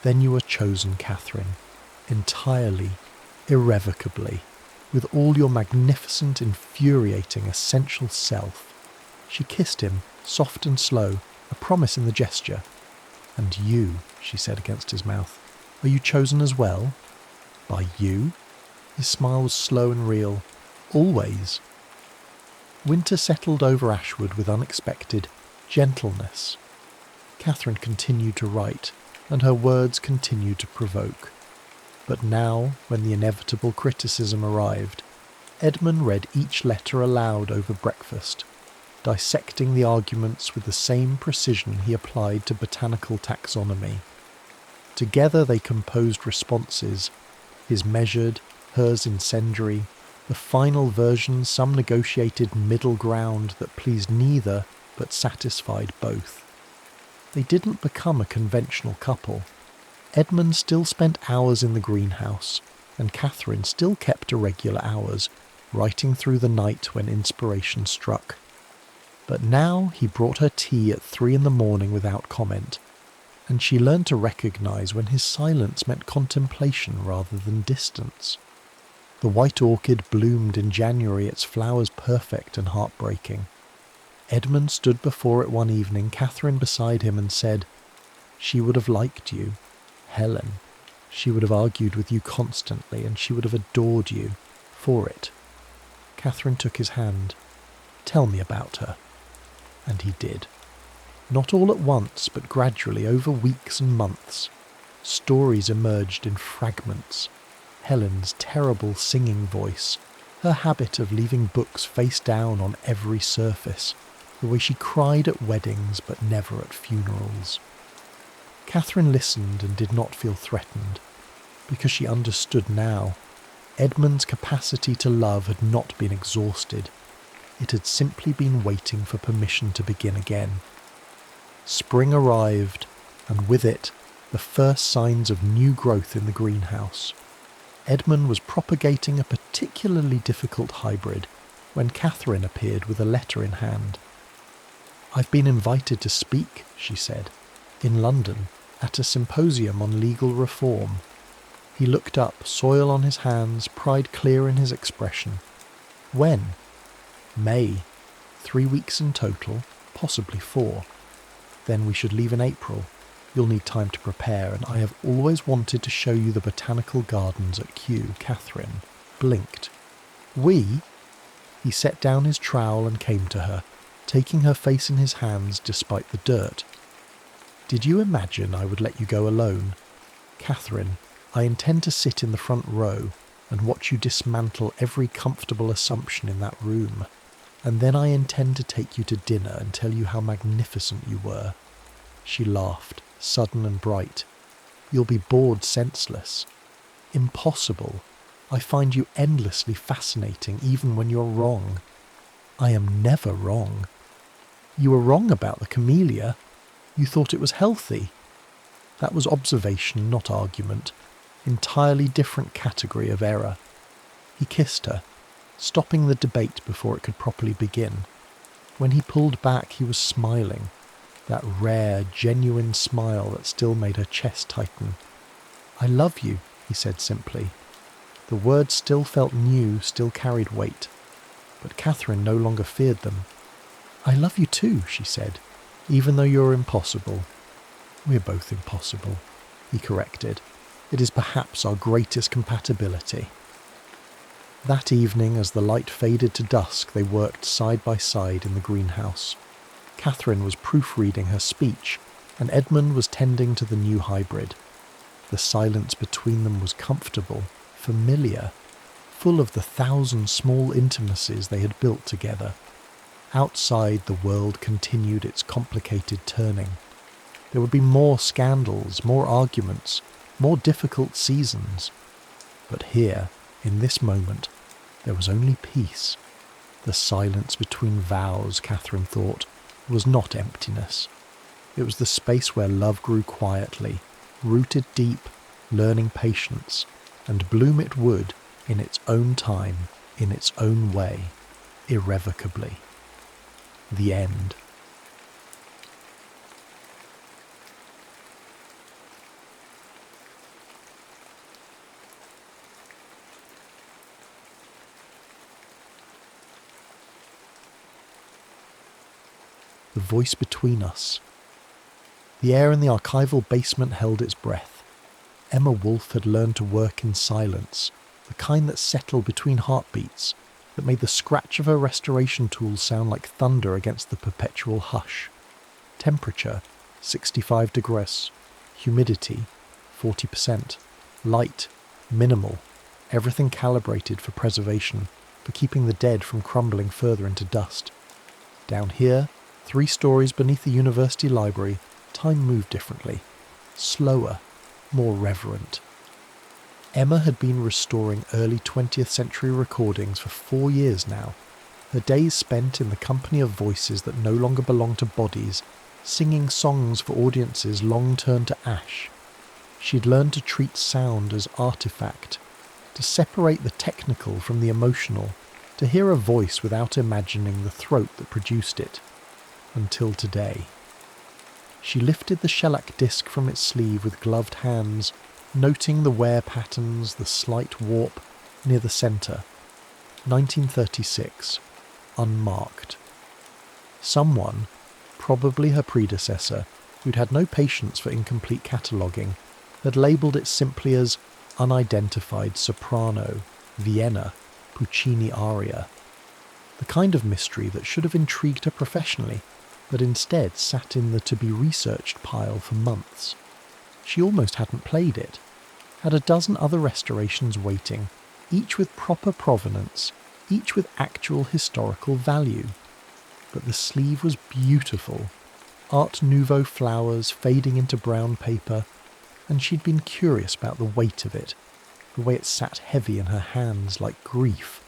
"Then you were chosen, Catherine. Entirely, irrevocably, with all your magnificent, infuriating, essential self." She kissed him, soft and slow, a promise in the gesture. "And you," she said against his mouth, "are you chosen as well?" "By you?" His smile was slow and real. "Always." Winter settled over Ashwood with unexpected gentleness. Catherine continued to write, and her words continued to provoke. But now, when the inevitable criticism arrived, Edmund read each letter aloud over breakfast, dissecting the arguments with the same precision he applied to botanical taxonomy. Together they composed responses, his measured, hers incendiary, the final version some negotiated middle ground that pleased neither but satisfied both. They didn't become a conventional couple. Edmund still spent hours in the greenhouse, and Catherine still kept irregular hours, writing through the night when inspiration struck. But now he brought her tea at 3 a.m. without comment, and she learned to recognise when his silence meant contemplation rather than distance. The white orchid bloomed in January, its flowers perfect and heartbreaking. Edmund stood before it one evening, Catherine beside him, and said, "She would have liked you, Helen. She would have argued with you constantly, and she would have adored you for it." Catherine took his hand. "Tell me about her." And he did. Not all at once, but gradually, over weeks and months. Stories emerged in fragments. Helen's terrible singing voice, her habit of leaving books face down on every surface, the way she cried at weddings but never at funerals. Catherine listened and did not feel threatened, because she understood now. Edmund's capacity to love had not been exhausted. It had simply been waiting for permission to begin again. Spring arrived, and with it, the first signs of new growth in the greenhouse. Edmund was propagating a particularly difficult hybrid when Catherine appeared with a letter in hand. "I've been invited to speak," she said, "in London, at a symposium on legal reform." He looked up, soil on his hands, pride clear in his expression. "When?" "May. 3 weeks in total, possibly 4. Then we should leave in April. You'll need time to prepare, and I have always wanted to show you the botanical gardens at Kew." Catherine blinked. "We?" He set down his trowel and came to her, taking her face in his hands despite the dirt. "Did you imagine I would let you go alone? Catherine, I intend to sit in the front row and watch you dismantle every comfortable assumption in that room. And then I intend to take you to dinner and tell you how magnificent you were." She laughed, sudden and bright. "You'll be bored senseless." "Impossible. I find you endlessly fascinating even when you're wrong." "I am never wrong." "You were wrong about the camellia. You thought it was healthy." That was observation, not argument. Entirely different category of error. He kissed her, stopping the debate before it could properly begin. When he pulled back, he was smiling, that rare, genuine smile that still made her chest tighten. "I love you," he said simply. The words still felt new, still carried weight, but Catherine no longer feared them. I love you too, she said, even though you're impossible. We're both impossible, he corrected. It is perhaps our greatest compatibility. That evening, as the light faded to dusk, they worked side by side in the greenhouse. Catherine was proofreading her speech, and Edmund was tending to the new hybrid. The silence between them was comfortable, familiar, full of the 1,000 small intimacies they had built together. Outside, the world continued its complicated turning. There would be more scandals, more arguments, more difficult seasons. But here, in this moment, there was only peace. The silence between vows, Catherine thought, was not emptiness. It was the space where love grew quietly, rooted deep, learning patience, and bloom it would, in its own time, in its own way, irrevocably. The end. The voice between us. The air in the archival basement held its breath. Emma Wolfe had learned to work in silence, the kind that settled between heartbeats, that made the scratch of her restoration tools sound like thunder against the perpetual hush. Temperature, 65 degrees. Humidity, 40%. Light, minimal. Everything calibrated for preservation, for keeping the dead from crumbling further into dust. Down here, 3 stories beneath the university library, time moved differently. Slower, more reverent. Emma had been restoring early 20th century recordings for 4 years now, her days spent in the company of voices that no longer belonged to bodies, singing songs for audiences long turned to ash. She'd learned to treat sound as artifact, to separate the technical from the emotional, to hear a voice without imagining the throat that produced it. Until today. She lifted the shellac disc from its sleeve with gloved hands, noting the wear patterns, the slight warp near the centre. 1936. Unmarked. Someone, probably her predecessor, who'd had no patience for incomplete cataloguing, had labelled it simply as unidentified soprano, Vienna, Puccini aria. The kind of mystery that should have intrigued her professionally, but instead sat in the to-be-researched pile for months. She almost hadn't played it. Had a dozen other restorations waiting, each with proper provenance, each with actual historical value. But the sleeve was beautiful, Art Nouveau flowers fading into brown paper, and she'd been curious about the weight of it, the way it sat heavy in her hands like grief.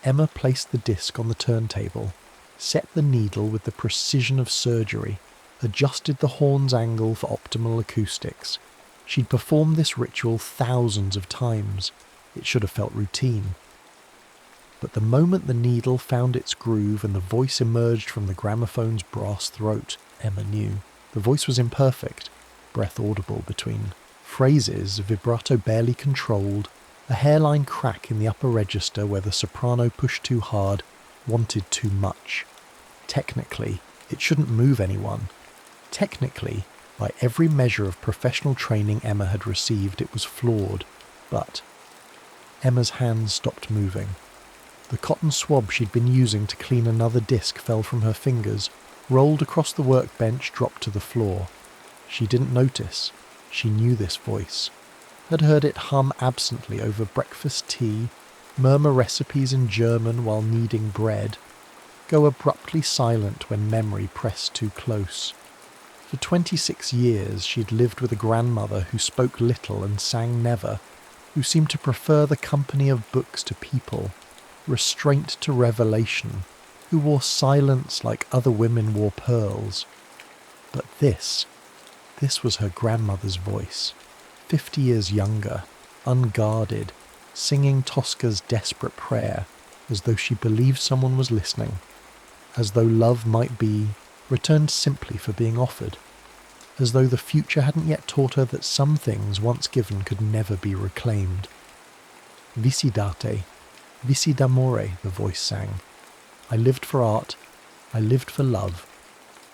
Emma placed the disc on the turntable, set the needle with the precision of surgery, adjusted the horn's angle for optimal acoustics. She'd performed this ritual thousands of times. It should have felt routine. But the moment the needle found its groove and the voice emerged from the gramophone's brass throat, Emma knew. The voice was imperfect, breath audible between phrases, vibrato barely controlled, a hairline crack in the upper register where the soprano pushed too hard, wanted too much. Technically, it shouldn't move anyone. Technically, by every measure of professional training Emma had received, it was flawed. But Emma's hands stopped moving. The cotton swab she'd been using to clean another disc fell from her fingers, rolled across the workbench, dropped to the floor. She didn't notice. She knew this voice. Had heard it hum absently over breakfast tea, murmur recipes in German while kneading bread, go abruptly silent when memory pressed too close. For 26 years she'd lived with a grandmother who spoke little and sang never, who seemed to prefer the company of books to people, restraint to revelation, who wore silence like other women wore pearls. But this was her grandmother's voice, 50 years younger, unguarded, singing Tosca's desperate prayer, as though she believed someone was listening, as though love might be returned simply for being offered, as though the future hadn't yet taught her that some things once given could never be reclaimed. Vici d'arte, vici d'amore, the voice sang. I lived for art, I lived for love.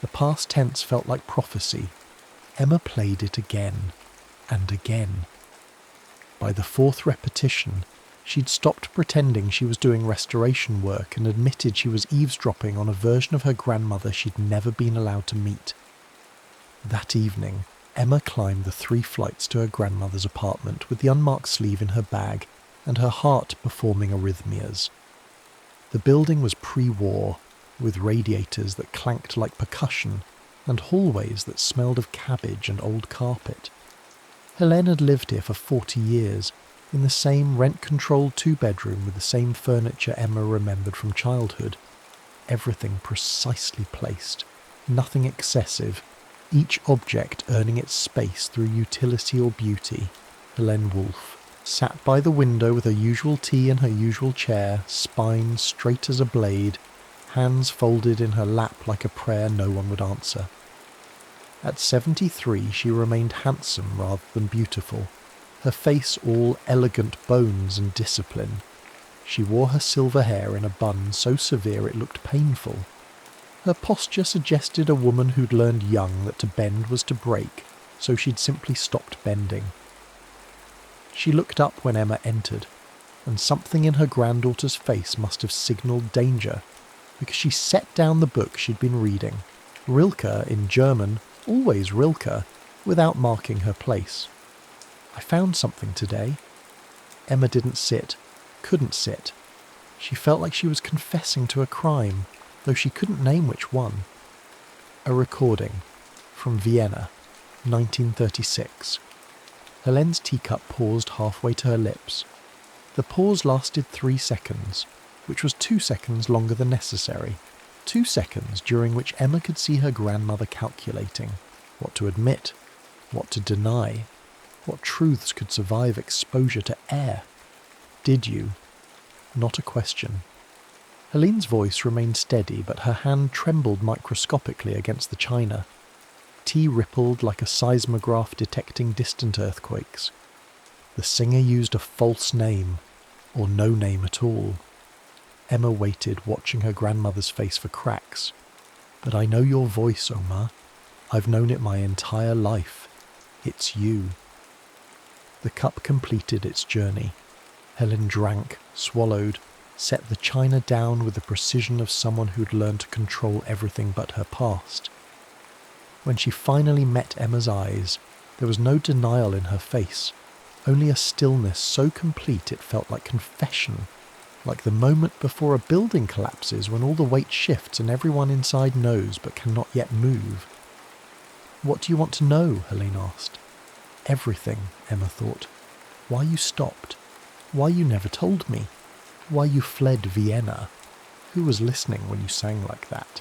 The past tense felt like prophecy. Emma played it again and again. By the fourth repetition, she'd stopped pretending she was doing restoration work and admitted she was eavesdropping on a version of her grandmother she'd never been allowed to meet. That evening, Emma climbed the 3 flights to her grandmother's apartment with the unmarked sleeve in her bag and her heart performing arrhythmias. The building was pre-war, with radiators that clanked like percussion and hallways that smelled of cabbage and old carpet. Helene had lived here for 40 years, in the same rent-controlled 2-bedroom with the same furniture Emma remembered from childhood. Everything precisely placed, nothing excessive, each object earning its space through utility or beauty. Helene Wolfe sat by the window with her usual tea in her usual chair, spine straight as a blade, hands folded in her lap like a prayer no one would answer. At 73 she remained handsome rather than beautiful, her face all elegant bones and discipline. She wore her silver hair in a bun so severe it looked painful. Her posture suggested a woman who'd learned young that to bend was to break, so she'd simply stopped bending. She looked up when Emma entered, and something in her granddaughter's face must have signalled danger, because she set down the book she'd been reading, Rilke in German, always Rilke, without marking her place. I found something today. Emma didn't sit, couldn't sit. She felt like she was confessing to a crime, though she couldn't name which one. A recording from Vienna, 1936. Helene's teacup paused halfway to her lips. The pause lasted 3 seconds, which was 2 seconds longer than necessary. 2 seconds during which Emma could see her grandmother calculating what to admit, what to deny, what truths could survive exposure to air. Did you? Not a question. Helene's voice remained steady, but her hand trembled microscopically against the china. Tea rippled like a seismograph detecting distant earthquakes. The singer used a false name, or no name at all. Emma waited, watching her grandmother's face for cracks. But I know your voice, Omar. I've known it my entire life. It's you. The cup completed its journey. Helen drank, swallowed, set the china down with the precision of someone who'd learned to control everything but her past. When she finally met Emma's eyes, there was no denial in her face, only a stillness so complete it felt like confession, like the moment before a building collapses when all the weight shifts and everyone inside knows but cannot yet move. What do you want to know? Helene asked. Everything, Emma thought. Why you stopped. Why you never told me. Why you fled Vienna. Who was listening when you sang like that?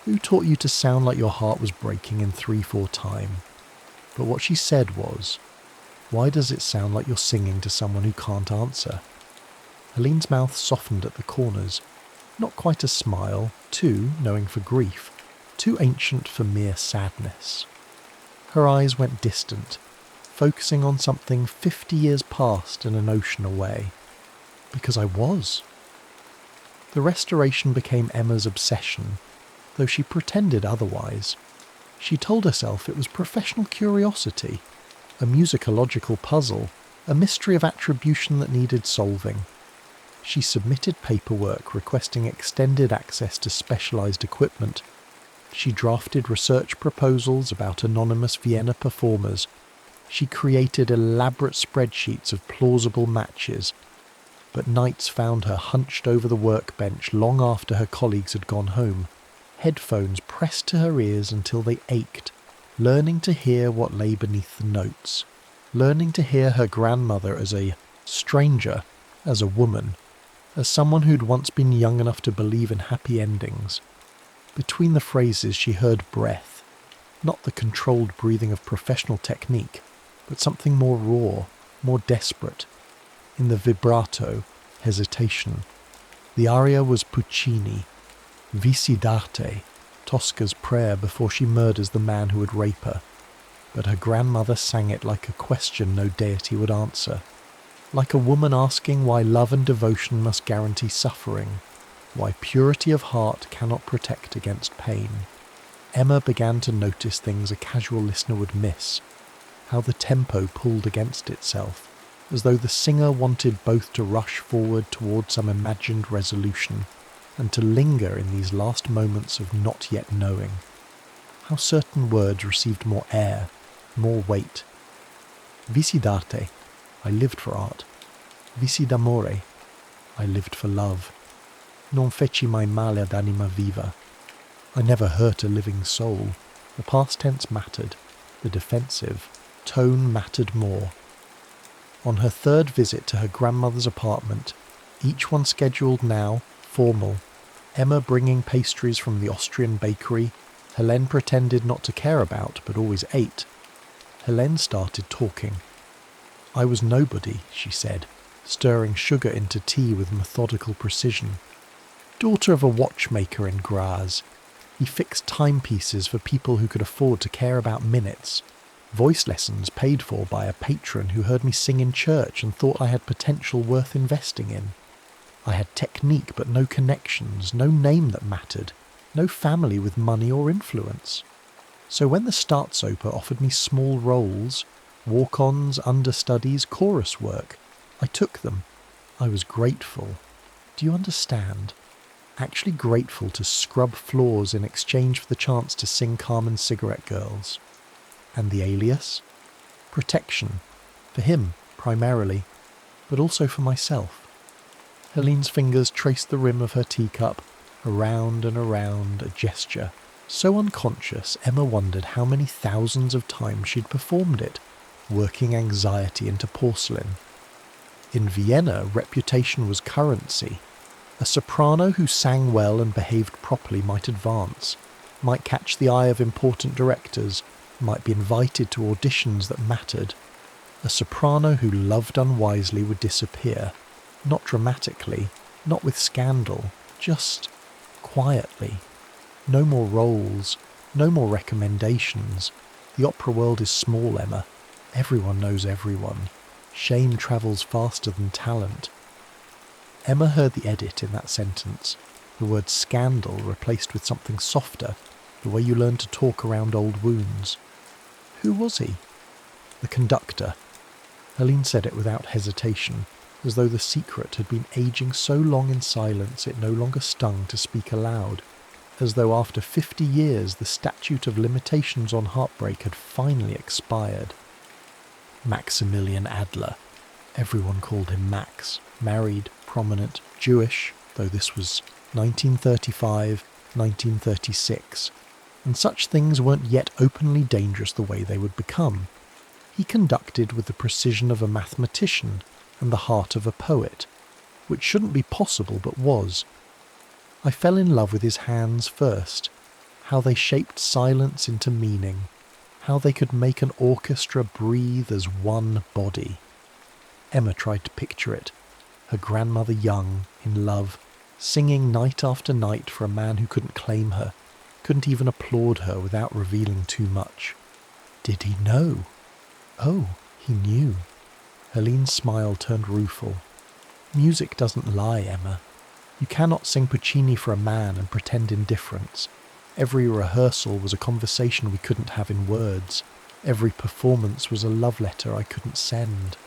Who taught you to sound like your heart was breaking in 3/4 time? But what she said was, why does it sound like you're singing to someone who can't answer? Helene's mouth softened at the corners. Not quite a smile, too knowing for grief, too ancient for mere sadness. Her eyes went distant, focusing on something 50 years past and an ocean away. Because I was. The restoration became Emma's obsession, though she pretended otherwise. She told herself it was professional curiosity, a musicological puzzle, a mystery of attribution that needed solving. She submitted paperwork requesting extended access to specialized equipment. She drafted research proposals about anonymous Vienna performers. She created elaborate spreadsheets of plausible matches. But nights found her hunched over the workbench long after her colleagues had gone home, headphones pressed to her ears until they ached, learning to hear what lay beneath the notes, learning to hear her grandmother as a stranger, as a woman, as someone who'd once been young enough to believe in happy endings. Between the phrases she heard breath, not the controlled breathing of professional technique, but something more raw, more desperate. In the vibrato, hesitation. The aria was Puccini, Vici d'arte, Tosca's prayer before she murders the man who would rape her. But her grandmother sang it like a question no deity would answer, like a woman asking why love and devotion must guarantee suffering. Why purity of heart cannot protect against pain. Emma began to notice things a casual listener would miss. How the tempo pulled against itself, as though the singer wanted both to rush forward toward some imagined resolution and to linger in these last moments of not yet knowing. How certain words received more air, more weight. Vici d'arte, I lived for art. Vici d'amore, I lived for love. Non feci mai male ad anima viva. I never hurt a living soul. The past tense mattered. The defensive tone mattered more. On her third visit to her grandmother's apartment, each one scheduled now, formal, Emma bringing pastries from the Austrian bakery, Helene pretended not to care about but always ate. Helene started talking. I was nobody, she said, stirring sugar into tea with methodical precision. Daughter of a watchmaker in Graz. He fixed timepieces for people who could afford to care about minutes. Voice lessons paid for by a patron who heard me sing in church and thought I had potential worth investing in. I had technique but no connections, no name that mattered, no family with money or influence. So when the Staatsoper offered me small roles, walk-ons, understudies, chorus work, I took them. I was grateful. Do you understand? Actually grateful to scrub floors in exchange for the chance to sing Carmen Cigarette Girls. And the alias? Protection. For him, primarily, but also for myself. Helene's fingers traced the rim of her teacup, around and around, a gesture. So unconscious, Emma wondered how many thousands of times she'd performed it, working anxiety into porcelain. In Vienna, reputation was currency. A soprano who sang well and behaved properly might advance, might catch the eye of important directors, might be invited to auditions that mattered. A soprano who loved unwisely would disappear, not dramatically, not with scandal, just quietly. No more roles, no more recommendations. The opera world is small, Emma. Everyone knows everyone. Shame travels faster than talent. Emma heard the edit in that sentence, the word scandal replaced with something softer, the way you learn to talk around old wounds. Who was he? The conductor. Helene said it without hesitation, as though the secret had been aging so long in silence it no longer stung to speak aloud, as though after 50 years the statute of limitations on heartbreak had finally expired. Maximilian Adler. Everyone called him Max. Married, prominent, Jewish, though this was 1935, 1936, and such things weren't yet openly dangerous the way they would become. He conducted with the precision of a mathematician and the heart of a poet, which shouldn't be possible but was. I fell in love with his hands first, how they shaped silence into meaning, how they could make an orchestra breathe as one body. Emma tried to picture it, her grandmother young, in love, singing night after night for a man who couldn't claim her, couldn't even applaud her without revealing too much. Did he know? Oh, he knew. Helene's smile turned rueful. Music doesn't lie, Emma. You cannot sing Puccini for a man and pretend indifference. Every rehearsal was a conversation we couldn't have in words. Every performance was a love letter I couldn't send.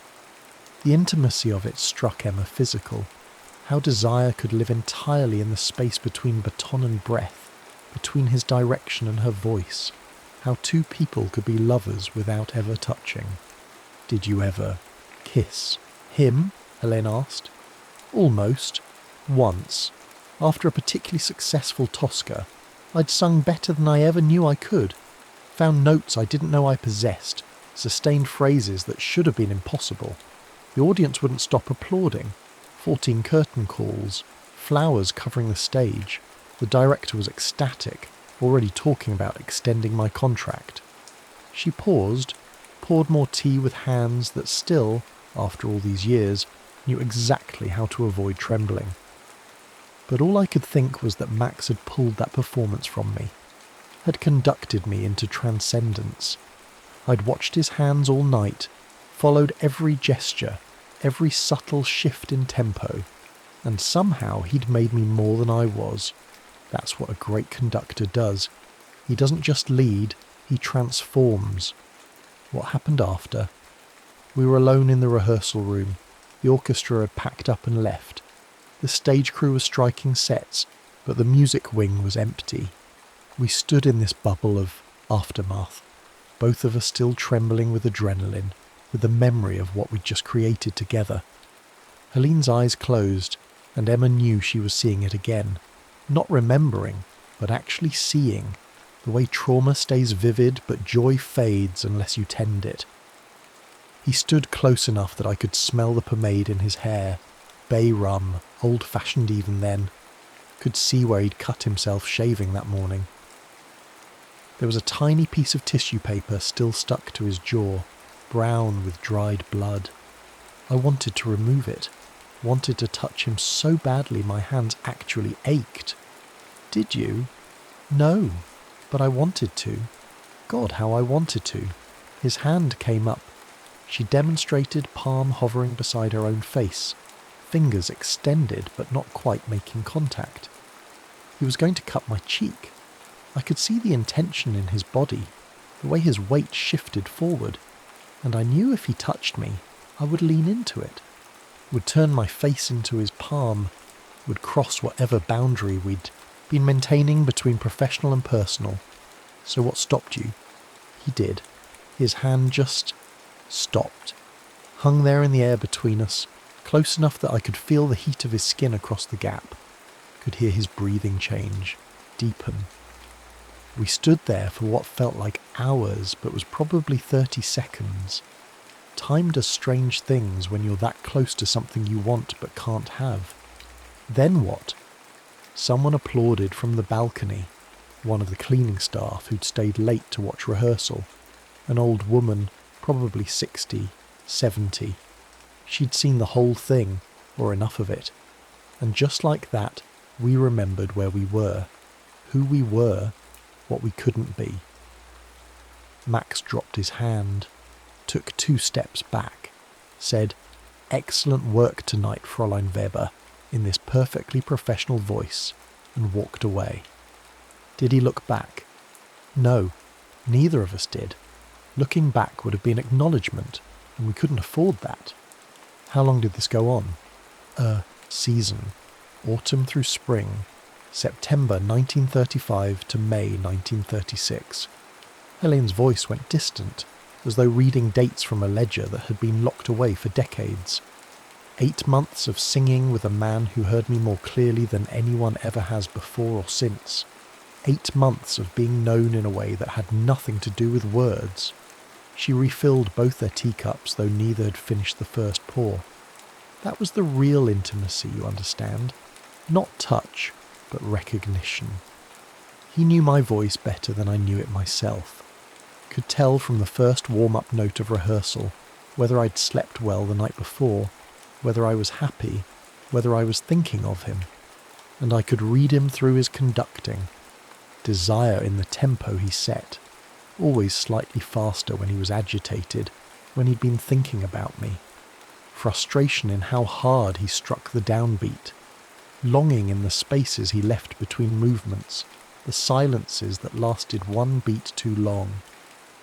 The intimacy of it struck Emma physical. How desire could live entirely in the space between baton and breath, between his direction and her voice. How two people could be lovers without ever touching. Did you ever kiss him? Helene asked. Almost. Once. After a particularly successful Tosca, I'd sung better than I ever knew I could. Found notes I didn't know I possessed, sustained phrases that should have been impossible. The audience wouldn't stop applauding. 14 curtain calls, flowers covering the stage. The director was ecstatic, already talking about extending my contract. She paused, poured more tea with hands that still, after all these years, knew exactly how to avoid trembling. But all I could think was that Max had pulled that performance from me, had conducted me into transcendence. I'd watched his hands all night, followed every gesture, every subtle shift in tempo. And somehow he'd made me more than I was. That's what a great conductor does. He doesn't just lead, he transforms. What happened after? We were alone in the rehearsal room. The orchestra had packed up and left. The stage crew was striking sets, but the music wing was empty. We stood in this bubble of aftermath, both of us still trembling with adrenaline, with the memory of what we'd just created together. Helene's eyes closed, and Emma knew she was seeing it again. Not remembering, but actually seeing. The way trauma stays vivid, but joy fades unless you tend it. He stood close enough that I could smell the pomade in his hair. Bay rum, old-fashioned even then. Could see where he'd cut himself shaving that morning. There was a tiny piece of tissue paper still stuck to his jaw, brown with dried blood. I wanted to remove it. Wanted to touch him so badly my hands actually ached. Did you? No, but I wanted to. God, how I wanted to. His hand came up. She demonstrated, palm hovering beside her own face, fingers extended but not quite making contact. He was going to cut my cheek. I could see the intention in his body, the way his weight shifted forward, and I knew if he touched me, I would lean into it, would turn my face into his palm, would cross whatever boundary we'd been maintaining between professional and personal. So what stopped you? He did. His hand just stopped, hung there in the air between us, close enough that I could feel the heat of his skin across the gap, could hear his breathing change, deepen. We stood there for what felt like hours, but was probably 30 seconds. Time does strange things when you're that close to something you want but can't have. Then what? Someone applauded from the balcony, one of the cleaning staff who'd stayed late to watch rehearsal, an old woman, probably 60, 70. She'd seen the whole thing, or enough of it. And just like that, we remembered where we were, who we were, what we couldn't be. Max dropped his hand, took 2 steps back, said, "Excellent work tonight, Fräulein Weber," in this perfectly professional voice, and walked away. Did he look back? No, neither of us did. Looking back would have been acknowledgement, and we couldn't afford that. How long did this go on? Season. Autumn through spring. September 1935 to May 1936. Helene's voice went distant, as though reading dates from a ledger that had been locked away for decades. 8 months of singing with a man who heard me more clearly than anyone ever has before or since. 8 months of being known in a way that had nothing to do with words. She refilled both their teacups, though neither had finished the first pour. That was the real intimacy, you understand. Not touch, but recognition. He knew my voice better than I knew it myself. Could tell from the first warm-up note of rehearsal whether I'd slept well the night before, whether I was happy, whether I was thinking of him. And I could read him through his conducting. Desire in the tempo he set, always slightly faster when he was agitated, when he'd been thinking about me. Frustration in how hard he struck the downbeat. Longing in the spaces he left between movements, the silences that lasted 1 beat too long.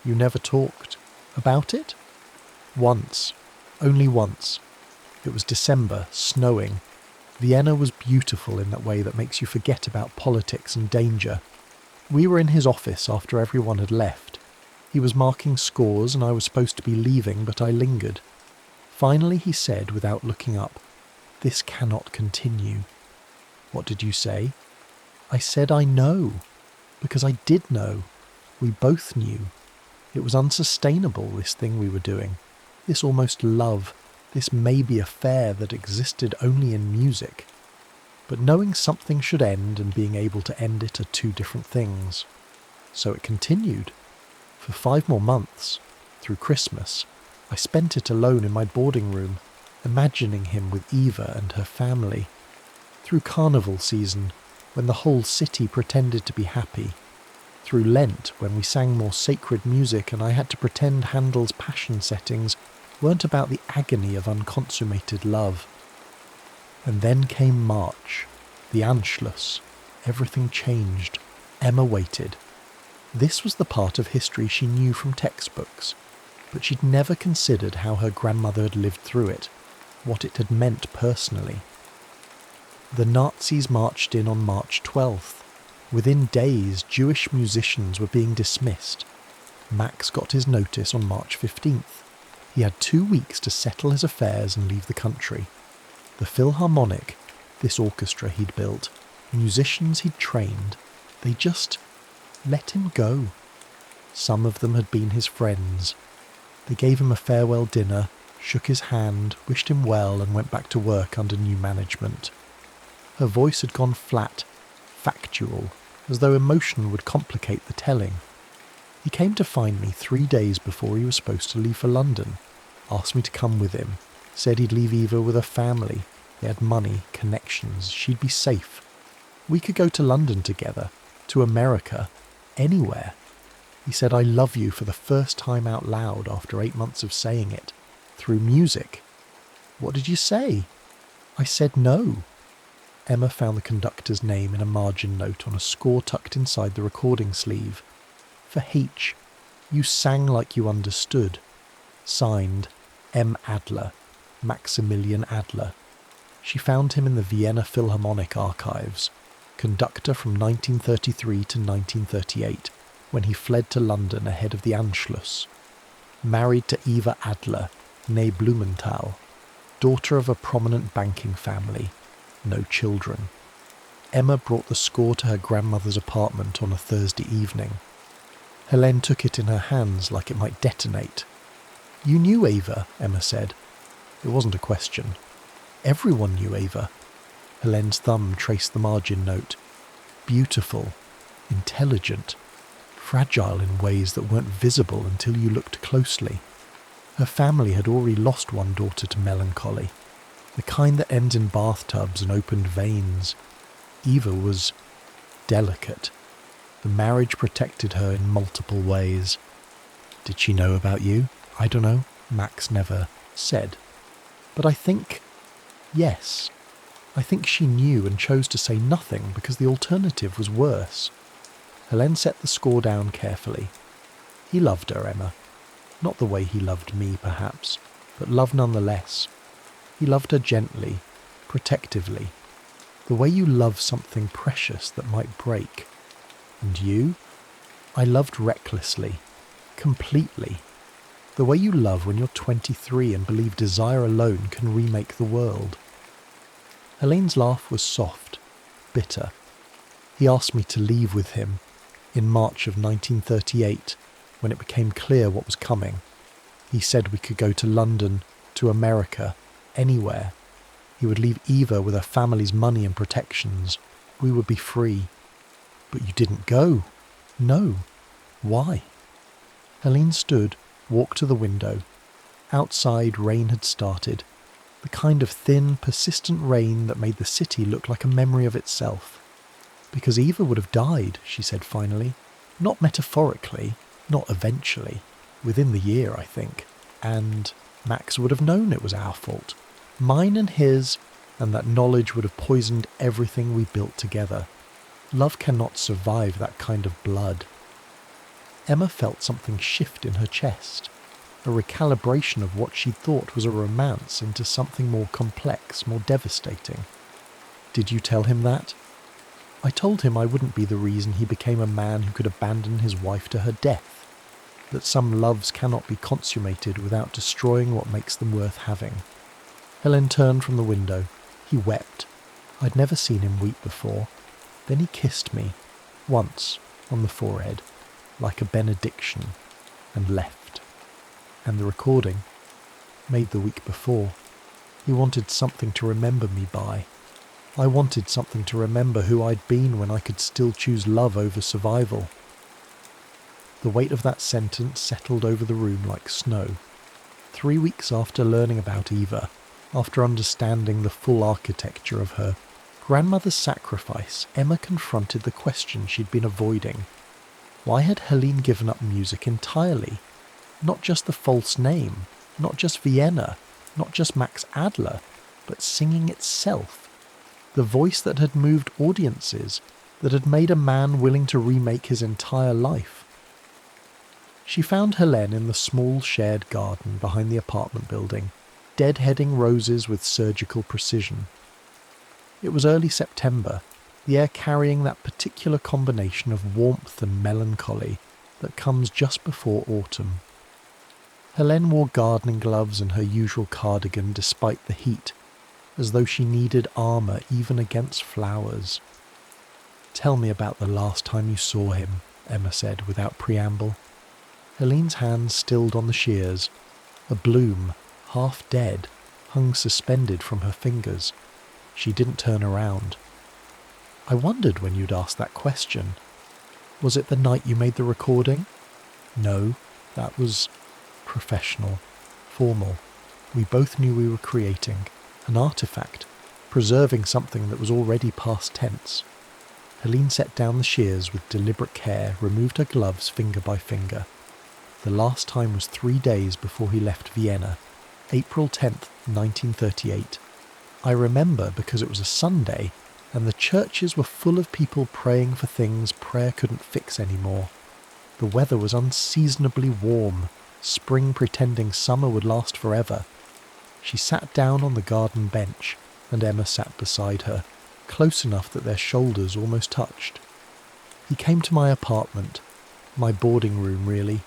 You never talked. About it? Once. Only once. It was December, snowing. Vienna was beautiful in that way that makes you forget about politics and danger. We were in his office after everyone had left. He was marking scores and I was supposed to be leaving, but I lingered. Finally he said, without looking up, "This cannot continue." What did you say? I said I know, because I did know. We both knew. It was unsustainable, this thing we were doing. This almost love, this maybe affair that existed only in music. But knowing something should end and being able to end it are 2 different things. So it continued. For 5 more months, through Christmas, I spent it alone in my boarding room, imagining him with Eva and her family. Through carnival season, when the whole city pretended to be happy. Through Lent, when we sang more sacred music and I had to pretend Handel's passion settings weren't about the agony of unconsummated love. And then came March, the Anschluss. Everything changed. Emma waited. This was the part of history she knew from textbooks, but she'd never considered how her grandmother had lived through it, what it had meant personally. The Nazis marched in on March 12th. Within days, Jewish musicians were being dismissed. Max got his notice on March 15th. He had 2 weeks to settle his affairs and leave the country. The Philharmonic, this orchestra he'd built, musicians he'd trained, they just let him go. Some of them had been his friends. They gave him a farewell dinner, shook his hand, wished him well, and went back to work under new management. Her voice had gone flat, factual, as though emotion would complicate the telling. He came to find me 3 days before he was supposed to leave for London, asked me to come with him, said he'd leave Eva with her family. They had money, connections, she'd be safe. We could go to London together, to America, anywhere. He said, "I love you" for the first time out loud after 8 months of saying it, through music. What did you say? I said no. Emma found the conductor's name in a margin note on a score tucked inside the recording sleeve. For H, you sang like you understood. Signed, M. Adler, Maximilian Adler. She found him in the Vienna Philharmonic archives, conductor from 1933 to 1938, when he fled to London ahead of the Anschluss. Married to Eva Adler, née Blumenthal, daughter of a prominent banking family, no children. Emma brought the score to her grandmother's apartment on a Thursday evening. Helene took it in her hands like it might detonate. "You knew Eva," Emma said. It wasn't a question. Everyone knew Eva. Helene's thumb traced the margin note. Beautiful, intelligent, fragile in ways that weren't visible until you looked closely. Her family had already lost one daughter to melancholy, the kind that ends in bathtubs and opened veins. Eva was delicate. The marriage protected her in multiple ways. Did she know about you? I don't know. Max never said. But I think, yes. I think she knew and chose to say nothing because the alternative was worse. Helene set the score down carefully. He loved her, Emma. Not the way he loved me, perhaps, but love nonetheless. He loved her gently, protectively, the way you love something precious that might break. And you? I loved recklessly, completely, the way you love when you're 23 and believe desire alone can remake the world. Helene's laugh was soft, bitter. He asked me to leave with him in March of 1938, when it became clear what was coming. He said we could go to London, to America, anywhere. He would leave Eva with her family's money and protections. We would be free. But you didn't go. No. Why? Helene stood, walked to the window. Outside, rain had started. The kind of thin, persistent rain that made the city look like a memory of itself. Because Eva would have died, she said finally. Not metaphorically, not eventually. Within the year, I think. And Max would have known it was our fault. Mine and his, and that knowledge would have poisoned everything we built together. Love cannot survive that kind of blood. Emma felt something shift in her chest, a recalibration of what she thought was a romance into something more complex, more devastating. Did you tell him that? I told him I wouldn't be the reason he became a man who could abandon his wife to her death, that some loves cannot be consummated without destroying what makes them worth having. Helene turned from the window. He wept. I'd never seen him weep before. Then he kissed me, once, on the forehead, like a benediction, and left. And the recording, made the week before. He wanted something to remember me by. I wanted something to remember who I'd been when I could still choose love over survival. The weight of that sentence settled over the room like snow. 3 weeks after learning about Eva, after understanding the full architecture of her grandmother's sacrifice, Emma confronted the question she'd been avoiding. Why had Helene given up music entirely? Not just the false name, not just Vienna, not just Max Adler, but singing itself. The voice that had moved audiences, that had made a man willing to remake his entire life. She found Helene in the small shared garden behind the apartment building, deadheading roses with surgical precision. It was early September, the air carrying that particular combination of warmth and melancholy that comes just before autumn. Helene wore gardening gloves and her usual cardigan despite the heat, as though she needed armour even against flowers. "Tell me about the last time you saw him," Emma said without preamble. Helene's hands stilled on the shears. A bloom, half dead, hung suspended from her fingers. She didn't turn around. "I wondered when you'd ask that question. Was it the night you made the recording?" "No, that was professional, formal. We both knew we were creating an artifact, preserving something that was already past tense." Helene set down the shears with deliberate care, removed her gloves finger by finger. The last time was 3 days before he left Vienna, April 10th, 1938. I remember because it was a Sunday, and the churches were full of people praying for things prayer couldn't fix anymore. The weather was unseasonably warm, spring pretending summer would last forever. She sat down on the garden bench, and Emma sat beside her, close enough that their shoulders almost touched. He came to my apartment, my boarding room really.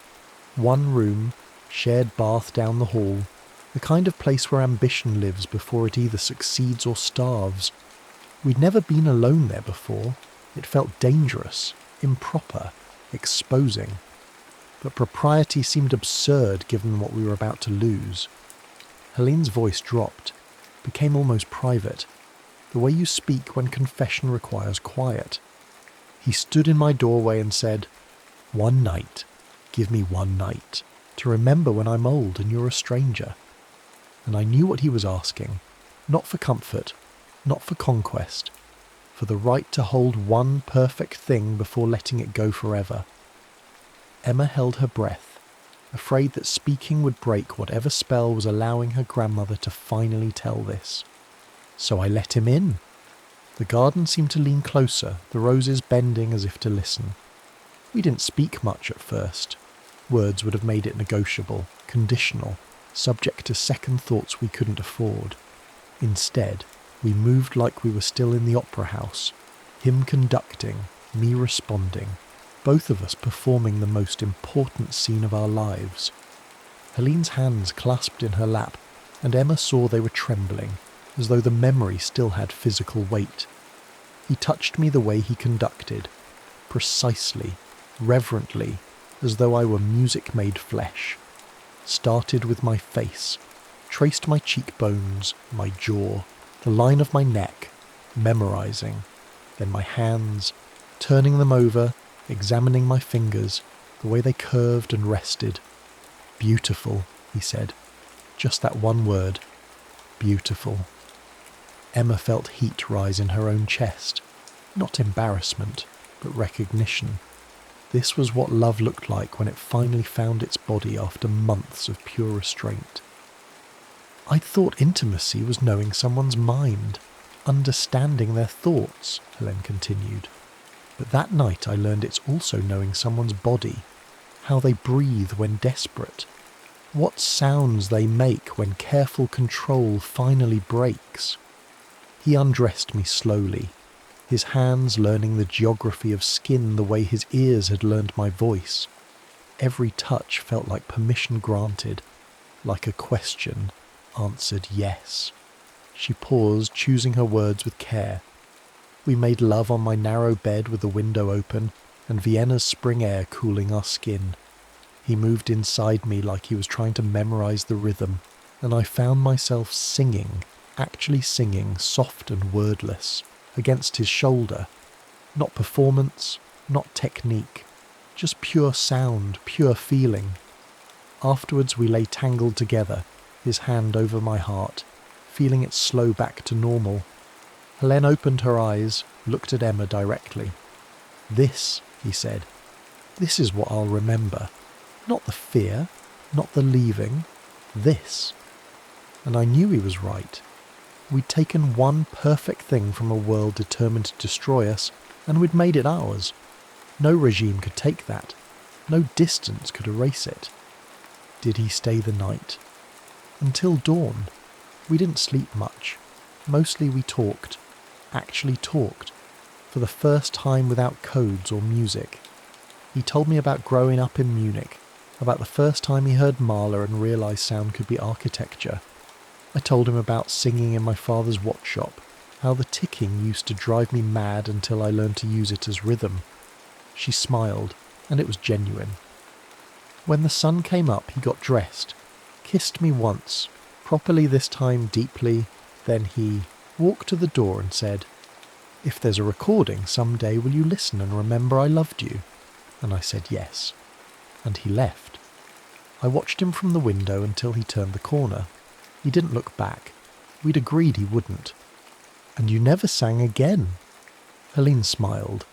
One room, shared bath down the hall, the kind of place where ambition lives before it either succeeds or starves. We'd never been alone there before. It felt dangerous, improper, exposing. But propriety seemed absurd given what we were about to lose. Helene's voice dropped, became almost private, the way you speak when confession requires quiet. He stood in my doorway and said, "One night, give me one night, to remember when I'm old and you're a stranger." And I knew what he was asking, not for comfort, not for conquest, for the right to hold one perfect thing before letting it go forever. Emma held her breath, afraid that speaking would break whatever spell was allowing her grandmother to finally tell this. So I let him in. The garden seemed to lean closer, the roses bending as if to listen. We didn't speak much at first. Words would have made it negotiable, conditional, subject to second thoughts we couldn't afford. Instead, we moved like we were still in the opera house, him conducting, me responding, both of us performing the most important scene of our lives. Helene's hands clasped in her lap, and Emma saw they were trembling, as though the memory still had physical weight. He touched me the way he conducted, precisely, reverently, as though I were music made flesh. Started with my face, traced my cheekbones, my jaw, the line of my neck, memorizing, then my hands, turning them over, examining my fingers, the way they curved and rested. "Beautiful," he said. Just that one word. Beautiful. Emma felt heat rise in her own chest. Not embarrassment, but recognition. This was what love looked like when it finally found its body after months of pure restraint. "I'd thought intimacy was knowing someone's mind, understanding their thoughts," Helene continued. "But that night I learned it's also knowing someone's body, how they breathe when desperate, what sounds they make when careful control finally breaks." He undressed me slowly, his hands learning the geography of skin the way his ears had learned my voice. Every touch felt like permission granted, like a question answered yes. She paused, choosing her words with care. We made love on my narrow bed with the window open and Vienna's spring air cooling our skin. He moved inside me like he was trying to memorize the rhythm, and I found myself singing, actually singing, soft and wordless, against his shoulder. Not performance, not technique, just pure sound, pure feeling. Afterwards we lay tangled together, his hand over my heart, feeling it slow back to normal. Helene opened her eyes, looked at Emma directly. "This," he said, "this is what I'll remember. Not the fear, not the leaving. This." And I knew he was right. We'd taken one perfect thing from a world determined to destroy us, and we'd made it ours. No regime could take that. No distance could erase it. Did he stay the night? Until dawn. We didn't sleep much. Mostly we talked. Actually talked. For the first time without codes or music. He told me about growing up in Munich, about the first time he heard Mahler and realised sound could be architecture. I told him about singing in my father's watch shop, how the ticking used to drive me mad until I learned to use it as rhythm. She smiled, and it was genuine. When the sun came up, he got dressed, kissed me once, properly this time deeply, then he walked to the door and said, "If there's a recording someday, will you listen and remember I loved you?" And I said yes. And he left. I watched him from the window until he turned the corner. He didn't look back. We'd agreed he wouldn't. "And you never sang again." Helene smiled.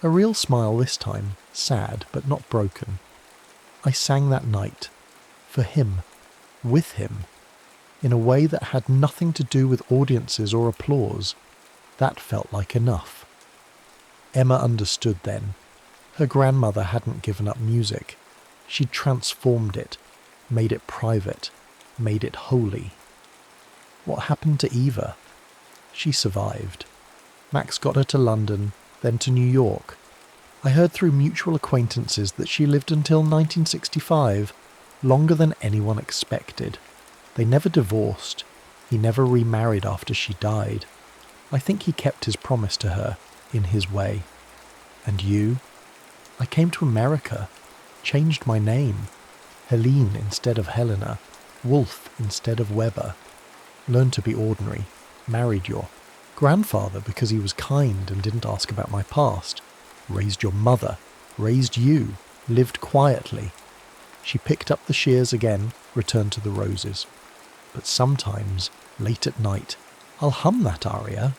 A real smile this time, sad but not broken. I sang that night. For him. With him. In a way that had nothing to do with audiences or applause. That felt like enough. Emma understood then. Her grandmother hadn't given up music. She'd transformed it, made it private, made it holy. What happened to Eva? She survived. Max got her to London, then to New York. I heard through mutual acquaintances that she lived until 1965, longer than anyone expected. They never divorced. He never remarried after she died. I think he kept his promise to her, in his way. And you? I came to America, changed my name. Helene instead of Helena, Wolf instead of Weber. Learned to be ordinary, married your grandfather because he was kind and didn't ask about my past. Raised your mother, raised you, lived quietly. She picked up the shears again, returned to the roses. But sometimes, late at night, I'll hum that aria,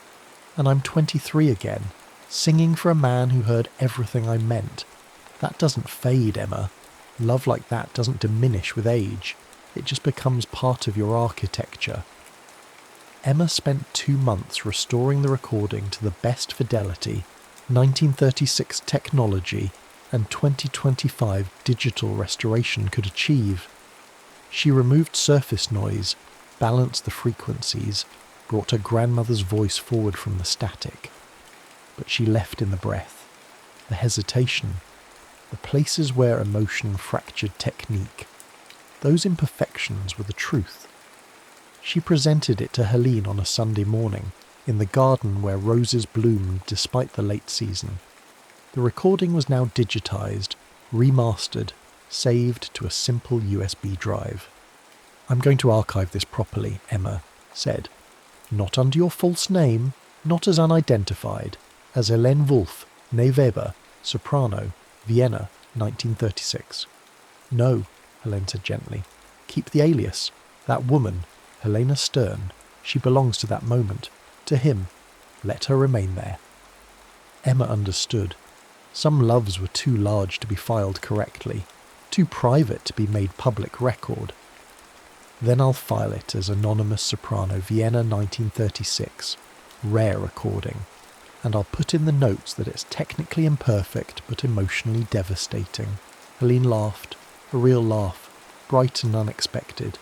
and I'm 23 again, singing for a man who heard everything I meant. That doesn't fade, Emma. Love like that doesn't diminish with age. It just becomes part of your architecture. Emma spent 2 months restoring the recording to the best fidelity 1936 technology and 2025 digital restoration could achieve. She removed surface noise, balanced the frequencies, brought her grandmother's voice forward from the static. But she left in the breath, the hesitation, the places where emotion fractured technique. Those imperfections were the truth. She presented it to Helene on a Sunday morning, in the garden where roses bloomed despite the late season. The recording was now digitized, remastered, saved to a simple USB drive. "I'm going to archive this properly," Emma said. "Not under your false name, not as unidentified, as Helene Wolf, née Weber, soprano, Vienna, 1936. "No," Helene said gently. "Keep the alias. That woman, Helena Stern, she belongs to that moment, to him. Let her remain there." Emma understood. Some loves were too large to be filed correctly, too private to be made public record. "Then I'll file it as anonymous soprano, Vienna 1936, rare recording, and I'll put in the notes that it's technically imperfect but emotionally devastating." Helene laughed, a real laugh, bright and unexpected.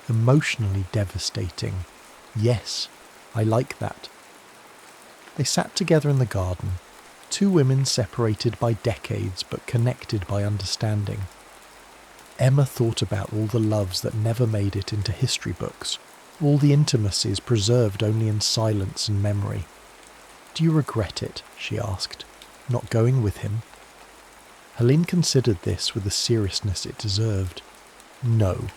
"Emotionally devastating. Yes, I like that." They sat together in the garden, 2 women separated by decades but connected by understanding. Emma thought about all the loves that never made it into history books, all the intimacies preserved only in silence and memory. "Do you regret it?" she asked, "not going with him?" Helene considered this with the seriousness it deserved. "No,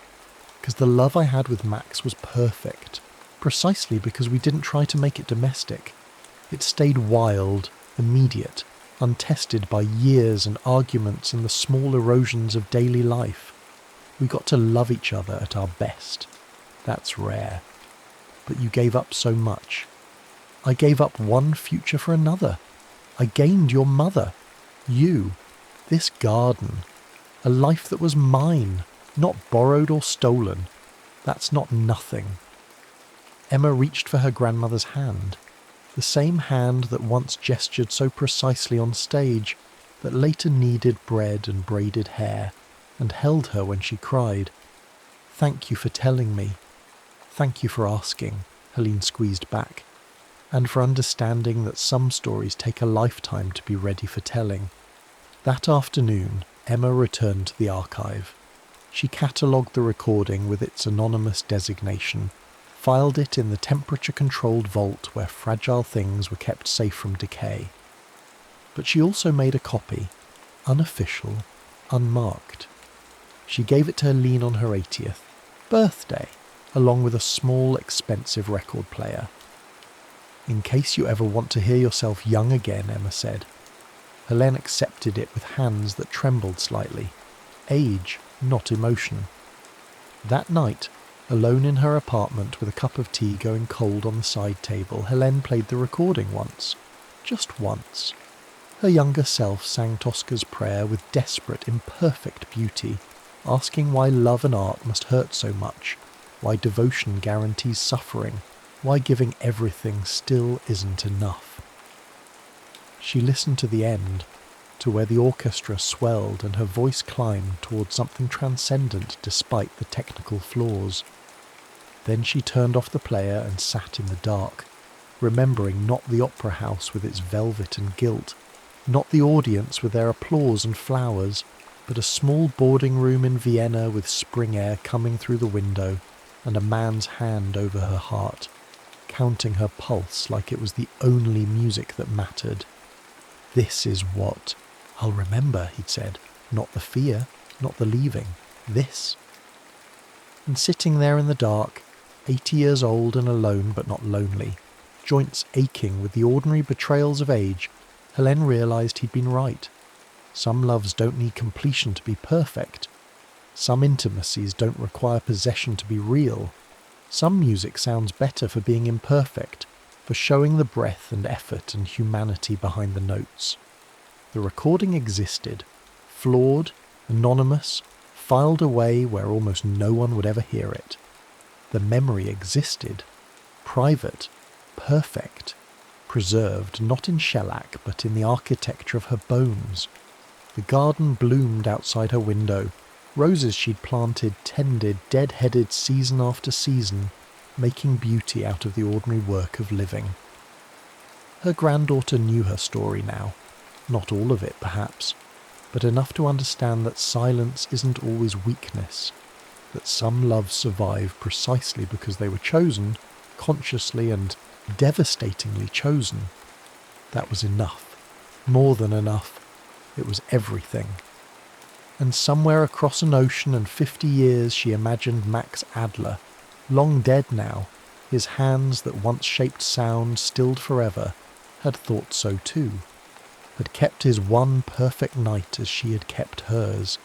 because the love I had with Max was perfect, precisely because we didn't try to make it domestic. It stayed wild, immediate, untested by years and arguments and the small erosions of daily life. We got to love each other at our best. That's rare. But you gave up so much. I gave up one future for another. I gained your mother. You. This garden. A life that was mine, not borrowed or stolen. That's not nothing." Emma reached for her grandmother's hand, the same hand that once gestured so precisely on stage, that later kneaded bread and braided hair, and held her when she cried. "Thank you for telling me. Thank you for asking," Helene squeezed back, "and for understanding that some stories take a lifetime to be ready for telling." That afternoon, Emma returned to the archive. She catalogued the recording with its anonymous designation, filed it in the temperature-controlled vault where fragile things were kept safe from decay. But she also made a copy, unofficial, unmarked. She gave it to Helene on her 80th birthday, along with a small, expensive record player. "In case you ever want to hear yourself young again," Emma said. Helene accepted it with hands that trembled slightly. Age, not emotion. That night, alone in her apartment with a cup of tea going cold on the side table, Helene played the recording once. Just once. Her younger self sang Tosca's prayer with desperate, imperfect beauty, asking why love and art must hurt so much, why devotion guarantees suffering, why giving everything still isn't enough. She listened to the end, to where the orchestra swelled and her voice climbed towards something transcendent despite the technical flaws. Then she turned off the player and sat in the dark, remembering not the opera house with its velvet and gilt, not the audience with their applause and flowers, but a small boarding room in Vienna with spring air coming through the window and a man's hand over her heart, counting her pulse like it was the only music that mattered. "This is what I'll remember," he'd said. "Not the fear, not the leaving. This." And sitting there in the dark, 80 years old and alone but not lonely, joints aching with the ordinary betrayals of age, Helene realised he'd been right. Some loves don't need completion to be perfect. Some intimacies don't require possession to be real. Some music sounds better for being imperfect, for showing the breadth and effort and humanity behind the notes. The recording existed, flawed, anonymous, filed away where almost no one would ever hear it. The memory existed, private, perfect, preserved not in shellac but in the architecture of her bones. The garden bloomed outside her window, roses she'd planted, tended, dead-headed season after season, making beauty out of the ordinary work of living. Her granddaughter knew her story now. Not all of it, perhaps, but enough to understand that silence isn't always weakness, that some loves survive precisely because they were chosen, consciously and devastatingly chosen. That was enough. More than enough. It was everything. And somewhere across an ocean and 50 years she imagined Max Adler, long dead now, his hands that once shaped sound stilled forever, had thought so too, had kept his one perfect night as she had kept hers,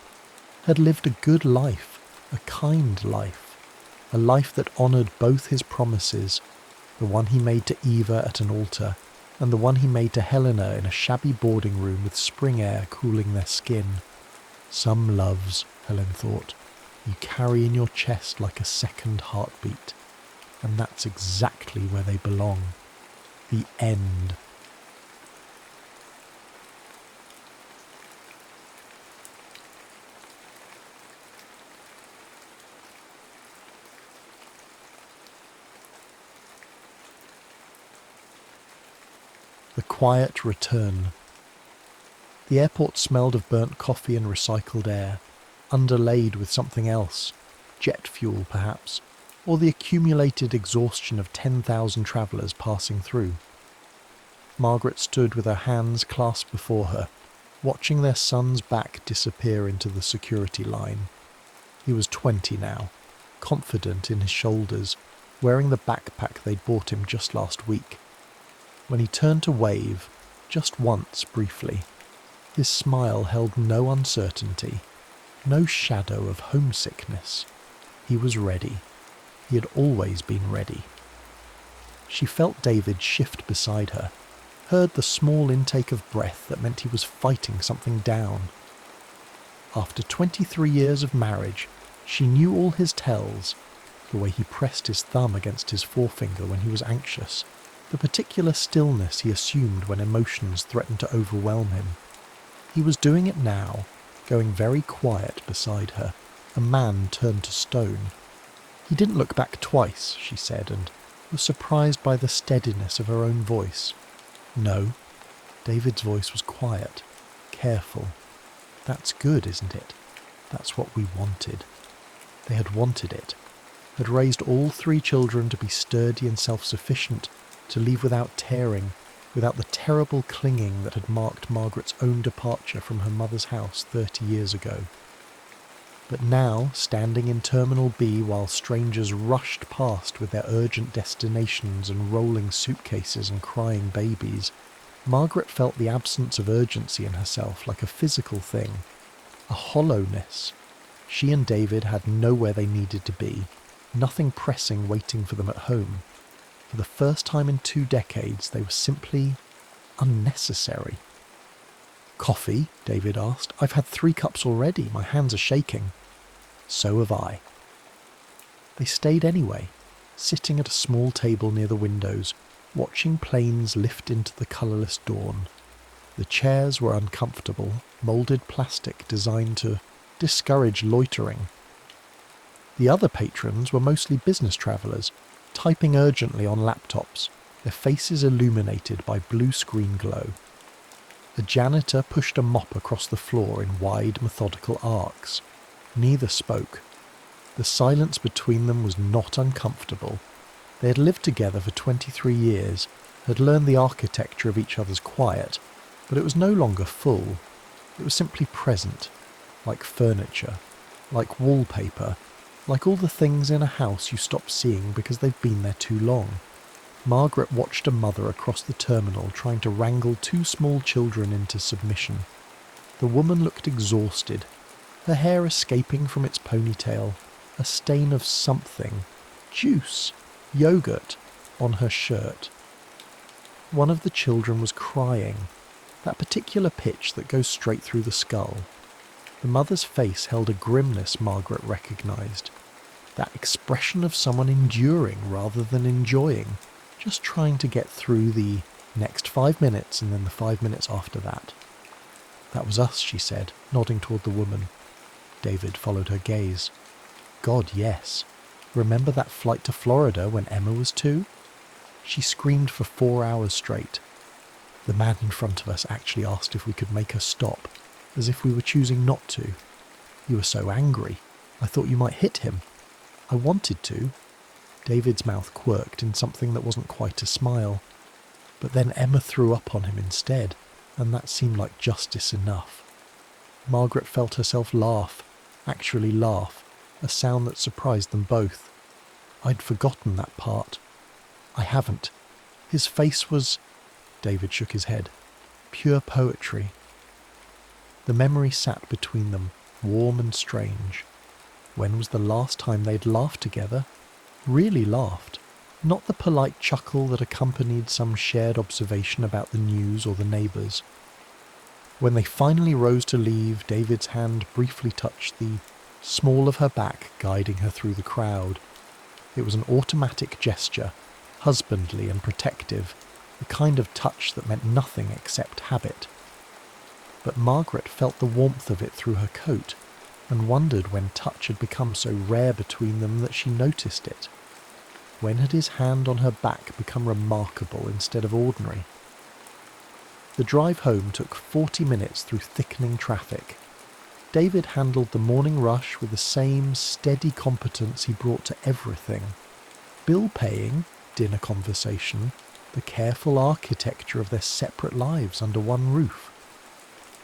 had lived a good life, a kind life, a life that honoured both his promises, the one he made to Eva at an altar, and the one he made to Helena in a shabby boarding room with spring air cooling their skin. Some loves, Helene thought, you carry in your chest like a second heartbeat, and that's exactly where they belong. The end. The quiet return. The airport smelled of burnt coffee and recycled air, underlaid with something else, jet fuel perhaps, or the accumulated exhaustion of 10,000 travellers passing through. Margaret stood with her hands clasped before her, watching their son's back disappear into the security line. He was 20 now, confident in his shoulders, wearing the backpack they'd bought him just last week. When he turned to wave, just once briefly, his smile held no uncertainty, no shadow of homesickness. He was ready. He had always been ready. She felt David shift beside her, heard the small intake of breath that meant he was fighting something down. After 23 years of marriage, she knew all his tells, the way he pressed his thumb against his forefinger when he was anxious, the particular stillness he assumed when emotions threatened to overwhelm him. He was doing it now, going very quiet beside her, a man turned to stone. He didn't look back twice, she said, and was surprised by the steadiness of her own voice. No. David's voice was quiet, careful. That's good, isn't it? That's what we wanted. They had wanted it, had raised all 3 children to be sturdy and self-sufficient, to leave without tearing, without the terrible clinging that had marked Margaret's own departure from her mother's house 30 years ago. But now, standing in Terminal B while strangers rushed past with their urgent destinations and rolling suitcases and crying babies, Margaret felt the absence of urgency in herself like a physical thing, a hollowness. She and David had nowhere they needed to be, nothing pressing waiting for them at home. For the first time in 2 decades, they were simply unnecessary. "Coffee?" David asked. "I've had 3 cups already. My hands are shaking." "So have I." They stayed anyway, sitting at a small table near the windows, watching planes lift into the colourless dawn. The chairs were uncomfortable, moulded plastic designed to discourage loitering. The other patrons were mostly business travellers, typing urgently on laptops, their faces illuminated by blue screen glow. A janitor pushed a mop across the floor in wide, methodical arcs. Neither spoke. The silence between them was not uncomfortable. They had lived together for 23 years, had learned the architecture of each other's quiet, but it was no longer full. It was simply present, like furniture, like wallpaper, like all the things in a house you stop seeing because they've been there too long. Margaret watched a mother across the terminal trying to wrangle 2 small children into submission. The woman looked exhausted, her hair escaping from its ponytail, a stain of something, juice, yogurt, on her shirt. One of the children was crying, that particular pitch that goes straight through the skull. The mother's face held a grimness Margaret recognised, that expression of someone enduring rather than enjoying, just trying to get through the next 5 minutes and then the 5 minutes after that. "That was us," she said, nodding toward the woman. David followed her gaze. "God, yes. Remember that flight to Florida when Emma was 2? She screamed for 4 hours straight. The man in front of us actually asked if we could make her stop, as if we were choosing not to. You were so angry. I thought you might hit him. I wanted to." David's mouth quirked in something that wasn't quite a smile. But then Emma threw up on him instead, and that seemed like justice enough. Margaret felt herself laugh, actually laugh, a sound that surprised them both. I'd forgotten that part. "I haven't. His face was—" David shook his head. "Pure poetry." The memory sat between them, warm and strange. When was the last time they'd laughed together? Really laughed. Not the polite chuckle that accompanied some shared observation about the news or the neighbours. When they finally rose to leave, David's hand briefly touched the small of her back, guiding her through the crowd. It was an automatic gesture, husbandly and protective, the kind of touch that meant nothing except habit. But Margaret felt the warmth of it through her coat, and wondered when touch had become so rare between them that she noticed it. When had his hand on her back become remarkable instead of ordinary? The drive home took 40 minutes through thickening traffic. David handled the morning rush with the same steady competence he brought to everything. Bill paying, dinner conversation, the careful architecture of their separate lives under one roof.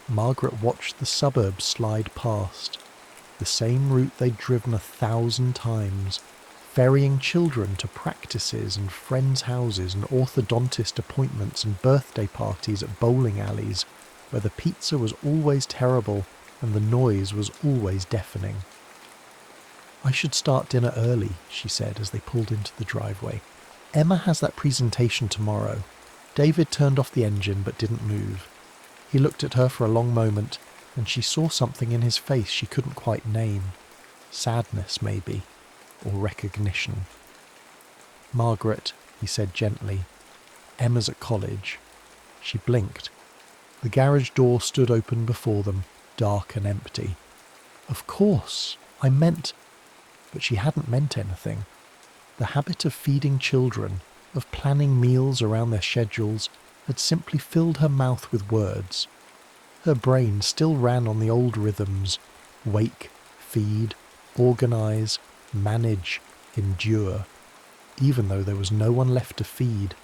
Margaret watched the suburbs slide past, the same route they'd driven 1,000 times, ferrying children to practices and friends' houses and orthodontist appointments and birthday parties at bowling alleys, where the pizza was always terrible and the noise was always deafening. "I should start dinner early," she said as they pulled into the driveway. "Emma has that presentation tomorrow." David turned off the engine but didn't move. He looked at her for a long moment, and she saw something in his face she couldn't quite name. Sadness, maybe. or recognition. "Margaret," he said gently, "Emma's at college." She blinked. The garage door stood open before them, dark and empty. "Of course, I meant—" But she hadn't meant anything. The habit of feeding children, of planning meals around their schedules, had simply filled her mouth with words. Her brain still ran on the old rhythms: wake, feed, organise, manage, endure, even though there was no one left to feed.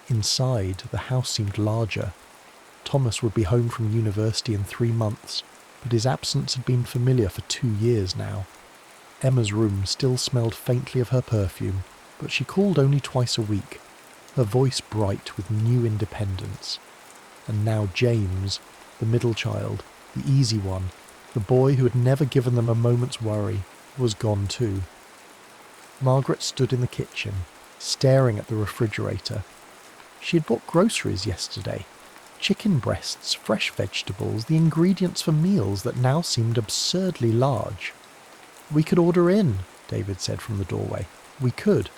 Inside, the house seemed larger. Thomas would be home from university in 3 months, but his absence had been familiar for 2 years now. Emma's room still smelled faintly of her perfume, but she called only twice a week, her voice bright with new independence. And now James, the middle child, the easy one, the boy who had never given them a moment's worry, was gone too. Margaret stood in the kitchen, staring at the refrigerator. She had bought groceries yesterday. Chicken breasts, fresh vegetables, the ingredients for meals that now seemed absurdly large. "We could order in," David said from the doorway. "We could.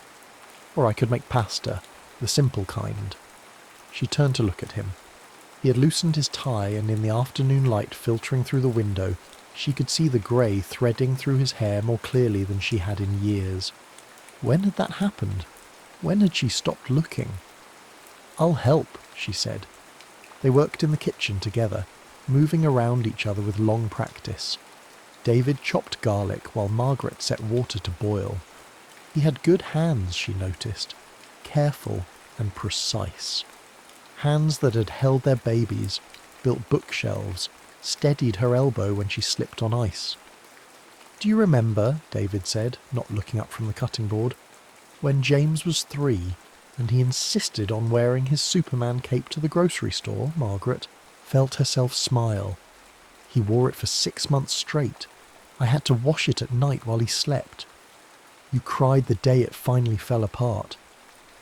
Or I could make pasta, the simple kind." She turned to look at him. He had loosened his tie, and in the afternoon light filtering through the window, she could see the grey threading through his hair more clearly than she had in years. When had that happened? When had she stopped looking? "I'll help," she said. They worked in the kitchen together, moving around each other with long practice. David chopped garlic while Margaret set water to boil. He had good hands, she noticed, careful and precise. Hands that had held their babies, built bookshelves, steadied her elbow when she slipped on ice. "Do you remember," David said, not looking up from the cutting board, "when James was 3 and he insisted on wearing his Superman cape to the grocery store?" Margaret felt herself smile. "He wore it for 6 months straight. I had to wash it at night while he slept. You cried the day it finally fell apart."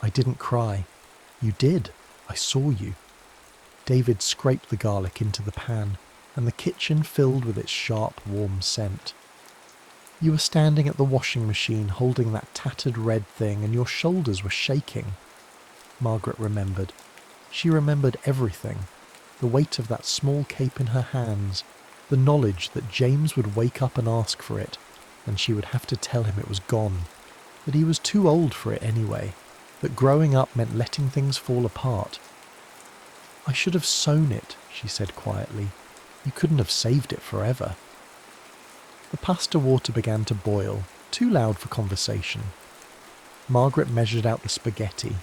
"I didn't cry." "You did. I saw you." David scraped the garlic into the pan, and the kitchen filled with its sharp, warm scent. "You were standing at the washing machine holding that tattered red thing, and your shoulders were shaking." Margaret remembered. She remembered everything. The weight of that small cape in her hands, the knowledge that James would wake up and ask for it, and she would have to tell him it was gone, that he was too old for it anyway, that growing up meant letting things fall apart. "I should have sewn it," she said quietly. "You couldn't have saved it forever." The pasta water began to boil, too loud for conversation. Margaret measured out the spaghetti,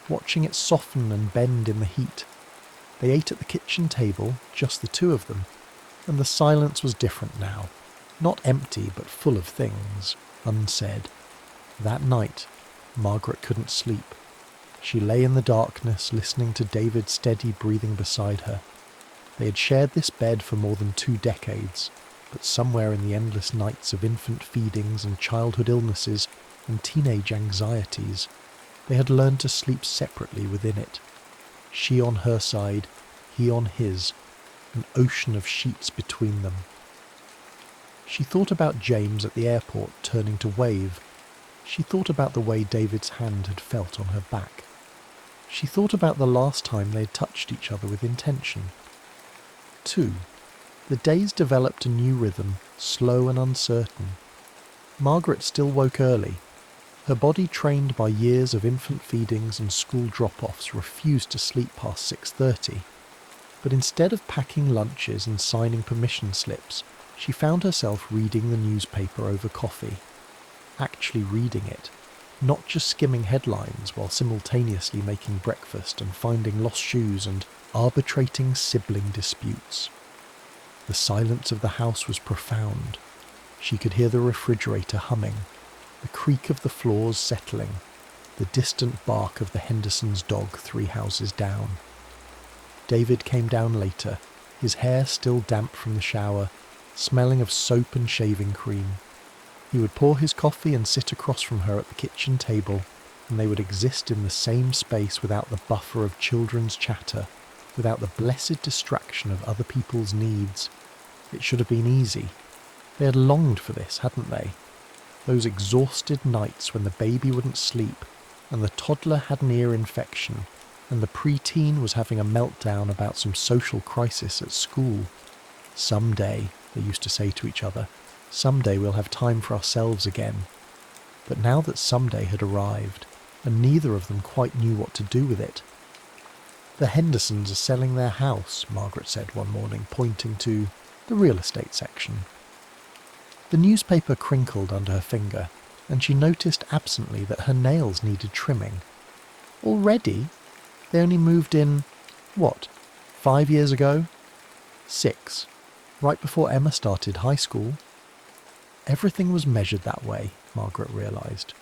watching it soften and bend in the heat. They ate at the kitchen table, just the two of them, and the silence was different now. Not empty, but full of things, unsaid. That night, Margaret couldn't sleep. She lay in the darkness, listening to David's steady breathing beside her. They had shared this bed for more than 2 decades, but somewhere in the endless nights of infant feedings and childhood illnesses and teenage anxieties, they had learned to sleep separately within it. She on her side, he on his, an ocean of sheets between them. She thought about James at the airport turning to wave. She thought about the way David's hand had felt on her back. She thought about the last time they had touched each other with intention. 2. The days developed a new rhythm, slow and uncertain. Margaret still woke early. Her body, trained by years of infant feedings and school drop-offs, refused to sleep past 6:30. But instead of packing lunches and signing permission slips, she found herself reading the newspaper over coffee. Actually reading it, not just skimming headlines while simultaneously making breakfast and finding lost shoes and arbitrating sibling disputes. The silence of the house was profound. She could hear the refrigerator humming, the creak of the floors settling, the distant bark of the Hendersons' dog 3 houses down. David came down later, his hair still damp from the shower, smelling of soap and shaving cream. He would pour his coffee and sit across from her at the kitchen table, and they would exist in the same space without the buffer of children's chatter, without the blessed distraction of other people's needs. It should have been easy. They had longed for this, hadn't they? Those exhausted nights when the baby wouldn't sleep, and the toddler had an ear infection, and the preteen was having a meltdown about some social crisis at school. Someday, they used to say to each other, someday we'll have time for ourselves again. But now that someday had arrived, and neither of them quite knew what to do with it. The Hendersons are selling their house, Margaret said one morning, pointing to the real estate section. The newspaper crinkled under her finger, and she noticed absently that her nails needed trimming. Already? They only moved in, 5 years ago? 6, right before Emma started high school. Everything was measured that way, Margaret realised.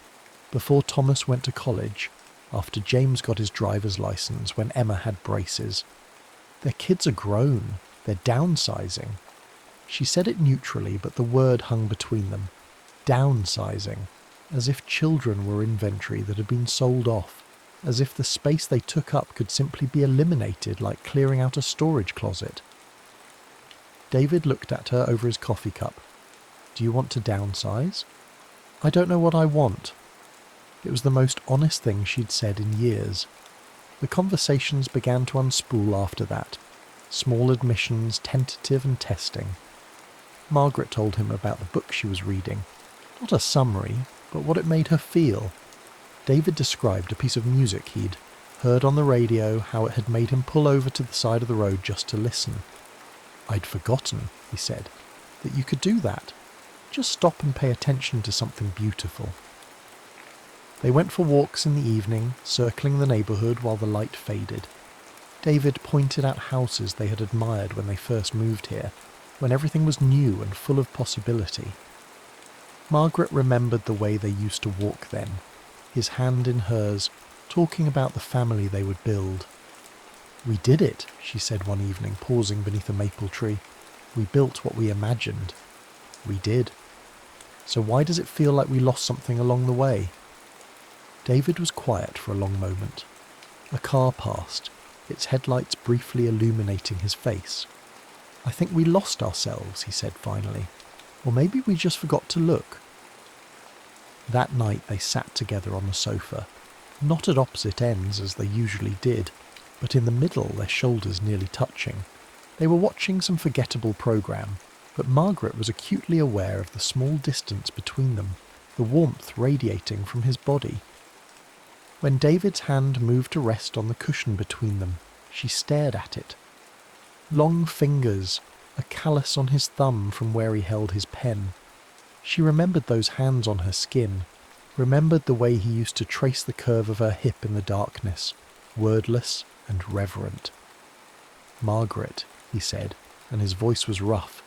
Before Thomas went to college, after James got his driver's licence, when Emma had braces. Their kids are grown, they're downsizing. She said it neutrally, but the word hung between them. Downsizing, as if children were inventory that had been sold off, as if the space they took up could simply be eliminated like clearing out a storage closet. David looked at her over his coffee cup. Do you want to downsize? I don't know what I want. It was the most honest thing she'd said in years. The conversations began to unspool after that. Small admissions, tentative and testing. Margaret told him about the book she was reading. Not a summary, but what it made her feel. David described a piece of music he'd heard on the radio, how it had made him pull over to the side of the road just to listen. I'd forgotten, he said, that you could do that. Just stop and pay attention to something beautiful. They went for walks in the evening, circling the neighbourhood while the light faded. David pointed out houses they had admired when they first moved here, when everything was new and full of possibility. Margaret remembered the way they used to walk then, his hand in hers, talking about the family they would build. We did it, she said one evening, pausing beneath a maple tree. We built what we imagined. We did. So why does it feel like we lost something along the way? David was quiet for a long moment. A car passed, its headlights briefly illuminating his face. I think we lost ourselves, he said finally. Or maybe we just forgot to look. That night they sat together on the sofa, not at opposite ends as they usually did, but in the middle, their shoulders nearly touching. They were watching some forgettable programme, but Margaret was acutely aware of the small distance between them, the warmth radiating from his body. When David's hand moved to rest on the cushion between them, she stared at it. Long fingers, a callus on his thumb from where he held his pen. She remembered those hands on her skin, remembered the way he used to trace the curve of her hip in the darkness, wordless and reverent. Margaret, he said, and his voice was rough.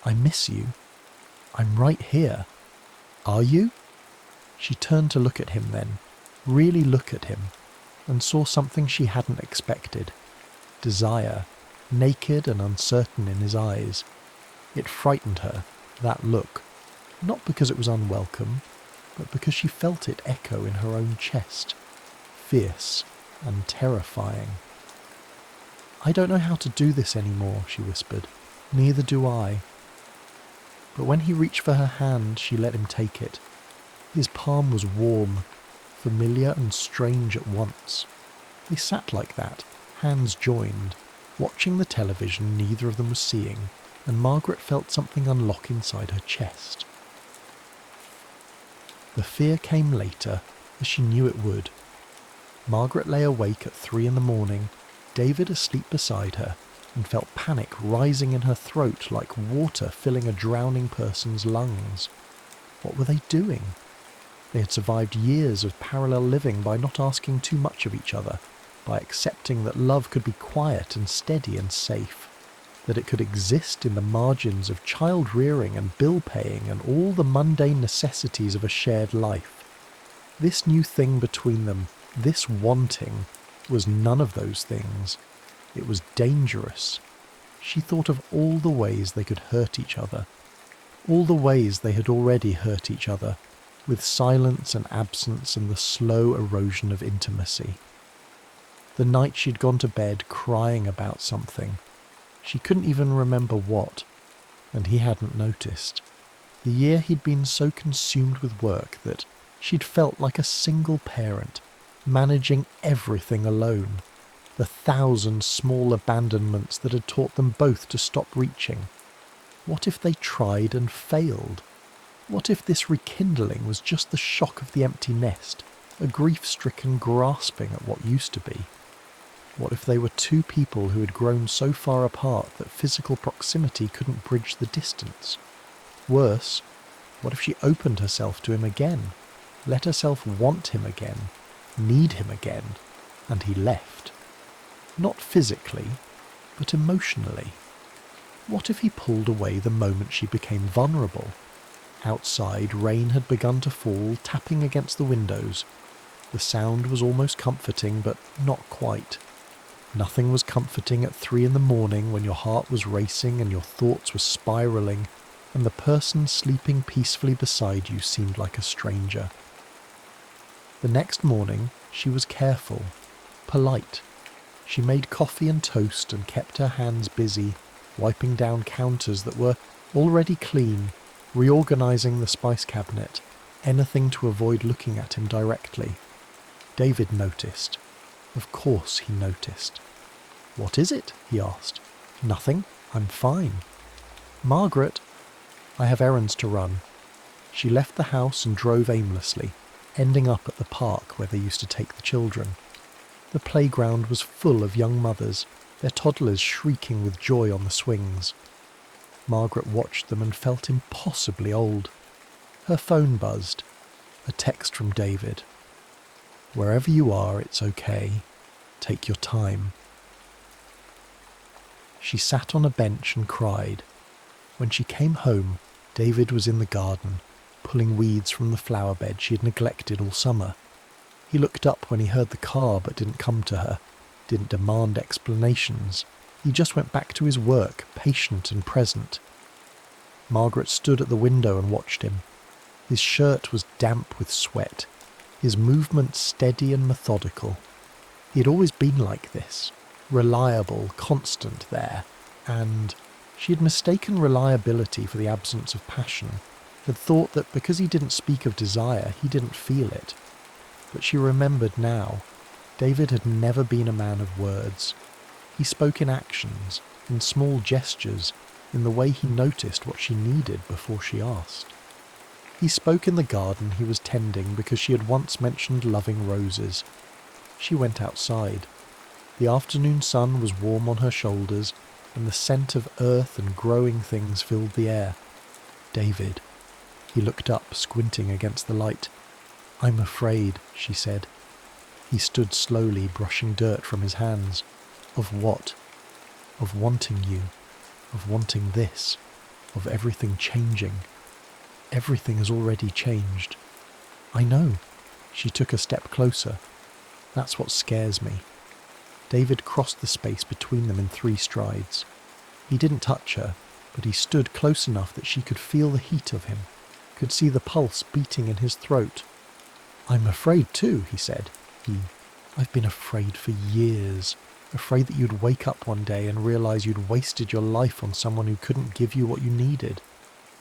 I miss you. I'm right here. Are you? She turned to look at him then, really look at him, and saw something she hadn't expected. Desire, naked and uncertain in his eyes. It frightened her, that look, not because it was unwelcome, but because she felt it echo in her own chest, fierce and terrifying. I don't know how to do this anymore, she whispered. Neither do I. But when he reached for her hand, she let him take it. His palm was warm, familiar and strange at once. They sat like that, hands joined, watching the television neither of them was seeing, and Margaret felt something unlock inside her chest. The fear came later, as she knew it would. Margaret lay awake at 3 a.m, David asleep beside her, and felt panic rising in her throat like water filling a drowning person's lungs. What were they doing? They had survived years of parallel living by not asking too much of each other, by accepting that love could be quiet and steady and safe, that it could exist in the margins of child-rearing and bill-paying and all the mundane necessities of a shared life. This new thing between them, this wanting, was none of those things. It was dangerous. She thought of all the ways they could hurt each other, all the ways they had already hurt each other, with silence and absence and the slow erosion of intimacy. The night she'd gone to bed crying about something. She couldn't even remember what, and he hadn't noticed. The year he'd been so consumed with work that she'd felt like a single parent, managing everything alone. The 1,000 small abandonments that had taught them both to stop reaching. What if they tried and failed? What if this rekindling was just the shock of the empty nest, a grief-stricken grasping at what used to be? What if they were two people who had grown so far apart that physical proximity couldn't bridge the distance? Worse, what if she opened herself to him again, let herself want him again, need him again, and he left? Not physically, but emotionally. What if he pulled away the moment she became vulnerable? Outside, rain had begun to fall, tapping against the windows. The sound was almost comforting, but not quite. Nothing was comforting at 3 a.m. when your heart was racing and your thoughts were spiralling, and the person sleeping peacefully beside you seemed like a stranger. The next morning, she was careful, polite. She made coffee and toast and kept her hands busy, wiping down counters that were already clean, reorganizing the spice cabinet, anything to avoid looking at him directly. David noticed. Of course he noticed. "What is it?" he asked. "Nothing. I'm fine." "Margaret, I have errands to run." She left the house and drove aimlessly, ending up at the park where they used to take the children. The playground was full of young mothers, their toddlers shrieking with joy on the swings. Margaret watched them and felt impossibly old. Her phone buzzed. A text from David. "Wherever you are, it's okay. Take your time." She sat on a bench and cried. When she came home, David was in the garden, pulling weeds from the flower bed she had neglected all summer. He looked up when he heard the car but didn't come to her, didn't demand explanations. He just went back to his work, patient and present. Margaret stood at the window and watched him. His shirt was damp with sweat, his movements steady and methodical. He had always been like this, reliable, constant there, and she had mistaken reliability for the absence of passion, had thought that because he didn't speak of desire, he didn't feel it. But she remembered now, David had never been a man of words. He spoke in actions, in small gestures, in the way he noticed what she needed before she asked. He spoke in the garden he was tending because she had once mentioned loving roses. She went outside. The afternoon sun was warm on her shoulders, and the scent of earth and growing things filled the air. David. He looked up, squinting against the light. "I'm afraid," she said. He stood slowly, brushing dirt from his hands. "Of what?" "Of wanting you. Of wanting this. Of everything changing." "Everything has already changed." "I know." She took a step closer. "That's what scares me." David crossed the space between them in 3 strides. He didn't touch her, but he stood close enough that she could feel the heat of him, could see the pulse beating in his throat. "I'm afraid too," he said. I've been afraid for years. Afraid that you'd wake up one day and realize you'd wasted your life on someone who couldn't give you what you needed.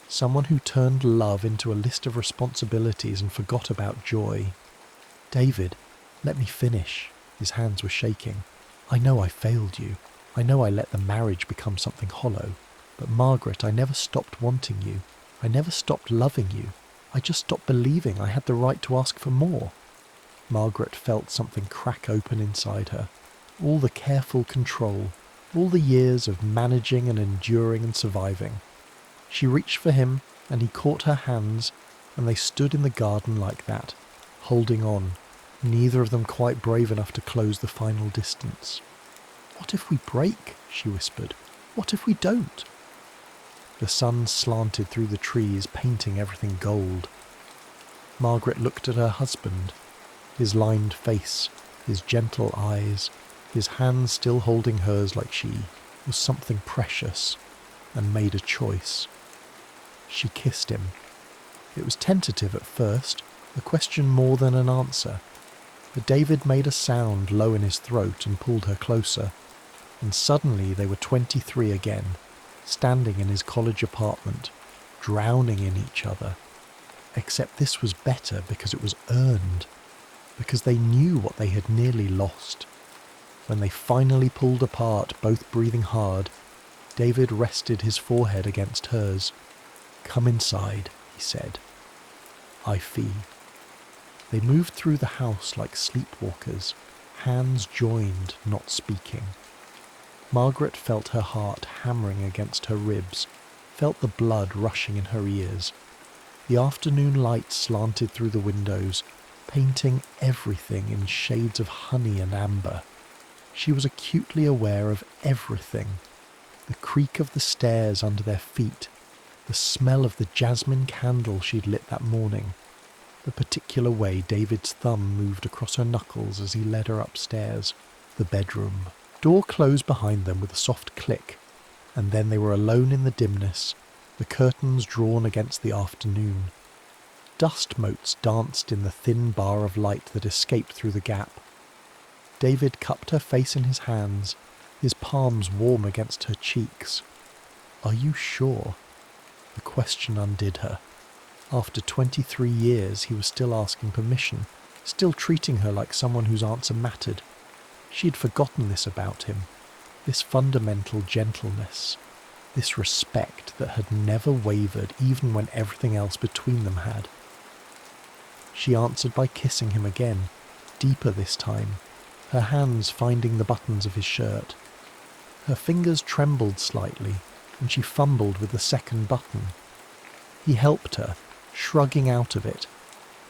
Someone who turned love into a list of responsibilities and forgot about joy." "David, let me finish." His hands were shaking. "I know I failed you. I know I let the marriage become something hollow. But Margaret, I never stopped wanting you. I never stopped loving you. I just stopped believing I had the right to ask for more." Margaret felt something crack open inside her. All the careful control, all the years of managing and enduring and surviving. She reached for him, and he caught her hands, and they stood in the garden like that, holding on, neither of them quite brave enough to close the final distance. "What if we break?" she whispered. "What if we don't?" The sun slanted through the trees, painting everything gold. Margaret looked at her husband, his lined face, his gentle eyes, his hands still holding hers like she was something precious, and made a choice. She kissed him. It was tentative at first, a question more than an answer. But David made a sound low in his throat and pulled her closer, and suddenly they were 23 again, standing in his college apartment, drowning in each other. Except this was better because it was earned, because they knew what they had nearly lost. When they finally pulled apart, both breathing hard, David rested his forehead against hers. "Come inside," he said. "I fee." They moved through the house like sleepwalkers, hands joined, not speaking. Margaret felt her heart hammering against her ribs, felt the blood rushing in her ears. The afternoon light slanted through the windows, painting everything in shades of honey and amber. She was acutely aware of everything. The creak of the stairs under their feet, the smell of the jasmine candle she'd lit that morning, the particular way David's thumb moved across her knuckles as he led her upstairs, the bedroom. Door closed behind them with a soft click, and then they were alone in the dimness, the curtains drawn against the afternoon. Dust motes danced in the thin bar of light that escaped through the gap. David cupped her face in his hands, his palms warm against her cheeks. "Are you sure?" The question undid her. After 23 years, he was still asking permission, still treating her like someone whose answer mattered. She had forgotten this about him, this fundamental gentleness, this respect that had never wavered even when everything else between them had. She answered by kissing him again, deeper this time, her hands finding the buttons of his shirt. Her fingers trembled slightly, and she fumbled with the second button. He helped her, shrugging out of it,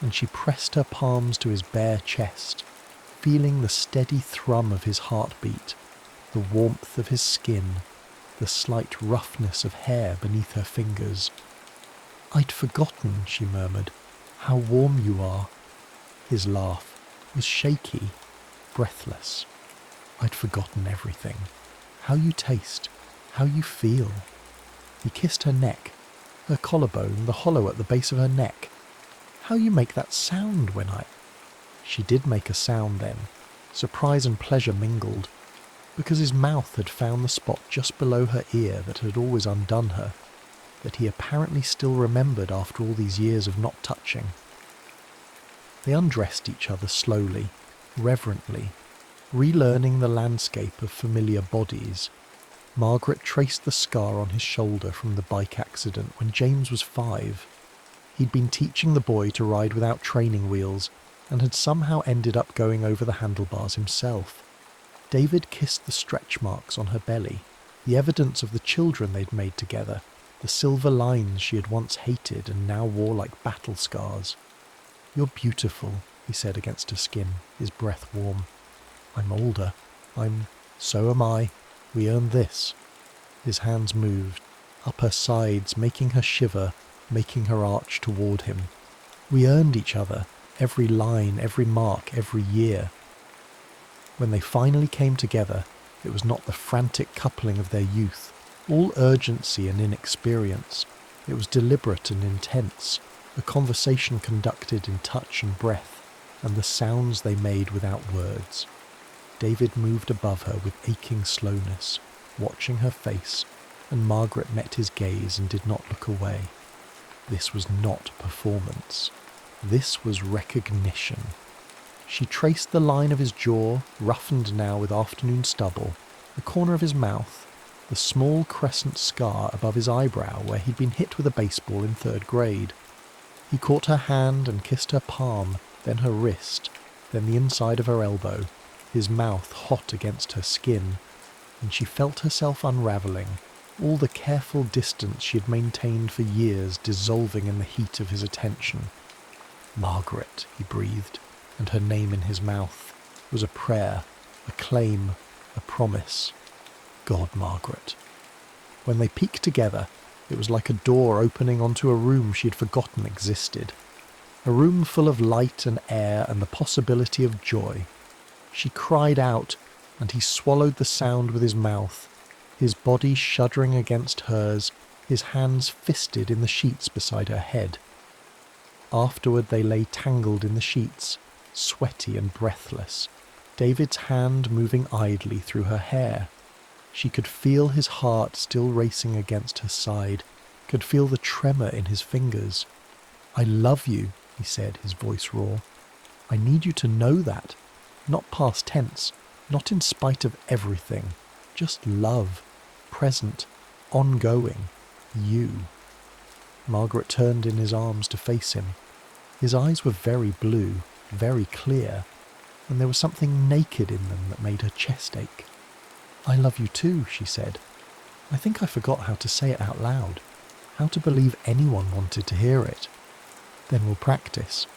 and she pressed her palms to his bare chest, feeling the steady thrum of his heartbeat, the warmth of his skin, the slight roughness of hair beneath her fingers. "I'd forgotten," she murmured, "how warm you are." His laugh was shaky, breathless. "I'd forgotten everything. How you taste, how you feel." He kissed her neck, her collarbone, the hollow at the base of her neck. "How you make that sound when I—" She did make a sound then, surprise and pleasure mingled, because his mouth had found the spot just below her ear that had always undone her, that he apparently still remembered after all these years of not touching. They undressed each other slowly, reverently, relearning the landscape of familiar bodies. Margaret traced the scar on his shoulder from the bike accident when James was 5. He'd been teaching the boy to ride without training wheels and had somehow ended up going over the handlebars himself. David kissed the stretch marks on her belly, the evidence of the children they'd made together, the silver lines she had once hated and now wore like battle scars. "You're beautiful," he said against her skin, his breath warm. "I'm older. So am I. We earned this." His hands moved, up her sides, making her shiver, making her arch toward him. "We earned each other, every line, every mark, every year." When they finally came together, it was not the frantic coupling of their youth, all urgency and inexperience. It was deliberate and intense, a conversation conducted in touch and breath, and the sounds they made without words. David moved above her with aching slowness, watching her face, and Margaret met his gaze and did not look away. This was not performance. This was recognition. She traced the line of his jaw, roughened now with afternoon stubble, the corner of his mouth, the small crescent scar above his eyebrow where he'd been hit with a baseball in 3rd grade. He caught her hand and kissed her palm, then her wrist, then the inside of her elbow, his mouth hot against her skin, and she felt herself unravelling, all the careful distance she had maintained for years dissolving in the heat of his attention. "Margaret," he breathed, and her name in his mouth was a prayer, a claim, a promise. God, Margaret. When they peeked together, it was like a door opening onto a room she had forgotten existed. A room full of light and air and the possibility of joy. She cried out, and he swallowed the sound with his mouth, his body shuddering against hers, his hands fisted in the sheets beside her head. Afterward they lay tangled in the sheets, sweaty and breathless, David's hand moving idly through her hair. She could feel his heart still racing against her side, could feel the tremor in his fingers. "I love you," he said, his voice raw. "I need you to know that. Not past tense, not in spite of everything. Just love. Present. Ongoing. You." Margaret turned in his arms to face him. His eyes were very blue, very clear, and there was something naked in them that made her chest ache. "I love you too," she said. "I think I forgot how to say it out loud, how to believe anyone wanted to hear it. Then we'll practice."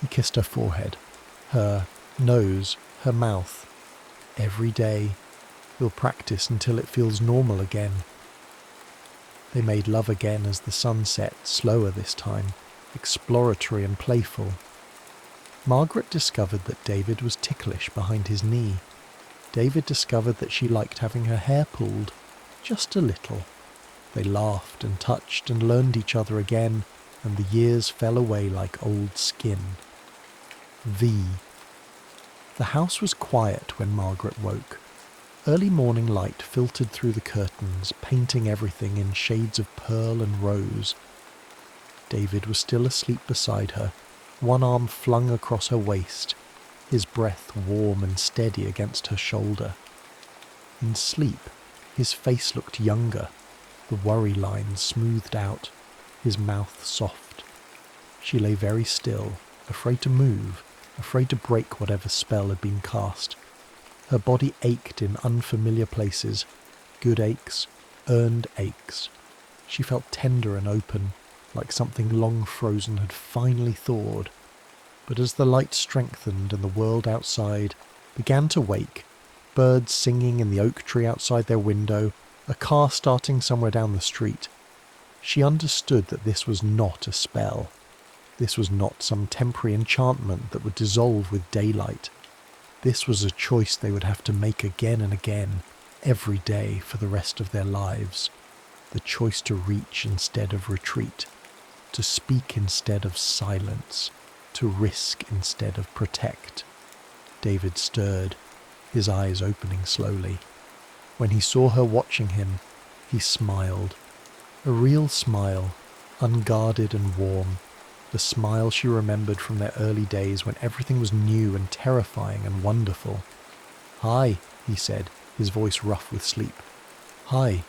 He kissed her forehead, her nose, her mouth. "Every day. We'll practice until it feels normal again." They made love again as the sun set, slower this time, exploratory and playful. Margaret discovered that David was ticklish behind his knee. David discovered that she liked having her hair pulled, just a little. They laughed and touched and learned each other again, and the years fell away like old skin. The house was quiet when Margaret woke. Early morning light filtered through the curtains, painting everything in shades of pearl and rose. David was still asleep beside her, one arm flung across her waist, his breath warm and steady against her shoulder. In sleep, his face looked younger, the worry lines smoothed out, his mouth soft. She lay very still, afraid to move, afraid to break whatever spell had been cast. Her body ached in unfamiliar places, good aches, earned aches. She felt tender and open, like something long frozen had finally thawed. But as the light strengthened and the world outside began to wake, birds singing in the oak tree outside their window, a car starting somewhere down the street, she understood that this was not a spell. This was not some temporary enchantment that would dissolve with daylight. This was a choice they would have to make again and again, every day for the rest of their lives. The choice to reach instead of retreat, to speak instead of silence, to risk instead of protect. David stirred, his eyes opening slowly. When he saw her watching him, he smiled. A real smile, unguarded and warm. The smile she remembered from their early days when everything was new and terrifying and wonderful. "Hi," he said, his voice rough with sleep. "Hi.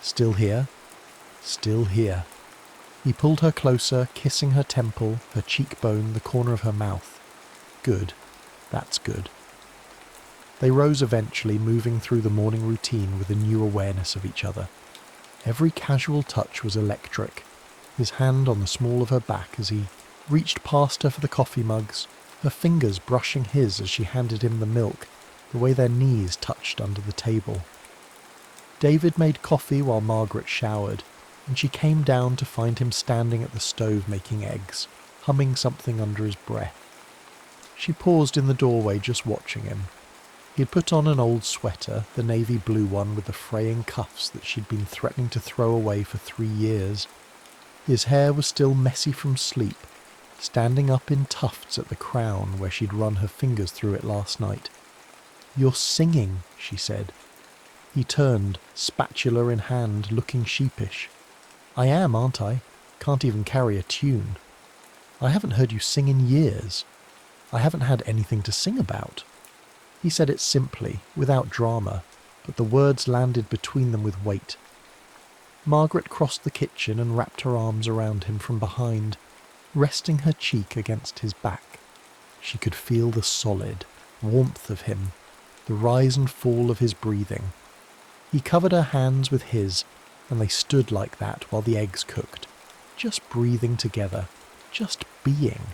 Still here?" "Still here." He pulled her closer, kissing her temple, her cheekbone, the corner of her mouth. "Good. That's good." They rose eventually, moving through the morning routine with a new awareness of each other. Every casual touch was electric. His hand on the small of her back as he reached past her for the coffee mugs, her fingers brushing his as she handed him the milk, the way their knees touched under the table. David made coffee while Margaret showered, and she came down to find him standing at the stove making eggs, humming something under his breath. She paused in the doorway just watching him. He had put on an old sweater, the navy blue one with the fraying cuffs that she'd been threatening to throw away for 3 years. His hair was still messy from sleep, standing up in tufts at the crown where she'd run her fingers through it last night. "You're singing," she said. He turned, spatula in hand, looking sheepish. "I am, aren't I? Can't even carry a tune. I haven't heard you sing in years. I haven't had anything to sing about." He said it simply, without drama, but the words landed between them with weight. Margaret crossed the kitchen and wrapped her arms around him from behind, resting her cheek against his back. She could feel the solid warmth of him, the rise and fall of his breathing. He covered her hands with his, and they stood like that while the eggs cooked, just breathing together, just being.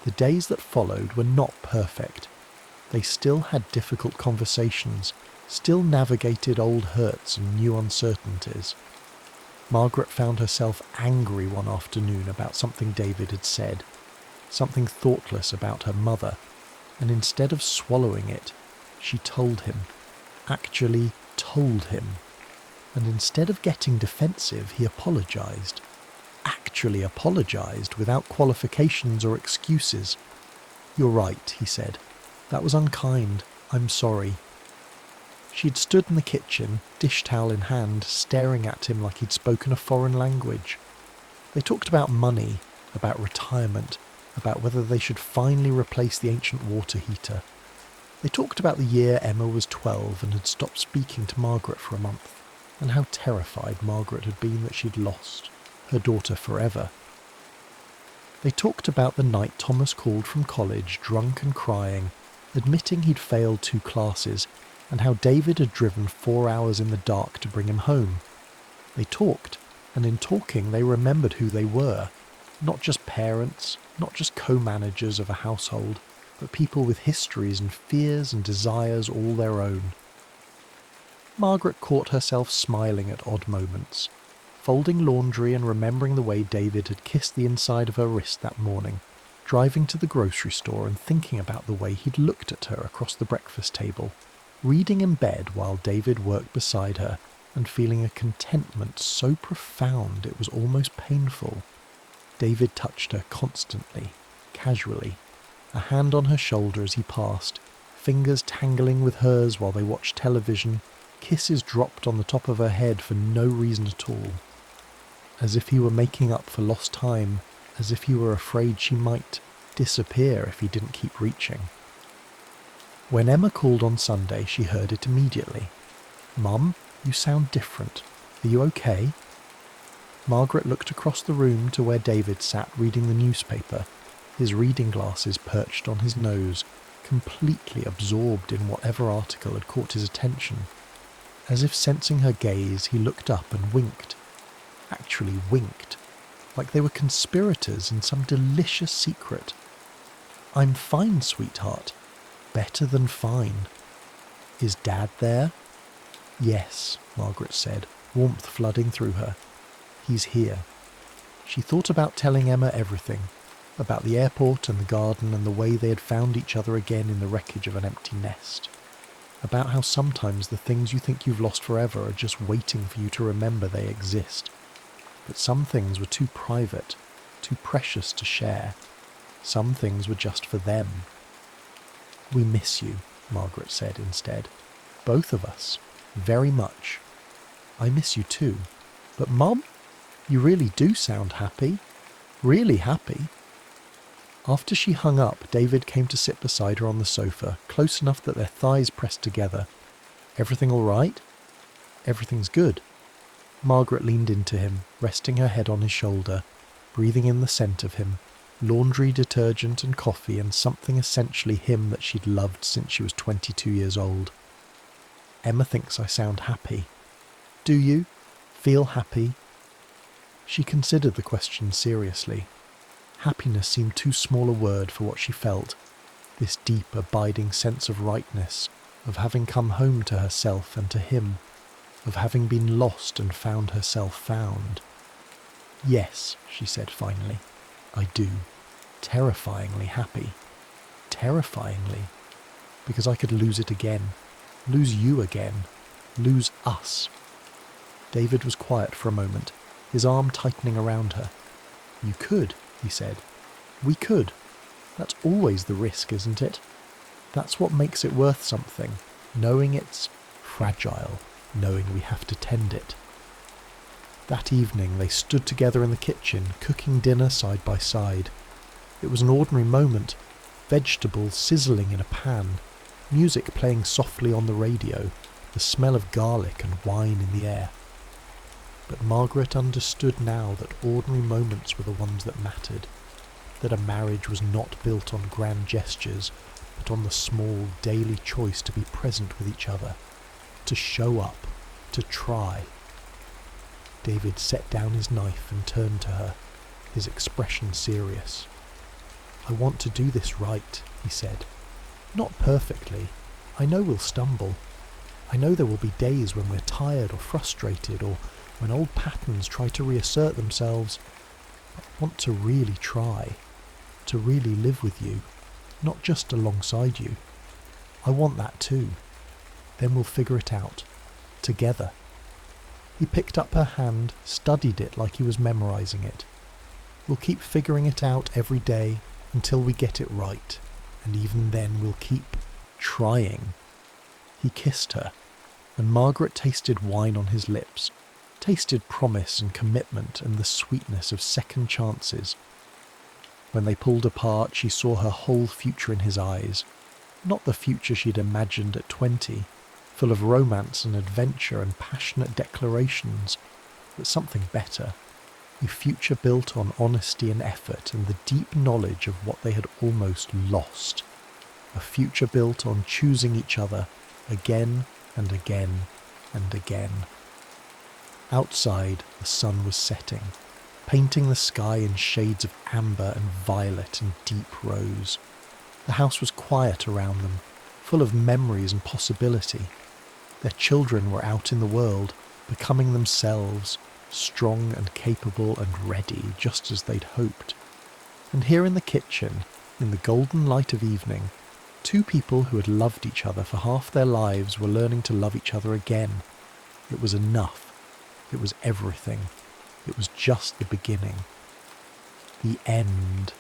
The days that followed were not perfect. They still had difficult conversations, still navigated old hurts and new uncertainties. Margaret found herself angry one afternoon about something David had said, something thoughtless about her mother, and instead of swallowing it, she told him, actually told him. And instead of getting defensive, he apologized. Actually apologized without qualifications or excuses. "You're right," he said. "That was unkind. I'm sorry." She'd stood in the kitchen, dish towel in hand, staring at him like he'd spoken a foreign language. They talked about money, about retirement, about whether they should finally replace the ancient water heater. They talked about the year Emma was 12 and had stopped speaking to Margaret for a month, and how terrified Margaret had been that she'd lost her daughter forever. They talked about the night Thomas called from college, drunk and crying, admitting he'd failed 2 classes, and how David had driven 4 hours in the dark to bring him home. They talked, and in talking they remembered who they were, not just parents, not just co-managers of a household, but people with histories and fears and desires all their own. Margaret caught herself smiling at odd moments, folding laundry and remembering the way David had kissed the inside of her wrist that morning, driving to the grocery store and thinking about the way he'd looked at her across the breakfast table, reading in bed while David worked beside her, and feeling a contentment so profound it was almost painful. David touched her constantly, casually, a hand on her shoulder as he passed, fingers tangling with hers while they watched television, kisses dropped on the top of her head for no reason at all. As if he were making up for lost time, as if he were afraid she might disappear if he didn't keep reaching. When Emma called on Sunday, she heard it immediately. "Mum, you sound different. Are you okay?" Margaret looked across the room to where David sat reading the newspaper, his reading glasses perched on his nose, completely absorbed in whatever article had caught his attention. As if sensing her gaze, he looked up and winked. Actually winked, like they were conspirators in some delicious secret. "I'm fine, sweetheart. Better than fine. Is Dad there?" "Yes," Margaret said, warmth flooding through her. "He's here." She thought about telling Emma everything, about the airport and the garden and the way they had found each other again in the wreckage of an empty nest, about how sometimes the things you think you've lost forever are just waiting for you to remember they exist. But some things were too private, too precious to share. Some things were just for them. "We miss you," Margaret said instead. "Both of us. Very much." "I miss you too. But Mum, you really do sound happy. Really happy." After she hung up, David came to sit beside her on the sofa, close enough that their thighs pressed together. "Everything all right?" "Everything's good." Margaret leaned into him, resting her head on his shoulder, breathing in the scent of him, laundry detergent and coffee and something essentially him that she'd loved since she was 22 years old. "Emma thinks I sound happy." "Do you? Feel happy?" She considered the question seriously. Happiness seemed too small a word for what she felt, this deep, abiding sense of rightness, of having come home to herself and to him, of having been lost and found herself found. "Yes," she said finally, "I do. Terrifyingly happy. Terrifyingly. Because I could lose it again. Lose you again. Lose us." David was quiet for a moment, his arm tightening around her. "You could," he said. "We could. That's always the risk, isn't it? That's what makes it worth something, knowing it's fragile, knowing we have to tend it." That evening they stood together in the kitchen, cooking dinner side by side. It was an ordinary moment, vegetables sizzling in a pan, music playing softly on the radio, the smell of garlic and wine in the air. But Margaret understood now that ordinary moments were the ones that mattered, that a marriage was not built on grand gestures, but on the small, daily choice to be present with each other, to show up, to try. David set down his knife and turned to her, his expression serious. "I want to do this right," he said. "Not perfectly. I know we'll stumble. I know there will be days when we're tired or frustrated, or when old patterns try to reassert themselves. But I want to really try, to really live with you, not just alongside you. I want that too. Then we'll figure it out, together." He picked up her hand, studied it like he was memorizing it. "We'll keep figuring it out every day until we get it right, and even then we'll keep trying." He kissed her, and Margaret tasted wine on his lips, tasted promise and commitment and the sweetness of second chances. When they pulled apart, she saw her whole future in his eyes, not the future she'd imagined at 20, full of romance and adventure and passionate declarations, but something better, a future built on honesty and effort and the deep knowledge of what they had almost lost, a future built on choosing each other again and again and again. Outside, the sun was setting, painting the sky in shades of amber and violet and deep rose. The house was quiet around them, full of memories and possibility. Their children were out in the world, becoming themselves, strong and capable and ready, just as they'd hoped. And here in the kitchen, in the golden light of evening, two people who had loved each other for half their lives were learning to love each other again. It was enough. It was everything. It was just the beginning. The end.